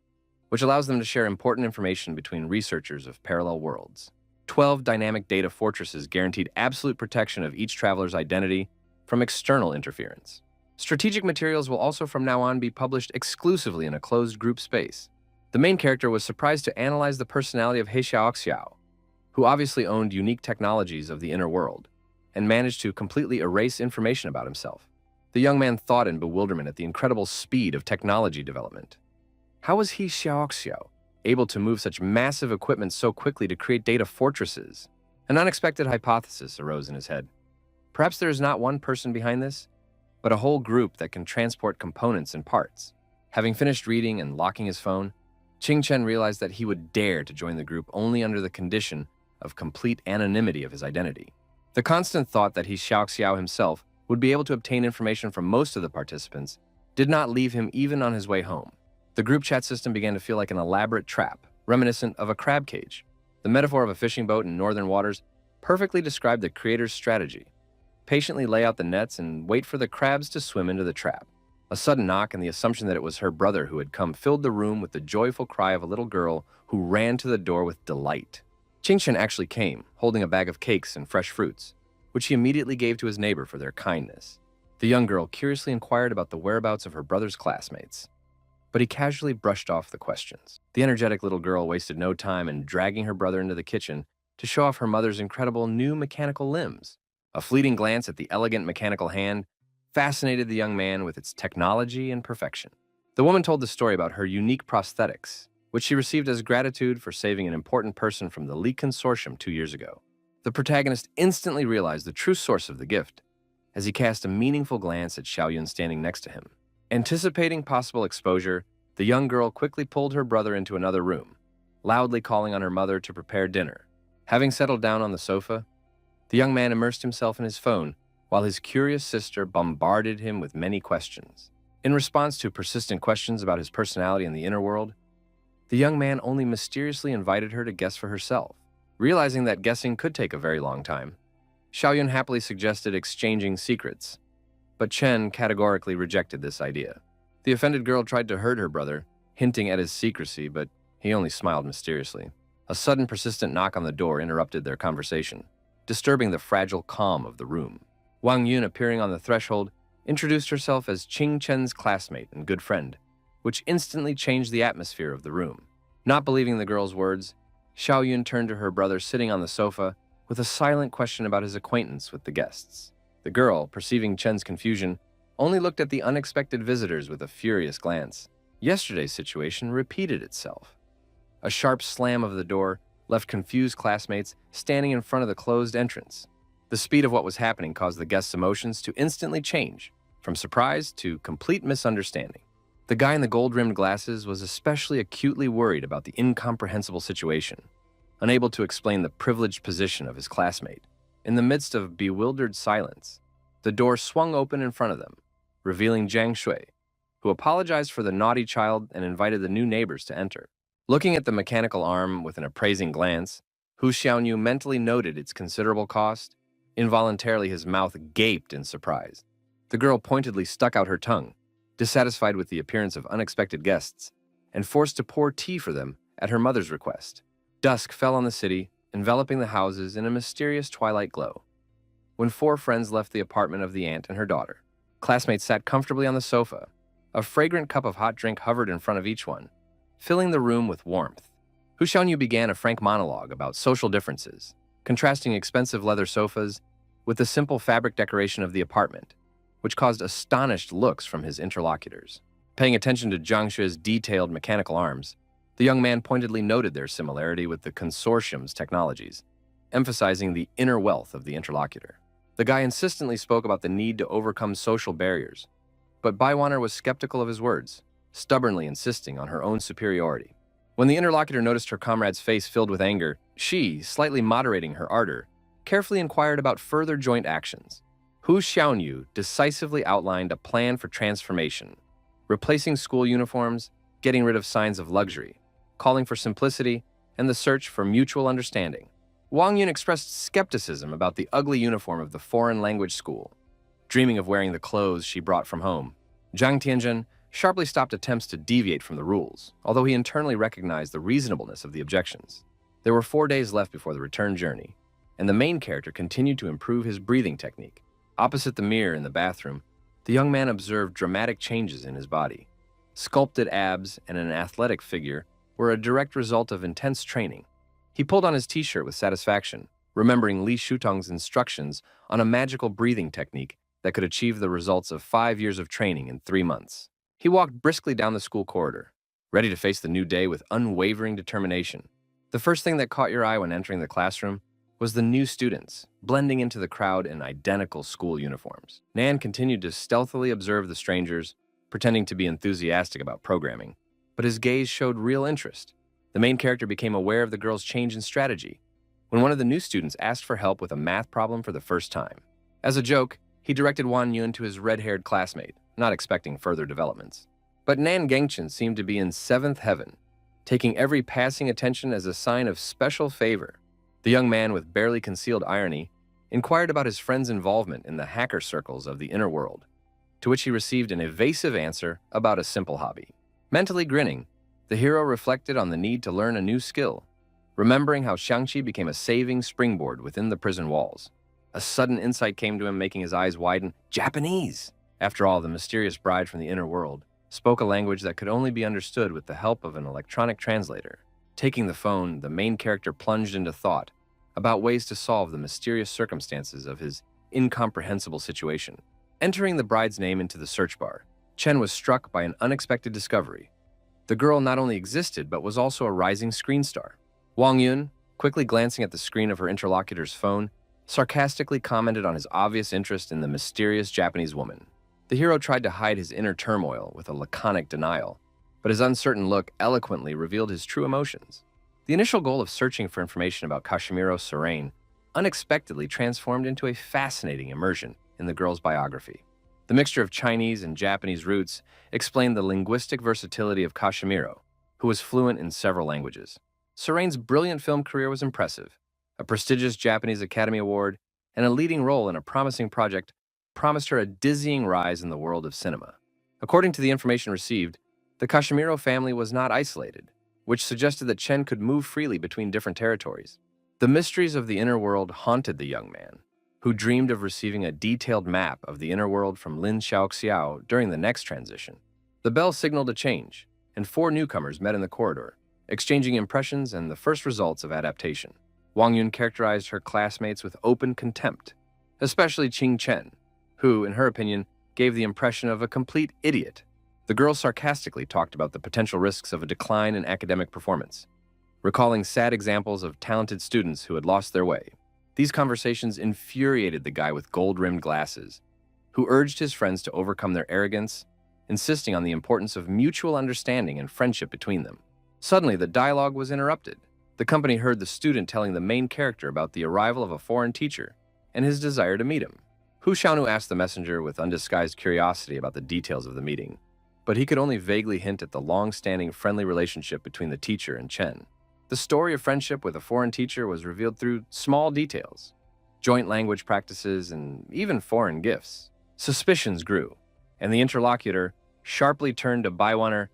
which allows them to share important information between researchers of parallel worlds. 12 dynamic data fortresses guaranteed absolute protection of each traveler's identity from external interference. Strategic materials will also from now on be published exclusively in a closed group space. The main character was surprised to analyze the personality of He Xiaoxiao, who obviously owned unique technologies of the inner world, and managed to completely erase information about himself. The young man thought in bewilderment at the incredible speed of technology development. How was He Xiaoxiao able to move such massive equipment so quickly to create data fortresses? An unexpected hypothesis arose in his head. Perhaps there is not one person behind this, but a whole group that can transport components and parts. Having finished reading and locking his phone, Qing Chen realized that he would dare to join the group only under the condition of complete anonymity of his identity. The constant thought that he Xiao himself would be able to obtain information from most of the participants did not leave him even on his way home. The group chat system began to feel like an elaborate trap, reminiscent of a crab cage. The metaphor of a fishing boat in northern waters perfectly described the creator's strategy. Patiently lay out the nets and wait for the crabs to swim into the trap. A sudden knock and the assumption that it was her brother who had come filled the room with the joyful cry of a little girl who ran to the door with delight. Qingchen actually came, holding a bag of cakes and fresh fruits, which he immediately gave to his neighbor for their kindness. The young girl curiously inquired about the whereabouts of her brother's classmates, but he casually brushed off the questions. The energetic little girl wasted no time in dragging her brother into the kitchen to show off her mother's incredible new mechanical limbs. A fleeting glance at the elegant mechanical hand fascinated the young man with its technology and perfection. The woman told the story about her unique prosthetics, which she received as gratitude for saving an important person from the Leak Consortium 2 years ago. The protagonist instantly realized the true source of the gift as he cast a meaningful glance at Xiaoyun standing next to him. Anticipating possible exposure, the young girl quickly pulled her brother into another room, loudly calling on her mother to prepare dinner. Having settled down on the sofa, the young man immersed himself in his phone while his curious sister bombarded him with many questions. In response to persistent questions about his personality in the inner world, the young man only mysteriously invited her to guess for herself. Realizing that guessing could take a very long time, Xiaoyun happily suggested exchanging secrets, but Chen categorically rejected this idea. The offended girl tried to hurt her brother, hinting at his secrecy, but he only smiled mysteriously. A sudden persistent knock on the door interrupted their conversation, disturbing the fragile calm of the room. Wang Yun, appearing on the threshold, introduced herself as Qing Chen's classmate and good friend, which instantly changed the atmosphere of the room. Not believing the girl's words, Xiaoyun turned to her brother sitting on the sofa with a silent question about his acquaintance with the guests. The girl, perceiving Chen's confusion, only looked at the unexpected visitors with a furious glance. Yesterday's situation repeated itself. A sharp slam of the door left confused classmates standing in front of the closed entrance. The speed of what was happening caused the guests' emotions to instantly change, from surprise to complete misunderstanding. The guy in the gold-rimmed glasses was especially acutely worried about the incomprehensible situation, unable to explain the privileged position of his classmate. In the midst of bewildered silence, the door swung open in front of them, revealing Jiang Shui, who apologized for the naughty child and invited the new neighbors to enter. Looking at the mechanical arm with an appraising glance, Hu Xiaoyu mentally noted its considerable cost. Involuntarily, his mouth gaped in surprise. The girl pointedly stuck out her tongue, dissatisfied with the appearance of unexpected guests, and forced to pour tea for them at her mother's request. Dusk fell on the city, enveloping the houses in a mysterious twilight glow. When 4 friends left the apartment of the aunt and her daughter, classmates sat comfortably on the sofa. A fragrant cup of hot drink hovered in front of each one, filling the room with warmth. Hu Xiaoyu began a frank monologue about social differences, contrasting expensive leather sofas with the simple fabric decoration of the apartment, which caused astonished looks from his interlocutors. Paying attention to Jiang Shui's detailed mechanical arms, the young man pointedly noted their similarity with the consortium's technologies, emphasizing the inner wealth of the interlocutor. The guy insistently spoke about the need to overcome social barriers, but Baiwaner was skeptical of his words, stubbornly insisting on her own superiority. When the interlocutor noticed her comrade's face filled with anger, she, slightly moderating her ardor, carefully inquired about further joint actions. Hu Xiaoyu decisively outlined a plan for transformation, replacing school uniforms, getting rid of signs of luxury, calling for simplicity, and the search for mutual understanding. Wang Yun expressed skepticism about the ugly uniform of the foreign language school, dreaming of wearing the clothes she brought from home. Zhang Tianzhen sharply stopped attempts to deviate from the rules, although he internally recognized the reasonableness of the objections. There were 4 days left before the return journey, and the main character continued to improve his breathing technique. Opposite the mirror in the bathroom, the young man observed dramatic changes in his body. Sculpted abs and an athletic figure were a direct result of intense training. He pulled on his t-shirt with satisfaction, remembering Li Shutong's instructions on a magical breathing technique that could achieve the results of 5 years of training in 3 months. He walked briskly down the school corridor, ready to face the new day with unwavering determination. The first thing that caught your eye when entering the classroom was the new students, blending into the crowd in identical school uniforms. Nan continued to stealthily observe the strangers, pretending to be enthusiastic about programming, but his gaze showed real interest. The main character became aware of the girl's change in strategy. when one of the new students asked for help with a math problem for the first time. As a joke, he directed Wang Yun to his red-haired classmate, not expecting further developments. But Nan Gangchen seemed to be in seventh heaven, taking every passing attention as a sign of special favor. The young man, with barely concealed irony, inquired about his friend's involvement in the hacker circles of the inner world, to which he received an evasive answer about a simple hobby. Mentally grinning, the hero reflected on the need to learn a new skill, remembering how Xiangqi became a saving springboard within the prison walls. A sudden insight came to him, making his eyes widen. Japanese! After all, the mysterious bride from the inner world spoke a language that could only be understood with the help of an electronic translator. Taking the phone, the main character plunged into thought about ways to solve the mysterious circumstances of his incomprehensible situation. Entering the bride's name into the search bar, Chen was struck by an unexpected discovery. The girl not only existed, but was also a rising screen star. Wang Yun, quickly glancing at the screen of her interlocutor's phone, sarcastically commented on his obvious interest in the mysterious Japanese woman. The hero tried to hide his inner turmoil with a laconic denial, but his uncertain look eloquently revealed his true emotions. The initial goal of searching for information about Kashimiro Sorain unexpectedly transformed into a fascinating immersion in the girl's biography. The mixture of Chinese and Japanese roots explained the linguistic versatility of Kashimiro, who was fluent in several languages. Sorain's brilliant film career was impressive. A prestigious Japanese Academy Award and a leading role in a promising project promised her a dizzying rise in the world of cinema. According to the information received, the Kashimiro family was not isolated, which suggested that Chen could move freely between different territories. The mysteries of the inner world haunted the young man, who dreamed of receiving a detailed map of the inner world from Lin Xiaoxiao during the next transition. The bell signaled a change, and 4 newcomers met in the corridor, exchanging impressions and the first results of adaptation. Wang Yun characterized her classmates with open contempt, especially Qing Chen, who, in her opinion, gave the impression of a complete idiot. The girl sarcastically talked about the potential risks of a decline in academic performance, recalling sad examples of talented students who had lost their way. These conversations infuriated the guy with gold-rimmed glasses, who urged his friends to overcome their arrogance, insisting on the importance of mutual understanding and friendship between them. Suddenly, the dialogue was interrupted. The company heard the student telling the main character about the arrival of a foreign teacher and his desire to meet him. Hu Xiaonu asked the messenger with undisguised curiosity about the details of the meeting, but he could only vaguely hint at the long-standing friendly relationship between the teacher and Chen. The story of friendship with a foreign teacher was revealed through small details, joint language practices, and even foreign gifts. Suspicions grew, and the interlocutor sharply turned to Baiwaner,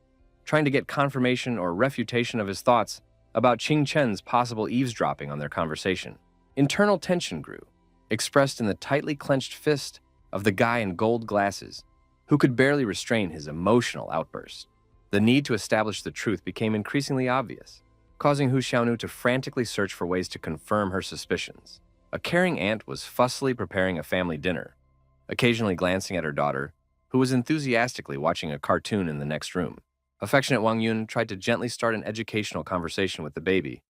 trying to get confirmation or refutation of his thoughts about Qing Chen's possible eavesdropping on their conversation. Internal tension grew, expressed in the tightly clenched fist of the guy in gold glasses, who could barely restrain his emotional outburst. The need to establish the truth became increasingly obvious, causing Hu Xiaonu to frantically search for ways to confirm her suspicions. A caring aunt was fussily preparing a family dinner, occasionally glancing at her daughter, who was enthusiastically watching a cartoon in the next room. Affectionate Wang Yun tried to gently start an educational conversation with the baby,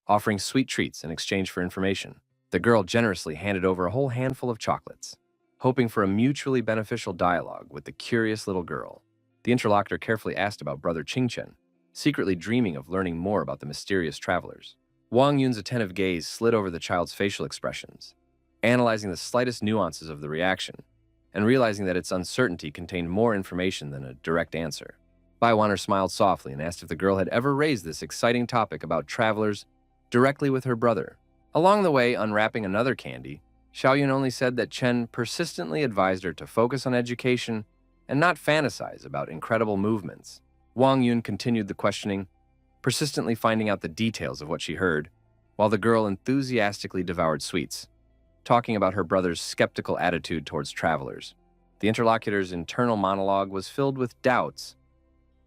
offering sweet treats in exchange for information. The girl generously handed over a whole handful of chocolates, hoping for a mutually beneficial dialogue with the curious little girl. The interlocutor carefully asked about brother Qingchen, secretly dreaming of learning more about the mysterious travelers. Wang Yun's attentive gaze slid over the child's facial expressions, analyzing the slightest nuances of the reaction, and realizing that its uncertainty contained more information than a direct answer. Baiwaner smiled softly and asked if the girl had ever raised this exciting topic about travelers directly with her brother. Along the way, unwrapping another candy, Xiaoyun only said that Chen persistently advised her to focus on education and not fantasize about incredible movements. Wang Yun continued the questioning, persistently finding out the details of what she heard, while the girl enthusiastically devoured sweets, talking about her brother's skeptical attitude towards travelers. The interlocutor's internal monologue was filled with doubts.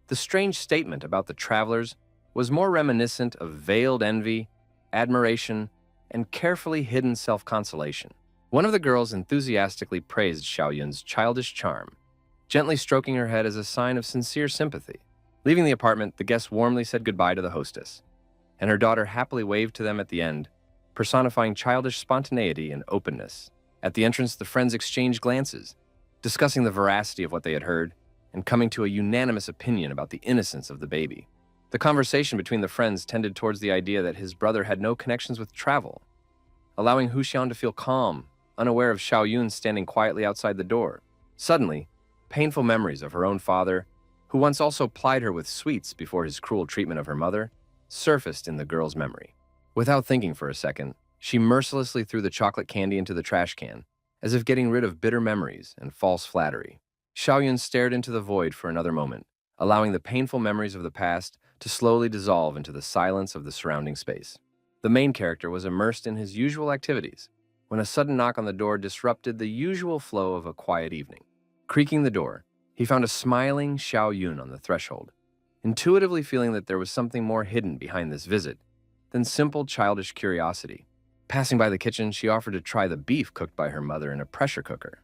The strange statement about the travelers was more reminiscent of veiled envy, admiration, and carefully hidden self-consolation. One of the girls enthusiastically praised Xiaoyun's childish charm, gently stroking her head as a sign of sincere sympathy. Leaving the apartment, the guests warmly said goodbye to the hostess, and her daughter happily waved to them at the end, personifying childish spontaneity and openness. At the entrance, the friends exchanged glances, discussing the veracity of what they had heard, and coming to a unanimous opinion about the innocence of the baby. The conversation between the friends tended towards the idea that his brother had no connections with travel, allowing Huxian to feel calm, unaware of Xiaoyun standing quietly outside the door. Suddenly, painful memories of her own father, who once also plied her with sweets before his cruel treatment of her mother, surfaced in the girl's memory. Without thinking for a second, she mercilessly threw the chocolate candy into the trash can, as if getting rid of bitter memories and false flattery. Xiaoyun stared into the void for another moment, allowing the painful memories of the past to slowly dissolve into the silence of the surrounding space. The main character was immersed in his usual activities when a sudden knock on the door disrupted the usual flow of a quiet evening. Creaking the door, he found a smiling Xiaoyun on the threshold, intuitively feeling that there was something more hidden behind this visit than simple childish curiosity. Passing by the kitchen, she offered to try the beef cooked by her mother in a pressure cooker.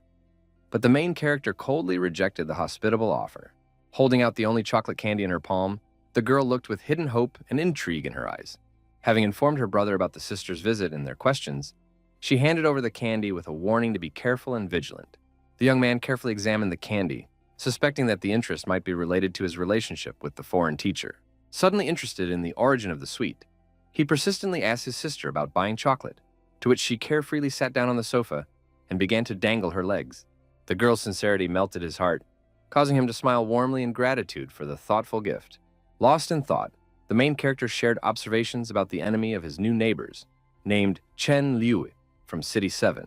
But the main character coldly rejected the hospitable offer. Holding out the only chocolate candy in her palm, the girl looked with hidden hope and intrigue in her eyes. Having informed her brother about the sisters' visit and their questions, she handed over the candy with a warning to be careful and vigilant. The young man carefully examined the candy, suspecting that the interest might be related to his relationship with the foreign teacher. Suddenly interested in the origin of the sweet, he persistently asked his sister about buying chocolate, to which she carefreely sat down on the sofa and began to dangle her legs. The girl's sincerity melted his heart, causing him to smile warmly in gratitude for the thoughtful gift. Lost in thought, the main character shared observations about the enemy of his new neighbors, named Chen Liu from City 7,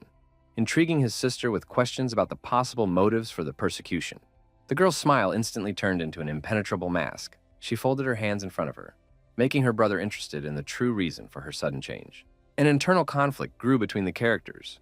intriguing his sister with questions about the possible motives for the persecution. The girl's smile instantly turned into an impenetrable mask. She folded her hands in front of her, making her brother interested in the true reason for her sudden change. An internal conflict grew between the characters,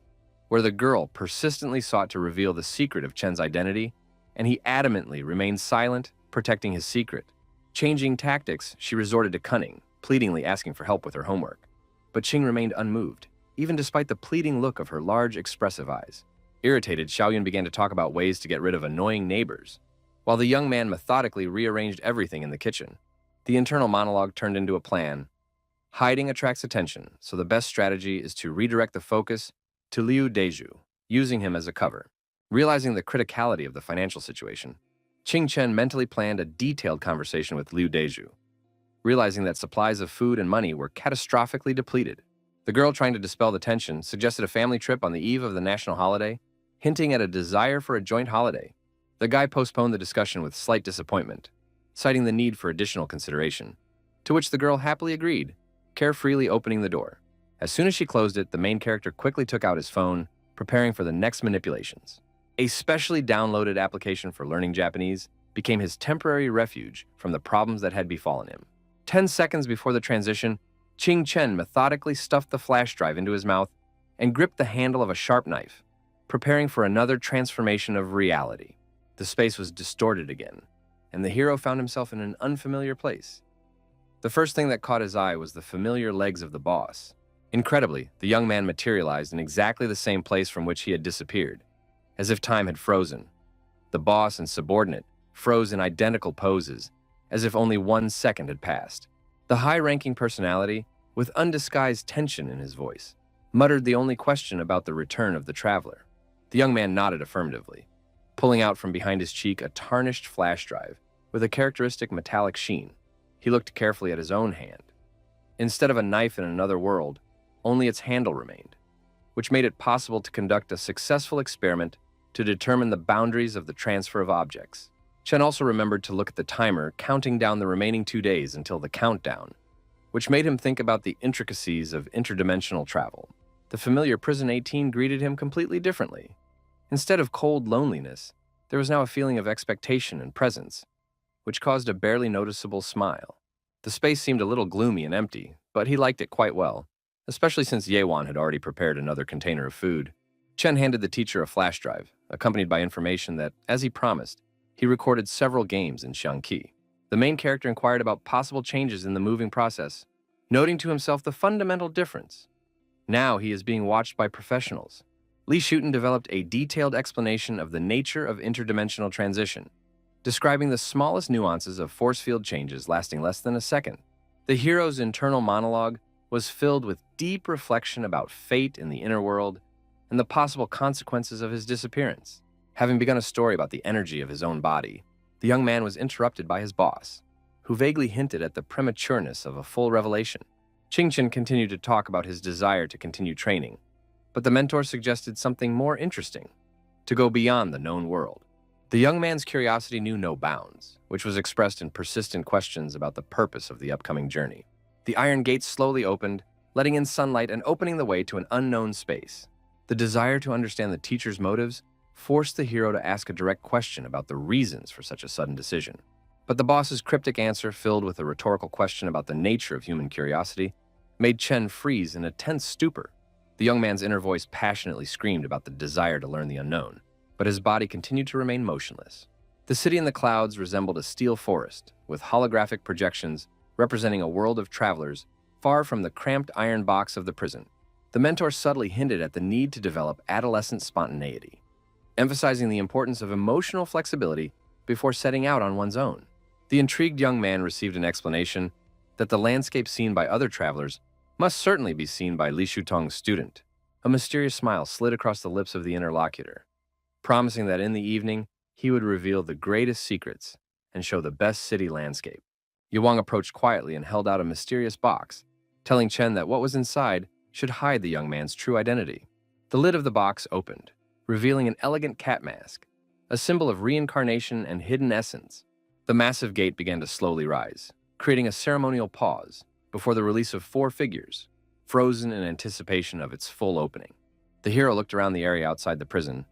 where the girl persistently sought to reveal the secret of Chen's identity, and he adamantly remained silent, protecting his secret. Changing tactics, she resorted to cunning, pleadingly asking for help with her homework. But Qing remained unmoved, even despite the pleading look of her large, expressive eyes. Irritated, Xiaoyun began to talk about ways to get rid of annoying neighbors, while the young man methodically rearranged everything in the kitchen. The internal monologue turned into a plan. Hiding attracts attention, so the best strategy is to redirect the focus to Liu Deju, using him as a cover. Realizing the criticality of the financial situation, Qing Chen mentally planned a detailed conversation with Liu Deju, realizing that supplies of food and money were catastrophically depleted. The girl, trying to dispel the tension, suggested a family trip on the eve of the national holiday, hinting at a desire for a joint holiday. The guy postponed the discussion with slight disappointment, citing the need for additional consideration, to which the girl happily agreed, carefreely opening the door. As soon as she closed it, the main character quickly took out his phone, preparing for the next manipulations. A specially downloaded application for learning Japanese became his temporary refuge from the problems that had befallen him. 10 seconds before the transition, Qing Chen methodically stuffed the flash drive into his mouth and gripped the handle of a sharp knife, preparing for another transformation of reality. The space was distorted again, and the hero found himself in an unfamiliar place. The first thing that caught his eye was the familiar legs of the boss. Incredibly, the young man materialized in exactly the same place from which he had disappeared, as if time had frozen. The boss and subordinate froze in identical poses, as if only 1 second had passed. The high-ranking personality, with undisguised tension in his voice, muttered the only question about the return of the traveler. The young man nodded affirmatively, pulling out from behind his cheek a tarnished flash drive with a characteristic metallic sheen. He looked carefully at his own hand. Instead of a knife in another world, only its handle remained, which made it possible to conduct a successful experiment to determine the boundaries of the transfer of objects. Chen also remembered to look at the timer, counting down the remaining 2 days until the countdown, which made him think about the intricacies of interdimensional travel. The familiar Prison 18 greeted him completely differently. Instead of cold loneliness, there was now a feeling of expectation and presence, which caused a barely noticeable smile. The space seemed a little gloomy and empty, but he liked it quite well, especially since Yewan had already prepared another container of food. Chen handed the teacher a flash drive, accompanied by information that, as he promised, he recorded several games in Xiangqi. The main character inquired about possible changes in the moving process, noting to himself the fundamental difference. Now he is being watched by professionals. Li Shuten developed a detailed explanation of the nature of interdimensional transition, describing the smallest nuances of force field changes lasting less than a second. The hero's internal monologue was filled with deep reflection about fate in the inner world and the possible consequences of his disappearance. Having begun a story about the energy of his own body, the young man was interrupted by his boss, who vaguely hinted at the prematureness of a full revelation. Qingchen continued to talk about his desire to continue training, but the mentor suggested something more interesting, to go beyond the known world. The young man's curiosity knew no bounds, which was expressed in persistent questions about the purpose of the upcoming journey. The iron gates slowly opened, letting in sunlight and opening the way to an unknown space. The desire to understand the teacher's motives forced the hero to ask a direct question about the reasons for such a sudden decision. But the boss's cryptic answer, filled with a rhetorical question about the nature of human curiosity, made Chen freeze in a tense stupor. The young man's inner voice passionately screamed about the desire to learn the unknown, but his body continued to remain motionless. The city in the clouds resembled a steel forest, with holographic projections representing a world of travelers far from the cramped iron box of the prison. The mentor subtly hinted at the need to develop adolescent spontaneity, emphasizing the importance of emotional flexibility before setting out on one's own. The intrigued young man received an explanation that the landscape seen by other travelers must certainly be seen by Li Shutong's student. A mysterious smile slid across the lips of the interlocutor, promising that in the evening he would reveal the greatest secrets and show the best city landscape. Yuwang approached quietly and held out a mysterious box, telling Chen that what was inside should hide the young man's true identity. The lid of the box opened, revealing an elegant cat mask, a symbol of reincarnation and hidden essence. The massive gate began to slowly rise, creating a ceremonial pause before the release of 4 figures, frozen in anticipation of its full opening. The hero looked around the area outside the prison,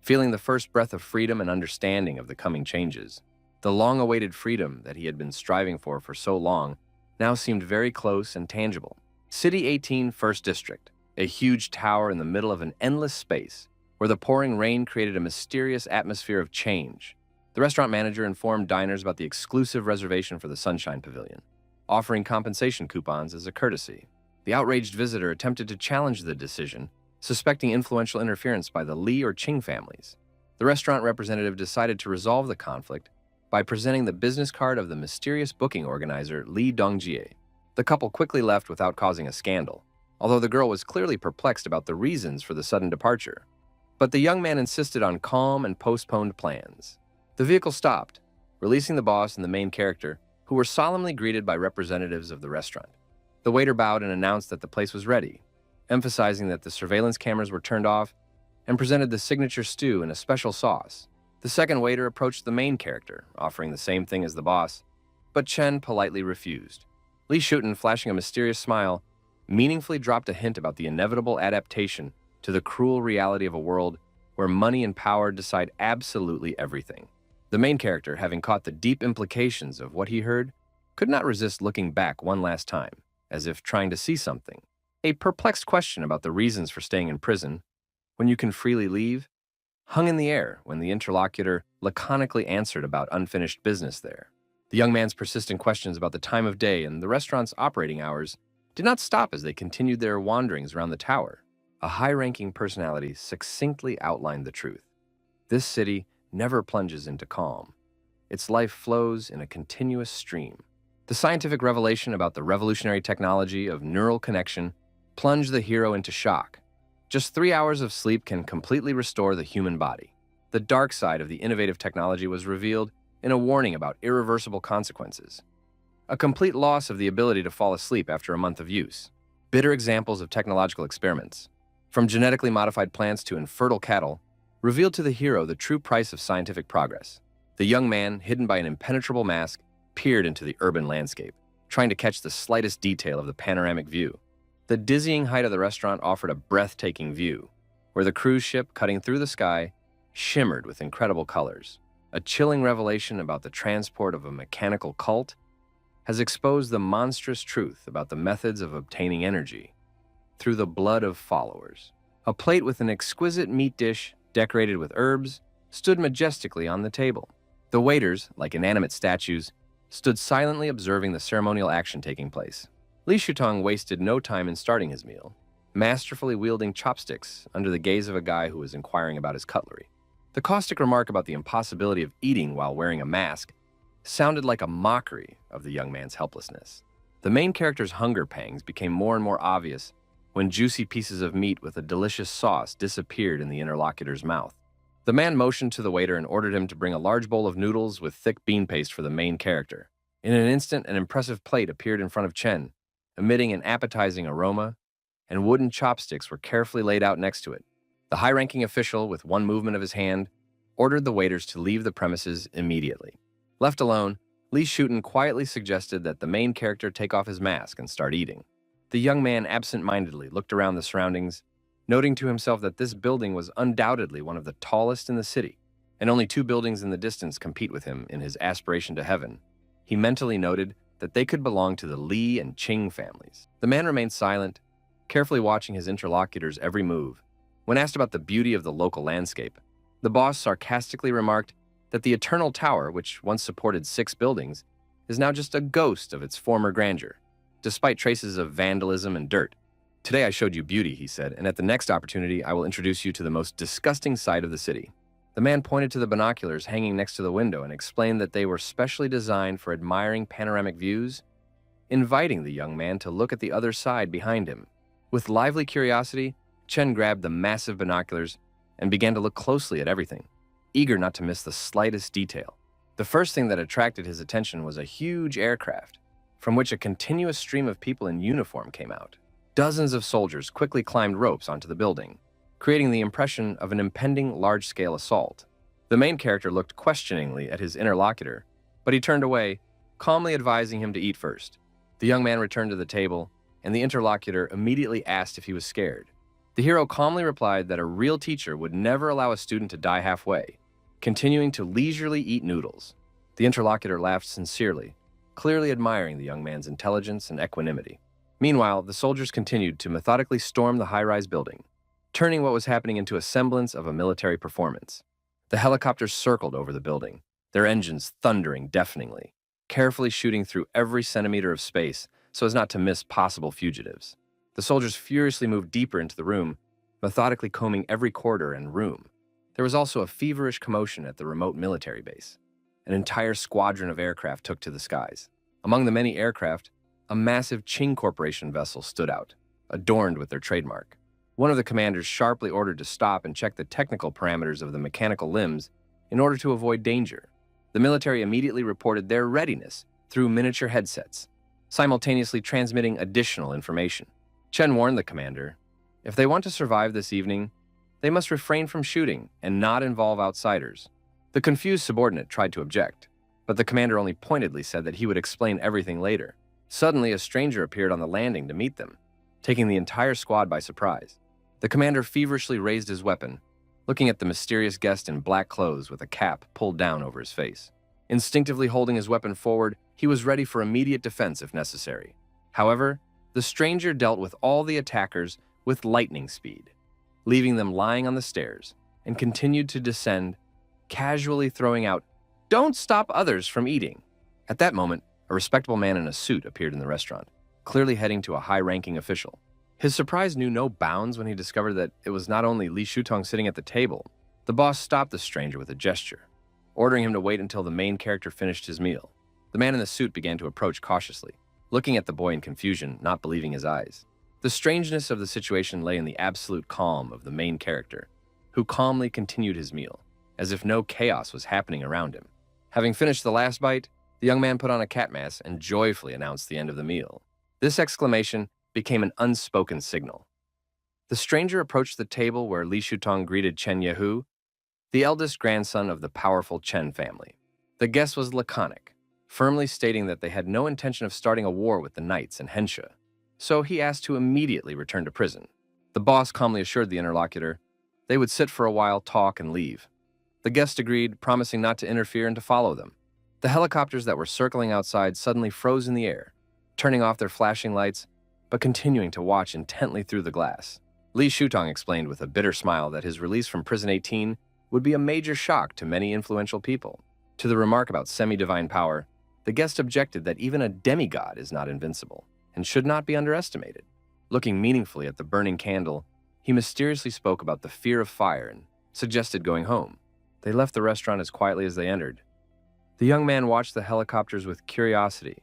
feeling the first breath of freedom and understanding of the coming changes. The long-awaited freedom that he had been striving for so long now seemed very close and tangible. City 18, First District, a huge tower in the middle of an endless space, where the pouring rain created a mysterious atmosphere of change. The restaurant manager informed diners about the exclusive reservation for the Sunshine Pavilion, offering compensation coupons as a courtesy. The outraged visitor attempted to challenge the decision, suspecting influential interference by the Li or Qing families. The restaurant representative decided to resolve the conflict by presenting the business card of the mysterious booking organizer Li Dongjie. The couple quickly left without causing a scandal, although the girl was clearly perplexed about the reasons for the sudden departure. But the young man insisted on calm and postponed plans. The vehicle stopped, releasing the boss and the main character, who were solemnly greeted by representatives of the restaurant. The waiter bowed and announced that the place was ready, emphasizing that the surveillance cameras were turned off, and presented the signature stew in a special sauce. The second waiter approached the main character, offering the same thing as the boss, but Chen politely refused. Li Shuten, flashing a mysterious smile, meaningfully dropped a hint about the inevitable adaptation to the cruel reality of a world where money and power decide absolutely everything. The main character, having caught the deep implications of what he heard, could not resist looking back one last time, as if trying to see something. A perplexed question about the reasons for staying in prison, when you can freely leave, hung in the air when the interlocutor laconically answered about unfinished business there. The young man's persistent questions about the time of day and the restaurant's operating hours did not stop as they continued their wanderings around the tower. A high-ranking personality succinctly outlined the truth. This city never plunges into calm. Its life flows in a continuous stream. The scientific revelation about the revolutionary technology of neural connection plunged the hero into shock. Just 3 hours of sleep can completely restore the human body. The dark side of the innovative technology was revealed in a warning about irreversible consequences. A complete loss of the ability to fall asleep after a month of use. Bitter examples of technological experiments, from genetically modified plants to infertile cattle, revealed to the hero the true price of scientific progress. The young man, hidden by an impenetrable mask, peered into the urban landscape, trying to catch the slightest detail of the panoramic view. The dizzying height of the restaurant offered a breathtaking view, where the cruise ship, cutting through the sky, shimmered with incredible colors. A chilling revelation about the transport of a mechanical cult has exposed the monstrous truth about the methods of obtaining energy through the blood of followers. A plate with an exquisite meat dish decorated with herbs stood majestically on the table. The waiters, like inanimate statues, stood silently observing the ceremonial action taking place. Li Shutong wasted no time in starting his meal, masterfully wielding chopsticks under the gaze of a guy who was inquiring about his cutlery. The caustic remark about the impossibility of eating while wearing a mask sounded like a mockery of the young man's helplessness. The main character's hunger pangs became more and more obvious when juicy pieces of meat with a delicious sauce disappeared in the interlocutor's mouth. The man motioned to the waiter and ordered him to bring a large bowl of noodles with thick bean paste for the main character. In an instant, an impressive plate appeared in front of Chen, emitting an appetizing aroma, and wooden chopsticks were carefully laid out next to it. The high-ranking official, with one movement of his hand, ordered the waiters to leave the premises immediately. Left alone, Lee Shuton quietly suggested that the main character take off his mask and start eating. The young man absent-mindedly looked around the surroundings, noting to himself that this building was undoubtedly one of the tallest in the city, and only two buildings in the distance compete with him in his aspiration to heaven. He mentally noted that they could belong to the Li and Qing families. The man remained silent, carefully watching his interlocutor's every move. When asked about the beauty of the local landscape, the boss sarcastically remarked that the Eternal Tower, which once supported 6 buildings, is now just a ghost of its former grandeur, despite traces of vandalism and dirt. "Today I showed you beauty," he said, "and at the next opportunity I will introduce you to the most disgusting side of the city." The man pointed to the binoculars hanging next to the window and explained that they were specially designed for admiring panoramic views, inviting the young man to look at the other side behind him. With lively curiosity, Chen grabbed the massive binoculars and began to look closely at everything, eager not to miss the slightest detail. The first thing that attracted his attention was a huge aircraft, from which a continuous stream of people in uniform came out. Dozens of soldiers quickly climbed ropes onto the building, creating the impression of an impending large-scale assault. The main character looked questioningly at his interlocutor, but he turned away, calmly advising him to eat first. The young man returned to the table, and the interlocutor immediately asked if he was scared. The hero calmly replied that a real teacher would never allow a student to die halfway, continuing to leisurely eat noodles. The interlocutor laughed sincerely, clearly admiring the young man's intelligence and equanimity. Meanwhile, the soldiers continued to methodically storm the high-rise building, turning what was happening into a semblance of a military performance. The helicopters circled over the building, their engines thundering deafeningly, carefully shooting through every centimeter of space so as not to miss possible fugitives. The soldiers furiously moved deeper into the room, methodically combing every corridor and room. There was also a feverish commotion at the remote military base. An entire squadron of aircraft took to the skies. Among the many aircraft, a massive Qing Corporation vessel stood out, adorned with their trademark. One of the commanders sharply ordered to stop and check the technical parameters of the mechanical limbs in order to avoid danger. The military immediately reported their readiness through miniature headsets, simultaneously transmitting additional information. Chen warned the commander, if they want to survive this evening, they must refrain from shooting and not involve outsiders. The confused subordinate tried to object, but the commander only pointedly said that he would explain everything later. Suddenly, a stranger appeared on the landing to meet them, taking the entire squad by surprise. The commander feverishly raised his weapon, looking at the mysterious guest in black clothes with a cap pulled down over his face. Instinctively holding his weapon forward, he was ready for immediate defense if necessary. However, the stranger dealt with all the attackers with lightning speed, leaving them lying on the stairs, and continued to descend, casually throwing out, "Don't stop others from eating." At that moment, a respectable man in a suit appeared in the restaurant, clearly heading to a high-ranking official. His surprise knew no bounds when he discovered that it was not only Li Shutong sitting at the table. The boss stopped the stranger with a gesture, ordering him to wait until the main character finished his meal. The man in the suit began to approach cautiously, looking at the boy in confusion, not believing his eyes. The strangeness of the situation lay in the absolute calm of the main character, who calmly continued his meal, as if no chaos was happening around him. Having finished the last bite, the young man put on a cat mask and joyfully announced the end of the meal. This exclamation became an unspoken signal. The stranger approached the table where Li Shutong greeted Chen Yehu, the eldest grandson of the powerful Chen family. The guest was laconic, firmly stating that they had no intention of starting a war with the knights and Hensha, so he asked to immediately return to prison. The boss calmly assured the interlocutor they would sit for a while, talk, and leave. The guest agreed, promising not to interfere and to follow them. The helicopters that were circling outside suddenly froze in the air, turning off their flashing lights, but continuing to watch intently through the glass. Li Shutong explained with a bitter smile that his release from Prison 18 would be a major shock to many influential people. To the remark about semi-divine power, the guest objected that even a demigod is not invincible and should not be underestimated. Looking meaningfully at the burning candle, he mysteriously spoke about the fear of fire and suggested going home. They left the restaurant as quietly as they entered. The young man watched the helicopters with curiosity,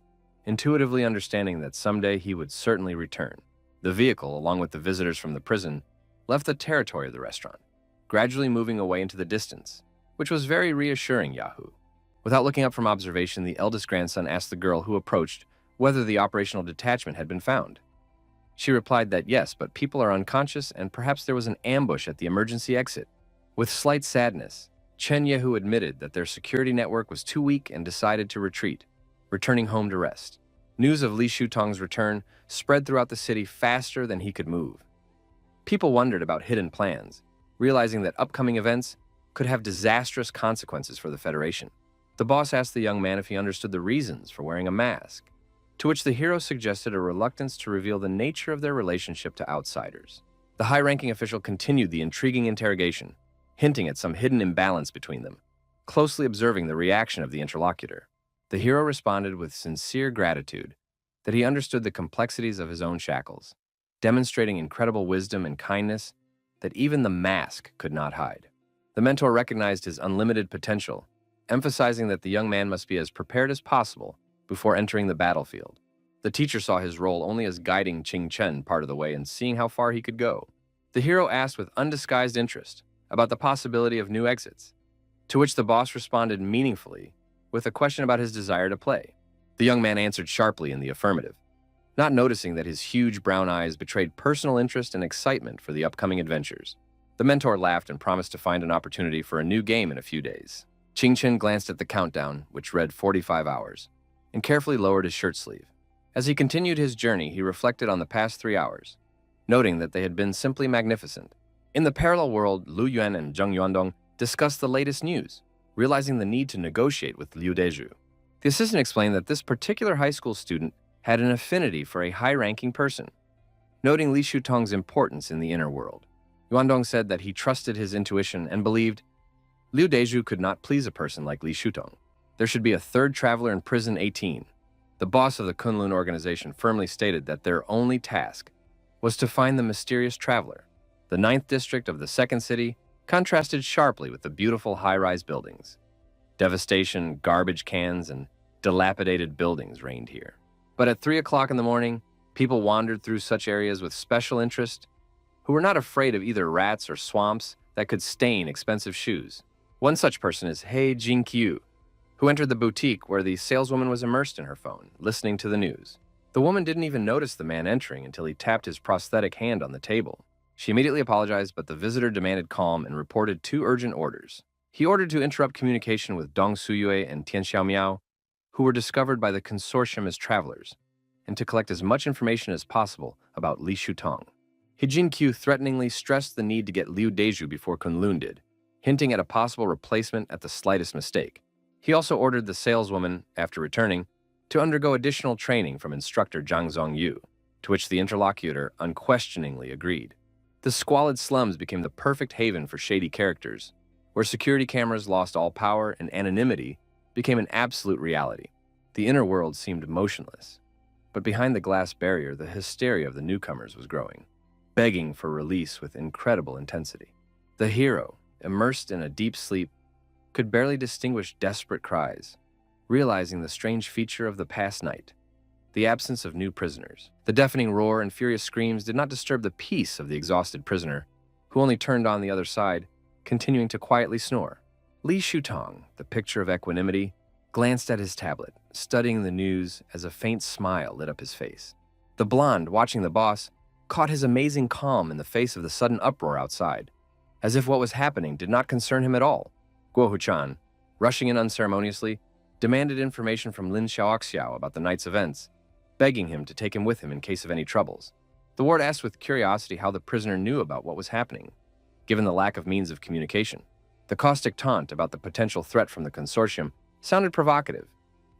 intuitively understanding that someday he would certainly return. The vehicle, along with the visitors from the prison, left the territory of the restaurant, gradually moving away into the distance, which was very reassuring Yahoo. Without looking up from observation, the eldest grandson asked the girl who approached whether the operational detachment had been found. She replied that yes, but people are unconscious and perhaps there was an ambush at the emergency exit. With slight sadness, Chen Yehu admitted that their security network was too weak and decided to retreat, returning home to rest. News of Li Shutong's return spread throughout the city faster than he could move. People wondered about hidden plans, realizing that upcoming events could have disastrous consequences for the Federation. The boss asked the young man if he understood the reasons for wearing a mask, to which the hero suggested a reluctance to reveal the nature of their relationship to outsiders. The high-ranking official continued the intriguing interrogation, hinting at some hidden imbalance between them, closely observing the reaction of the interlocutor. The hero responded with sincere gratitude that he understood the complexities of his own shackles, demonstrating incredible wisdom and kindness that even the mask could not hide. The mentor recognized his unlimited potential, emphasizing that the young man must be as prepared as possible before entering the battlefield. The teacher saw his role only as guiding Qing Chen part of the way and seeing how far he could go. The hero asked with undisguised interest about the possibility of new exits, to which the boss responded meaningfully with a question about his desire to play. The young man answered sharply in the affirmative, not noticing that his huge brown eyes betrayed personal interest and excitement for the upcoming adventures. The mentor laughed and promised to find an opportunity for a new game in a few days. Qing Chen glanced at the countdown, which read 45 hours, and carefully lowered his shirt sleeve. As he continued his journey, he reflected on the past 3 hours, noting that they had been simply magnificent. In the parallel world, Lu Yuan and Zheng Yuandong discussed the latest news, realizing the need to negotiate with Liu Deju. The assistant explained that this particular high school student had an affinity for a high-ranking person, noting Li Shutong's importance in the inner world. Yuandong said that he trusted his intuition and believed Liu Deju could not please a person like Li Shutong. There should be a third traveler in Prison 18. The boss of the Kunlun organization firmly stated that their only task was to find the mysterious traveler. The 9th district of the second city contrasted sharply with the beautiful high-rise buildings. Devastation, garbage cans, and dilapidated buildings reigned here. But at 3 o'clock in the morning, people wandered through such areas with special interest who were not afraid of either rats or swamps that could stain expensive shoes. One such person is He Jinkyu, who entered the boutique where the saleswoman was immersed in her phone, listening to the news. The woman didn't even notice the man entering until he tapped his prosthetic hand on the table. She immediately apologized, but the visitor demanded calm and reported 2 urgent orders. He ordered to interrupt communication with Dong Suyue and Tian Xiaomiao, who were discovered by the consortium as travelers, and to collect as much information as possible about Li Shutong. He Jinkyu threateningly stressed the need to get Liu Deju before Kunlun did, hinting at a possible replacement at the slightest mistake. He also ordered the saleswoman, after returning, to undergo additional training from instructor Zhang Zongyu, to which the interlocutor unquestioningly agreed. The squalid slums became the perfect haven for shady characters, where security cameras lost all power and anonymity became an absolute reality. The inner world seemed motionless, but behind the glass barrier, the hysteria of the newcomers was growing, begging for release with incredible intensity. The hero, immersed in a deep sleep, could barely distinguish desperate cries, realizing the strange feature of the past night, the absence of new prisoners. The deafening roar and furious screams did not disturb the peace of the exhausted prisoner, who only turned on the other side, continuing to quietly snore. Li Shutong, the picture of equanimity, glanced at his tablet, studying the news as a faint smile lit up his face. The blonde, watching the boss, caught his amazing calm in the face of the sudden uproar outside, as if what was happening did not concern him at all. Guo Huchan, rushing in unceremoniously, demanded information from Lin Xiaoxiao about the night's events, begging him to take him with him in case of any troubles. The ward asked with curiosity how the prisoner knew about what was happening, given the lack of means of communication. The caustic taunt about the potential threat from the consortium sounded provocative,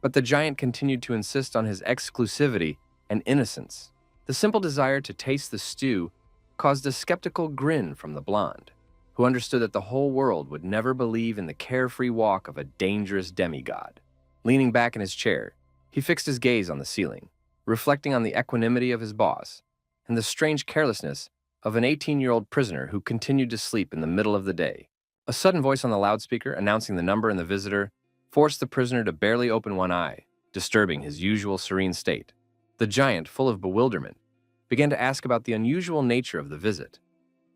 but the giant continued to insist on his exclusivity and innocence. The simple desire to taste the stew caused a skeptical grin from the blonde, who understood that the whole world would never believe in the carefree walk of a dangerous demigod. Leaning back in his chair, he fixed his gaze on the ceiling, reflecting on the equanimity of his boss and the strange carelessness of an 18-year-old prisoner who continued to sleep in the middle of the day. A sudden voice on the loudspeaker announcing the number and the visitor forced the prisoner to barely open one eye, disturbing his usual serene state. The giant, full of bewilderment, began to ask about the unusual nature of the visit,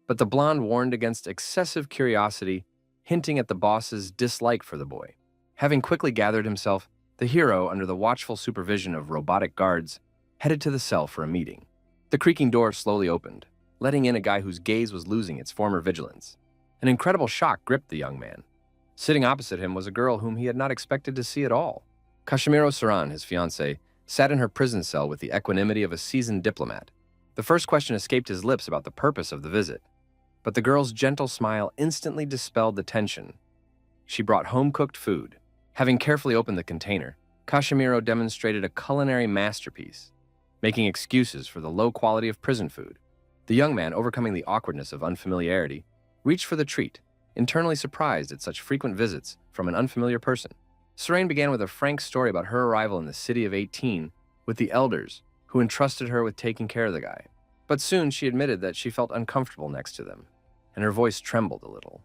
but the blonde warned against excessive curiosity, hinting at the boss's dislike for the boy. Having quickly gathered himself, The hero, under the watchful supervision of robotic guards, headed to the cell for a meeting. The creaking door slowly opened, letting in a guy whose gaze was losing its former vigilance. An incredible shock gripped the young man. Sitting opposite him was a girl whom he had not expected to see at all. Kashimiro Saran, his fiancée, sat in her prison cell with the equanimity of a seasoned diplomat. The first question escaped his lips about the purpose of the visit, but the girl's gentle smile instantly dispelled the tension. She brought home-cooked food. Having carefully opened the container, Kashimiro demonstrated a culinary masterpiece, making excuses for the low quality of prison food. The young man, overcoming the awkwardness of unfamiliarity, reached for the treat, internally surprised at such frequent visits from an unfamiliar person. Serene began with a frank story about her arrival in the city of 18 with the elders, who entrusted her with taking care of the guy. But soon she admitted that she felt uncomfortable next to them, and her voice trembled a little.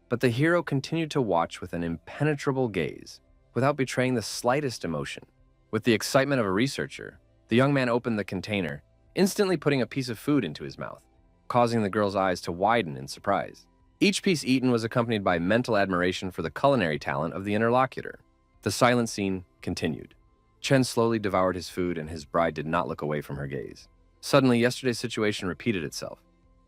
But the hero continued to watch with an impenetrable gaze, without betraying the slightest emotion. With the excitement of a researcher, the young man opened the container, instantly putting a piece of food into his mouth, causing the girl's eyes to widen in surprise. Each piece eaten was accompanied by mental admiration for the culinary talent of the interlocutor. The silent scene continued. Chen slowly devoured his food, and his bride did not look away from her gaze. Suddenly, yesterday's situation repeated itself.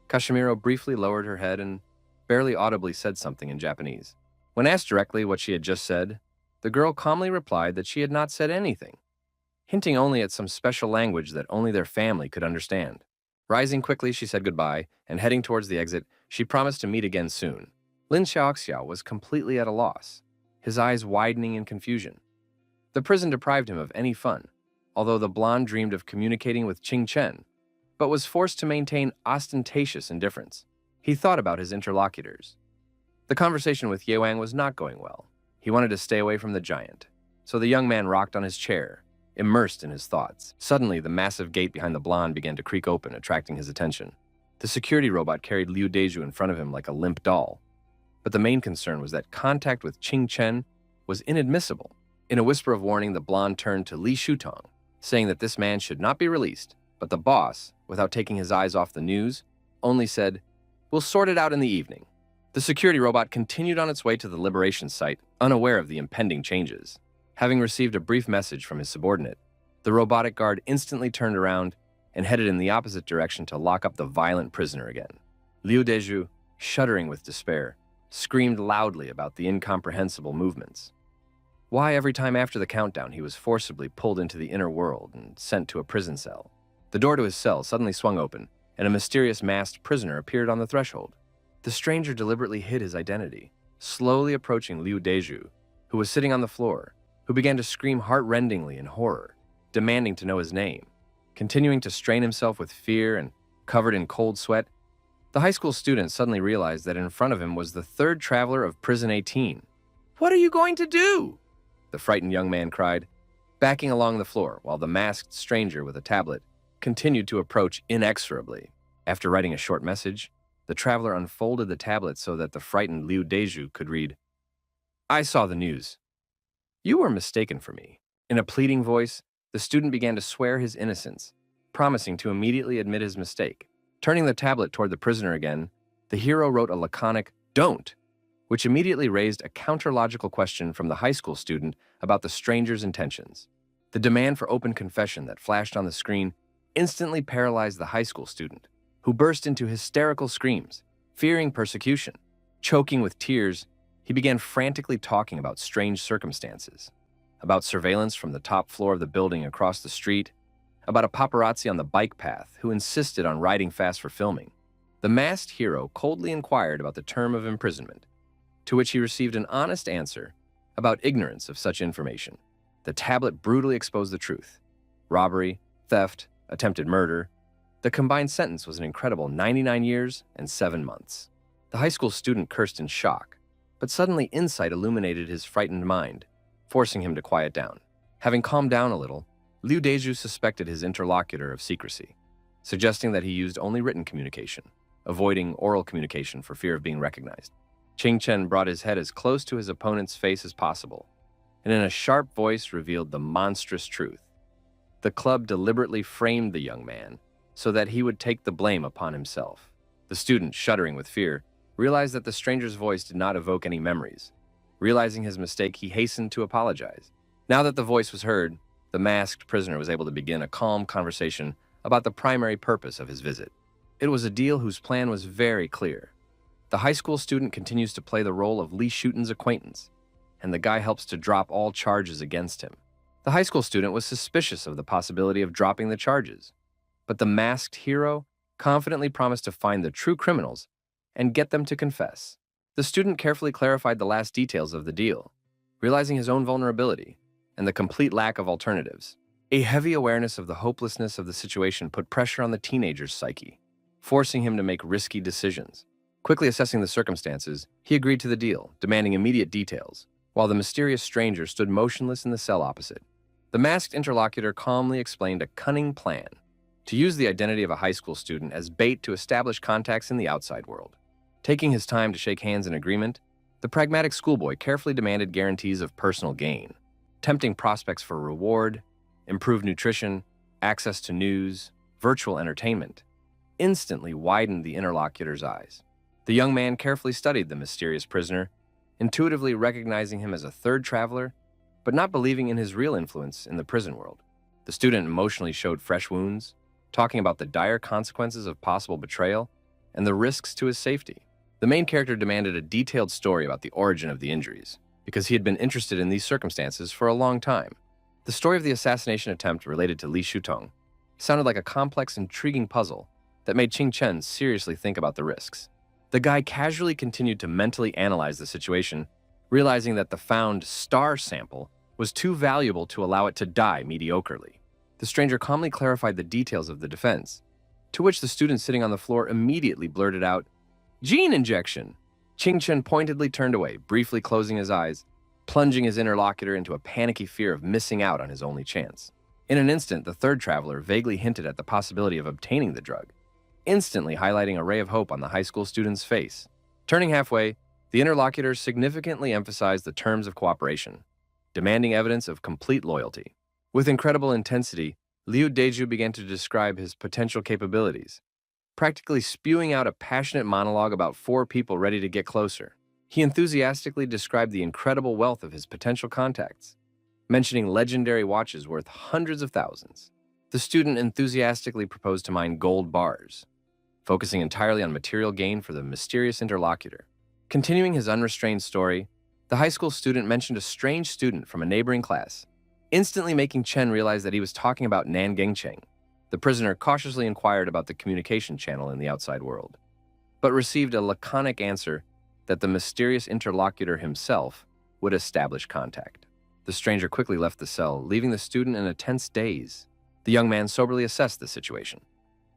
Kashimiro briefly lowered her head and barely audibly said something in Japanese. When asked directly what she had just said, the girl calmly replied that she had not said anything, hinting only at some special language that only their family could understand. Rising quickly, she said goodbye, and heading towards the exit, she promised to meet again soon. Lin Xiaoxiao was completely at a loss, his eyes widening in confusion. The prison deprived him of any fun, although the blonde dreamed of communicating with Qing Chen, but was forced to maintain ostentatious indifference. He thought about his interlocutors. The conversation with Ye Wang was not going well. He wanted to stay away from the giant, so the young man rocked on his chair, immersed in his thoughts. Suddenly, the massive gate behind the blonde began to creak open, attracting his attention. The security robot carried Liu Deju in front of him like a limp doll. But the main concern was that contact with Qing Chen was inadmissible. In a whisper of warning, the blonde turned to Li Shutong, saying that this man should not be released, but the boss, without taking his eyes off the news, only said, "We'll sort it out in the evening." The security robot continued on its way to the liberation site, unaware of the impending changes. Having received a brief message from his subordinate, the robotic guard instantly turned around and headed in the opposite direction to lock up the violent prisoner again. Liu Deju, shuddering with despair, screamed loudly about the incomprehensible movements. Why every time after the countdown he was forcibly pulled into the inner world and sent to a prison cell? The door to his cell suddenly swung open, and a mysterious masked prisoner appeared on the threshold. The stranger deliberately hid his identity, slowly approaching Liu Deju, who was sitting on the floor, who began to scream heart-rendingly in horror, demanding to know his name. Continuing to strain himself with fear and covered in cold sweat, the high school student suddenly realized that in front of him was the third traveler of Prison 18. "What are you going to do?" the frightened young man cried, backing along the floor while the masked stranger with a tablet continued to approach inexorably. After writing a short message, the traveler unfolded the tablet so that the frightened Liu Deju could read, "I saw the news. You were mistaken for me." In a pleading voice, the student began to swear his innocence, promising to immediately admit his mistake. Turning the tablet toward the prisoner again, the hero wrote a laconic "don't," which immediately raised a counter-logical question from the high school student about the stranger's intentions. The demand for open confession that flashed on the screen instantly paralyzed the high school student, who burst into hysterical screams, fearing persecution. Choking with tears, he began frantically talking about strange circumstances, about surveillance from the top floor of the building across the street, about a paparazzi on the bike path who insisted on riding fast for filming. The masked hero coldly inquired about the term of imprisonment, to which he received an honest answer about ignorance of such information. The tablet brutally exposed the truth. Robbery, theft, attempted murder. The combined sentence was an incredible 99 years and 7 months. The high school student cursed in shock, but suddenly insight illuminated his frightened mind, forcing him to quiet down. Having calmed down a little, Liu Deju suspected his interlocutor of secrecy, suggesting that he used only written communication, avoiding oral communication for fear of being recognized. Qing Chen brought his head as close to his opponent's face as possible, and in a sharp voice revealed the monstrous truth. The club deliberately framed the young man so that he would take the blame upon himself. The student, shuddering with fear, realized that the stranger's voice did not evoke any memories. Realizing his mistake, he hastened to apologize. Now that the voice was heard, the masked prisoner was able to begin a calm conversation about the primary purpose of his visit. It was a deal whose plan was very clear. The high school student continues to play the role of Lee Shuten's acquaintance, and the guy helps to drop all charges against him. The high school student was suspicious of the possibility of dropping the charges, but the masked hero confidently promised to find the true criminals and get them to confess. The student carefully clarified the last details of the deal, realizing his own vulnerability and the complete lack of alternatives. A heavy awareness of the hopelessness of the situation put pressure on the teenager's psyche, forcing him to make risky decisions. Quickly assessing the circumstances, he agreed to the deal, demanding immediate details, while the mysterious stranger stood motionless in the cell opposite. The masked interlocutor calmly explained a cunning plan to use the identity of a high school student as bait to establish contacts in the outside world. Taking his time to shake hands in agreement, the pragmatic schoolboy carefully demanded guarantees of personal gain, tempting prospects for reward, improved nutrition, access to news, virtual entertainment, instantly widened the interlocutor's eyes. The young man carefully studied the mysterious prisoner, intuitively recognizing him as a third traveler, but not believing in his real influence in the prison world. The student emotionally showed fresh wounds, talking about the dire consequences of possible betrayal and the risks to his safety. The main character demanded a detailed story about the origin of the injuries, because he had been interested in these circumstances for a long time. The story of the assassination attempt related to Li Shutong sounded like a complex, intriguing puzzle that made Qing Chen seriously think about the risks. The guy casually continued to mentally analyze the situation, realizing that the found star sample was too valuable to allow it to die mediocrely. The stranger calmly clarified the details of the defense, to which the student sitting on the floor immediately blurted out, "Gene injection!" Qing Chen pointedly turned away, briefly closing his eyes, plunging his interlocutor into a panicky fear of missing out on his only chance. In an instant, the third traveler vaguely hinted at the possibility of obtaining the drug, instantly highlighting a ray of hope on the high school student's face. Turning halfway, the interlocutor significantly emphasized the terms of cooperation, demanding evidence of complete loyalty. With incredible intensity, Liu Deju began to describe his potential capabilities, practically spewing out a passionate monologue about 4 people ready to get closer. He enthusiastically described the incredible wealth of his potential contacts, mentioning legendary watches worth hundreds of thousands. The student enthusiastically proposed to mine gold bars, focusing entirely on material gain for the mysterious interlocutor. Continuing his unrestrained story, the high school student mentioned a strange student from a neighboring class, instantly making Chen realize that he was talking about Nan Gengcheng. The prisoner cautiously inquired about the communication channel in the outside world, but received a laconic answer that the mysterious interlocutor himself would establish contact. The stranger quickly left the cell, leaving the student in a tense daze. The young man soberly assessed the situation.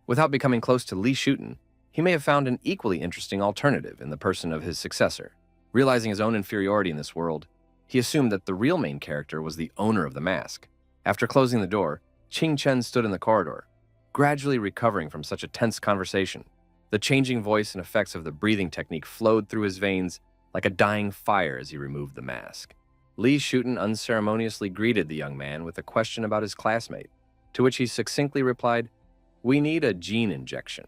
Without becoming close to Li Shuten, he may have found an equally interesting alternative in the person of his successor. Realizing his own inferiority in this world, he assumed that the real main character was the owner of the mask. After closing the door, Qing Chen stood in the corridor, gradually recovering from such a tense conversation. The changing voice and effects of the breathing technique flowed through his veins like a dying fire as he removed the mask. Li Shuten unceremoniously greeted the young man with a question about his classmate, to which he succinctly replied, "We need a gene injection."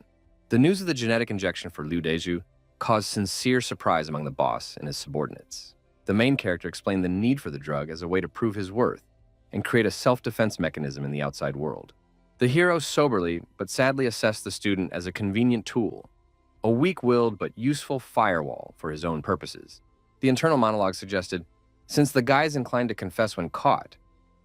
The news of the genetic injection for Liu Deju caused sincere surprise among the boss and his subordinates. The main character explained the need for the drug as a way to prove his worth and create a self-defense mechanism in the outside world. The hero soberly but sadly assessed the student as a convenient tool, a weak-willed but useful firewall for his own purposes. The internal monologue suggested, since the guy is inclined to confess when caught,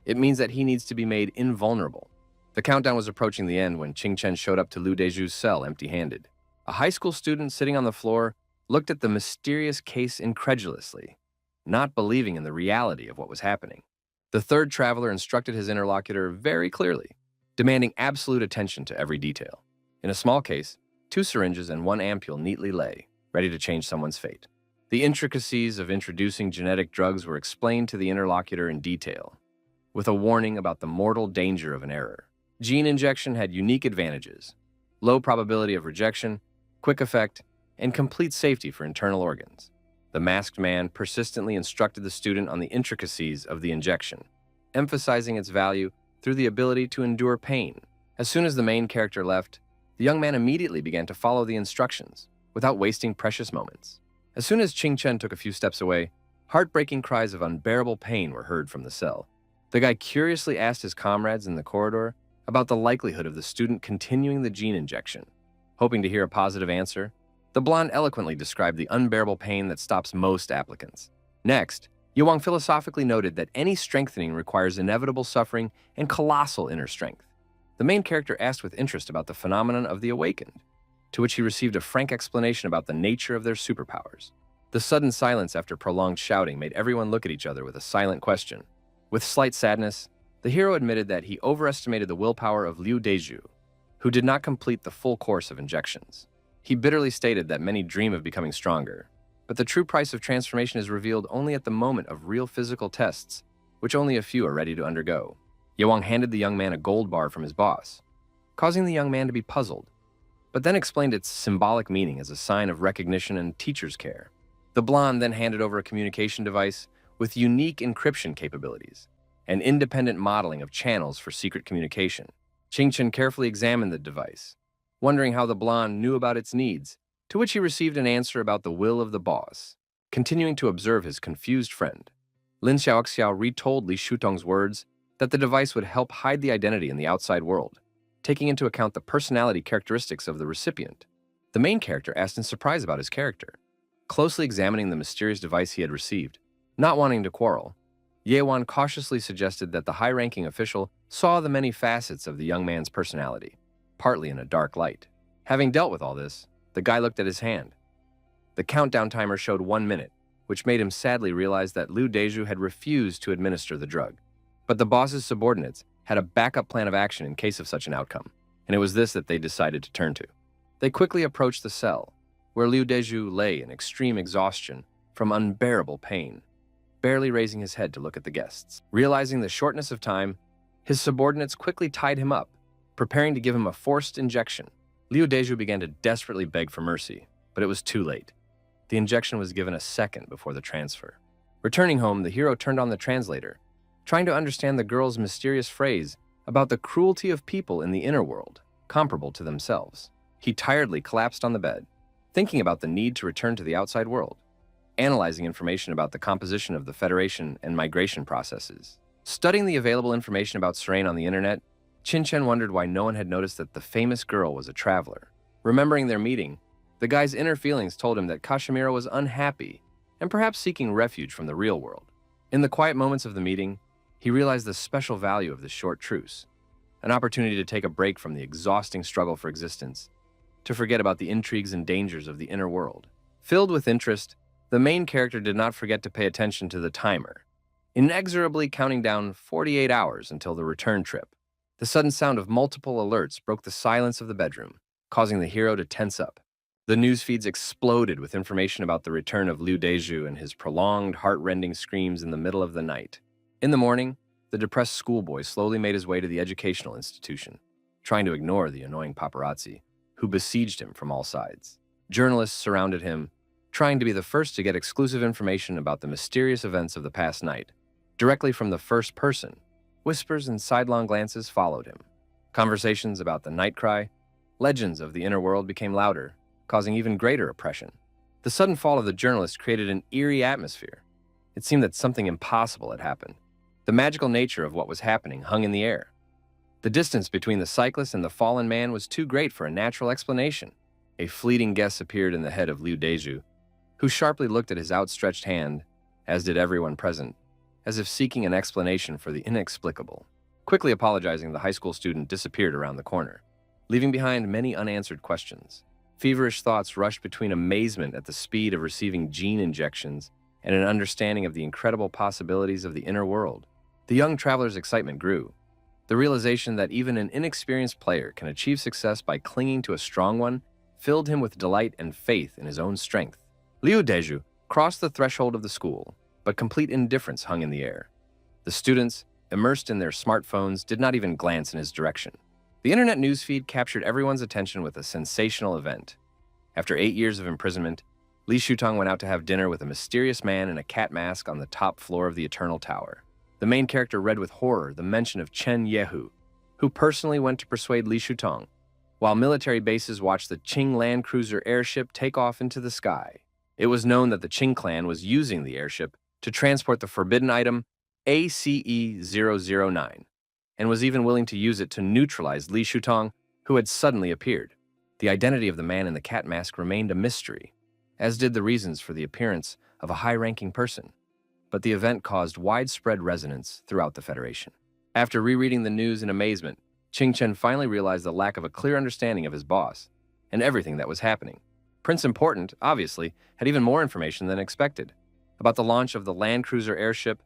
it means that he needs to be made invulnerable. The countdown was approaching the end when Qing Chen showed up to Liu Deju's cell empty-handed. A high school student sitting on the floor looked at the mysterious case incredulously, not believing in the reality of what was happening. The third traveler instructed his interlocutor very clearly, demanding absolute attention to every detail. In a small case, 2 syringes and 1 ampule neatly lay, ready to change someone's fate. The intricacies of introducing genetic drugs were explained to the interlocutor in detail, with a warning about the mortal danger of an error. Gene injection had unique advantages: low probability of rejection, quick effect, and complete safety for internal organs. The masked man persistently instructed the student on the intricacies of the injection, emphasizing its value through the ability to endure pain. As soon as the main character left, the young man immediately began to follow the instructions, without wasting precious moments. As soon as Qing Chen took a few steps away, heartbreaking cries of unbearable pain were heard from the cell. The guy curiously asked his comrades in the corridor about the likelihood of the student continuing the gene injection. Hoping to hear a positive answer, the blonde eloquently described the unbearable pain that stops most applicants. Next, Yewang philosophically noted that any strengthening requires inevitable suffering and colossal inner strength. The main character asked with interest about the phenomenon of the awakened, to which he received a frank explanation about the nature of their superpowers. The sudden silence after prolonged shouting made everyone look at each other with a silent question. With slight sadness, the hero admitted that he overestimated the willpower of Liu Deju, who did not complete the full course of injections. He bitterly stated that many dream of becoming stronger, but the true price of transformation is revealed only at the moment of real physical tests, which only a few are ready to undergo. Yewang handed the young man a gold bar from his boss, causing the young man to be puzzled, but then explained its symbolic meaning as a sign of recognition and teacher's care. The blonde then handed over a communication device with unique encryption capabilities and independent modeling of channels for secret communication. Qingchen carefully examined the device, wondering how the blonde knew about its needs, to which he received an answer about the will of the boss. Continuing to observe his confused friend, Lin Xiaoxiao retold Li Shutong's words that the device would help hide the identity in the outside world, taking into account the personality characteristics of the recipient. The main character asked in surprise about his character, closely examining the mysterious device he had received. Not wanting to quarrel, Yewan cautiously suggested that the high-ranking official saw the many facets of the young man's personality, partly in a dark light. Having dealt with all this, the guy looked at his hand. The countdown timer showed 1 minute, which made him sadly realize that Liu Deju had refused to administer the drug. But the boss's subordinates had a backup plan of action in case of such an outcome, and it was this that they decided to turn to. They quickly approached the cell, where Liu Deju lay in extreme exhaustion from unbearable pain, barely raising his head to look at the guests. Realizing the shortness of time, his subordinates quickly tied him up, preparing to give him a forced injection. Liu Deju began to desperately beg for mercy, but it was too late. The injection was given a second before the transfer. Returning home, the hero turned on the translator, trying to understand the girl's mysterious phrase about the cruelty of people in the inner world, comparable to themselves. He tiredly collapsed on the bed, thinking about the need to return to the outside world, analyzing information about the composition of the Federation and migration processes. Studying the available information about Serain on the internet, Qin wondered why no one had noticed that the famous girl was a traveler. Remembering their meeting, the guy's inner feelings told him that Kashimira was unhappy and perhaps seeking refuge from the real world. In the quiet moments of the meeting, he realized the special value of this short truce, an opportunity to take a break from the exhausting struggle for existence, to forget about the intrigues and dangers of the inner world. Filled with interest, the main character did not forget to pay attention to the timer, inexorably counting down 48 hours until the return trip. The sudden sound of multiple alerts broke the silence of the bedroom, causing the hero to tense up. The news feeds exploded with information about the return of Liu Deju and his prolonged, heart-rending screams in the middle of the night. In the morning, the depressed schoolboy slowly made his way to the educational institution, trying to ignore the annoying paparazzi, who besieged him from all sides. Journalists surrounded him, trying to be the first to get exclusive information about the mysterious events of the past night, directly from the first person. Whispers and sidelong glances followed him. Conversations about the night cry, legends of the inner world became louder, causing even greater oppression. The sudden fall of the journalist created an eerie atmosphere. It seemed that something impossible had happened. The magical nature of what was happening hung in the air. The distance between the cyclist and the fallen man was too great for a natural explanation. A fleeting guess appeared in the head of Liu Deju, who sharply looked at his outstretched hand, as did everyone present, as if seeking an explanation for the inexplicable. Quickly apologizing, the high school student disappeared around the corner, leaving behind many unanswered questions. Feverish thoughts rushed between amazement at the speed of receiving gene injections and an understanding of the incredible possibilities of the inner world. The young traveler's excitement grew. The realization that even an inexperienced player can achieve success by clinging to a strong one filled him with delight and faith in his own strength. Liu Deju crossed the threshold of the school, but complete indifference hung in the air. The students, immersed in their smartphones, did not even glance in his direction. The internet newsfeed captured everyone's attention with a sensational event. After 8 years of imprisonment, Li Shutong went out to have dinner with a mysterious man in a cat mask on the top floor of the Eternal Tower. The main character read with horror the mention of Chen Yehu, who personally went to persuade Li Shutong, while military bases watched the Qing land cruiser airship take off into the sky. It was known that the Qing clan was using the airship to transport the forbidden item ACE-009, and was even willing to use it to neutralize Li Shutong, who had suddenly appeared. The identity of the man in the cat mask remained a mystery, as did the reasons for the appearance of a high-ranking person. But the event caused widespread resonance throughout the Federation. After rereading the news in amazement, Qing Chen finally realized the lack of a clear understanding of his boss and everything that was happening. Prince Important, obviously, had even more information than expected about the launch of the Land Cruiser airship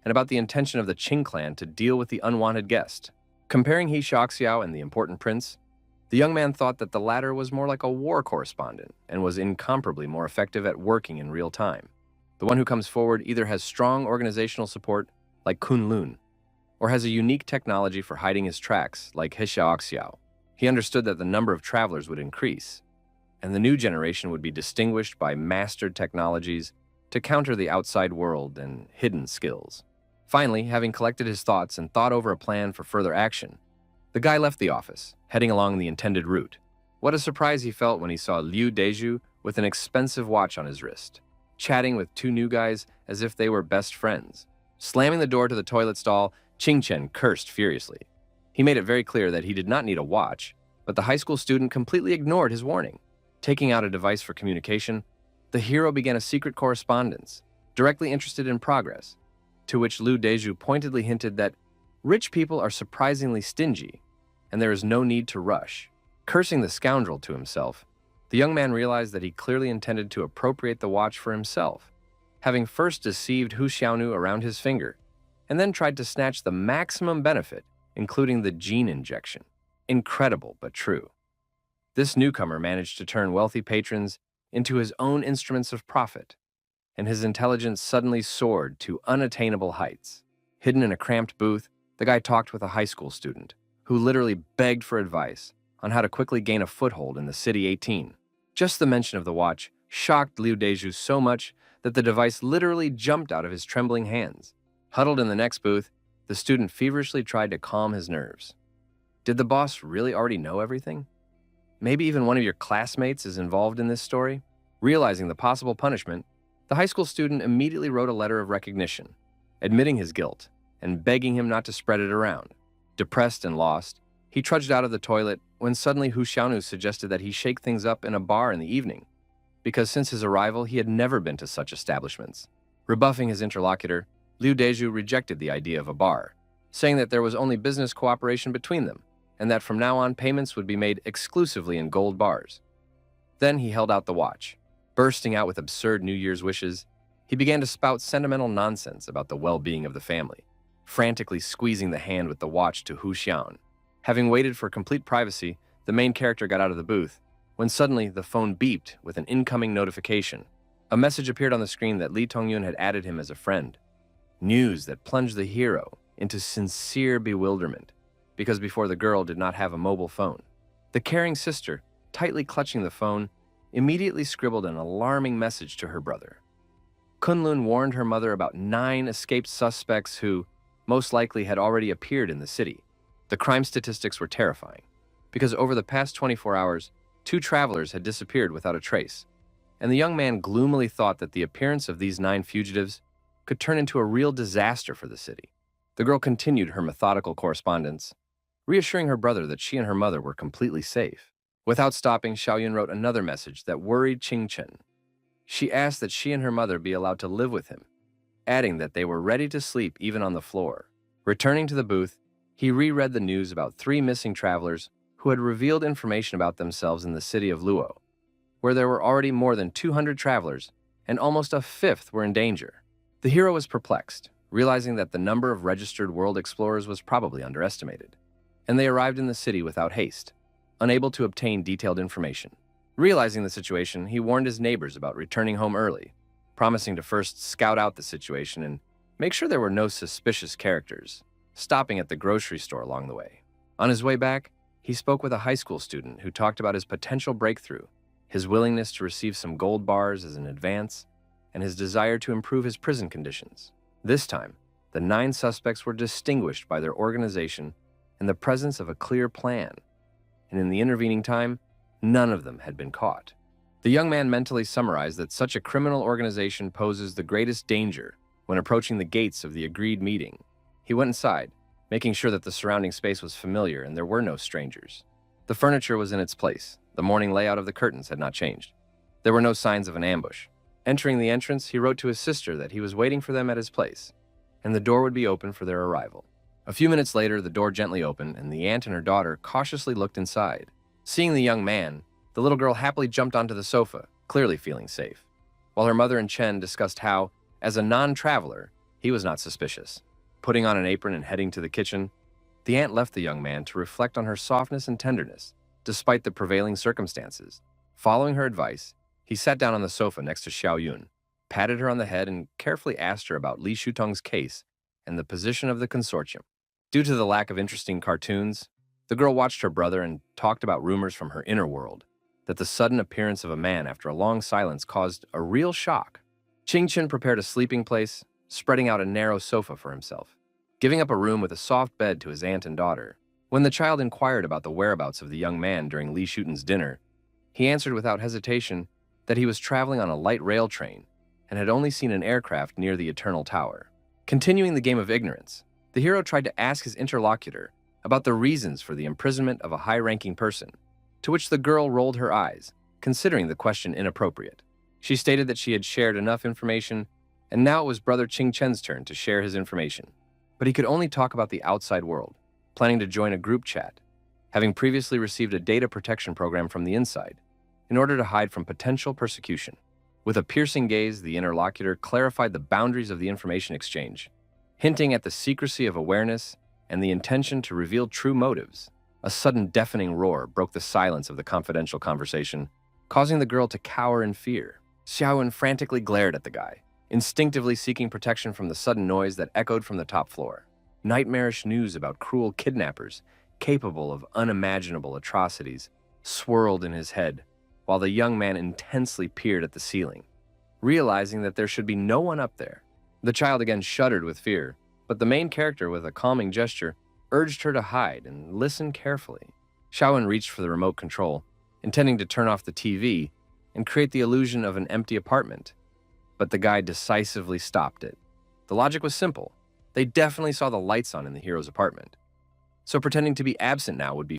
and about the intention of the Qing clan to deal with the unwanted guest. Comparing He Shaoxiao and the Important Prince, the young man thought that the latter was more like a war correspondent and was incomparably more effective at working in real time. The one who comes forward either has strong organizational support, like Kunlun, or has a unique technology for hiding his tracks, like He Shaoxiao. He understood that the number of travelers would increase, and the new generation would be distinguished by mastered technologies to counter the outside world and hidden skills. Finally, having collected his thoughts and thought over a plan for further action, the guy left the office, heading along the intended route. What a surprise he felt when he saw Liu Deju with an expensive watch on his wrist, chatting with two new guys as if they were best friends. Slamming the door to the toilet stall, Qing Chen cursed furiously. He made it very clear that he did not need a watch, but the high school student completely ignored his warning. Taking out a device for communication, the hero began a secret correspondence, directly interested in progress, to which Liu Deju pointedly hinted that rich people are surprisingly stingy, and there is no need to rush. Cursing the scoundrel to himself, the young man realized that he clearly intended to appropriate the watch for himself, having first deceived Hu Xiaonu around his finger, and then tried to snatch the maximum benefit, including the gene injection. Incredible, but true. This newcomer managed to turn wealthy patrons into his own instruments of profit, and his intelligence suddenly soared to unattainable heights. Hidden in a cramped booth, the guy talked with a high school student, who literally begged for advice on how to quickly gain a foothold in the City 18. Just the mention of the watch shocked Liu Deju so much that the device literally jumped out of his trembling hands. Huddled in the next booth, the student feverishly tried to calm his nerves. Did the boss really already know everything? Maybe even one of your classmates is involved in this story? Realizing the possible punishment, the high school student immediately wrote a letter of recognition, admitting his guilt and begging him not to spread it around. Depressed and lost, he trudged out of the toilet when suddenly Hu Xiaonu suggested that he shake things up in a bar in the evening, because since his arrival he had never been to such establishments. Rebuffing his interlocutor, Liu Deju rejected the idea of a bar, saying that there was only business cooperation between them, and that from now on payments would be made exclusively in gold bars. Then he held out the watch. Bursting out with absurd New Year's wishes, he began to spout sentimental nonsense about the well-being of the family, frantically squeezing the hand with the watch to Hu Xiaon. Having waited for complete privacy, the main character got out of the booth, when suddenly the phone beeped with an incoming notification. A message appeared on the screen that Li Tongyun had added him as a friend. News that plunged the hero into sincere bewilderment, because before the girl did not have a mobile phone. The caring sister, tightly clutching the phone, immediately scribbled an alarming message to her brother. Kunlun warned her mother about 9 escaped suspects who, most likely, had already appeared in the city. The crime statistics were terrifying, because over the past 24 hours, 2 travelers had disappeared without a trace, and the young man gloomily thought that the appearance of these 9 fugitives could turn into a real disaster for the city. The girl continued her methodical correspondence, reassuring her brother that she and her mother were completely safe. Without stopping, Xiaoyun wrote another message that worried Qing Chen. She asked that she and her mother be allowed to live with him, adding that they were ready to sleep even on the floor. Returning to the booth, he reread the news about 3 missing travelers who had revealed information about themselves in the city of Luo, where there were already more than 200 travelers, and almost a fifth were in danger. The hero was perplexed, realizing that the number of registered world explorers was probably underestimated, and they arrived in the city without haste, unable to obtain detailed information. Realizing the situation, he warned his neighbors about returning home early, promising to first scout out the situation and make sure there were no suspicious characters, stopping at the grocery store along the way. On his way back, he spoke with a high school student who talked about his potential breakthrough, his willingness to receive some gold bars as an advance, and his desire to improve his prison conditions. This time, the 9 suspects were distinguished by their organization and the presence of a clear plan, and in the intervening time, none of them had been caught. The young man mentally summarized that such a criminal organization poses the greatest danger When approaching the gates of the agreed meeting, he went inside, making sure that the surrounding space was familiar and there were no strangers. The furniture was in its place. The morning layout of the curtains had not changed. There were no signs of an ambush. Entering the entrance, he wrote to his sister that he was waiting for them at his place, and the door would be open for their arrival. A few minutes later, the door gently opened, and the aunt and her daughter cautiously looked inside. Seeing the young man, the little girl happily jumped onto the sofa, clearly feeling safe, while her mother and Chen discussed how, as a non-traveler, he was not suspicious. Putting on an apron and heading to the kitchen, the aunt left the young man to reflect on her softness and tenderness, despite the prevailing circumstances. Following her advice, he sat down on the sofa next to Xiao Yun, patted her on the head, and carefully asked her about Li Shutong's case and the position of the consortium. Due to the lack of interesting cartoons, the girl watched her brother and talked about rumors from her inner world that the sudden appearance of a man after a long silence caused a real shock. Qing Chen prepared a sleeping place, spreading out a narrow sofa for himself, giving up a room with a soft bed to his aunt and daughter. When the child inquired about the whereabouts of the young man during Li Shuten's dinner, he answered without hesitation that he was traveling on a light rail train and had only seen an aircraft near the Eternal Tower. Continuing the game of ignorance, the hero tried to ask his interlocutor about the reasons for the imprisonment of a high-ranking person, to which the girl rolled her eyes, considering the question inappropriate. She stated that she had shared enough information, and now it was brother Qing Chen's turn to share his information. But he could only talk about the outside world, planning to join a group chat, having previously received a data protection program from the inside, in order to hide from potential persecution. With a piercing gaze, the interlocutor clarified the boundaries of the information exchange, hinting at the secrecy of awareness and the intention to reveal true motives. A sudden deafening roar broke the silence of the confidential conversation, causing the girl to cower in fear. Xiaowen frantically glared at the guy, instinctively seeking protection from the sudden noise that echoed from the top floor. Nightmarish news about cruel kidnappers, capable of unimaginable atrocities, swirled in his head, while the young man intensely peered at the ceiling, realizing that there should be no one up there. The child again shuddered with fear, but the main character, with a calming gesture, urged her to hide and listen carefully. Xiaowen reached for the remote control, intending to turn off the TV and create the illusion of an empty apartment, but the guy decisively stopped it. The logic was simple. They definitely saw the lights on in the hero's apartment, so pretending to be absent now would be